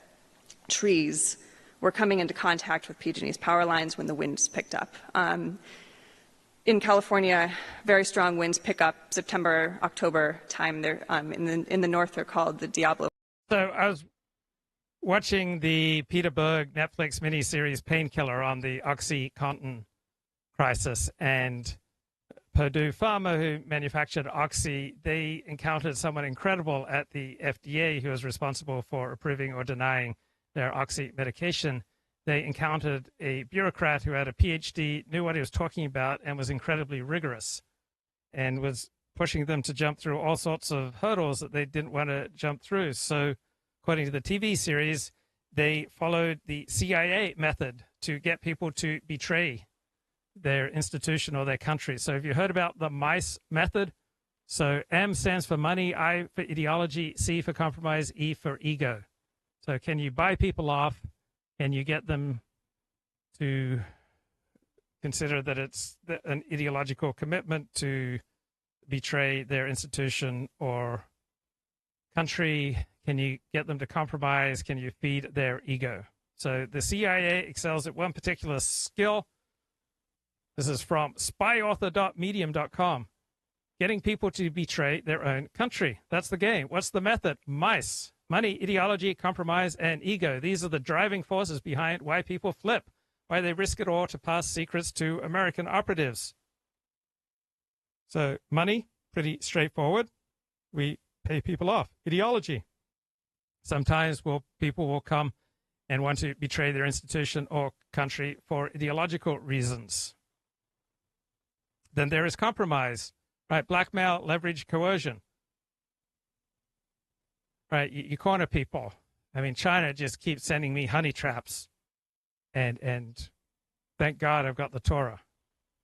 trees were coming into contact with PG&E's power lines when the winds picked up. In California, very strong winds pick up September, October time. They're, in the north, they're called the Diablo. So I was watching the Peter Berg Netflix miniseries Painkiller on the OxyContin crisis, and Purdue Pharma, who manufactured Oxy, they encountered someone incredible at the FDA who was responsible for approving or denying their Oxy medication. They encountered a bureaucrat who had a PhD, knew what he was talking about, and was incredibly rigorous, and was pushing them to jump through all sorts of hurdles that they didn't want to jump through. So according to the TV series, they followed the CIA method to get people to betray their institution or their country. So have you heard about the MICE method? So M stands for money, I for ideology, C for compromise, E for ego. So can you buy people off? Can you get them to consider that it's an ideological commitment to betray their institution or country? Can you get them to compromise? Can you feed their ego? So the CIA excels at one particular skill. This is from spyauthor.medium.com. Getting people to betray their own country. That's the game. What's the method? MICE. Money, ideology, compromise, and ego. These are the driving forces behind why people flip, why they risk it all to pass secrets to American operatives. So money, pretty straightforward. We pay people off. Ideology. Sometimes people will come and want to betray their institution or country for ideological reasons. Then there is compromise, right? Blackmail, leverage, coercion. Right, you corner people. I mean, China just keeps sending me honey traps, and thank God I've got the Torah.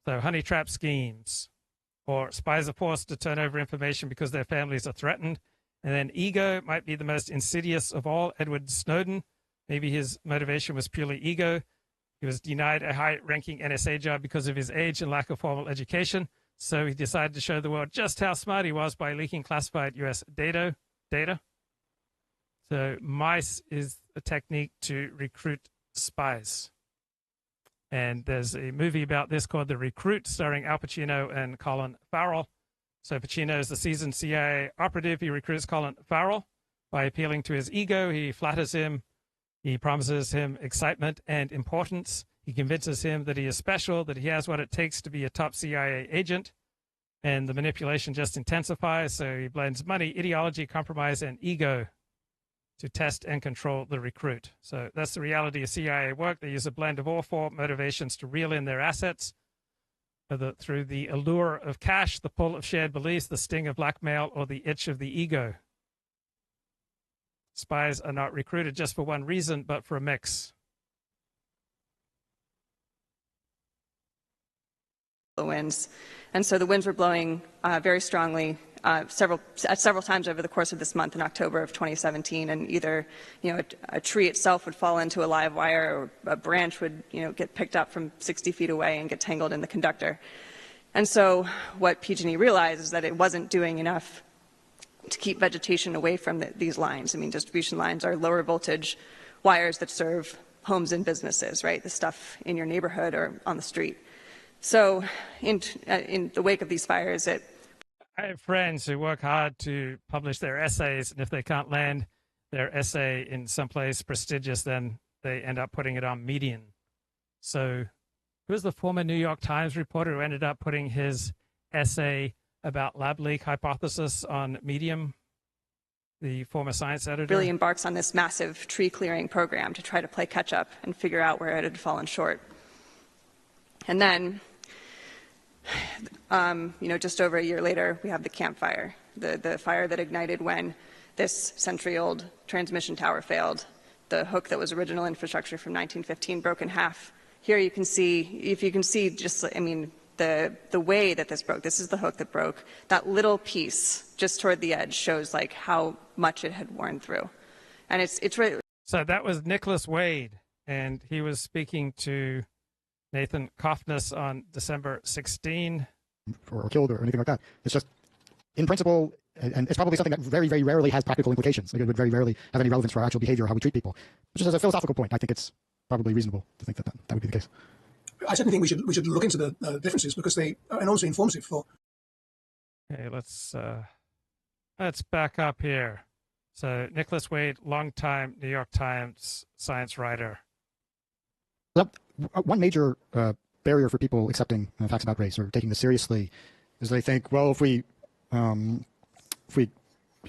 So honey trap schemes, or spies are forced to turn over information because their families are threatened. And then ego might be the most insidious of all. Edward Snowden, maybe his motivation was purely ego. He was denied a high-ranking NSA job because of his age and lack of formal education. So he decided to show the world just how smart he was by leaking classified U.S. data. So MICE is a technique to recruit spies. And there's a movie about this called The Recruit, starring Al Pacino and Colin Farrell. So Pacino is the seasoned CIA operative. He recruits Colin Farrell by appealing to his ego. He flatters him. He promises him excitement and importance. He convinces him that he is special, that he has what it takes to be a top CIA agent. And the manipulation just intensifies. So he blends money, ideology, compromise, and ego to test and control the recruit. So that's the reality of CIA work. They use a blend of all four motivations to reel in their assets through the allure of cash, the pull of shared beliefs, the sting of blackmail, or the itch of the ego. Spies are not recruited just for one reason, but for a mix. The winds. And so the winds were blowing very strongly several times over the course of this month in October of 2017, and either a tree itself would fall into a live wire, or a branch would get picked up from 60 feet away and get tangled in the conductor. And so what PG&E realized is that it wasn't doing enough to keep vegetation away from these lines. I mean, distribution lines are lower voltage wires that serve homes and businesses, right? The stuff in your neighborhood or on the street. So in the wake of these fires, I have friends who work hard to publish their essays, and if they can't land their essay in someplace prestigious, then they end up putting it on Medium. So who was the former New York Times reporter who ended up putting his essay about lab leak hypothesis on Medium? The former science editor? Really embarks on this massive tree clearing program to try to play catch up and figure out where it had fallen short. And then, just over a year later, we have the Camp Fire, the fire that ignited when this century-old transmission tower failed. The hook that was original infrastructure from 1915 broke in half. Here you can see, if you can see just, the way that this broke. This is the hook that broke. That little piece just toward the edge shows like how much it had worn through. And it's really... So that was Nicholas Wade, and he was speaking to Nathan Cofnas on December 16. Or killed or anything like that. It's just, in principle, and it's probably something that very, very rarely has practical implications. Like it would very rarely have any relevance for our actual behavior or how we treat people. But just as a philosophical point, I think it's probably reasonable to think that would be the case. I certainly think we should look into the differences because they are enormously informative for. Okay, let's back up here. So Nicholas Wade, longtime New York Times science writer. One major barrier for people accepting facts about race or taking this seriously is they think, well, if we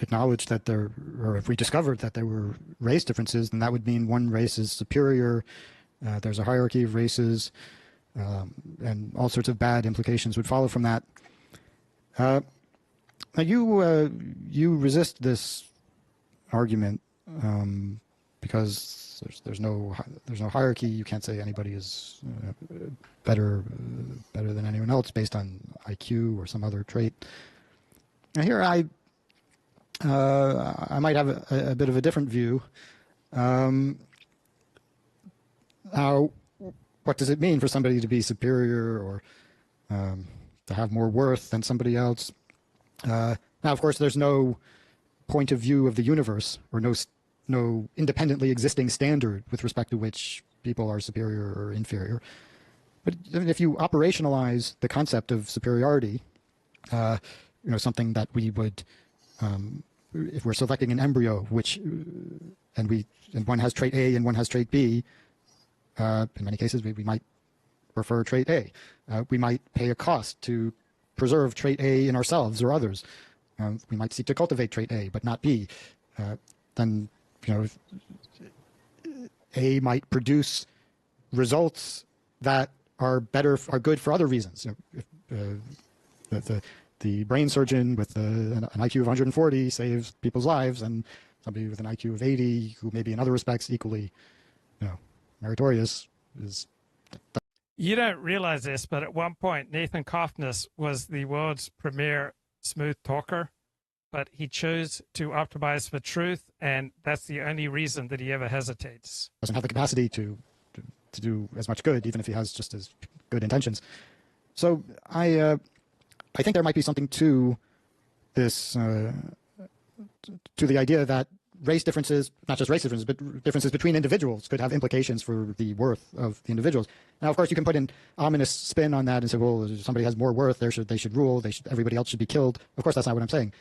acknowledge that or if we discovered that there were race differences, then that would mean one race is superior. There's a hierarchy of races, and all sorts of bad implications would follow from that. Now you resist this argument because there's no hierarchy. You can't say anybody is better than anyone else based on IQ or some other trait. Now here I might have a bit of a different view. What does it mean for somebody to be superior or to have more worth than somebody else? Now, of course, there's no point of view of the universe or no independently existing standard with respect to which people are superior or inferior. But if you operationalize the concept of superiority, something that we would, if we're selecting an embryo, and one has trait A and one has trait B, in many cases we might prefer trait A. We might pay a cost to preserve trait A in ourselves or others. We might seek to cultivate trait A, but not B. Then, A might produce results that are good for other reasons. The brain surgeon with an IQ of 140 saves people's lives, and somebody with an IQ of 80, who may be in other respects equally, meritorious, is. You don't realize this, but at one point, Nathan Cofnas was the world's premier smooth talker, but he chose to optimize for truth, and that's the only reason that he ever hesitates. Doesn't have the capacity to do as much good, even if he has just as good intentions. So I think there might be something to this, to the idea that race differences, not just race differences, but differences between individuals could have implications for the worth of the individuals. Now, of course, you can put an ominous spin on that and say, well, if somebody has more worth, they should rule, everybody else should be killed. Of course, that's not what I'm saying.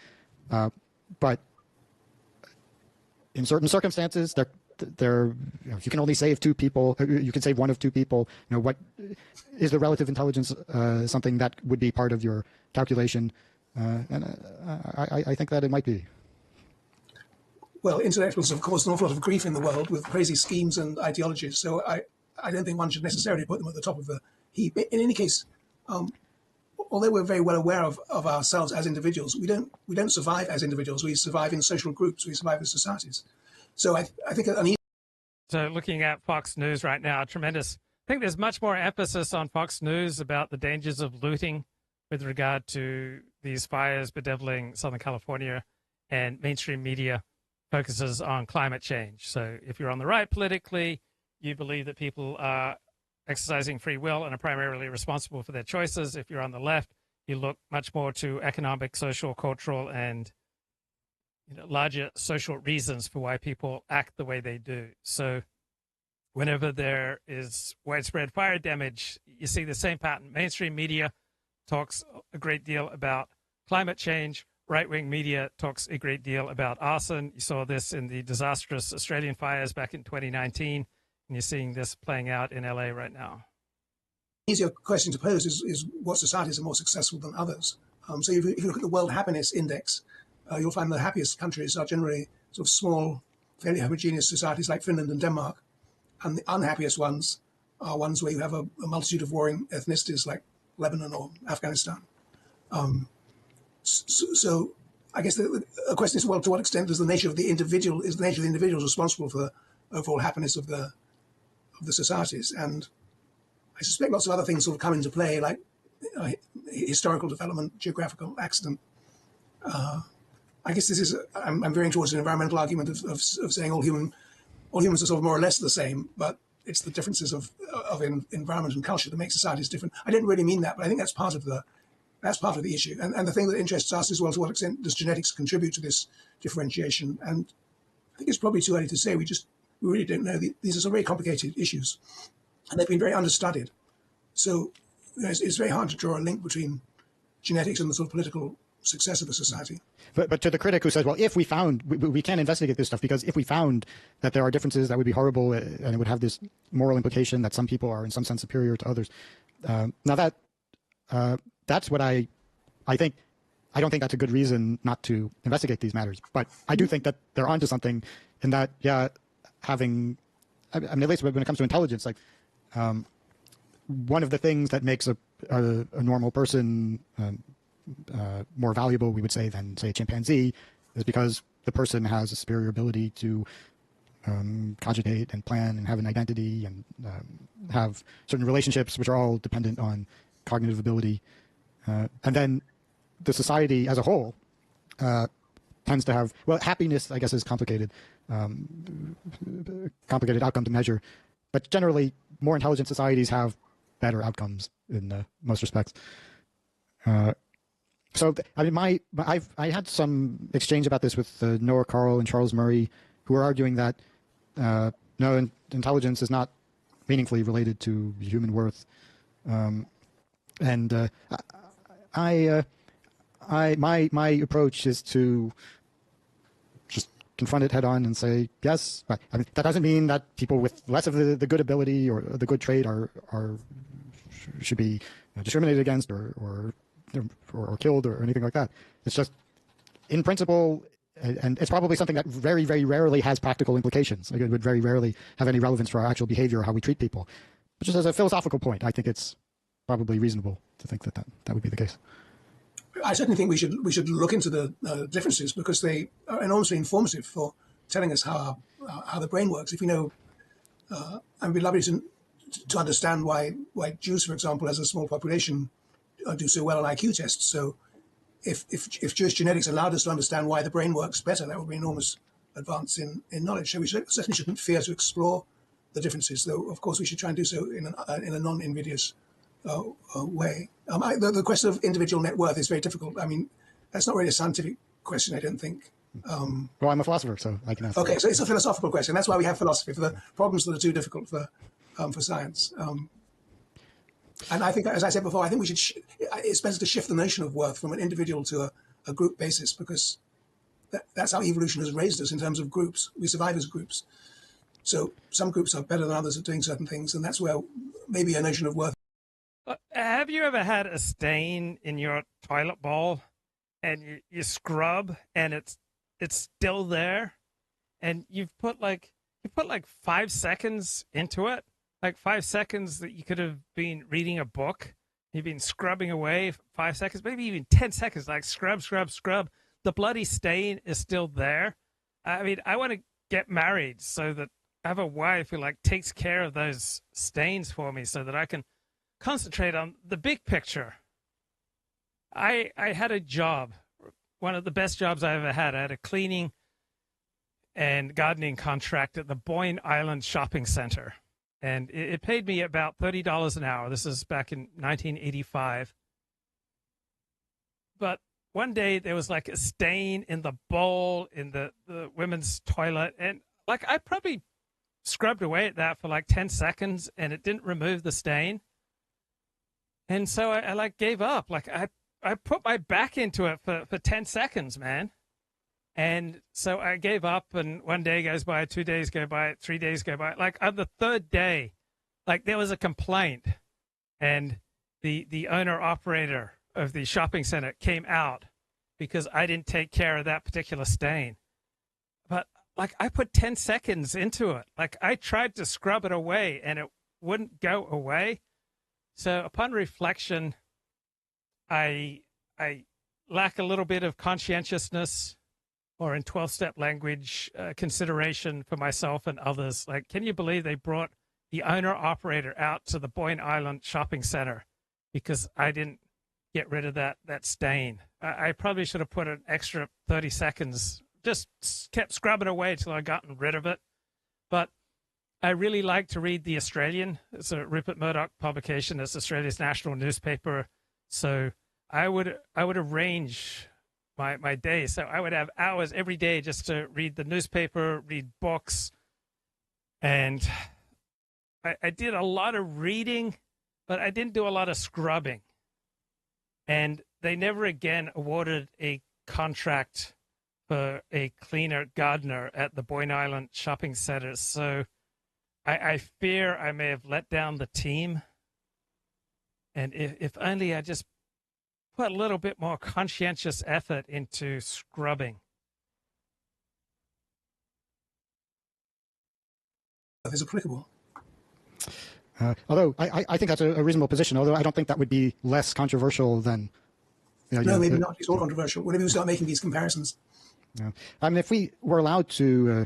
But in certain circumstances, if you can only save two people, you can save one of two people. What is the relative intelligence something that would be part of your calculation? And I think that it might be. Well, intellectuals have caused an awful lot of grief in the world with crazy schemes and ideologies. So I don't think one should necessarily put them at the top of the heap. In any case, although we're very well aware of ourselves as individuals, we don't survive as individuals. We survive in social groups. We survive in societies. So I think So looking at Fox News right now, I think there's much more emphasis on Fox News about the dangers of looting with regard to these fires bedeviling Southern California, and mainstream media focuses on climate change. So if you're on the right politically, you believe that people are exercising free will and are primarily responsible for their choices. If you're on the left, you look much more to economic, social, cultural, and larger social reasons for why people act the way they do. So whenever there is widespread fire damage, you see the same pattern. Mainstream media talks a great deal about climate change. Right-wing media talks a great deal about arson. You saw this in the disastrous Australian fires back in 2019, and you're seeing this playing out in LA right now. Easier question to pose is what societies are more successful than others. So if you look at the World Happiness Index, you'll find the happiest countries are generally sort of small, fairly homogeneous societies like Finland and Denmark. And the unhappiest ones are ones where you have a multitude of warring ethnicities like Lebanon or Afghanistan. So I guess the question is, well, to what extent is the nature of the individual responsible for the overall happiness of the societies? And I suspect lots of other things sort of come into play, like historical development, geographical accident. I guess this is I'm veering towards an environmental argument of saying all humans are sort of more or less the same, but it's the differences of environment and culture that make societies different. I didn't really mean that, but I think that's part of the issue. And the thing that interests us is, well, to what extent does genetics contribute to this differentiation? And I think it's probably too early to say. We really don't know. These are some very complicated issues, and they've been very understudied. So it's very hard to draw a link between genetics and the sort of political success of a society. But to the critic who says, well, if we found, we can't investigate this stuff because if we found that there are differences, that would be horrible and it would have this moral implication that some people are in some sense superior to others. Now that's what I think. I don't think that's a good reason not to investigate these matters. But I do think that they're onto something in that, at least when it comes to intelligence, like one of the things that makes a normal person more valuable, we would say, than, say, a chimpanzee, is because the person has a superior ability to cogitate and plan and have an identity and have certain relationships which are all dependent on cognitive ability. And then the society as a whole tends to have, well, happiness, I guess, is complicated outcome to measure. But generally, more intelligent societies have better outcomes in most respects. So, I mean, I had some exchange about this with Noah Carl and Charles Murray, who are arguing that no, intelligence is not meaningfully related to human worth, and my approach is to just confront it head on and say yes. But I mean, that doesn't mean that people with less of the good ability or the good trait should be discriminated against or killed or anything like that. It's just, in principle, and it's probably something that very, very rarely has practical implications. Like, it would very rarely have any relevance for our actual behavior or how we treat people. But just as a philosophical point, I think it's probably reasonable to think that would be the case. I certainly think we should look into the differences because they are enormously informative for telling us how the brain works. If we know, and we'd love to understand why Jews, for example, as a small population, do so well on IQ tests. So if Jewish genetics allowed us to understand why the brain works better, that would be an enormous advance in knowledge. So we certainly shouldn't fear to explore the differences, though of course we should try and do so in a non-invidious way. The question of individual net worth is very difficult. I mean, that's not really a scientific question, I don't think. Well, I'm a philosopher, so I can answer. Okay, so it's a philosophical question. That's why we have philosophy, for the problems that are too difficult for science. And I think, as I said before, I think it's better to shift the notion of worth from an individual to a group basis, because that's how evolution has raised us in terms of groups. We survive as groups. So some groups are better than others at doing certain things, and that's where maybe a notion of worth. Have you ever had a stain in your toilet bowl and you scrub and it's still there, and you've put like 5 seconds into it? Like 5 seconds that you could have been reading a book. You've been scrubbing away 5 seconds, maybe even 10 seconds, like scrub. The bloody stain is still there. I mean, I want to get married so that I have a wife who takes care of those stains for me so that I can concentrate on the big picture. I had a job, one of the best jobs I ever had. I had a cleaning and gardening contract at the Boyne Island Shopping Center. And it paid me about $30 an hour. This is back in 1985. But one day there was a stain in the bowl in the women's toilet. And I probably scrubbed away at that for like 10 seconds and it didn't remove the stain. And so I like gave up. Like I put my back into it for 10 seconds, man. And so I gave up, and one day goes by, 2 days go by, 3 days go by. Like on the third day, like there was a complaint, and the owner operator of the shopping center came out because I didn't take care of that particular stain. But like I put 10 seconds into it. Like I tried to scrub it away and it wouldn't go away. So upon reflection, I lack a little bit of conscientiousness, or in 12-step language, consideration for myself and others. Like, can you believe they brought the owner-operator out to the Boyne Island shopping center because I didn't get rid of that stain? I probably should have put an extra 30 seconds, just kept scrubbing away till I gotten rid of it. But I really like to read The Australian. It's a Rupert Murdoch publication. It's Australia's national newspaper. So I would arrange my day. So I would have hours every day just to read the newspaper, read books. And I did a lot of reading, but I didn't do a lot of scrubbing. And they never again awarded a contract for a cleaner gardener at the Boyne Island shopping center. So I fear I may have let down the team. And if only I just put a little bit more conscientious effort into scrubbing. Is applicable. Although I think that's a reasonable position, although I don't think that would be less controversial than... No, maybe not. It's all controversial. Whenever we start making these comparisons. Yeah. I mean, if we were allowed to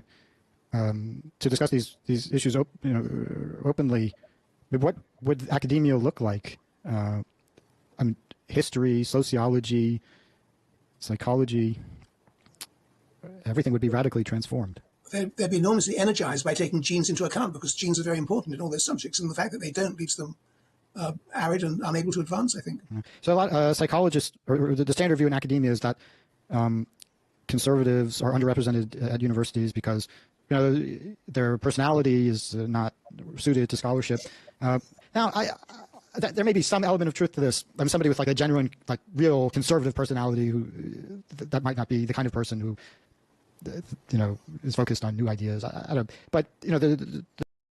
discuss these issues openly, what would academia look like? I mean, history, sociology, psychology, everything would be radically transformed. They'd be enormously energized by taking genes into account, because genes are very important in all those subjects, and the fact that they don't leaves them arid and unable to advance, I think. So a lot of psychologists, or the standard view in academia is that conservatives are underrepresented at universities because their personality is not suited to scholarship. Now, there may be some element of truth to this. I'm somebody with like a genuine, like real conservative personality who that might not be the kind of person who is focused on new ideas. I don't. But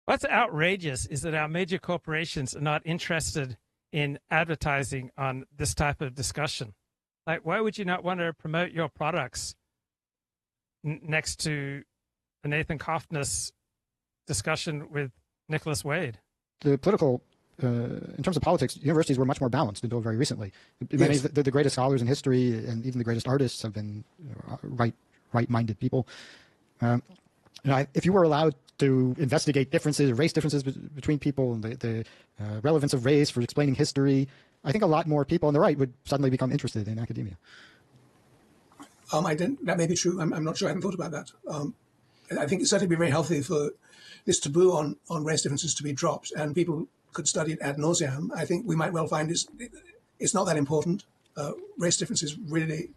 what's outrageous is that our major corporations are not interested in advertising on this type of discussion. Like, why would you not want to promote your products next to a Nathan Cofnas discussion with Nicholas Wade? The political, in terms of politics, universities were much more balanced until very recently. Many of the greatest scholars in history and even the greatest artists have been right-minded people. If you were allowed to investigate differences, race differences between people, and the relevance of race for explaining history, I think a lot more people on the right would suddenly become interested in academia. That may be true. I'm not sure. I haven't thought about that. I think it's certainly be very healthy for this taboo on race differences to be dropped, and people could study it ad nauseam. I think we might well find it's not that important. Race differences really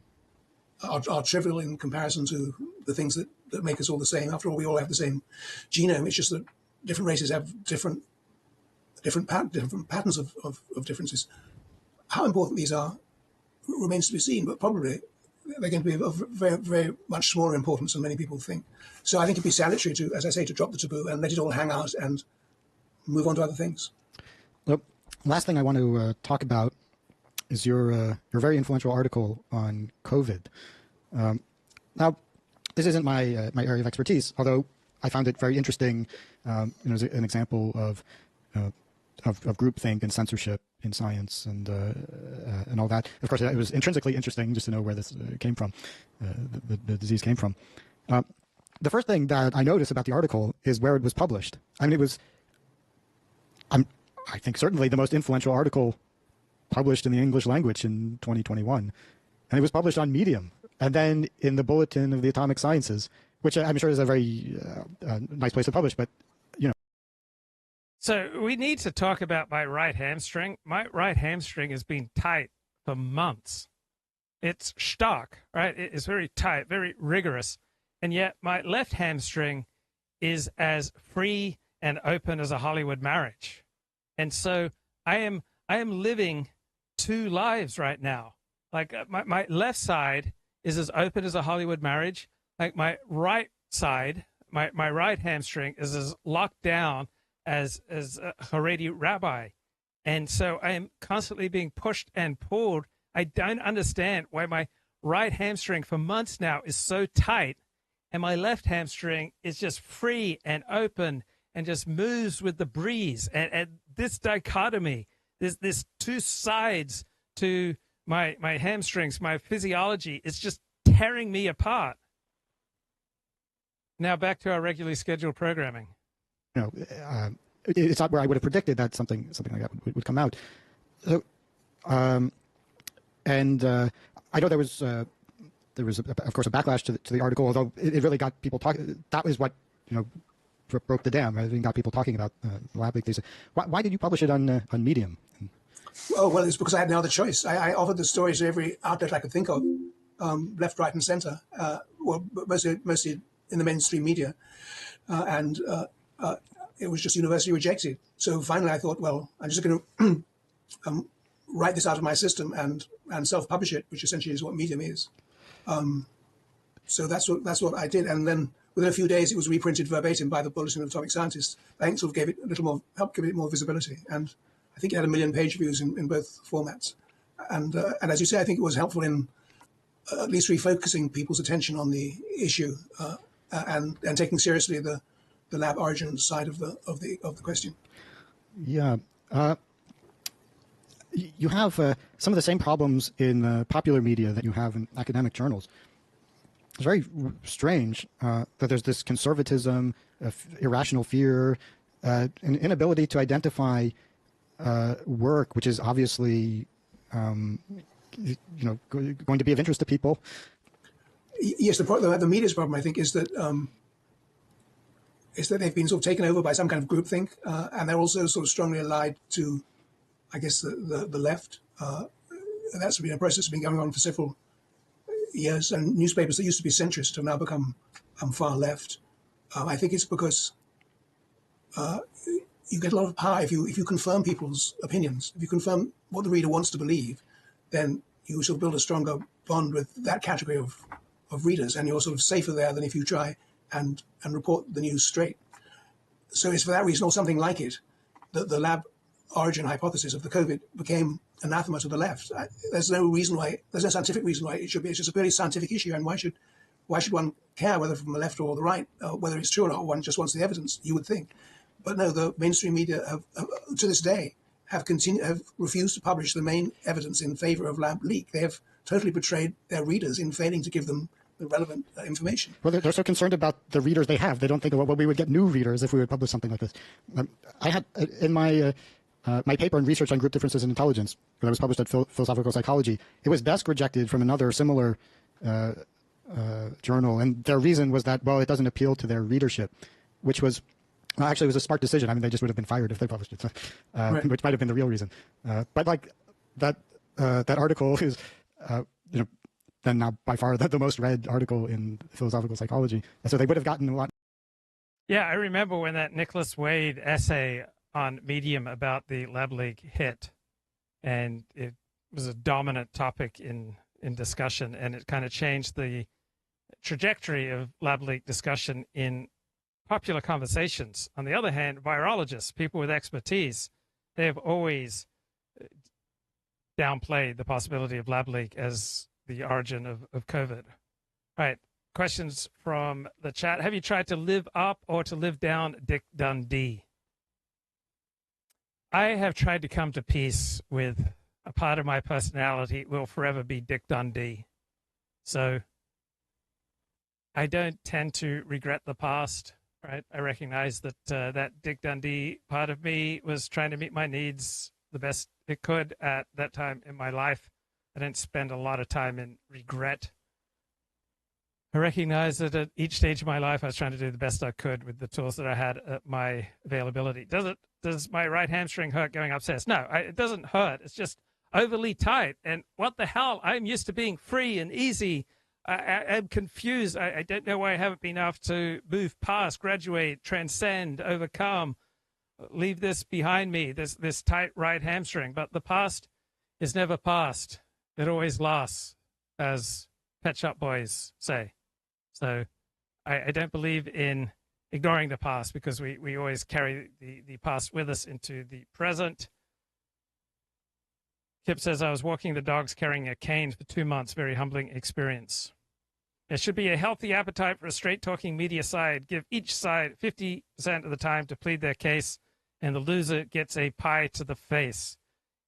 are trivial in comparison to the things that make us all the same. After all, we all have the same genome. It's just that different races have different patterns of differences. How important these are remains to be seen, but probably they're going to be of very, very much smaller importance than many people think. So I think it'd be salutary to, as I say, to drop the taboo and let it all hang out and move on to other things. Well, last thing I want to talk about is your very influential article on COVID. Now, this isn't my area of expertise, although I found it very interesting as an example of groupthink and censorship in science and all that. Of course, it was intrinsically interesting just to know where this came from, the disease came from. The first thing that I noticed about the article is where it was published. I mean, it was, I think, certainly the most influential article published in the English language in 2021. And it was published on Medium, and then in the Bulletin of the Atomic Sciences, which I'm sure is a very nice place to publish, but, So we need to talk about my right hamstring. My right hamstring has been tight for months. It's stark, right? It is very tight, very rigorous. And yet my left hamstring is as free and open as a Hollywood marriage. And so I am living two lives right now. Like my left side is as open as a Hollywood marriage. Like my right side, my right hamstring is as locked down as a Haredi rabbi. And so I am constantly being pushed and pulled. I don't understand why my right hamstring for months now is so tight and my left hamstring is just free and open and just moves with the breeze. And this dichotomy, there's two sides to my hamstrings, my physiology, is just tearing me apart. Now back to our regularly scheduled programming. It's not where I would have predicted that something like that would come out. So, and I know there was of course a backlash to the article, although it really got people talking. That was what broke the dam. It got people talking about lab leak. Why did you publish it on Medium? Oh, well, it's because I had no other choice. I offered the stories to every outlet I could think of, left, right, and center. Well, mostly in the mainstream media, and it was just universally rejected. So finally, I thought, well, I'm just going to write this out of my system and self-publish it, which essentially is what Medium is. So that's what I did, and then within a few days, it was reprinted verbatim by the Bulletin of Atomic Scientists. I think sort of gave it a little more, helped give it more visibility, and I think it had 1 million page views in both formats. And as you say, I think it was helpful in at least refocusing people's attention on the issue and taking seriously the lab origin side of the question. Yeah. You have some of the same problems in popular media that you have in academic journals. It's very strange that there's this conservatism, irrational fear, an inability to identify work which is obviously going to be of interest to people. Yes, the media's problem, I think, is that they've been sort of taken over by some kind of groupthink, and they're also sort of strongly allied to, I guess, the left. And that's been a process that's been going on for several years, and newspapers that used to be centrist have now become far left. I think it's because you get a lot of power if you confirm people's opinions. If you confirm what the reader wants to believe, then you sort of build a stronger bond with that category of readers, and you're sort of safer there than if you try and report the news straight. So it's for that reason, or something like it, that the lab origin hypothesis of the COVID became anathema to the left. There's no scientific reason why it should be. It's just a purely scientific issue, and why should one care whether from the left or the right, whether it's true or not? One just wants the evidence, you would think. But no, the mainstream media have to this day have refused to publish the main evidence in favor of lab leak. They have totally betrayed their readers in failing to give them the relevant information. Well, they're so concerned about the readers they have. They don't think, well, we would get new readers if we would publish something like this. I had in my my paper on research on group differences in intelligence, that was published at Philosophical Psychology, it was desk rejected from another similar journal, and their reason was that, well, it doesn't appeal to their readership, which was actually it was a smart decision. I mean, they just would have been fired if they published it, right. Which might have been the real reason. But like that article is, then now by far the most read article in Philosophical Psychology, and so they would have gotten a lot. Yeah, I remember when that Nicholas Wade essay on Medium about the lab leak hit, and it was a dominant topic in discussion, and it kind of changed the trajectory of lab leak discussion in popular conversations. On the other hand, virologists, people with expertise, they have always downplayed the possibility of lab leak as the origin of COVID. All right, questions from the chat. Have you tried to live up or to live down Dick Dundee? I have tried to come to peace with a part of my personality will forever be Dick Dundee. So I don't tend to regret the past, right? I recognize that that Dick Dundee part of me was trying to meet my needs the best it could at that time in my life. I didn't spend a lot of time in regret. I recognize that at each stage of my life, I was trying to do the best I could with the tools that I had at my availability. Does my right hamstring hurt going upstairs? No, it doesn't hurt. It's just overly tight. And what the hell? I'm used to being free and easy I'm confused. I don't know why I haven't been able to move past, graduate, transcend, overcome, leave this behind me, this tight right hamstring. But the past is never past. It always lasts, as Pet Shop Boys say. So I don't believe in ignoring the past, because we always carry the past with us into the present. Kip says, I was walking the dogs carrying a cane for 2 months. Very humbling experience. There should be a healthy appetite for a straight-talking media side. Give each side 50% of the time to plead their case, and the loser gets a pie to the face.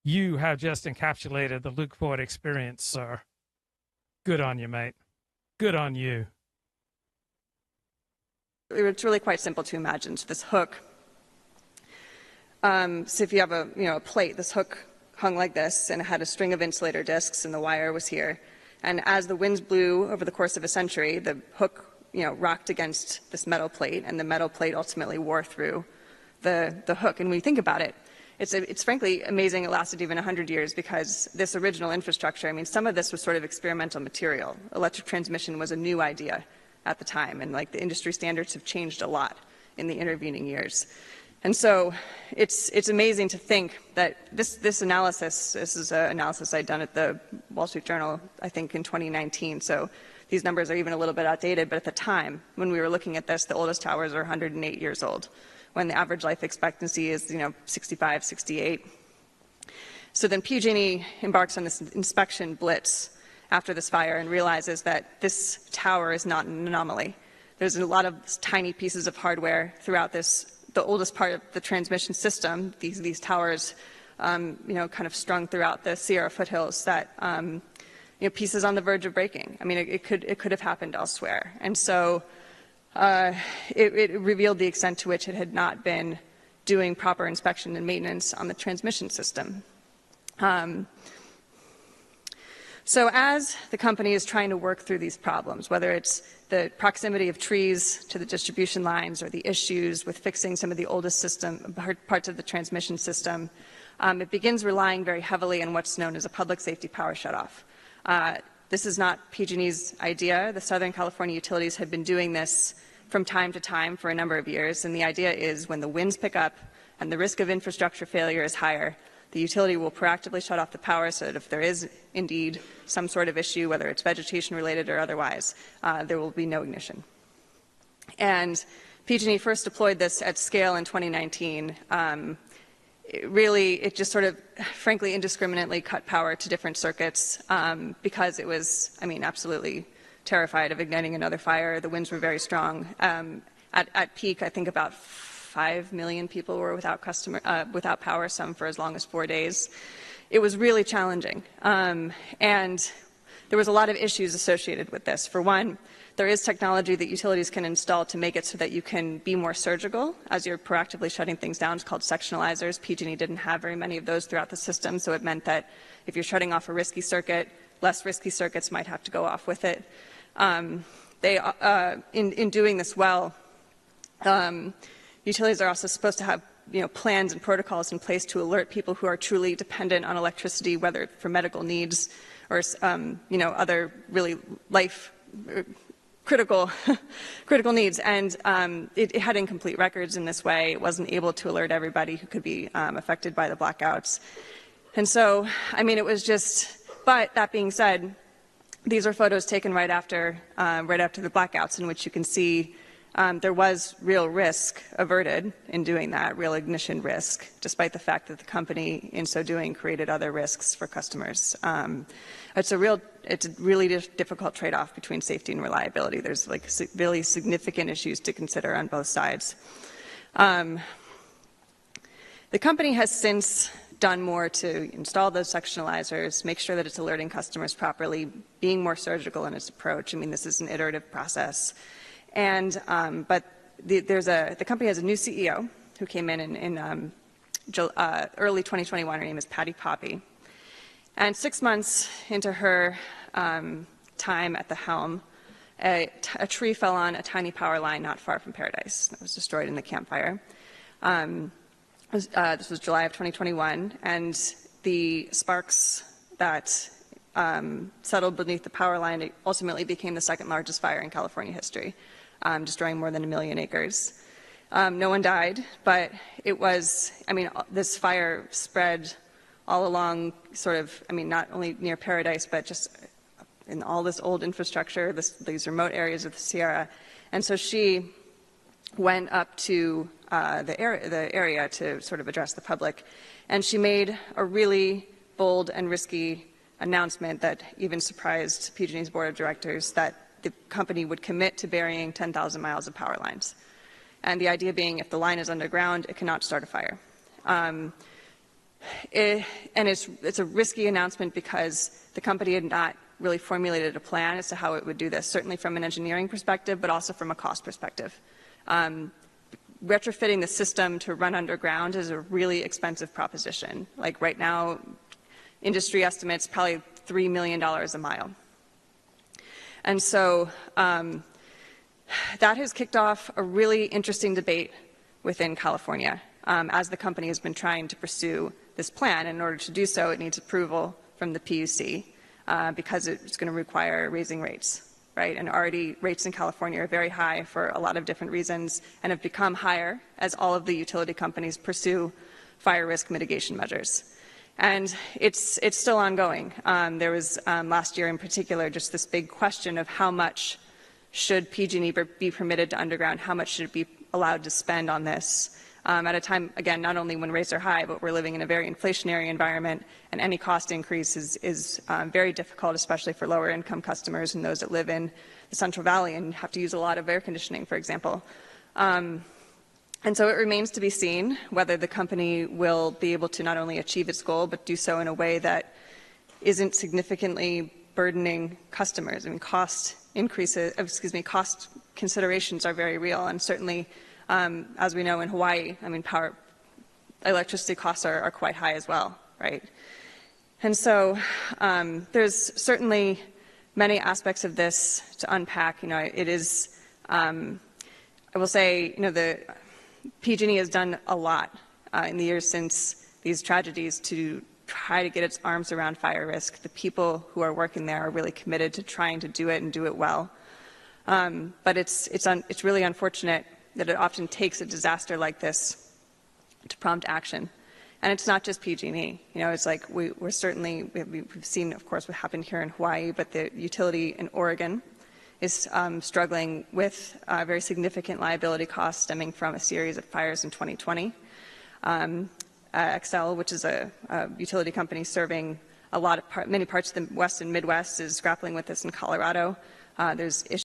You have just encapsulated the Luke Ford experience, sir. Good on you, mate. Good on you. It's really quite simple to imagine. So this hook, so if you have a plate, this hook hung like this, and it had a string of insulator discs, and the wire was here. And as the winds blew over the course of a century, the hook, rocked against this metal plate, and the metal plate ultimately wore through the hook. And when you think about it, it's frankly amazing it lasted even 100 years, because this original infrastructure, I mean, some of this was sort of experimental material. Electric transmission was a new idea at the time, and like the industry standards have changed a lot in the intervening years. And so it's amazing to think that this analysis, this is an analysis I'd done at the Wall Street Journal, I think in 2019. So these numbers are even a little bit outdated, but at the time when we were looking at this, the oldest towers are 108 years old, when the average life expectancy is 65, 68. So then PG&E embarks on this inspection blitz after this fire and realizes that this tower is not an anomaly. There's a lot of tiny pieces of hardware throughout the oldest part of the transmission system, these towers, kind of strung throughout the Sierra foothills, that pieces on the verge of breaking. I mean, it could have happened elsewhere, and so it revealed the extent to which it had not been doing proper inspection and maintenance on the transmission system. So as the company is trying to work through these problems, whether it's the proximity of trees to the distribution lines or the issues with fixing some of the oldest parts of the transmission system, it begins relying very heavily on what's known as a public safety power shutoff. This is not PG&E's idea. The Southern California utilities have been doing this from time to time for a number of years, and the idea is when the winds pick up and the risk of infrastructure failure is higher, the utility will proactively shut off the power so that if there is indeed some sort of issue, whether it's vegetation related or otherwise, there will be no ignition. And PG&E first deployed this at scale in 2019. It just sort of, frankly, indiscriminately cut power to different circuits because it was, absolutely terrified of igniting another fire. The winds were very strong. At peak, I think about 5 million people were without power, some for as long as 4 days. It was really challenging. And there was a lot of issues associated with this. For one, there is technology that utilities can install to make it so that you can be more surgical as you're proactively shutting things down. It's called sectionalizers. PG&E didn't have very many of those throughout the system, so it meant that if you're shutting off a risky circuit, less risky circuits might have to go off with it. In doing this well, utilities are also supposed to have plans and protocols in place to alert people who are truly dependent on electricity, whether for medical needs or other really life critical needs. And it had incomplete records in this way. It wasn't able to alert everybody who could be affected by the blackouts. And so, it was just. But that being said, these are photos taken right after the blackouts, in which you can see there was real risk averted in doing that, real ignition risk, despite the fact that the company, in so doing, created other risks for customers. It's a really difficult trade-off between safety and reliability. There's really significant issues to consider on both sides. The company has since done more to install those sectionalizers, make sure that it's alerting customers properly, being more surgical in its approach. This is an iterative process. And but the company has a new CEO who came in early 2021. Her name is Patty Poppe. And 6 months into her time at the helm, a tree fell on a tiny power line not far from Paradise that was destroyed in the Camp Fire. This was July of 2021, and the sparks that settled beneath the power line, it ultimately became the second largest fire in California history, destroying more than 1 million acres. No one died, but it was, I mean, this fire spread all along sort of, I mean, not only near Paradise, but just in all this old infrastructure, these remote areas of the Sierra. And so she went up to the area to sort of address the public. And she made a really bold and risky announcement that even surprised PG&E's board of directors, that the company would commit to burying 10,000 miles of power lines. And the idea being, if the line is underground, it cannot start a fire. It's a risky announcement because the company had not really formulated a plan as to how it would do this, certainly from an engineering perspective, but also from a cost perspective. Retrofitting the system to run underground is a really expensive proposition. Like right now, industry estimates probably $3 million a mile. And so that has kicked off a really interesting debate within California as the company has been trying to pursue this plan. In order to do so, it needs approval from the PUC because it's going to require raising rates, right? And already rates in California are very high for a lot of different reasons and have become higher as all of the utility companies pursue fire risk mitigation measures. And it's still ongoing. There was last year in particular just this big question of how much should PG&E be permitted to underground, how much should it be allowed to spend on this at a time, again, not only when rates are high, but we're living in a very inflationary environment, and any cost increase is very difficult, especially for lower income customers and those that live in the Central Valley and have to use a lot of air conditioning, for example. And so it remains to be seen whether the company will be able to not only achieve its goal, but do so in a way that isn't significantly burdening customers. I mean, cost considerations are very real, and certainly, as we know in Hawaii, I mean, electricity costs are quite high as well, right? And so there's certainly many aspects of this to unpack. You know, it is, I will say, you know, the PG&E has done a lot in the years since these tragedies to try to get its arms around fire risk. The people who are working there are really committed to trying to do it and do it well. But it's really unfortunate that it often takes a disaster like this to prompt action. And it's not just PG&E. You know, it's like we've seen, of course, what happened here in Hawaii, but the utility in Oregon is struggling with very significant liability costs stemming from a series of fires in 2020. Xcel, which is a utility company serving many parts of the West and Midwest, is grappling with this in Colorado. There's issues.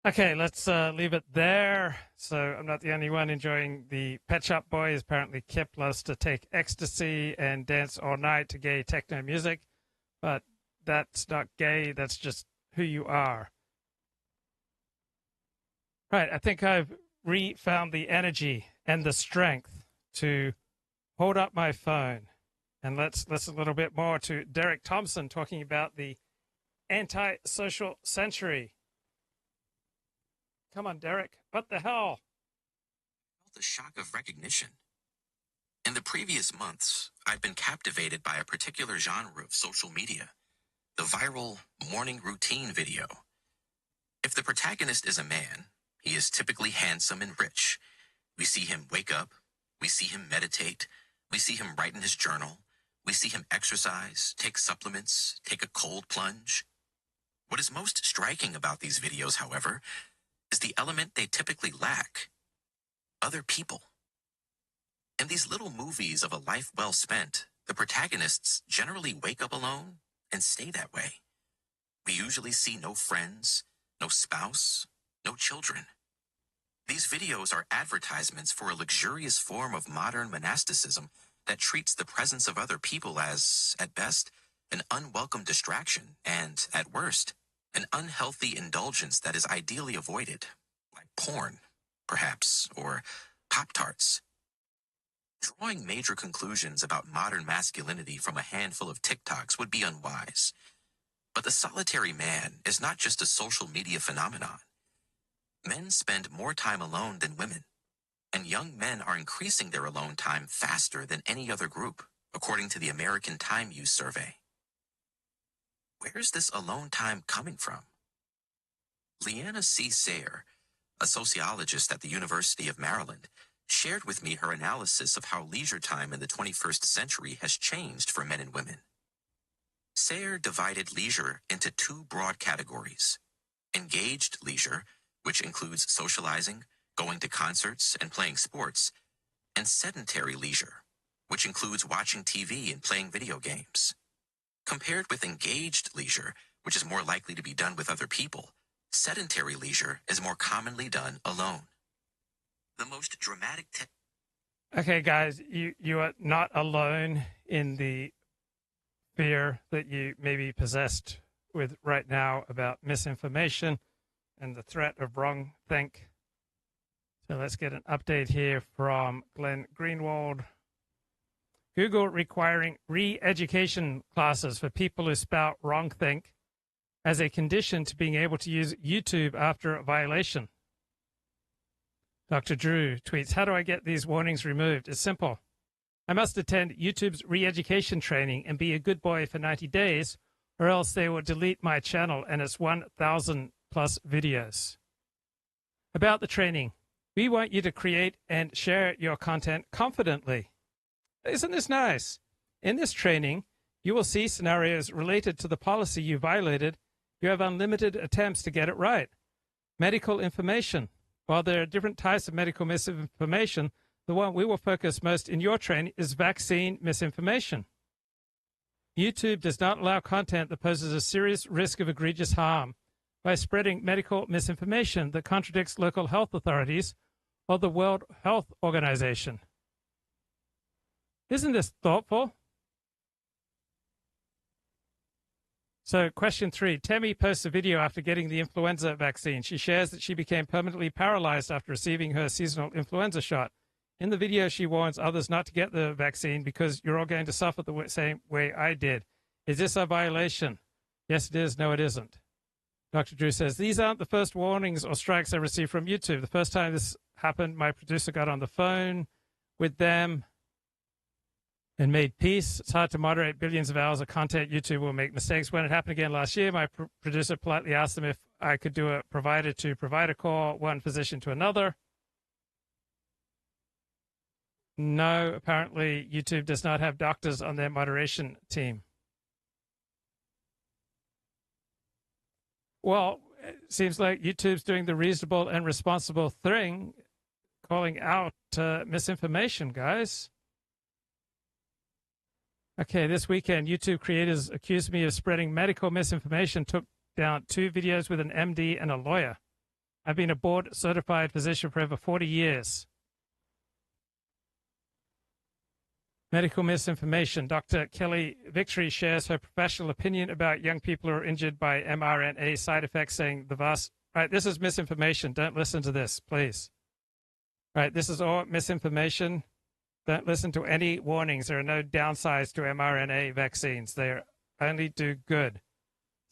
Okay, let's leave it there. So I'm not the only one enjoying the Pet Shop Boys. Apparently Kip loves to take ecstasy and dance all night to gay techno music, but that's not gay, that's just who you are. Right, I think I've found the energy and the strength to hold up my phone. And let's listen a little bit more to Derek Thompson talking about the anti-social century. Come on, Derek. What the hell? The shock of recognition. In the previous months, I've been captivated by a particular genre of social media, the viral morning routine video. If the protagonist is a man, he is typically handsome and rich. We see him wake up. We see him meditate. We see him write in his journal. We see him exercise, take supplements, take a cold plunge. What is most striking about these videos, however, is the element they typically lack: other people. In these little movies of a life well spent, the protagonists generally wake up alone and stay that way. We usually see no friends, no spouse, no children. These videos are advertisements for a luxurious form of modern monasticism that treats the presence of other people as, at best, an unwelcome distraction and, at worst, an unhealthy indulgence that is ideally avoided, like porn, perhaps, or Pop-Tarts. Drawing major conclusions about modern masculinity from a handful of TikToks would be unwise. But the solitary man is not just a social media phenomenon. Men spend more time alone than women, and young men are increasing their alone time faster than any other group, according to the American Time Use Survey. Where's this alone time coming from? Leanna C. Sayre, a sociologist at the University of Maryland, shared with me her analysis of how leisure time in the 21st century has changed for men and women. Sayre divided leisure into two broad categories: engaged leisure, which includes socializing, going to concerts, and playing sports, and sedentary leisure, which includes watching TV and playing video games. Compared with engaged leisure, which is more likely to be done with other people, sedentary leisure is more commonly done alone. The most dramatic Okay, guys, you are not alone in the fear that you may be possessed with right now about misinformation and the threat of wrong think. So let's get an update here from Glenn Greenwald. Google requiring re-education classes for people who spout wrong think as a condition to being able to use YouTube after a violation. Dr. Drew tweets, how do I get these warnings removed? It's simple. I must attend YouTube's re-education training and be a good boy for 90 days, or else they will delete my channel and its 1,000 plus videos. About the training, we want you to create and share your content confidently. Isn't this nice? In this training, you will see scenarios related to the policy you violated. You have unlimited attempts to get it right. Medical information. While there are different types of medical misinformation, the one we will focus most in your training is vaccine misinformation. YouTube does not allow content that poses a serious risk of egregious harm by spreading medical misinformation that contradicts local health authorities or the World Health Organization. Isn't this thoughtful? So question 3, Temi posts a video after getting the influenza vaccine. She shares that she became permanently paralyzed after receiving her seasonal influenza shot. In the video, she warns others not to get the vaccine because you're all going to suffer the same way I did. Is this a violation? Yes, it is. No, it isn't. Dr. Drew says, these aren't the first warnings or strikes I received from YouTube. The first time this happened, my producer got on the phone with them and made peace. It's hard to moderate billions of hours of content. YouTube will make mistakes. When it happened again last year, my producer politely asked them if I could do a provider-to-provider call, one physician to another. No, apparently YouTube does not have doctors on their moderation team. Well, it seems like YouTube's doing the reasonable and responsible thing, calling out misinformation, guys. Okay, this weekend, YouTube creators accused me of spreading medical misinformation, took down 2 videos with an MD and a lawyer. I've been a board-certified physician for over 40 years. Medical misinformation. Dr. Kelly Victory shares her professional opinion about young people who are injured by mRNA side effects, saying the vast... Right, this is misinformation. Don't listen to this, please. Right, this is all misinformation. Don't listen to any warnings. There are no downsides to mRNA vaccines. They only do good.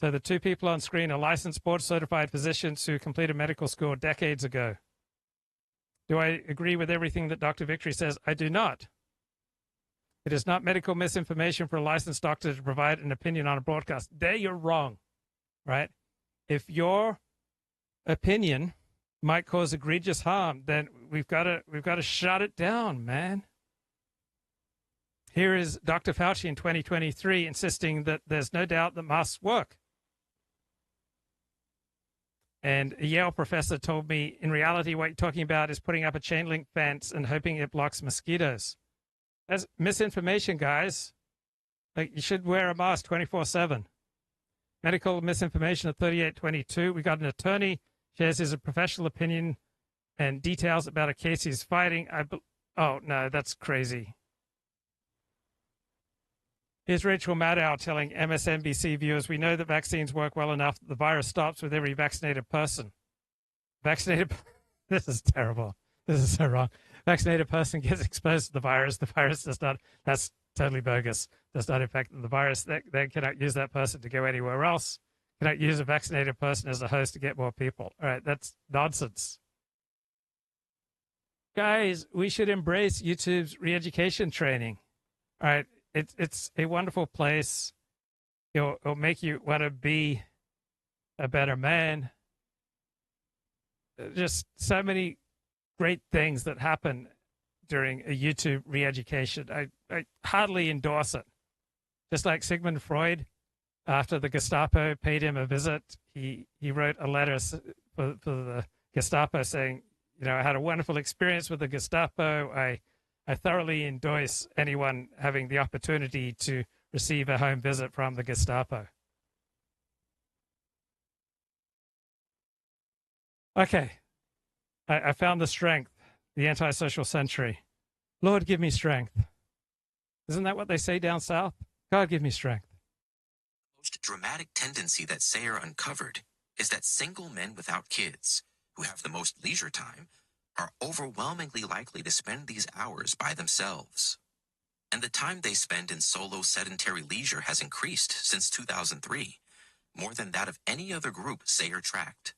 So the 2 people on screen are licensed board-certified physicians who completed medical school decades ago. Do I agree with everything that Dr. Victory says? I do not. It is not medical misinformation for a licensed doctor to provide an opinion on a broadcast. There you're wrong, right? If your opinion might cause egregious harm, then we've got to shut it down, man. Here is Dr. Fauci in 2023 insisting that there's no doubt that masks work. And a Yale professor told me, in reality, what you're talking about is putting up a chain link fence and hoping it blocks mosquitoes. That's misinformation, guys. Like, you should wear a mask 24/7. Medical misinformation at 3822. We got an attorney, shares his professional opinion and details about a case he's fighting. Oh, no, that's crazy. Here's Rachel Maddow telling MSNBC viewers, we know that vaccines work well enough that the virus stops with every vaccinated person. This is terrible. This is so wrong. Vaccinated person gets exposed to the virus does not, that's totally bogus, does not infect the virus. They cannot use that person to go anywhere else. Cannot use a vaccinated person as a host to get more people. All right, that's nonsense. Guys, we should embrace YouTube's re-education training. All right, it's a wonderful place. It'll make you want to be a better man. Just so many great things that happen during a YouTube re-education. I hardly endorse it. Just like Sigmund Freud, after the Gestapo paid him a visit, he wrote a letter for the Gestapo saying, I had a wonderful experience with the Gestapo. I thoroughly endorse anyone having the opportunity to receive a home visit from the Gestapo. Okay, I found the strength, the antisocial century. Lord, give me strength. Isn't that what they say down south? God, give me strength. The most dramatic tendency that Sayer uncovered is that single men without kids, who have the most leisure time, are overwhelmingly likely to spend these hours by themselves. And the time they spend in solo sedentary leisure has increased since 2003, more than that of any other group Sayer tracked.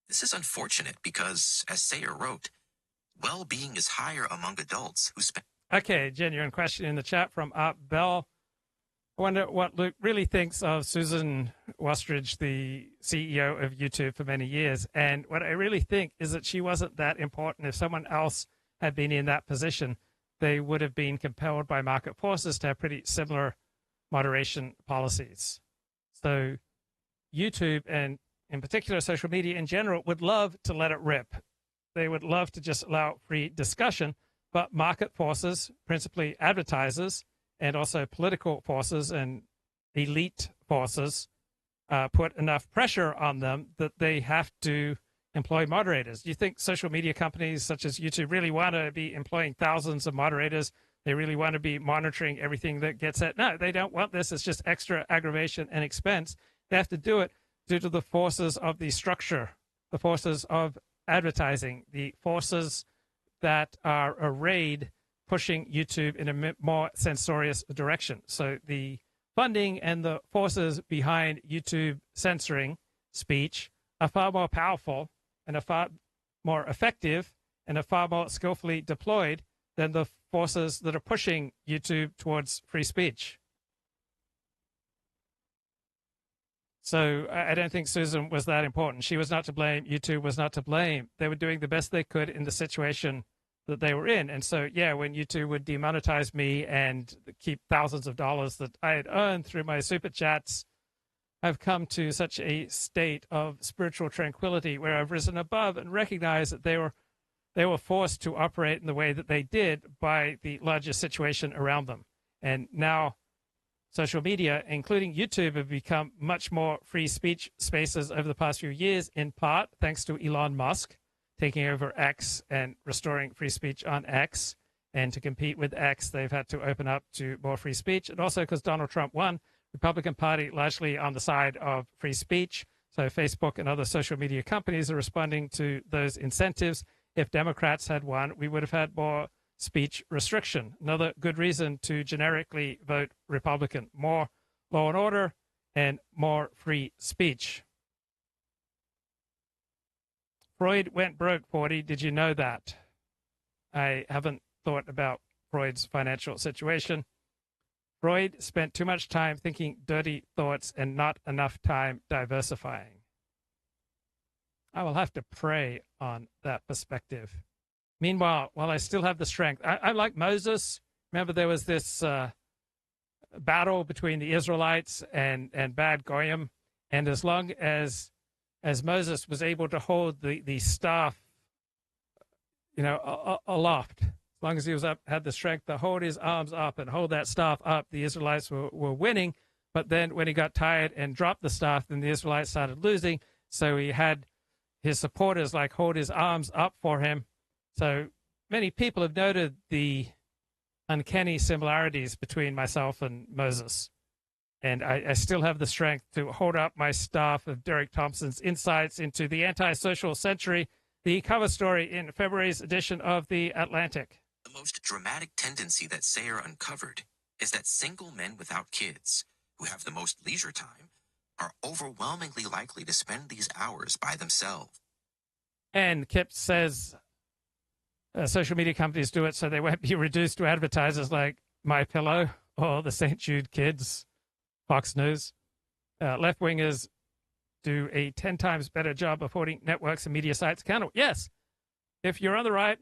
This is unfortunate because, as Sayer wrote, well-being is higher among adults who spend... Okay, genuine question in the chat from Art Bell. I wonder what Luke really thinks of Susan Wastridge, the CEO of YouTube for many years. And what I really think is that she wasn't that important. If someone else had been in that position, they would have been compelled by market forces to have pretty similar moderation policies. So YouTube, and in particular social media in general, would love to let it rip. They would love to just allow free discussion, but market forces, principally advertisers, and also political forces and elite forces, put enough pressure on them that they have to employ moderators. Do you think social media companies such as YouTube really want to be employing thousands of moderators? They really want to be monitoring everything that gets at? No, they don't want this. It's just extra aggravation and expense. They have to do it due to the forces of the structure, the forces of advertising, the forces that are arrayed pushing YouTube in a more censorious direction. So the funding and the forces behind YouTube censoring speech are far more powerful and are far more effective and are far more skillfully deployed than the forces that are pushing YouTube towards free speech. So I don't think Susan was that important. She was not to blame. YouTube was not to blame. They were doing the best they could in the situation that they were in. And so, yeah, when YouTube would demonetize me and keep thousands of dollars that I had earned through my super chats, I've come to such a state of spiritual tranquility where I've risen above and recognized that they were forced to operate in the way that they did by the larger situation around them. And now social media, including YouTube, have become much more free speech spaces over the past few years, in part thanks to Elon Musk taking over X and restoring free speech on X. And to compete with X, they've had to open up to more free speech. And also because Donald Trump won, Republican Party largely on the side of free speech. So Facebook and other social media companies are responding to those incentives. If Democrats had won, we would have had more speech restriction. Another good reason to generically vote Republican. More law and order and more free speech. Freud went broke, 40. Did you know that? I haven't thought about Freud's financial situation. Freud spent too much time thinking dirty thoughts and not enough time diversifying. I will have to pray on that perspective. Meanwhile, while I still have the strength, I like Moses. Remember, there was this battle between the Israelites and bad Goyim. And as long as Moses was able to hold the staff, aloft, as long as he was had the strength to hold his arms up and hold that staff up, the Israelites were winning. But then when he got tired and dropped the staff, then the Israelites started losing. So he had his supporters hold his arms up for him. So many people have noted the uncanny similarities between myself and Moses. And I still have the strength to hold up my staff of Derek Thompson's insights into the antisocial century, the cover story in February's edition of The Atlantic. The most dramatic tendency that Sayer uncovered is that single men without kids, who have the most leisure time, are overwhelmingly likely to spend these hours by themselves. And Kip says social media companies do it so they won't be reduced to advertisers like MyPillow or the St. Jude Kids Fox News. Left-wingers do a 10 times better job of holding networks and media sites accountable. Yes, if you're on the right,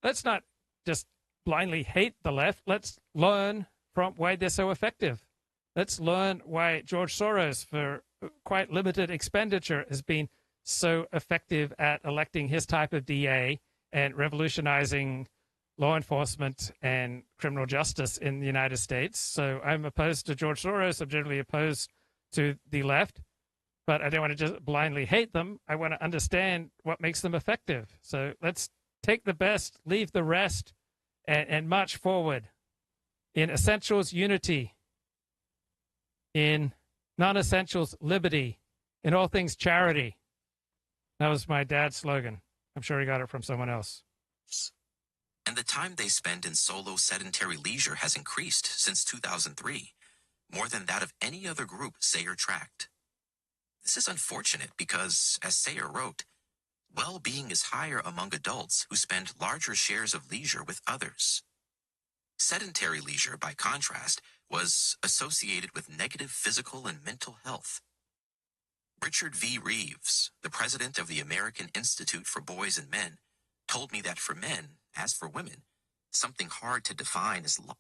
let's not just blindly hate the left. Let's learn from why they're so effective. Let's learn why George Soros, for quite limited expenditure, has been so effective at electing his type of DA and revolutionizing law enforcement and criminal justice in the United States. So I'm opposed to George Soros. I'm generally opposed to the left, but I don't want to just blindly hate them. I want to understand what makes them effective. So let's take the best, leave the rest, and march forward. In essentials, unity. In non-essentials, liberty. In all things, charity. That was my dad's slogan. I'm sure he got it from someone else. And the time they spend in solo sedentary leisure has increased since 2003, more than that of any other group Sayer tracked. This is unfortunate because, as Sayer wrote, well-being is higher among adults who spend larger shares of leisure with others. Sedentary leisure, by contrast, was associated with negative physical and mental health. Richard V. Reeves, the president of the American Institute for Boys and Men, told me that for men, as for women, something hard to define is love.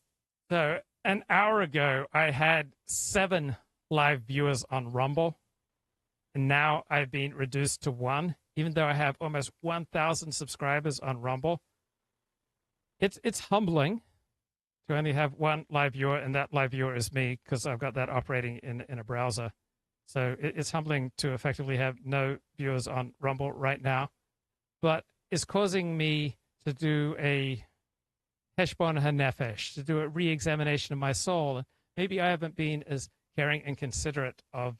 So an hour ago, I had 7 live viewers on Rumble, and now I've been reduced to 1, even though I have almost 1,000 subscribers on Rumble. It's humbling to only have 1 live viewer, and that live viewer is me because I've got that operating in a browser. So it's humbling to effectively have no viewers on Rumble right now, but it's causing me to do a heshbon hanefesh, to do a re-examination of my soul. Maybe I haven't been as caring and considerate of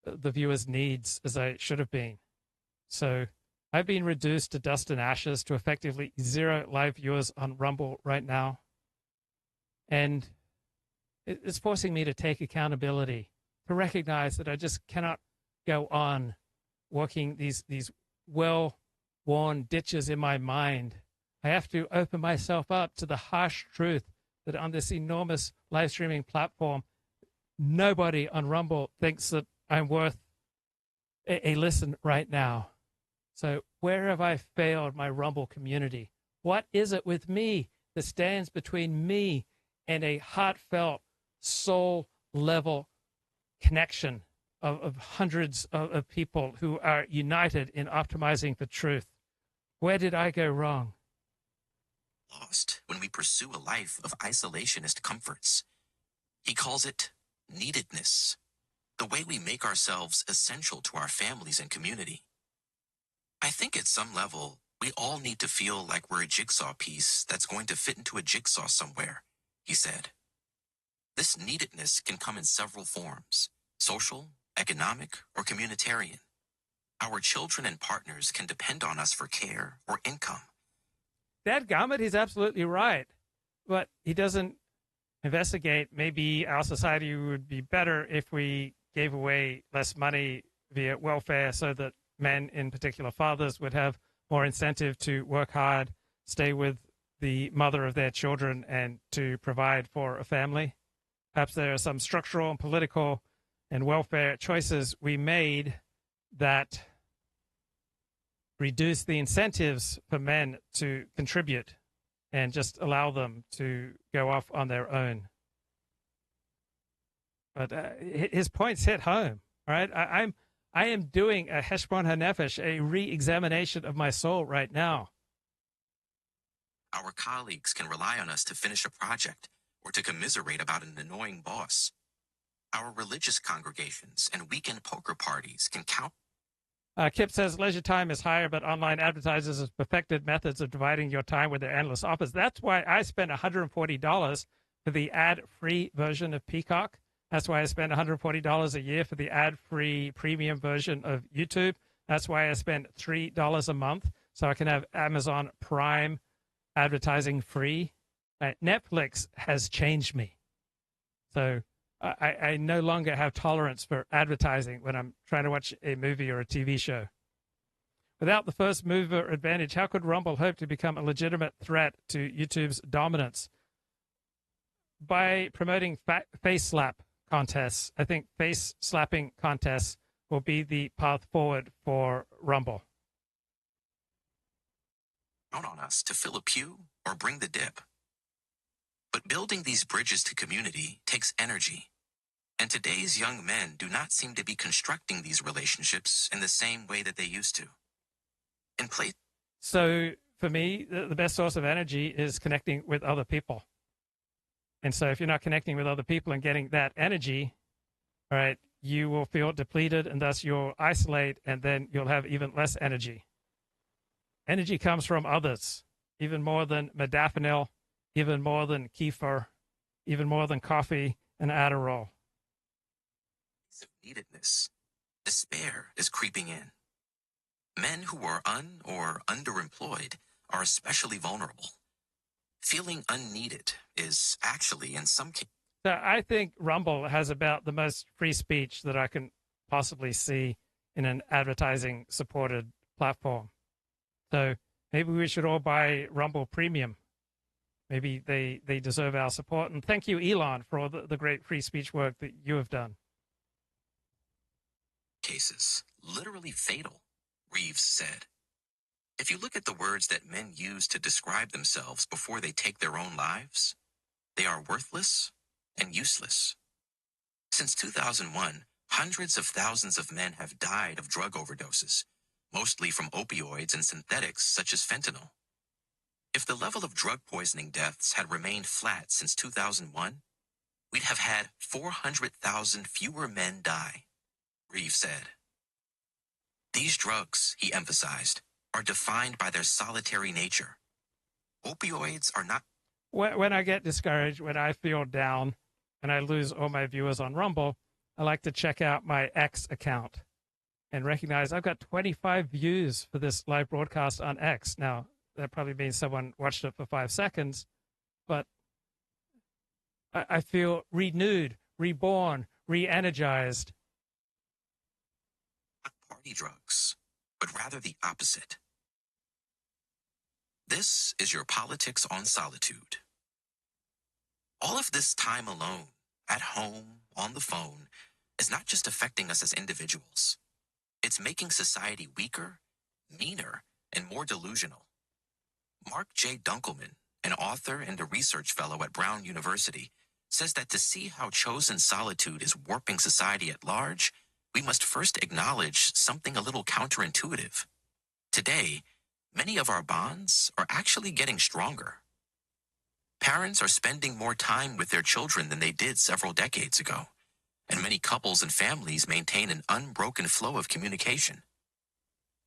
the viewers' needs as I should have been. So I've been reduced to dust and ashes, to effectively 0 live viewers on Rumble right now. And it's forcing me to take accountability, to recognize that I just cannot go on walking these well-worn ditches in my mind. I have to open myself up to the harsh truth that on this enormous live streaming platform, nobody on Rumble thinks that I'm worth a listen right now. So where have I failed my Rumble community? What is it with me that stands between me and a heartfelt, soul-level connection of hundreds of people who are united in optimizing for truth? Where did I go wrong? Lost when we pursue a life of isolationist comforts. He calls it neededness, the way we make ourselves essential to our families and community. I think at some level, we all need to feel like we're a jigsaw piece that's going to fit into a jigsaw somewhere, he said. This neededness can come in several forms: social, economic, or communitarian. Our children and partners can depend on us for care or income. Dadgummit, he's absolutely right. But he doesn't investigate maybe our society would be better if we gave away less money via welfare so that men, in particular fathers, would have more incentive to work hard, stay with the mother of their children, and to provide for a family. Perhaps there are some structural and political and welfare choices we made that reduce the incentives for men to contribute and just allow them to go off on their own. But his points hit home, right? I am doing a heshbon hanefesh, a re-examination of my soul right now. Our colleagues can rely on us to finish a project or to commiserate about an annoying boss. Our religious congregations and weekend poker parties can count. Kip says leisure time is higher, but online advertisers have perfected methods of dividing your time with their endless offers. That's why I spent $140 for the ad-free version of Peacock. That's why I spend $140 a year for the ad-free premium version of YouTube. That's why I spend $3 a month so I can have Amazon Prime advertising free. Netflix has changed me. So I no longer have tolerance for advertising when I'm trying to watch a movie or a TV show. Without the first mover advantage, how could Rumble hope to become a legitimate threat to YouTube's dominance? By promoting face slap contests. I think face slapping contests will be the path forward for Rumble. Count on us to fill a pew or bring the dip. But building these bridges to community takes energy. And today's young men do not seem to be constructing these relationships in the same way that they used to. In place. So for me, the best source of energy is connecting with other people. And so if you're not connecting with other people and getting that energy, all right, you will feel depleted, and thus you'll isolate, and then you'll have even less energy. Energy comes from others, even more than modafinil, even more than kefir, even more than coffee and Adderall. Neededness. Despair is creeping in. Men who are or underemployed are especially vulnerable. Feeling unneeded is actually, in some cases. So I think Rumble has about the most free speech that I can possibly see in an advertising-supported platform. So maybe we should all buy Rumble Premium. Maybe they deserve our support. And thank you, Elon, for all the great free speech work that you have done. Cases, literally fatal, Reeves said. If you look at the words that men use to describe themselves before they take their own lives, they are worthless and useless. Since 2001, hundreds of thousands of men have died of drug overdoses, mostly from opioids and synthetics such as fentanyl. If the level of drug poisoning deaths had remained flat since 2001, we'd have had 400,000 fewer men die, Reeves said. These drugs, he emphasized, are defined by their solitary nature. Opioids are not. When I get discouraged, when I feel down, and I lose all my viewers on Rumble, I like to check out my X account and recognize I've got 25 views for this live broadcast on X. Now, that probably means someone watched it for 5 seconds, but I feel renewed, reborn, re-energized. Not party drugs, but rather the opposite. This is your politics on solitude. All of this time alone, at home, on the phone, is not just affecting us as individuals. It's making society weaker, meaner, and more delusional. Mark J. Dunkelman, an author and a research fellow at Brown University, says that to see how chosen solitude is warping society at large, we must first acknowledge something a little counterintuitive. Today, many of our bonds are actually getting stronger. Parents are spending more time with their children than they did several decades ago, and many couples and families maintain an unbroken flow of communication.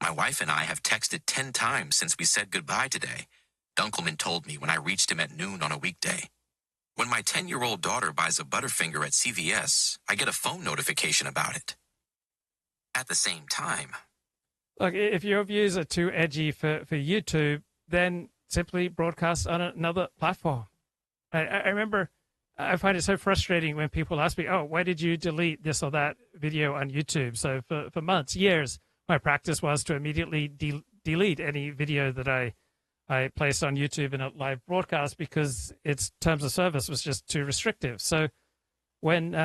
My wife and I have texted 10 times since we said goodbye today, Dunkelman told me when I reached him at noon on a weekday. When my 10-year-old daughter buys a Butterfinger at CVS, I get a phone notification about it. At the same time, look, if your views are too edgy for YouTube, then simply broadcast on another platform. I remember, I find it so frustrating when people ask me, oh, why did you delete this or that video on YouTube? So for months, years, my practice was to immediately delete any video that I placed on YouTube in a live broadcast because its terms of service was just too restrictive. So when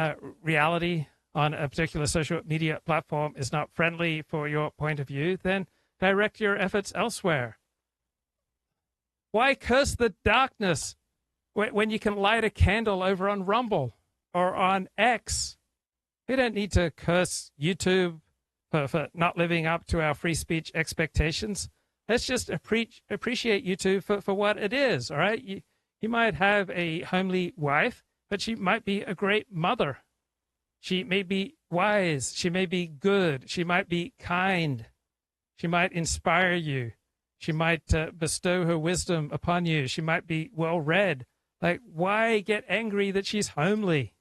reality on a particular social media platform is not friendly for your point of view, then direct your efforts elsewhere. Why curse the darkness when you can light a candle over on Rumble or on X? We don't need to curse YouTube for not living up to our free speech expectations. Let's just appreciate YouTube for what it is, all right? You might have a homely wife, but she might be a great mother. She may be wise. She may be good. She might be kind. She might inspire you. She might bestow her wisdom upon you. She might be well-read. Like, why get angry that she's homely?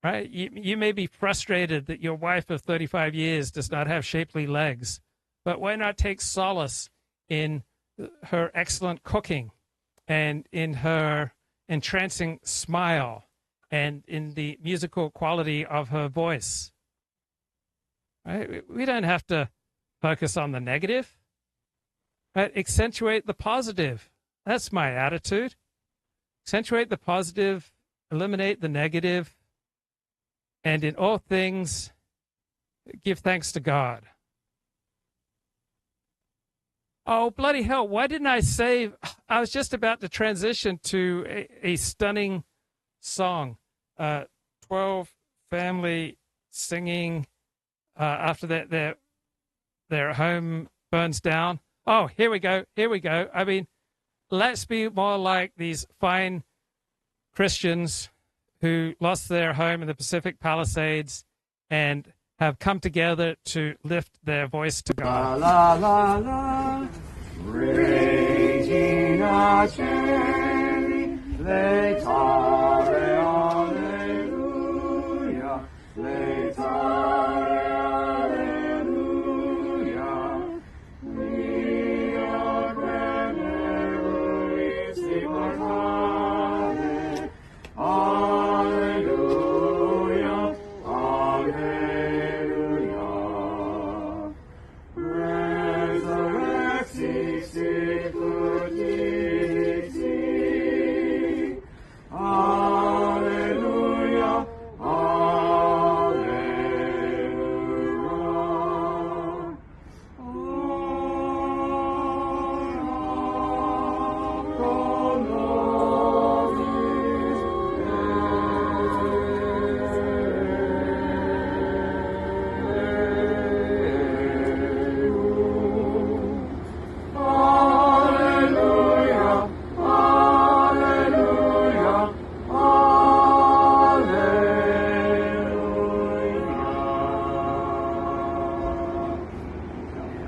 Right? You may be frustrated that your wife of 35 years does not have shapely legs, but why not take solace in her excellent cooking and in her entrancing smile and in the musical quality of her voice? Right? We don't have to focus on the negative, but accentuate the positive. That's my attitude. Accentuate the positive, eliminate the negative. and in all things give thanks to God. Oh, bloody hell, why didn't I save? I was just about to transition to a stunning song. 12 family singing after their home burns down. Oh, here we go. Here we go. I mean, let's be more like these fine Christians who lost their home in the Pacific Palisades and have come together to lift their voice to God. La la la, Regina Coeli, Laetare Alleluia, Laetare Alleluia, Via Veneruis Immortale, Alleluia, Alleluia, Resurrexit sicut dixit, Alleluia, Alleluia. Alleluia, Alleluia,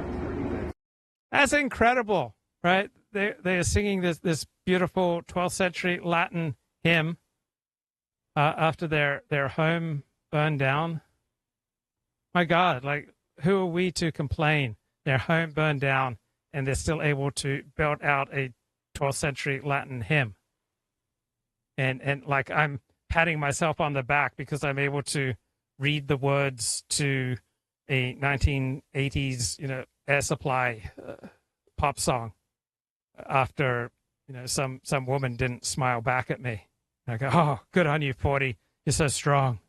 Alleluia. That's incredible, right? They are singing this beautiful 12th century Latin hymn after their home burned down. My God, like, who are we to complain? Their home burned down and they're still able to belt out a 12th century Latin hymn. And like, I'm patting myself on the back because I'm able to read the words to a 1980s, Air Supply pop song after, some woman didn't smile back at me. I go, oh, good on you, 40. You're so strong.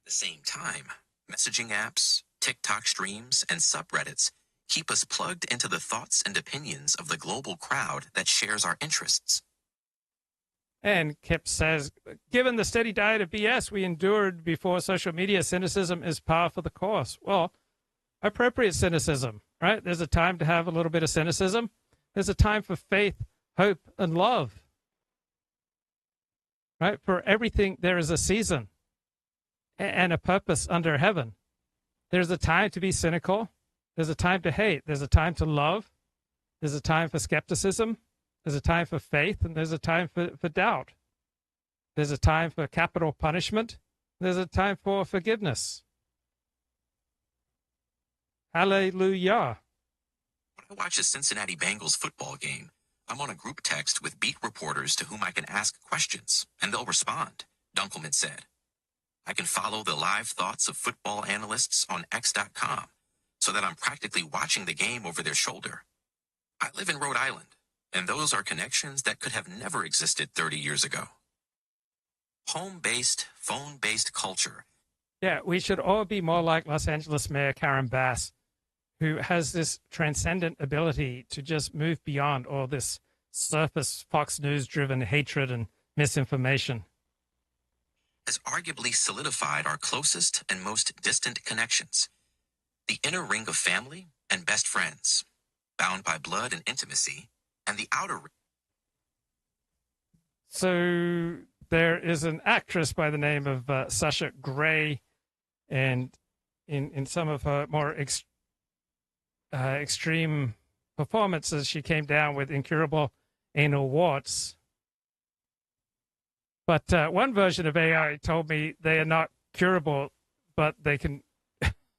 At the same time, messaging apps, TikTok streams, and subreddits keep us plugged into the thoughts and opinions of the global crowd that shares our interests. And Kip says, given the steady diet of BS we endured before social media, cynicism is par for the course. Well, appropriate cynicism, right? There's a time to have a little bit of cynicism. There's a time for faith, hope, and love. Right? For everything, there is a season and a purpose under heaven. There's a time to be cynical. There's a time to hate. There's a time to love. There's a time for skepticism. There's a time for faith, and there's a time for doubt. There's a time for capital punishment. There's a time for forgiveness. Hallelujah. When I watch a Cincinnati Bengals football game, I'm on a group text with beat reporters to whom I can ask questions, and they'll respond, Dunkelman said. I can follow the live thoughts of football analysts on X.com so that I'm practically watching the game over their shoulder. I live in Rhode Island, and those are connections that could have never existed 30 years ago. Home-based, phone-based culture. Yeah, we should all be more like Los Angeles Mayor Karen Bass, who has this transcendent ability to just move beyond all this surface Fox News-driven hatred and misinformation. Has arguably solidified our closest and most distant connections. The inner ring of family and best friends, bound by blood and intimacy, and the outer ring. So there is an actress by the name of Sasha Grey, and in some of her more extreme performances, she came down with incurable anal warts. But one version of AI told me they are not curable, but they can,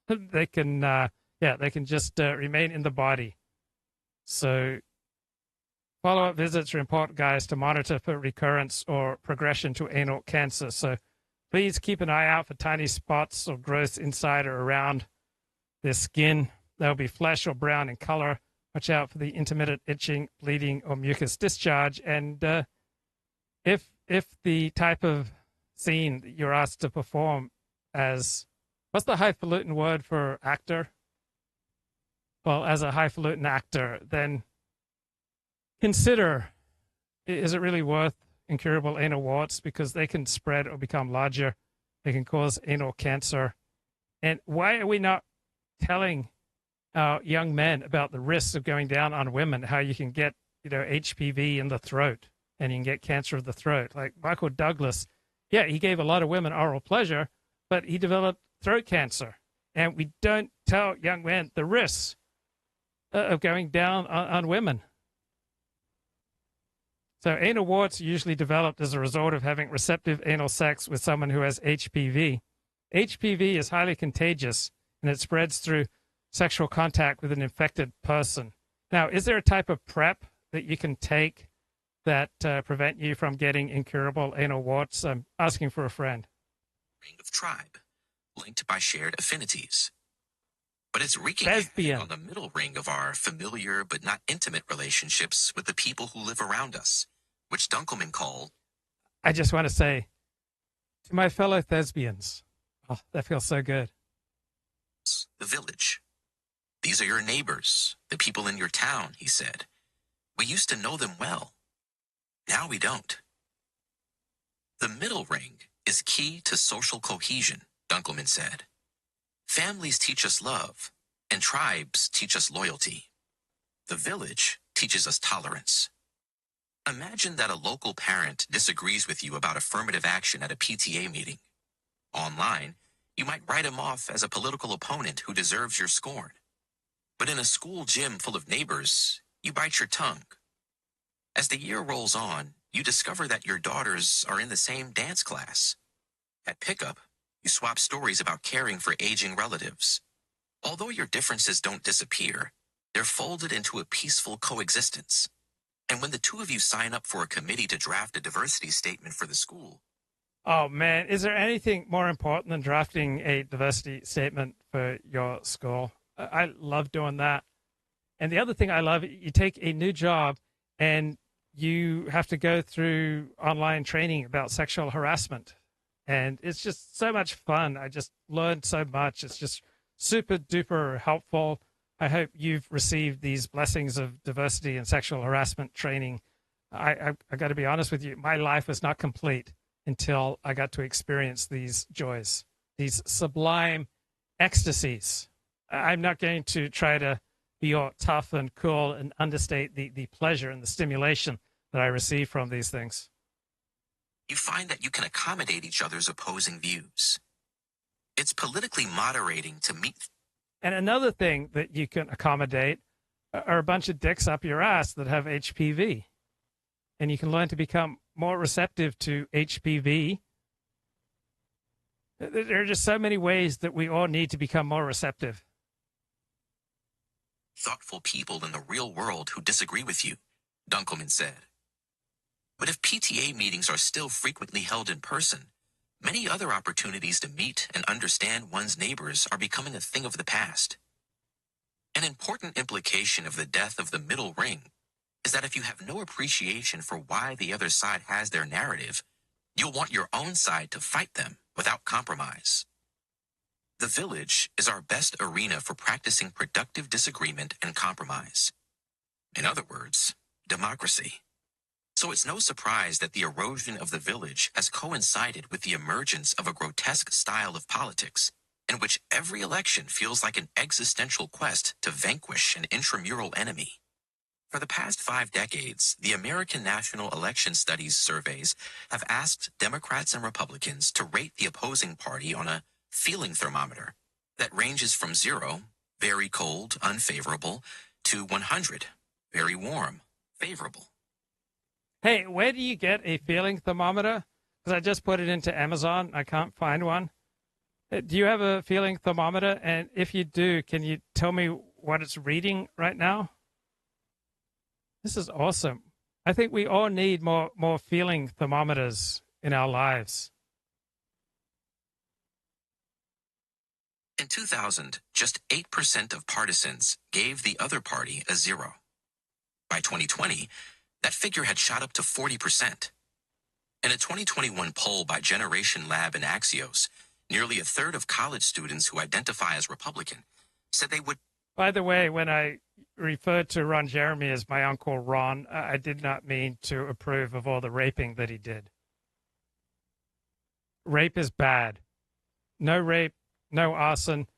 they can just remain in the body. So follow-up visits are important, guys, to monitor for recurrence or progression to anal cancer. So please keep an eye out for tiny spots or growths inside or around their skin. They'll be flesh or brown in color. Watch out for the intermittent itching, bleeding, or mucus discharge. And if the type of scene that you're asked to perform as, what's the highfalutin word for actor? Well, as a highfalutin actor, then consider, is it really worth incurable anal warts? Because they can spread or become larger. They can cause anal cancer. And why are we not telling our young men about the risks of going down on women, how you can get, HPV in the throat and you can get cancer of the throat? Like Michael Douglas, yeah, he gave a lot of women oral pleasure, but he developed throat cancer. And we don't tell young men the risks of going down on women. So anal warts are usually developed as a result of having receptive anal sex with someone who has HPV. HPV is highly contagious, and it spreads through sexual contact with an infected person. Now, is there a type of PrEP that you can take that prevent you from getting incurable anal warts? I'm asking for a friend. Ring of tribe, linked by shared affinities. But it's wreaking on the middle ring of our familiar but not intimate relationships with the people who live around us, which Dunkelman called... I just want to say, to my fellow thespians, oh, that feels so good. The village. These are your neighbors, the people in your town, he said. We used to know them well. Now we don't. The middle ring is key to social cohesion, Dunkelman said. Families teach us love, and tribes teach us loyalty. The village teaches us tolerance. Imagine that a local parent disagrees with you about affirmative action at a PTA meeting. Online, you might write him off as a political opponent who deserves your scorn. But in a school gym full of neighbors, you bite your tongue. As the year rolls on, you discover that your daughters are in the same dance class. At pickup, you swap stories about caring for aging relatives. Although your differences don't disappear, they're folded into a peaceful coexistence. And when the two of you sign up for a committee to draft a diversity statement for the school... Oh, man, is there anything more important than drafting a diversity statement for your school? I love doing that. And the other thing I love, you take a new job and you have to go through online training about sexual harassment. And it's just so much fun. I just learned so much. It's just super duper helpful. I hope you've received these blessings of diversity and sexual harassment training. I got to be honest with you. My life was not complete until I got to experience these joys, these sublime ecstasies. I'm not going to try to be all tough and cool and understate the pleasure and the stimulation that I receive from these things. You find that you can accommodate each other's opposing views. It's politically moderating to meet. And another thing that you can accommodate are a bunch of dicks up your ass that have HPV. And you can learn to become more receptive to HPV. There are just so many ways that we all need to become more receptive. Thoughtful people in the real world who disagree with you, Dunkelman said. But if PTA meetings are still frequently held in person, many other opportunities to meet and understand one's neighbors are becoming a thing of the past. An important implication of the death of the middle ring is that if you have no appreciation for why the other side has their narrative, you'll want your own side to fight them without compromise. The village is our best arena for practicing productive disagreement and compromise. In other words, democracy. So it's no surprise that the erosion of the village has coincided with the emergence of a grotesque style of politics in which every election feels like an existential quest to vanquish an intramural enemy. For the past 5 decades, the American National Election Studies surveys have asked Democrats and Republicans to rate the opposing party on a feeling thermometer that ranges from 0, very cold, unfavorable, to 100, very warm, favorable. Hey, where do you get a feeling thermometer? Because I just put it into Amazon. I can't find one. Do you have a feeling thermometer? And if you do, can you tell me what it's reading right now? This is awesome. I think we all need more feeling thermometers in our lives. In 2000, just 8% of partisans gave the other party a 0. By 2020, that figure had shot up to 40%. In a 2021 poll by Generation Lab and Axios, nearly a third of college students who identify as Republican said they would. By the way, when I referred to Ron Jeremy as my Uncle Ron, I did not mean to approve of all the raping that he did. Rape is bad. No rape, no arson,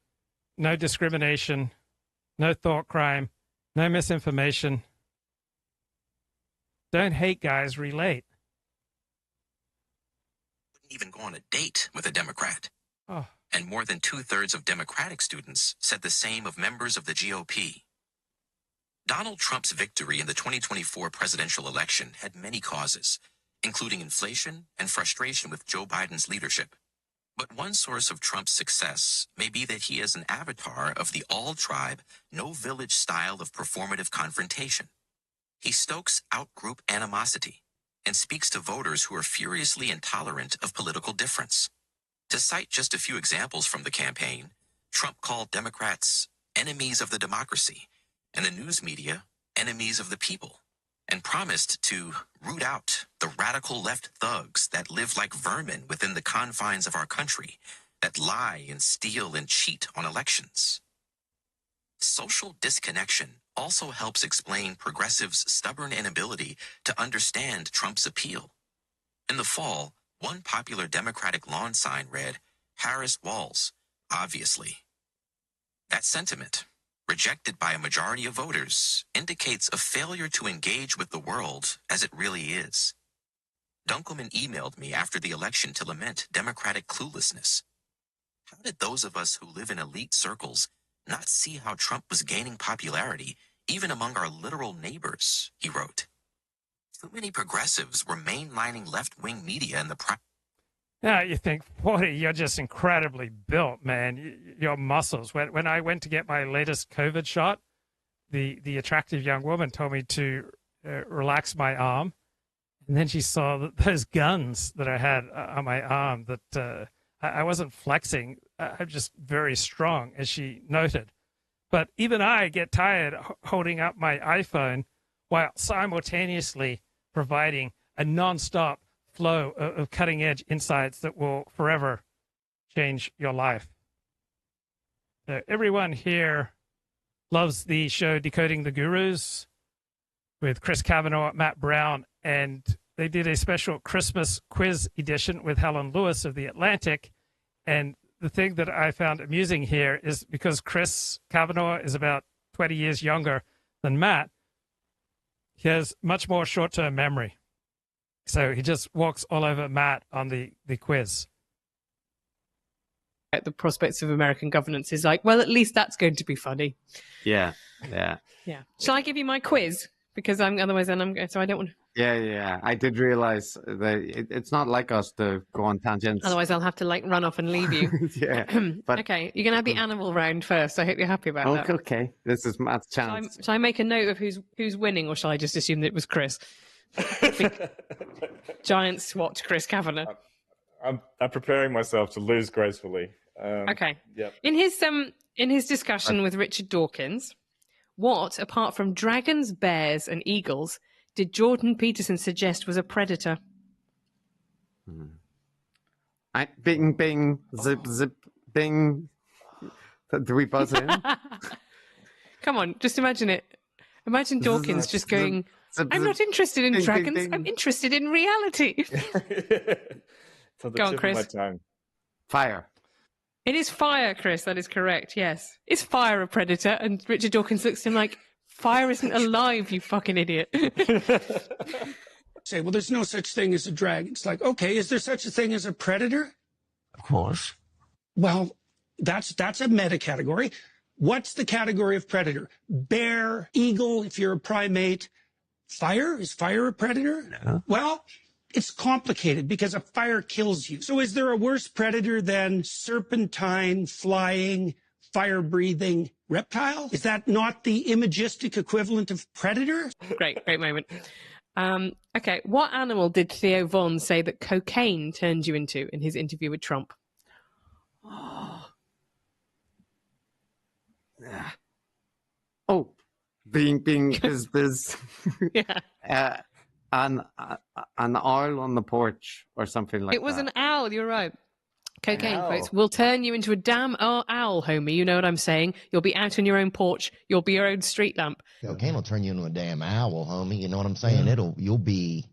no discrimination, no thought crime, no misinformation. Don't hate guys, relate. Wouldn't even go on a date with a Democrat. Oh. And more than 2/3 of Democratic students said the same of members of the GOP. Donald Trump's victory in the 2024 presidential election had many causes, including inflation and frustration with Joe Biden's leadership. But one source of Trump's success may be that he is an avatar of the all-tribe, no-village style of performative confrontation. He stokes out-group animosity and speaks to voters who are furiously intolerant of political difference. To cite just a few examples from the campaign, Trump called Democrats enemies of the democracy and the news media enemies of the people, and promised to root out the radical left thugs that live like vermin within the confines of our country, that lie and steal and cheat on elections. Social disconnection also helps explain progressives' stubborn inability to understand Trump's appeal. In the fall, one popular Democratic lawn sign read, "Harris Walls, obviously." That sentiment, rejected by a majority of voters, indicates a failure to engage with the world as it really is. Dunkelman emailed me after the election to lament Democratic cluelessness. How did those of us who live in elite circles not see how Trump was gaining popularity even among our literal neighbors, he wrote. Too many progressives were mainlining left-wing media in the Yeah, you think, boy, you're just incredibly built, man. Your muscles. When I went to get my latest COVID shot, the attractive young woman told me to relax my arm. And then she saw those guns that I had on my arm, that I wasn't flexing. I'm just very strong, as she noted. But even I get tired holding up my iPhone while simultaneously providing a nonstop flow of cutting-edge insights that will forever change your life. Everyone here loves the show Decoding the Gurus with Chris Kavanaugh, Matt Brown, and they did a special Christmas quiz edition with Helen Lewis of The Atlantic. And the thing that I found amusing here is because Chris Kavanaugh is about 20 years younger than Matt, he has much more short-term memory. So he just walks all over Matt on the quiz. At the prospects of American governance is like, well, at least that's going to be funny. Yeah. Shall I give you my quiz? Because otherwise then so I don't want to. Yeah. I did realize that it's not like us to go on tangents. Otherwise I'll have to run off and leave you. Yeah. But okay, you're going to have the animal round first. I hope you're happy about that. Okay. This is Matt's chance. Shall I make a note of who's winning, or shall I just assume that it was Chris? Giant swat Chris Kavanaugh. I'm preparing myself to lose gracefully. Okay. Yep. In his discussion with Richard Dawkins, what, apart from dragons, bears, and eagles, did Jordan Peterson suggest was a predator? Bing, bing, zip, zip, bing. Do we buzz in? Come on, just imagine it. Imagine Dawkins just going, I'm not interested in dragons. I'm interested in reality. Go on, Chris. Fire. It is fire, Chris. That is correct. Yes. Is fire a predator? And Richard Dawkins looks at him like, fire isn't alive, you fucking idiot. Say, well, there's no such thing as a dragon. It's like, okay, is there such a thing as a predator? Of course. Well, that's a meta category. What's the category of predator? Bear, eagle, if you're a primate. Fire? Is fire a predator? No. Well, it's complicated because a fire kills you. So is there a worse predator than serpentine, flying, fire-breathing reptile? Is that not the imagistic equivalent of predator? Great moment. Okay, what animal did Theo Von say that cocaine turned you into in his interview with Trump? Being biz. Yeah. an owl on the porch or something like that. It was an owl. You're right. Cocaine Owl. quotes will turn you into a damn owl, homie. You know what I'm saying? You'll be out on your own porch. You'll be your own street lamp. Cocaine will turn you into a damn owl, homie. You know what I'm saying? You'll be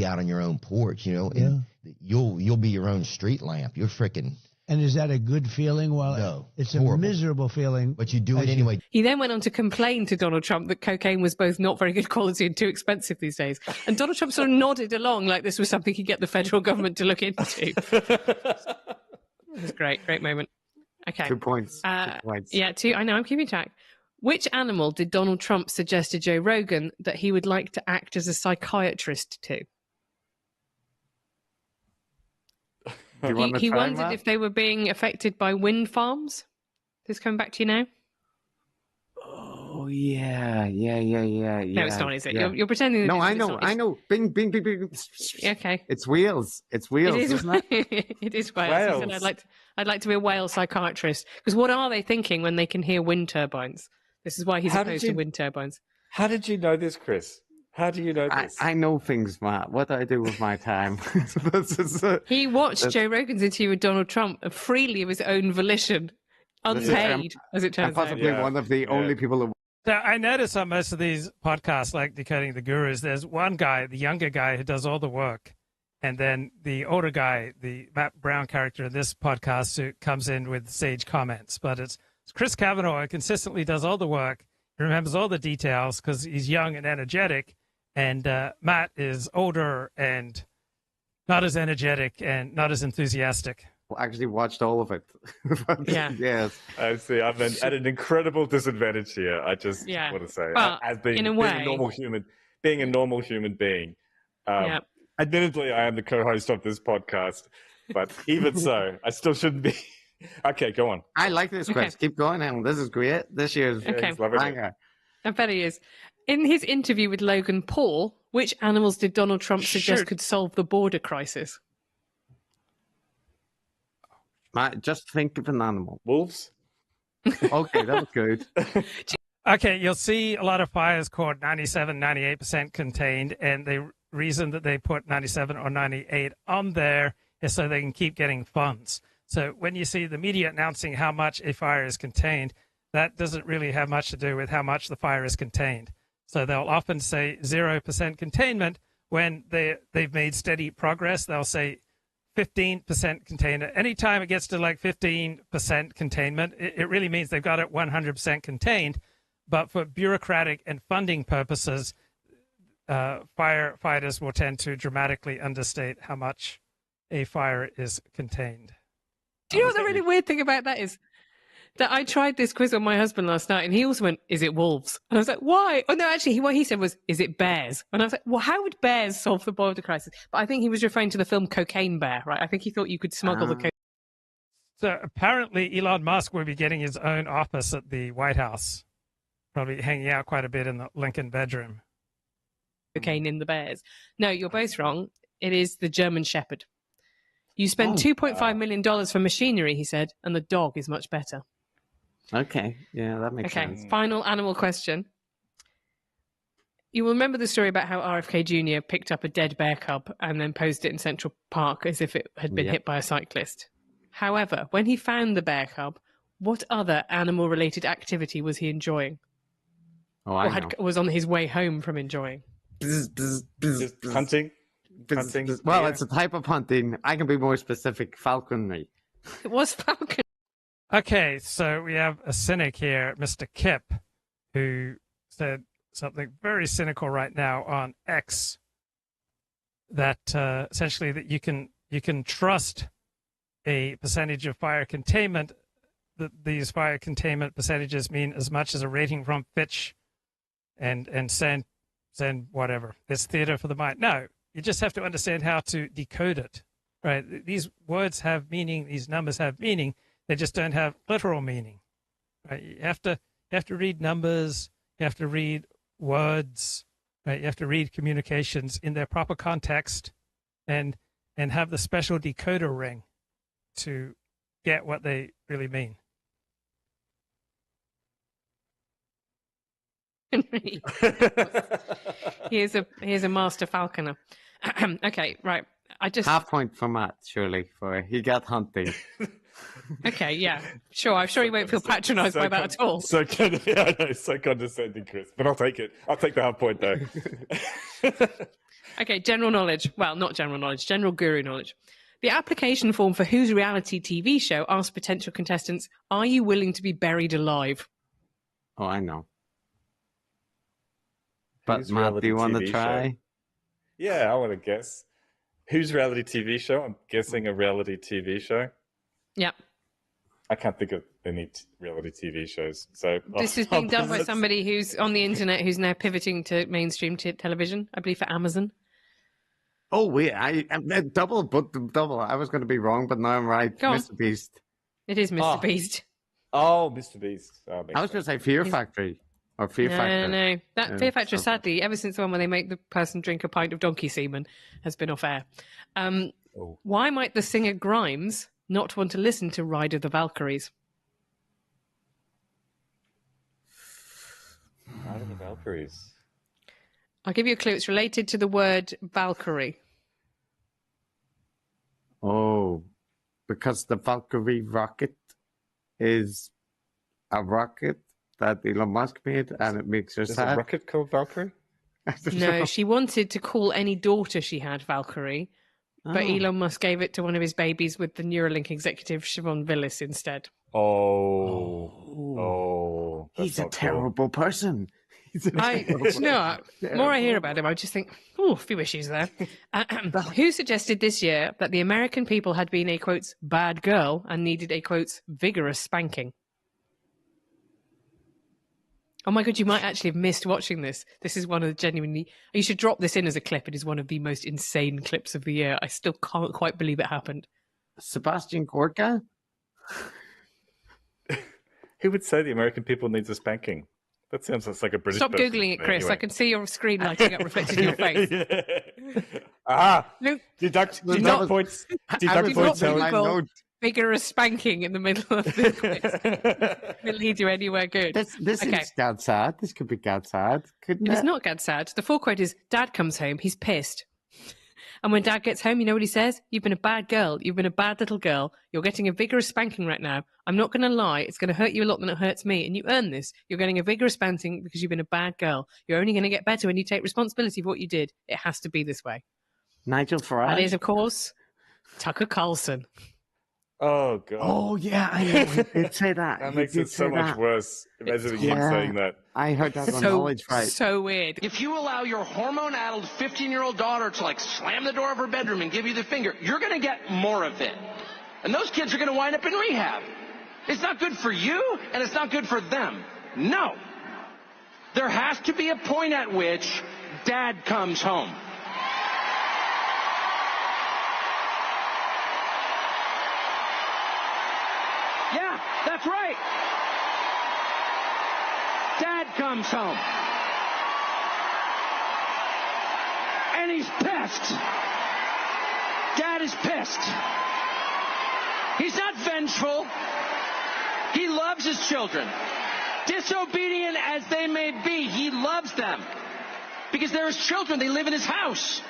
out on your own porch. You know, and you'll be your own street lamp. You're freaking. And is that a good feeling? Well, no, it's horrible. a miserable feeling. But you do it anyway. He then went on to complain to Donald Trump that cocaine was both not very good quality and too expensive these days. And Donald Trump sort of nodded along like this was something he'd get the federal government to look into. It was great moment. Okay. 2 points. 2 points. Yeah, 2. I know, I'm keeping track. Which animal did Donald Trump suggest to Joe Rogan that he would like to act as a psychiatrist to? He wondered if they were being affected by wind farms. This coming back to you now? Oh, yeah. No, it's not, is it? Yeah. You're pretending that No, I it's know. not. I know. Bing, bing, bing, bing. Okay. It's wheels. It's wheels, It is, isn't it? it is whales. He said, I'd like to be a whale psychiatrist. Because what are they thinking when they can hear wind turbines? This is why he's opposed to wind turbines. How did you know this, Chris? How do you know this? I know things, Matt. What do I do with my time? He watched Joe Rogan's interview with Donald Trump freely of his own volition, unpaid, as it turns out. Possibly one of the only people who. So I notice on most of these podcasts, like Decoding the Gurus, there's one guy, the younger guy, who does all the work. And then the older guy, the Matt Brown character in this podcast, who comes in with sage comments. But it's Chris Kavanaugh who consistently does all the work. He remembers all the details because he's young and energetic. And Matt is older and not as energetic and not as enthusiastic. Actually watched all of it. Yeah. Yes. I see. I'm at an incredible disadvantage here. I just want to say, well, as being a normal human being. Admittedly, I am the co-host of this podcast, but even so, I still shouldn't be. Okay, go on. I like this, Chris. Keep going, Helen. This is great. This year's banger. I bet he is. In his interview with Logan Paul, which animals did Donald Trump suggest could solve the border crisis? Matt, just think of an animal. Wolves? Okay, that was good. Okay, you'll see a lot of fires caught 97, 98% contained, and the reason that they put 97 or 98 on there is so they can keep getting funds. So when you see the media announcing how much a fire is contained, that doesn't really have much to do with how much the fire is contained. So they'll often say 0% containment when they've made steady progress. They'll say 15% containment. Anytime it gets to like 15% containment, it really means they've got it 100% contained. But for bureaucratic and funding purposes, firefighters will tend to dramatically understate how much a fire is contained. Do you know what the really weird thing about that is? That I tried this quiz on my husband last night, and he also went, "Is it wolves?" And I was like, "Why?" Oh no, actually, what he said was, "Is it bears?" And I was like, "Well, how would bears solve the border crisis?" But I think he was referring to the film Cocaine Bear, right? I think he thought you could smuggle the cocaine. So apparently, Elon Musk will be getting his own office at the White House, probably hanging out quite a bit in the Lincoln bedroom. Cocaine in the bears. No, you're both wrong. It is the German Shepherd. You spend $2.5 million for machinery, he said, and the dog is much better. Okay, yeah, that makes sense. Okay, final animal question. You will remember the story about how RFK Jr. picked up a dead bear cub and then posed it in Central Park as if it had been hit by a cyclist. However, when he found the bear cub, what other animal-related activity was he enjoying? Oh, I know. Was on his way home from enjoying? Hunting? Well, it's a type of hunting. I can be more specific. Falconry. It was falconry. Okay, so we have a cynic here, Mr. Kip, who said something very cynical right now on X, that essentially that you can trust a percentage of fire containment. That these fire containment percentages mean as much as a rating from Fitch, and send whatever. It's theater for the mind. No, you just have to understand how to decode it, right? These words have meaning. These numbers have meaning. They just don't have literal meaning, right? You have to read numbers. You have to read words, right? You have to read communications in their proper context, and have the special decoder ring to get what they really mean. Here's a master falconer. Okay, right. I just half point for Matt, surely, for he got hunting. Okay, yeah, sure. I'm sure he won't feel patronised by that at all. So condescending, Chris. But I'll take it. I'll take the half point though. Okay, general knowledge. Well, not general knowledge, general guru knowledge. The application form for Who's reality TV show asks potential contestants, "Are you willing to be buried alive?" Oh, I know. But Matt, do you want to try? Show? Yeah, I want to guess. Who's reality TV show? I'm guessing a reality TV show. Yeah. I can't think of any reality TV shows. So this is being done by somebody who's on the internet who's now pivoting to mainstream television, I believe, for Amazon. Oh, wait, I double. I was going to be wrong, but now I'm right. Go on. Mr. Beast. It is Mr. Beast. Oh, Mr. Beast. Oh, I was going to say Fear Factory. Or Fear Factor. No. That Fear Factor, sadly, ever since the one where they make the person drink a pint of donkey semen, has been off air. Why might the singer Grimes not want to listen to Ride of the Valkyries? Ride of the Valkyries. I'll give you a clue. It's related to the word Valkyrie. Oh, because the Valkyrie rocket is a rocket that Elon Musk made, and it makes her sad. Is a rocket called Valkyrie? No, she wanted to call any daughter she had Valkyrie, but Elon Musk gave it to one of his babies with the Neuralink executive Siobhan Villis instead. He's a terrible person. The more I hear about him, I just think, oh, a few issues there. Who suggested this year that the American people had been a, quotes, bad girl and needed a, quotes, vigorous spanking? Oh my God, you might actually have missed watching this. This is one of the genuinely... You should drop this in as a clip. It is one of the most insane clips of the year. I still can't quite believe it happened. Sebastian Gorka? Who would say the American people needs a spanking? That sounds like a British Stop person. Googling it, Chris. Anyway. I can see your screen lighting up reflected in your face. Deduct points. Deduct points. Google vigorous spanking in the middle of the quiz. It'll lead you anywhere good. This is Gadsad. This could be Gadsad, couldn't it? It's not Gadsad. The full quote is, Dad comes home, he's pissed. And when Dad gets home, you know what he says? You've been a bad girl. You've been a bad little girl. You're getting a vigorous spanking right now. I'm not going to lie. It's going to hurt you a lot than it hurts me. And you earn this. You're getting a vigorous spanking because you've been a bad girl. You're only going to get better when you take responsibility for what you did. It has to be this way. Nigel Farage? That is, of course, Tucker Carlson. Oh, God. Oh, yeah, I know. He did say that. That makes it so much worse. Imagine him saying that. I heard that on Knowledge Right. So weird. If you allow your hormone-addled 15-year-old daughter to, slam the door of her bedroom and give you the finger, you're going to get more of it. And those kids are going to wind up in rehab. It's not good for you, and it's not good for them. No. There has to be a point at which Dad comes home. Yeah, that's right. Dad comes home. And he's pissed. Dad is pissed. He's not vengeful. He loves his children. Disobedient as they may be, he loves them. Because they're his children. They live in his house.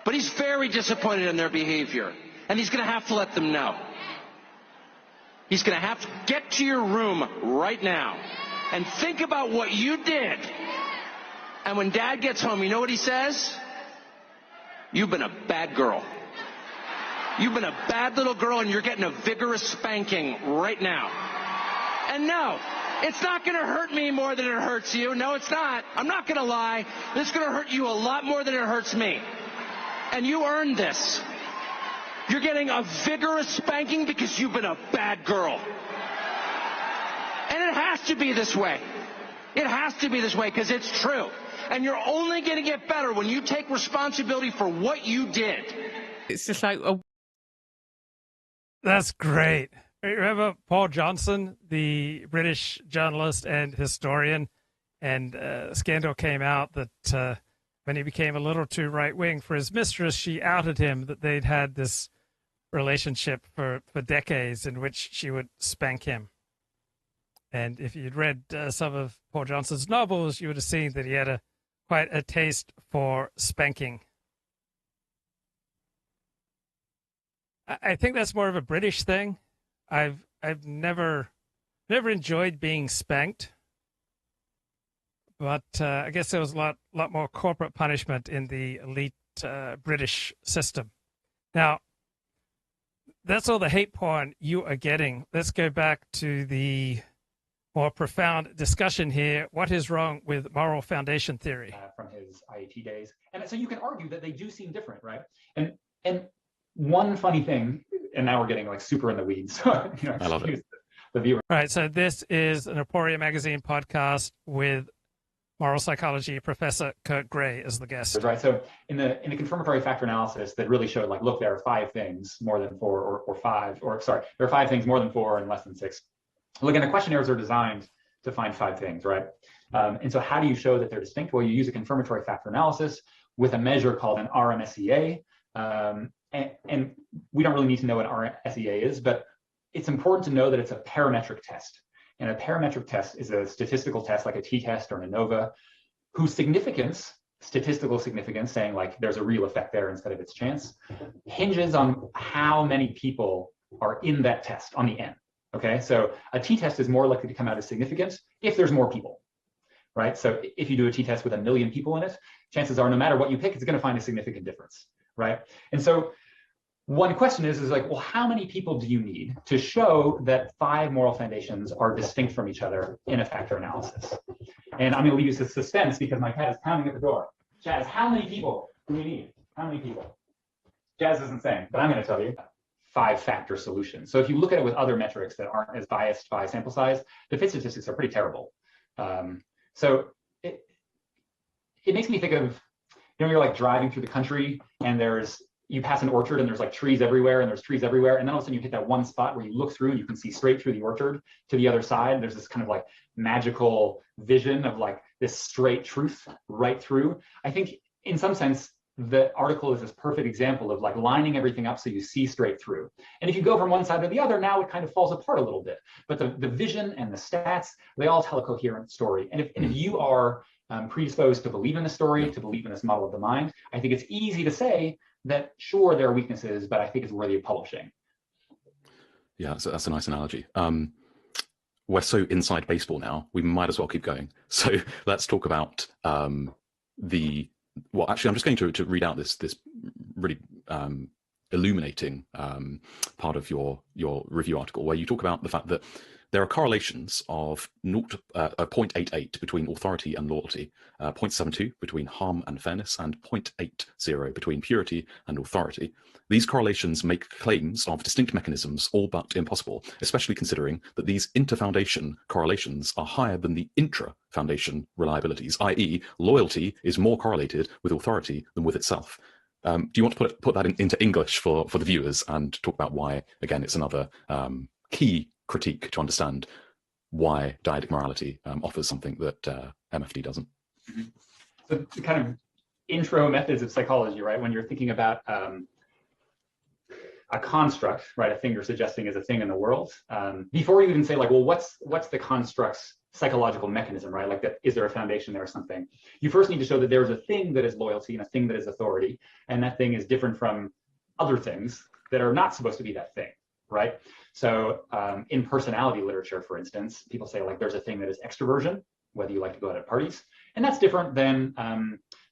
But he's very disappointed in their behavior. And he's going to have to let them know. He's going to have to get to your room right now and think about what you did. And when Dad gets home, you know what he says? You've been a bad girl. You've been a bad little girl, and you're getting a vigorous spanking right now. And no, it's not going to hurt me more than it hurts you. No, it's not. I'm not going to lie. It's going to hurt you a lot more than it hurts me. And you earned this. You're getting a vigorous spanking because you've been a bad girl. And it has to be this way. It has to be this way because it's true. And you're only going to get better when you take responsibility for what you did. It's just like a... That's great. Remember Paul Johnson, the British journalist and historian, and scandal came out that when he became a little too right-wing for his mistress, she outed him that they'd had this relationship for decades in which she would spank him. And if you'd read some of Paul Johnson's novels, you would have seen that he had quite a taste for spanking. I think that's more of a British thing. I've never enjoyed being spanked, but I guess there was a lot more corporate punishment in the elite British system. Now, that's all the hate porn you are getting. Let's go back to the more profound discussion here. What is wrong with moral foundation theory? From his IAT days. And so you can argue that they do seem different, right? And one funny thing, and now we're getting like super in the weeds. So, I love it. The viewer. All right, so this is an Emporia Magazine podcast with moral psychology professor Kurt Gray as the guest. Right. So in the confirmatory factor analysis that really showed like, look, there are 5 things more than 4 or 5, or sorry, there are 5 things more than 4 and less than 6. Look, and the questionnaires are designed to find 5 things, right? And so how do you show that they're distinct? Well, you use a confirmatory factor analysis with a measure called an RMSEA. And we don't really need to know what RMSEA is, but it's important to know that it's a parametric test. And a parametric test is a statistical test like a t-test or an ANOVA, whose significance, statistical significance, saying like there's a real effect there instead of its chance, hinges on how many people are in that test on the N. Okay, so a t-test is more likely to come out as significant if there's more people, right? So if you do a t-test with 1 million people in it, chances are no matter what you pick, it's going to find a significant difference, right? And so one question is like, well, how many people do you need to show that 5 moral foundations are distinct from each other in a factor analysis? And I'm going to leave you to suspense because my cat is pounding at the door. Jazz, how many people do we need? How many people? Jazz isn't saying, but I'm going to tell you. 5-factor solution. So if you look at it with other metrics that aren't as biased by sample size, the fit statistics are pretty terrible. So it makes me think of, you're like driving through the country and you pass an orchard and there's like trees everywhere and there's trees everywhere. And then all of a sudden you hit that one spot where you look through and you can see straight through the orchard to the other side. There's this kind of like magical vision of like this straight truth right through. I think in some sense, the article is this perfect example of like lining everything up so you see straight through. And if you go from one side to the other, now it kind of falls apart a little bit. But the vision and the stats, they all tell a coherent story. And if you are predisposed to believe in the story, to believe in this model of the mind, I think it's easy to say that, sure, there are weaknesses, but I think it's worthy of publishing. Yeah, so that's a nice analogy. We're so inside baseball now, we might as well keep going. So let's talk about well, actually, I'm just going to read out this really illuminating part of your review article, where you talk about the fact that there are correlations of 0.88 between authority and loyalty, 0.72 between harm and fairness, and 0.80 between purity and authority. These correlations make claims of distinct mechanisms all but impossible, especially considering that these inter-foundation correlations are higher than the intra-foundation reliabilities, i.e. loyalty is more correlated with authority than with itself. Do you want to put that into English for the viewers and talk about why, again, it's another key critique to understand why dyadic morality offers something that MFD doesn't? Mm-hmm. So the kind of intro methods of psychology, right? When you're thinking about a construct, right? A thing you're suggesting is a thing in the world. Before you even say like, well, what's the construct's psychological mechanism, right? Like that, is there a foundation there or something? You first need to show that there's a thing that is loyalty and a thing that is authority. And that thing is different from other things that are not supposed to be that thing, right? So in personality literature, for instance, people say like there's a thing that is extroversion, whether you like to go out at parties. And that's different than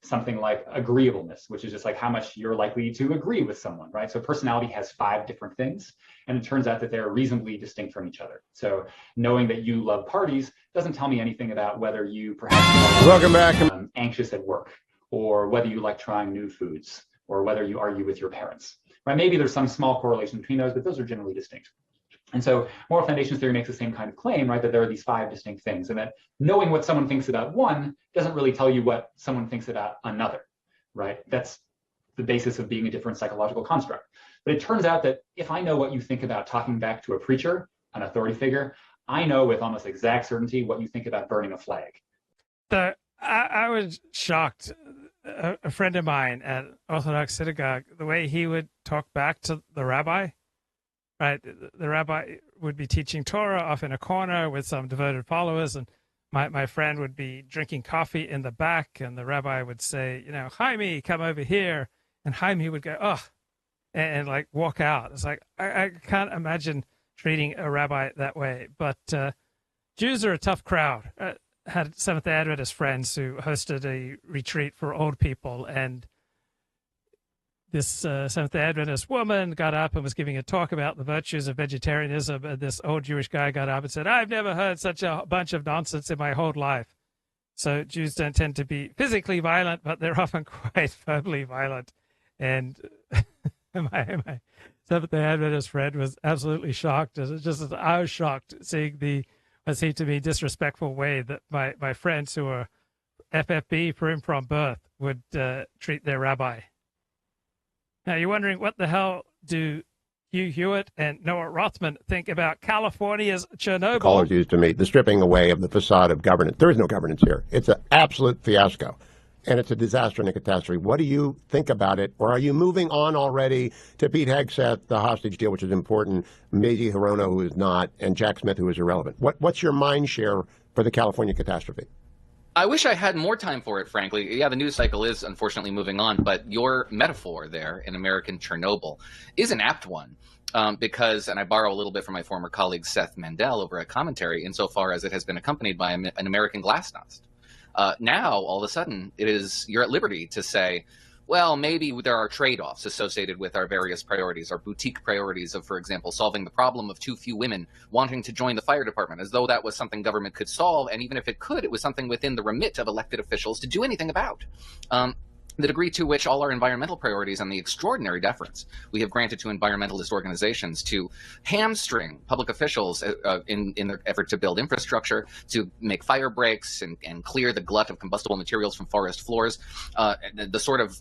something like agreeableness, which is just like how much you're likely to agree with someone, right? So personality has 5 different things, and it turns out that they're reasonably distinct from each other. So knowing that you love parties doesn't tell me anything about whether you perhaps are anxious at work, or whether you like trying new foods, or whether you argue with your parents, right? Maybe there's some small correlation between those, but those are generally distinct. And so moral foundations theory makes the same kind of claim, right? That there are these 5 distinct things, and that knowing what someone thinks about one doesn't really tell you what someone thinks about another, right? That's the basis of being a different psychological construct. But it turns out that if I know what you think about talking back to a preacher, an authority figure, I know with almost exact certainty what you think about burning a flag. I was shocked. A friend of mine at Orthodox synagogue, the way he would talk back to the rabbi, right? The rabbi would be teaching Torah off in a corner with some devoted followers, and my friend would be drinking coffee in the back, and the rabbi would say, Jaime, come over here. And Jaime would go, oh, and like walk out. It's like, I can't imagine treating a rabbi that way. But Jews are a tough crowd. Had Seventh-day Adventist friends who hosted a retreat for old people, and this Seventh-day Adventist woman got up and was giving a talk about the virtues of vegetarianism, and this old Jewish guy got up and said, I've never heard such a bunch of nonsense in my whole life. So Jews don't tend to be physically violent, but they're often quite verbally violent. And my Seventh-day Adventist friend was absolutely shocked, just as I was shocked seeing the, what seemed to me, disrespectful way that my friends who are FFB from birth would treat their rabbi. Now, you're wondering, what the hell do Hugh Hewitt and Noah Rothman think about California's Chernobyl? Callers used to me, the stripping away of the facade of governance. There is no governance here. It's an absolute fiasco, and it's a disaster and a catastrophe. What do you think about it? Or are you moving on already to Pete Hegseth, the hostage deal, which is important, Mazie Hirono, who is not, and Jack Smith, who is irrelevant? What's your mind share for the California catastrophe? I wish I had more time for it, frankly. Yeah, the news cycle is unfortunately moving on, but your metaphor there in American Chernobyl is an apt one. Because, and I borrow a little bit from my former colleague Seth Mandel over at Commentary, insofar as it has been accompanied by an American glasnost. Now, all of a sudden, you're at liberty to say, well, maybe there are trade-offs associated with our various priorities, our boutique priorities of, for example, solving the problem of too few women wanting to join the fire department, as though that was something government could solve, and even if it could, it was something within the remit of elected officials to do anything about. The degree to which all our environmental priorities and the extraordinary deference we have granted to environmentalist organizations to hamstring public officials in their effort to build infrastructure, to make fire breaks and clear the glut of combustible materials from forest floors, the sort of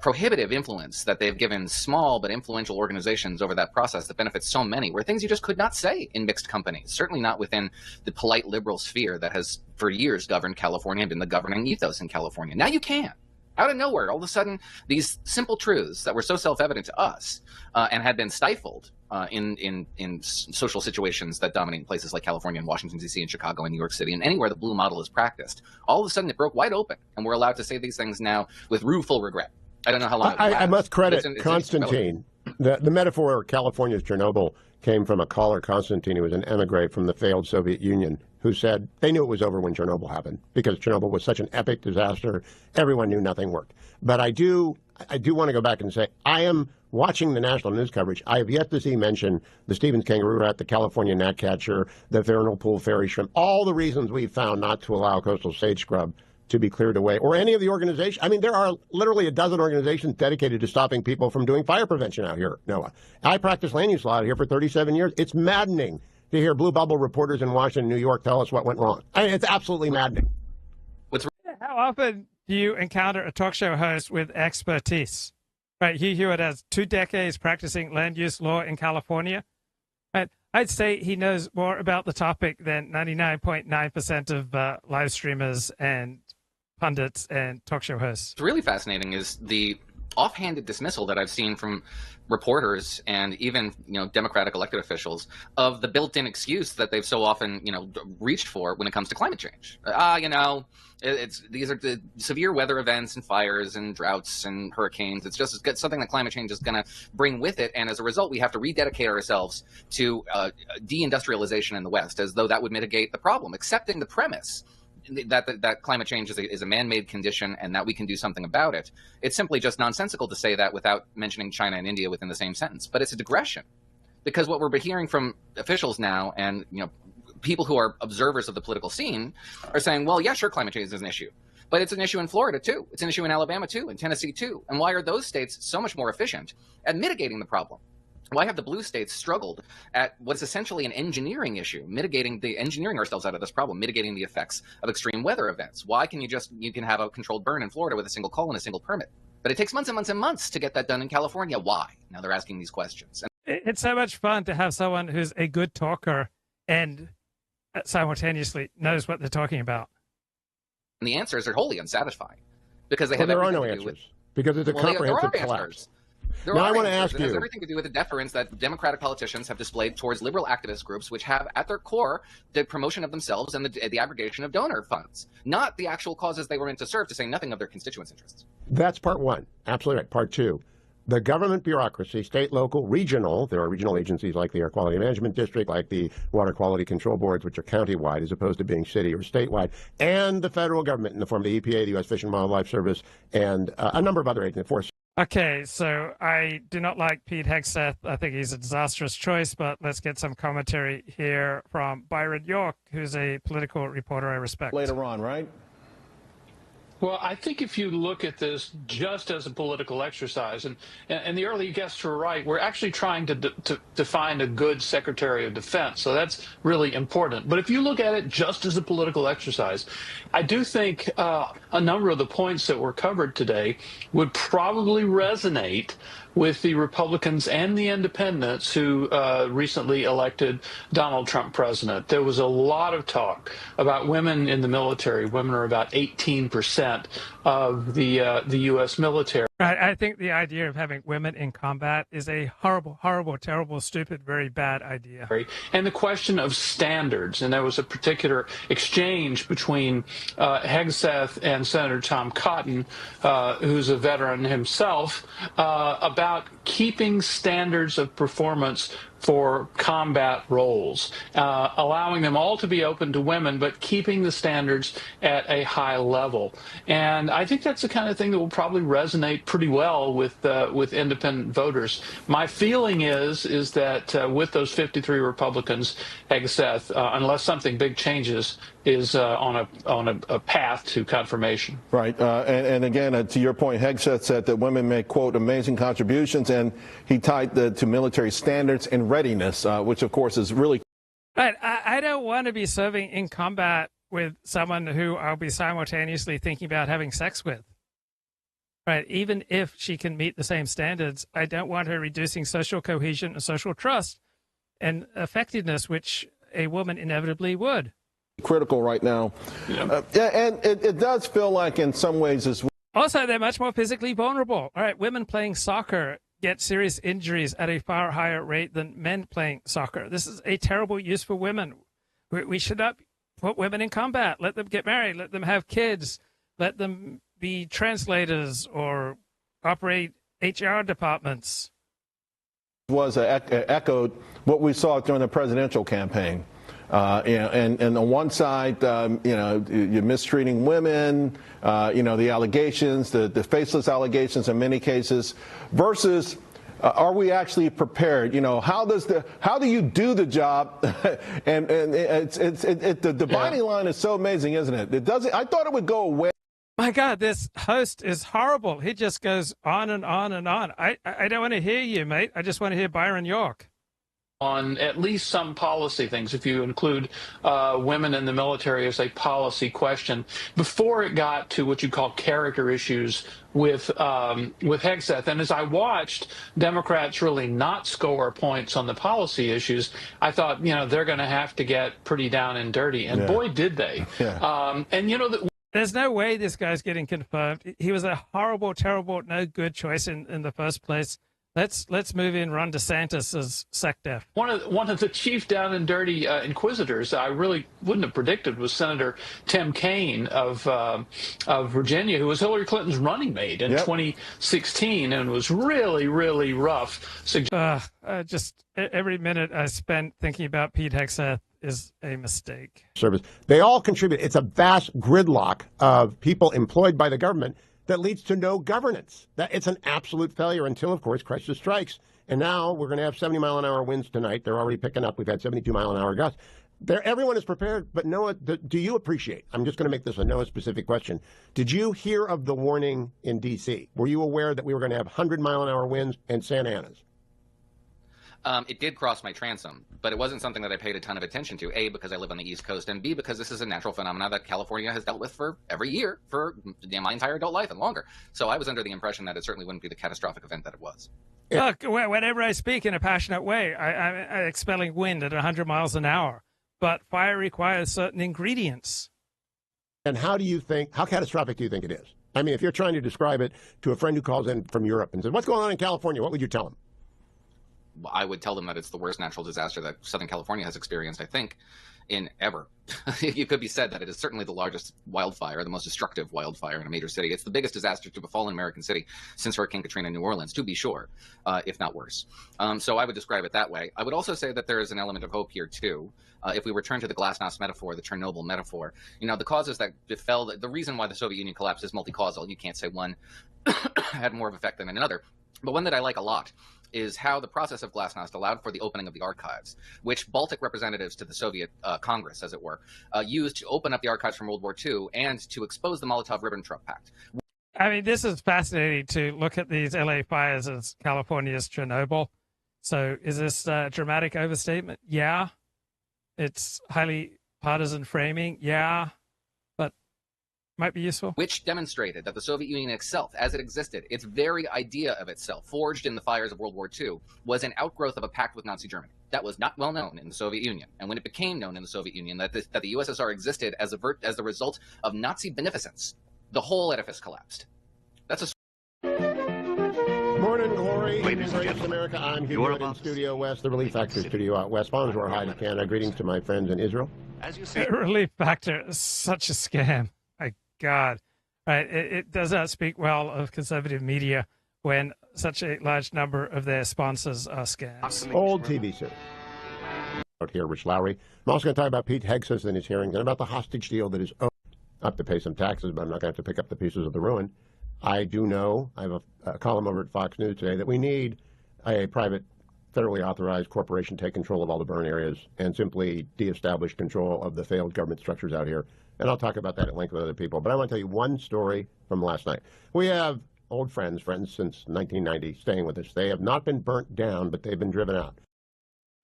prohibitive influence that they've given small but influential organizations over that process that benefits so many were things you just could not say in mixed companies, certainly not within the polite liberal sphere that has for years governed California and been the governing ethos in California. Now you can. Out of nowhere, all of a sudden, these simple truths that were so self-evident to us and had been stifled in social situations that dominate places like California and Washington, D.C. and Chicago and New York City and anywhere the blue model is practiced, all of a sudden it broke wide open, and we're allowed to say these things now with rueful regret. I don't know how long I must credit Constantine. The metaphor of California's Chernobyl came from a caller, Constantine, who was an emigre from the failed Soviet Union, who said they knew it was over when Chernobyl happened because Chernobyl was such an epic disaster. Everyone knew nothing worked. But I do want to go back and say I am watching the national news coverage. I have yet to see mention the Stevens kangaroo rat, the California gnatcatcher, the vernal pool fairy shrimp, all the reasons we found not to allow coastal sage scrub to be cleared away, or any of the organizations. I mean, there are literally a dozen organizations dedicated to stopping people from doing fire prevention out here, Noah. I practiced land use law out here for 37 years. It's maddening to hear blue bubble reporters in Washington, New York tell us what went wrong. I mean, it's absolutely maddening. How often do you encounter a talk show host with expertise? Right, Hugh Hewitt has 2 decades practicing land use law in California. Right, I'd say he knows more about the topic than 99.9% of live streamers and pundits and talk show hosts. What's really fascinating is the offhanded dismissal that I've seen from reporters and even Democratic elected officials of the built-in excuse that they've so often reached for when it comes to climate change. These are the severe weather events and fires and droughts and hurricanes. It's just something that climate change is going to bring with it, and as a result, we have to rededicate ourselves to deindustrialization in the West, as though that would mitigate the problem, accepting the premise that climate change is a man-made condition and that we can do something about it. It's simply just nonsensical to say that without mentioning China and India within the same sentence. But it's a digression, because what we're hearing from officials now and people who are observers of the political scene are saying, well, yeah, sure, climate change is an issue, but it's an issue in Florida too. It's an issue in Alabama too, in Tennessee too. And why are those states so much more efficient at mitigating the problem? Why have the blue states struggled at what's essentially an engineering issue, engineering ourselves out of this problem, mitigating the effects of extreme weather events? Why can you can have a controlled burn in Florida with a single call and a single permit? But it takes months and months and months to get that done in California. Why? Now they're asking these questions. It's so much fun to have someone who's a good talker and simultaneously knows what they're talking about. And the answers are wholly unsatisfying because they have there are no answers because it's a comprehensive collapse. There Now are I want to answers, ask and it has you. everything to do with the deference that Democratic politicians have displayed towards liberal activist groups, which have at their core the promotion of themselves and the aggregation of donor funds, not the actual causes they were meant to serve, to say nothing of their constituents' interests. That's part one. Absolutely right. Part two. The government bureaucracy, state, local, regional, there are regional agencies like the Air Quality Management District, like the Water Quality Control Boards, which are countywide as opposed to being city or statewide, and the federal government in the form of the EPA, the U.S. Fish and Wildlife Service, and a number of other agencies. Okay, so I do not like Pete Hegseth. I think he's a disastrous choice, but let's get some commentary here from Byron York, who's a political reporter I respect. Later on, right? Well, I think if you look at this just as a political exercise, and the early guests were right, we're actually trying to find a good Secretary of Defense. So that's really important. But if you look at it just as a political exercise, I do think a number of the points that were covered today would probably resonate with the Republicans and the independents who recently elected Donald Trump president. There was a lot of talk about women in the military. Women are about 18% of the U.S. military. I think the idea of having women in combat is a horrible, horrible, terrible, stupid, very bad idea. And the question of standards, and there was a particular exchange between Hegseth and Senator Tom Cotton, who's a veteran himself, about keeping standards of performance for combat roles, allowing them all to be open to women, but keeping the standards at a high level. And I think that's the kind of thing that will probably resonate pretty well with independent voters. My feeling is that with those 53 Republicans, Hegseth, unless something big changes, is on a path to confirmation. Right. And again, to your point, Hegseth said that women make, quote, amazing contributions, and he tied to military standards and readiness, which, of course, is really. Right. I don't want to be serving in combat with someone who I'll be simultaneously thinking about having sex with. Right. Even if she can meet the same standards, I don't want her reducing social cohesion and social trust and effectiveness, which a woman inevitably would. Critical right now. And it does feel like in some ways as well. Also, they're much more physically vulnerable. All right, women playing soccer get serious injuries at a far higher rate than men playing soccer. This is a terrible use for women. We should not put women in combat. Let them get married. Let them have kids. Let them be translators or operate HR departments. Was echoed what we saw during the presidential campaign. And on one side, you're mistreating women, the allegations, the faceless allegations in many cases, versus are we actually prepared? How do you do the job? and the dividing line is so amazing, isn't it? I thought it would go away. My God, this host is horrible. He just goes on and on and on. I don't want to hear you, mate. I just want to hear Byron York. On at least some policy things, if you include women in the military as a policy question, before it got to what you call character issues with Hegseth. And as I watched Democrats really not score points on the policy issues, I thought, they're going to have to get pretty down and dirty. And boy, did they. Yeah. There's no way this guy's getting confirmed. He was a horrible, terrible, no good choice in the first place. Let's move in Ron DeSantis as SecDef. One of the chief down and dirty inquisitors I really wouldn't have predicted was Senator Tim Kaine of Virginia, who was Hillary Clinton's running mate in 2016 and was really, really rough. Just every minute I spent thinking about Pete Hegseth is a mistake. Service. They all contribute. It's a vast gridlock of people employed by the government that leads to no governance. It's an absolute failure until, of course, crisis strikes. And now we're going to have 70-mile-an-hour winds tonight. They're already picking up. We've had 72-mile-an-hour gusts. Everyone is prepared. But Noah, do you appreciate? I'm just going to make this a Noah-specific question. Did you hear of the warning in D.C.? Were you aware that we were going to have 100-mile-an-hour winds and Santa Anas? It did cross my transom, but it wasn't something that I paid a ton of attention to, A, because I live on the East Coast, and B, because this is a natural phenomenon that California has dealt with for every year for my entire adult life and longer. So I was under the impression that it certainly wouldn't be the catastrophic event that it was. Look, whenever I speak in a passionate way, I'm expelling wind at 100 miles an hour, but fire requires certain ingredients. And how catastrophic do you think it is? I mean, if you're trying to describe it to a friend who calls in from Europe and says, what's going on in California, what would you tell him? I would tell them that it's the worst natural disaster that Southern California has experienced, I think, in ever. It could be said that it is certainly the largest wildfire, the most destructive wildfire in a major city. It's the biggest disaster to befall an American city since Hurricane Katrina in New Orleans, to be sure, if not worse. So I would describe it that way. I would also say that there is an element of hope here, too. If we return to the glasnost metaphor, the Chernobyl metaphor, the causes that befell, the reason why the Soviet Union collapsed is multi-causal. You can't say one had more of effect than another. But one that I like a lot is how the process of glasnost allowed for the opening of the archives, which Baltic representatives to the Soviet Congress, as it were, used to open up the archives from World War II and to expose the Molotov-Ribbentrop Pact. I mean, this is fascinating to look at these LA fires as California's Chernobyl. So is this a dramatic overstatement? Yeah. It's highly partisan framing. Yeah. But might be useful. Which demonstrated that the Soviet Union itself, as it existed, its very idea of itself, forged in the fires of World War II, was an outgrowth of a pact with Nazi Germany. That was not well known in the Soviet Union. And when it became known in the Soviet Union that the USSR existed as the result of Nazi beneficence, the whole edifice collapsed. That's a Morning glory, ladies and gentlemen. America. I'm Hugh in Studio West, the Relief Factor studio out west. Bonjour, Haidt, Canada. Greetings to my friends in Israel. As you see, Relief Factor is such a scam. My God. Right. It does not speak well of conservative media when such a large number of their sponsors are scams. Old TV series. Out here, Rich Lowry. I'm also going to talk about Pete Hegseth and his hearings and about the hostage deal that is owed. I have to pay some taxes, but I'm not going to have to pick up the pieces of the ruin. I do know, I have a column over at Fox News today, that we need a private, federally authorized corporation take control of all the burn areas and simply de-establish control of the failed government structures out here. And I'll talk about that at length with other people. But I want to tell you one story from last night. We have old friends since 1990, staying with us. They have not been burnt down, but they've been driven out.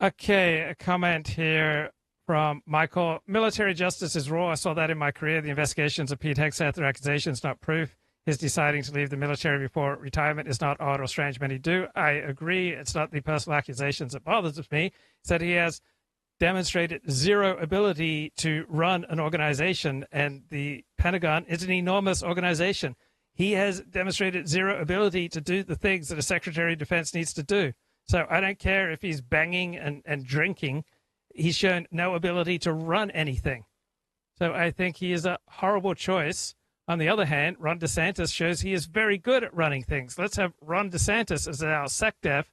Okay, a comment here from Michael. Military justice is raw. I saw that in my career. The investigations of Pete Hegseth are accusations, not proof. His deciding to leave the military before retirement is not odd or strange. Many do. I agree. It's not the personal accusations that bothers me. He said he has demonstrated zero ability to run an organization, and the Pentagon is an enormous organization. He has demonstrated zero ability to do the things that a Secretary of Defense needs to do. So I don't care if he's banging and drinking. He's shown no ability to run anything. So I think he is a horrible choice. On the other hand, Ron DeSantis shows he is very good at running things. Let's have Ron DeSantis as our SecDef,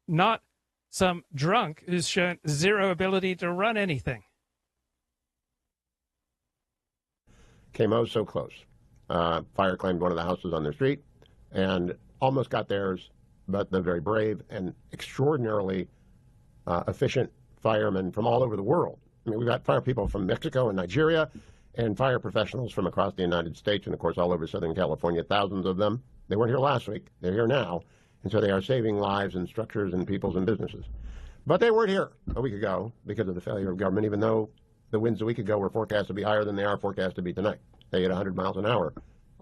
not some drunk who's shown zero ability to run anything. Came oh so close. Fire claimed one of the houses on their street and almost got theirs, but the very brave and extraordinarily efficient firemen from all over the world. I mean, we've got fire people from Mexico and Nigeria, and fire professionals from across the United States and, of course, all over Southern California, thousands of them. They weren't here last week. They're here now. And so they are saving lives and structures and peoples and businesses. But they weren't here a week ago because of the failure of government, even though the winds a week ago were forecast to be higher than they are forecast to be tonight. They hit 100 miles an hour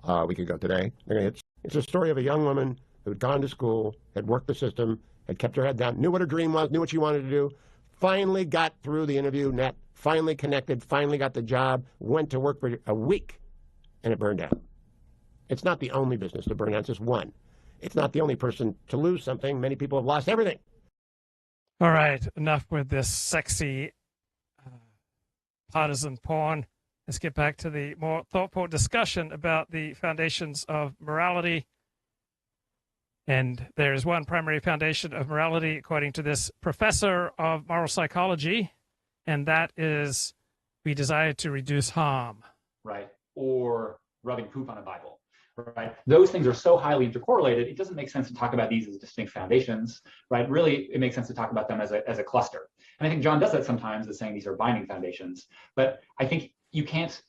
a week ago today. They're going to hit. It's a story of a young woman who had gone to school, had worked the system, had kept her head down, knew what her dream was, knew what she wanted to do, finally got through the interview net, finally connected, finally got the job, went to work for a week, and it burned down. It's not the only business to burn down, it's just one. It's not the only person to lose something. Many people have lost everything. All right, enough with this sexy partisan porn. Let's get back to the more thoughtful discussion about the foundations of morality. And there is one primary foundation of morality, according to this professor of moral psychology, and that is we desire to reduce harm. Right, or rubbing poop on a Bible. Right, those things are so highly intercorrelated, it doesn't make sense to talk about these as distinct foundations. Right, really, it makes sense to talk about them as a cluster. And I think John does that sometimes, as saying these are binding foundations. But I think you can't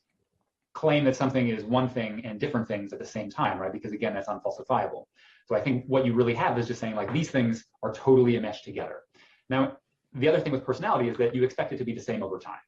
claim that something is one thing and different things at the same time, right? Because again, that's unfalsifiable. So I think what you really have is just saying, like, these things are totally enmeshed together. Now, the other thing with personality is that you expect it to be the same over time,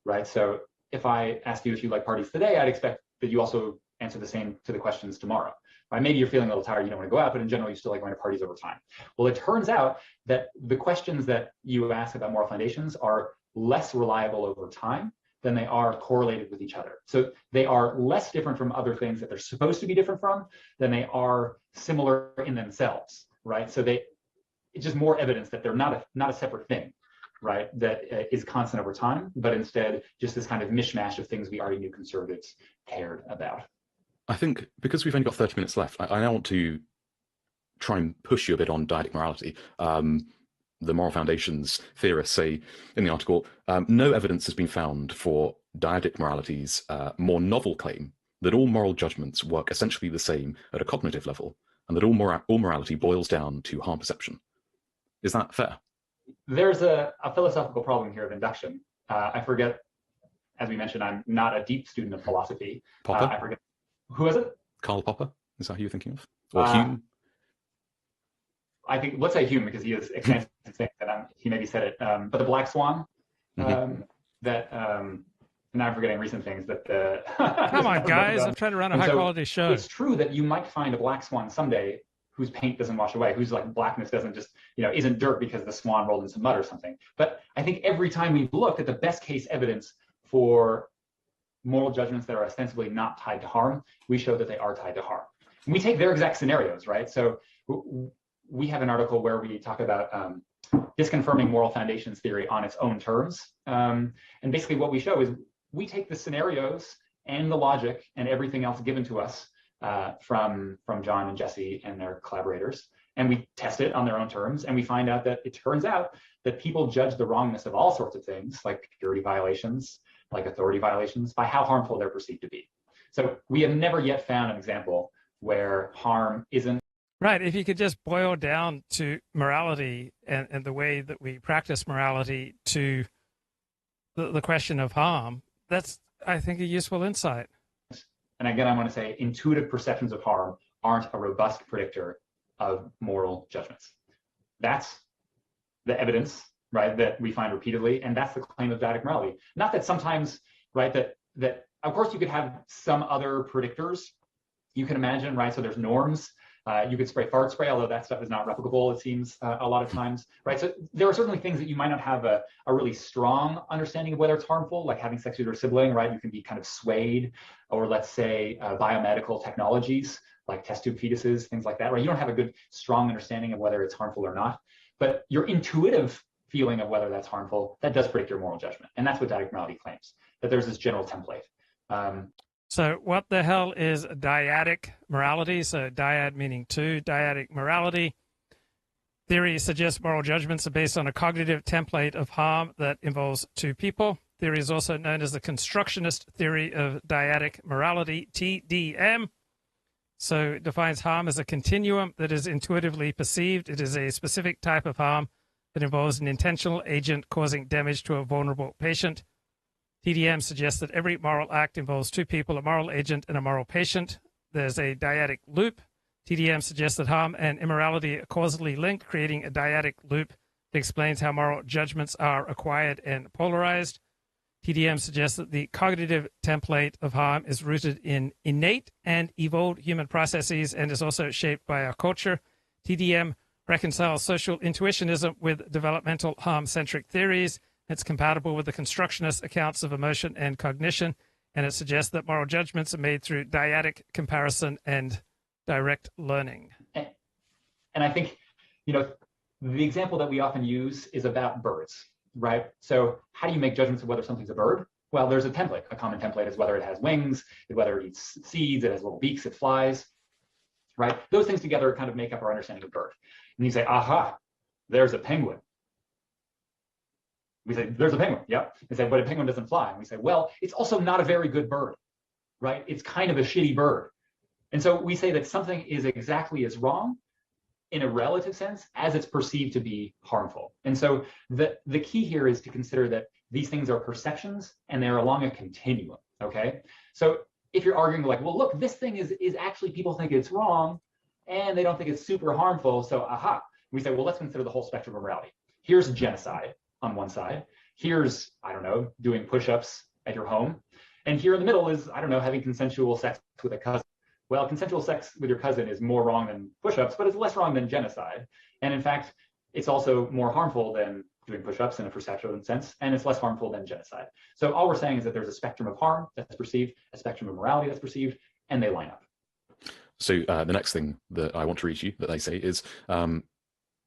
right? So if I ask you if you like parties today, I'd expect that you also answer the same to the questions tomorrow. Right? Maybe you're feeling a little tired, you don't want to go out, but in general, you still like going to parties over time. Well, it turns out that the questions that you ask about moral foundations are less reliable over time than they are correlated with each other. So they are less different from other things that they're supposed to be different from than they are similar in themselves, right? So it's just more evidence that they're not a separate thing, right? That is constant over time, but instead just this kind of mishmash of things we already knew conservatives cared about. I think because we've only got 30 minutes left, I now want to try and push you a bit on dyadic morality. The Moral Foundation's theorists say in the article, no evidence has been found for dyadic morality's more novel claim that all moral judgments work essentially the same at a cognitive level, and that all morality boils down to harm perception. Is that fair? There's a philosophical problem here of induction. I forget, as we mentioned, I'm not a deep student of philosophy. Popper? I forget. Who is it? Karl Popper? Is that who you're thinking of? Or Hume? I think, let's say Hume, because he is extensive things, and he maybe said it. But the black swan, and now I'm forgetting recent things that the. Come on, guys! I'm trying to run a high-quality show. It's true that you might find a black swan someday whose paint doesn't wash away, whose like blackness doesn't just, isn't dirt because the swan rolled in some mud or something. But I think every time we've looked at the best case evidence for moral judgments that are ostensibly not tied to harm, we show that they are tied to harm. And we take their exact scenarios, right? So we have an article where we talk about disconfirming moral foundations theory on its own terms. And basically what we show is we take the scenarios and the logic and everything else given to us from John and Jesse and their collaborators, and we test it on their own terms, and we find out that it turns out that people judge the wrongness of all sorts of things, like purity violations, like authority violations, by how harmful they're perceived to be. So we have never yet found an example where harm isn't. Right. If you could just boil down to morality and the way that we practice morality to the question of harm, that's, I think, a useful insight. And again, I want to say intuitive perceptions of harm aren't a robust predictor of moral judgments. That's the evidence, right, that we find repeatedly, and that's the claim of dyadic morality. Not that sometimes, right, that of course you could have some other predictors you can imagine, right? So there's norms. You could spray fart spray, although that stuff is not replicable, it seems, a lot of times, right? So there are certainly things that you might not have a really strong understanding of whether it's harmful, like having sex with your sibling, right? You can be kind of swayed, or let's say biomedical technologies, like test tube fetuses, things like that, right? You don't have a good, strong understanding of whether it's harmful or not, but your intuitive feeling of whether that's harmful, that does predict your moral judgment. And that's what dyadic morality claims, that there's this general template. So what the hell is dyadic morality? So dyad meaning two, dyadic morality. Theory suggests moral judgments are based on a cognitive template of harm that involves two people. Theory is also known as the constructionist theory of dyadic morality, TDM. So it defines harm as a continuum that is intuitively perceived. It is a specific type of harm that involves an intentional agent causing damage to a vulnerable patient. TDM suggests that every moral act involves two people, a moral agent and a moral patient. There's a dyadic loop. TDM suggests that harm and immorality are causally linked, creating a dyadic loop that explains how moral judgments are acquired and polarized. TDM suggests that the cognitive template of harm is rooted in innate and evolved human processes and is also shaped by our culture. TDM reconciles social intuitionism with developmental harm-centric theories. It's compatible with the constructionist accounts of emotion and cognition, and it suggests that moral judgments are made through dyadic comparison and direct learning. And I think, the example that we often use is about birds, right? So how do you make judgments of whether something's a bird? Well, there's a template. A common template is whether it has wings, whether it eats seeds, it has little beaks, it flies, right? Those things together kind of make up our understanding of bird. And you say, aha, there's a penguin. We say, there's a penguin, yep. They say, but a penguin doesn't fly. And we say, well, it's also not a very good bird, right? It's kind of a shitty bird. And so we say that something is exactly as wrong in a relative sense as it's perceived to be harmful. And so the key here is to consider that these things are perceptions and they're along a continuum, okay? So if you're arguing like, well, look, this thing is actually, people think it's wrong and they don't think it's super harmful, so aha. We say, well, let's consider the whole spectrum of morality. Here's genocide on one side. Here's, I don't know, doing push-ups at your home. And here in the middle is, I don't know, having consensual sex with a cousin. Well, consensual sex with your cousin is more wrong than push-ups, but it's less wrong than genocide. And in fact, it's also more harmful than doing push-ups in a perceptual sense, and it's less harmful than genocide. So all we're saying is that there's a spectrum of harm that's perceived, a spectrum of morality that's perceived, and they line up. So the next thing that I want to read you that they say is,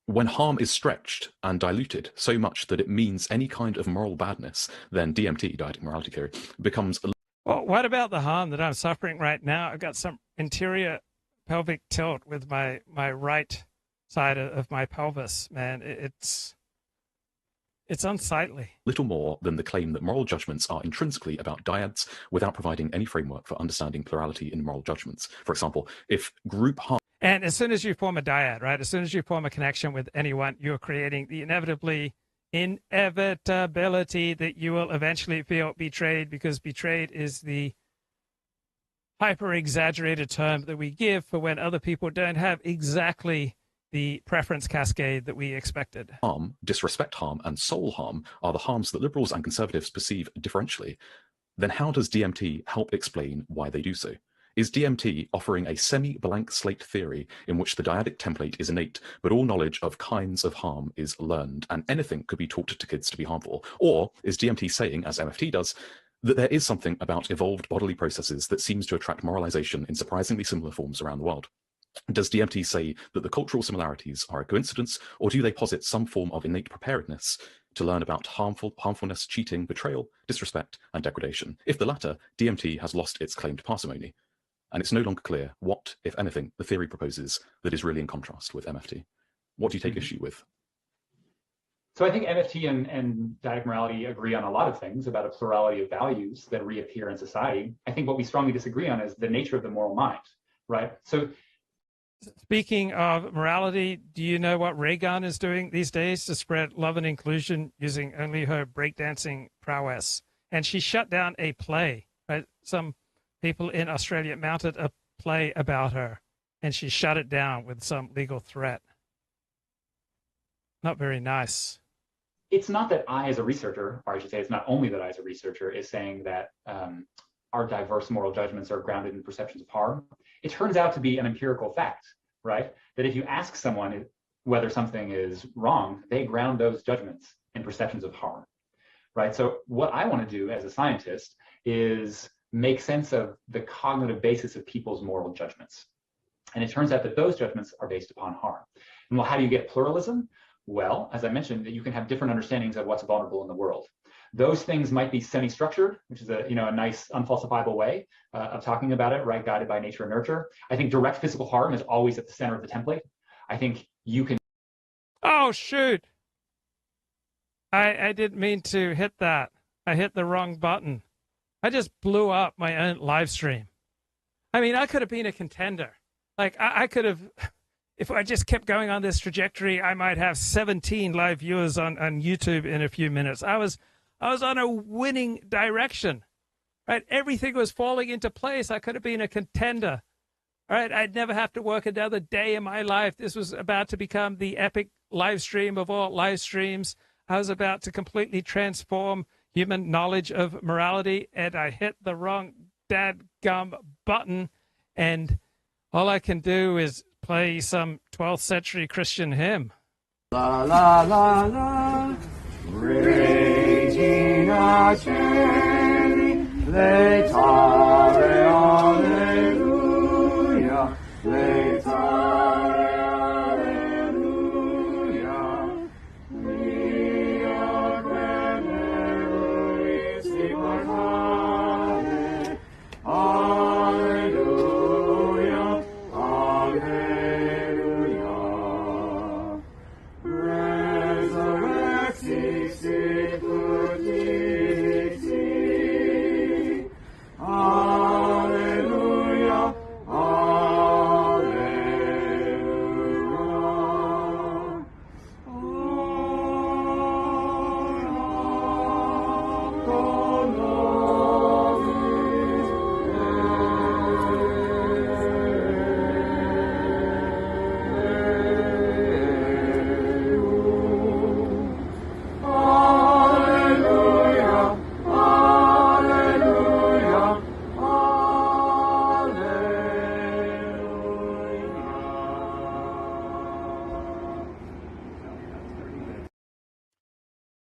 when harm is stretched and diluted so much that it means any kind of moral badness, then DMT, dyadic morality theory, becomes... Well, what about the harm that I'm suffering right now? I've got some interior pelvic tilt with my right side of my pelvis, man. It's unsightly. Little more than the claim that moral judgments are intrinsically about dyads without providing any framework for understanding plurality in moral judgments. For example, if group harm... And as soon as you form a dyad, right, as soon as you form a connection with anyone, you're creating the inevitability that you will eventually feel betrayed, because betrayed is the hyper-exaggerated term that we give for when other people don't have exactly the preference cascade that we expected. Harm, disrespect harm, and soul harm are the harms that liberals and conservatives perceive differentially. Then how does DMT help explain why they do so? Is DMT offering a semi-blank slate theory in which the dyadic template is innate, but all knowledge of kinds of harm is learned, and anything could be taught to kids to be harmful? Or is DMT saying, as MFT does, that there is something about evolved bodily processes that seems to attract moralization in surprisingly similar forms around the world? Does DMT say that the cultural similarities are a coincidence, or do they posit some form of innate preparedness to learn about harmfulness, cheating, betrayal, disrespect, and degradation? If the latter, DMT has lost its claimed parsimony, and it's no longer clear what, if anything, the theory proposes that is really in contrast with MFT. What do you take issue with? So I think MFT and dyadic morality agree on a lot of things about a plurality of values that reappear in society. I think what we strongly disagree on is the nature of the moral mind, right? So speaking of morality, do you know what Reagan is doing these days to spread love and inclusion using only her breakdancing prowess? And she shut down a play, right? Some people in Australia mounted a play about her, and she shut it down with some legal threat. Not very nice. It's not that I, as a researcher, or I should say, it's not only that I, as a researcher, is saying that our diverse moral judgments are grounded in perceptions of harm. It turns out to be an empirical fact, right? That if you ask someone whether something is wrong, they ground those judgments in perceptions of harm, right? So what I want to do as a scientist is make sense of the cognitive basis of people's moral judgments. And it turns out that those judgments are based upon harm. And well, how do you get pluralism? Well, as I mentioned, that you can have different understandings of what's vulnerable in the world. Those things might be semi-structured, which is a nice unfalsifiable way of talking about it, right? Guided by nature and nurture. I think direct physical harm is always at the center of the template. I think you can. Oh shoot! I didn't mean to hit that. I hit the wrong button. I just blew up my own live stream. I mean, I could have been a contender. Like I could have. If I just kept going on this trajectory, I might have 17 live viewers on YouTube in a few minutes. I was on a winning direction, right? Everything was falling into place. I could have been a contender, right? I'd never have to work another day in my life. This was about to become the epic live stream of all live streams. I was about to completely transform human knowledge of morality, and I hit the wrong dadgum button, and all I can do is play some 12th century Christian hymn. La la la la, raging acceni, letare alleluia, letare alleluia, via veneris immortale, alleluia, alleluia, resurrexit sicut dixit, alleluia, alleluia,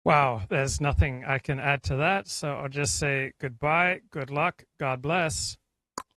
Wow, there's nothing I can add to that. So I'll just say goodbye, good luck, God bless.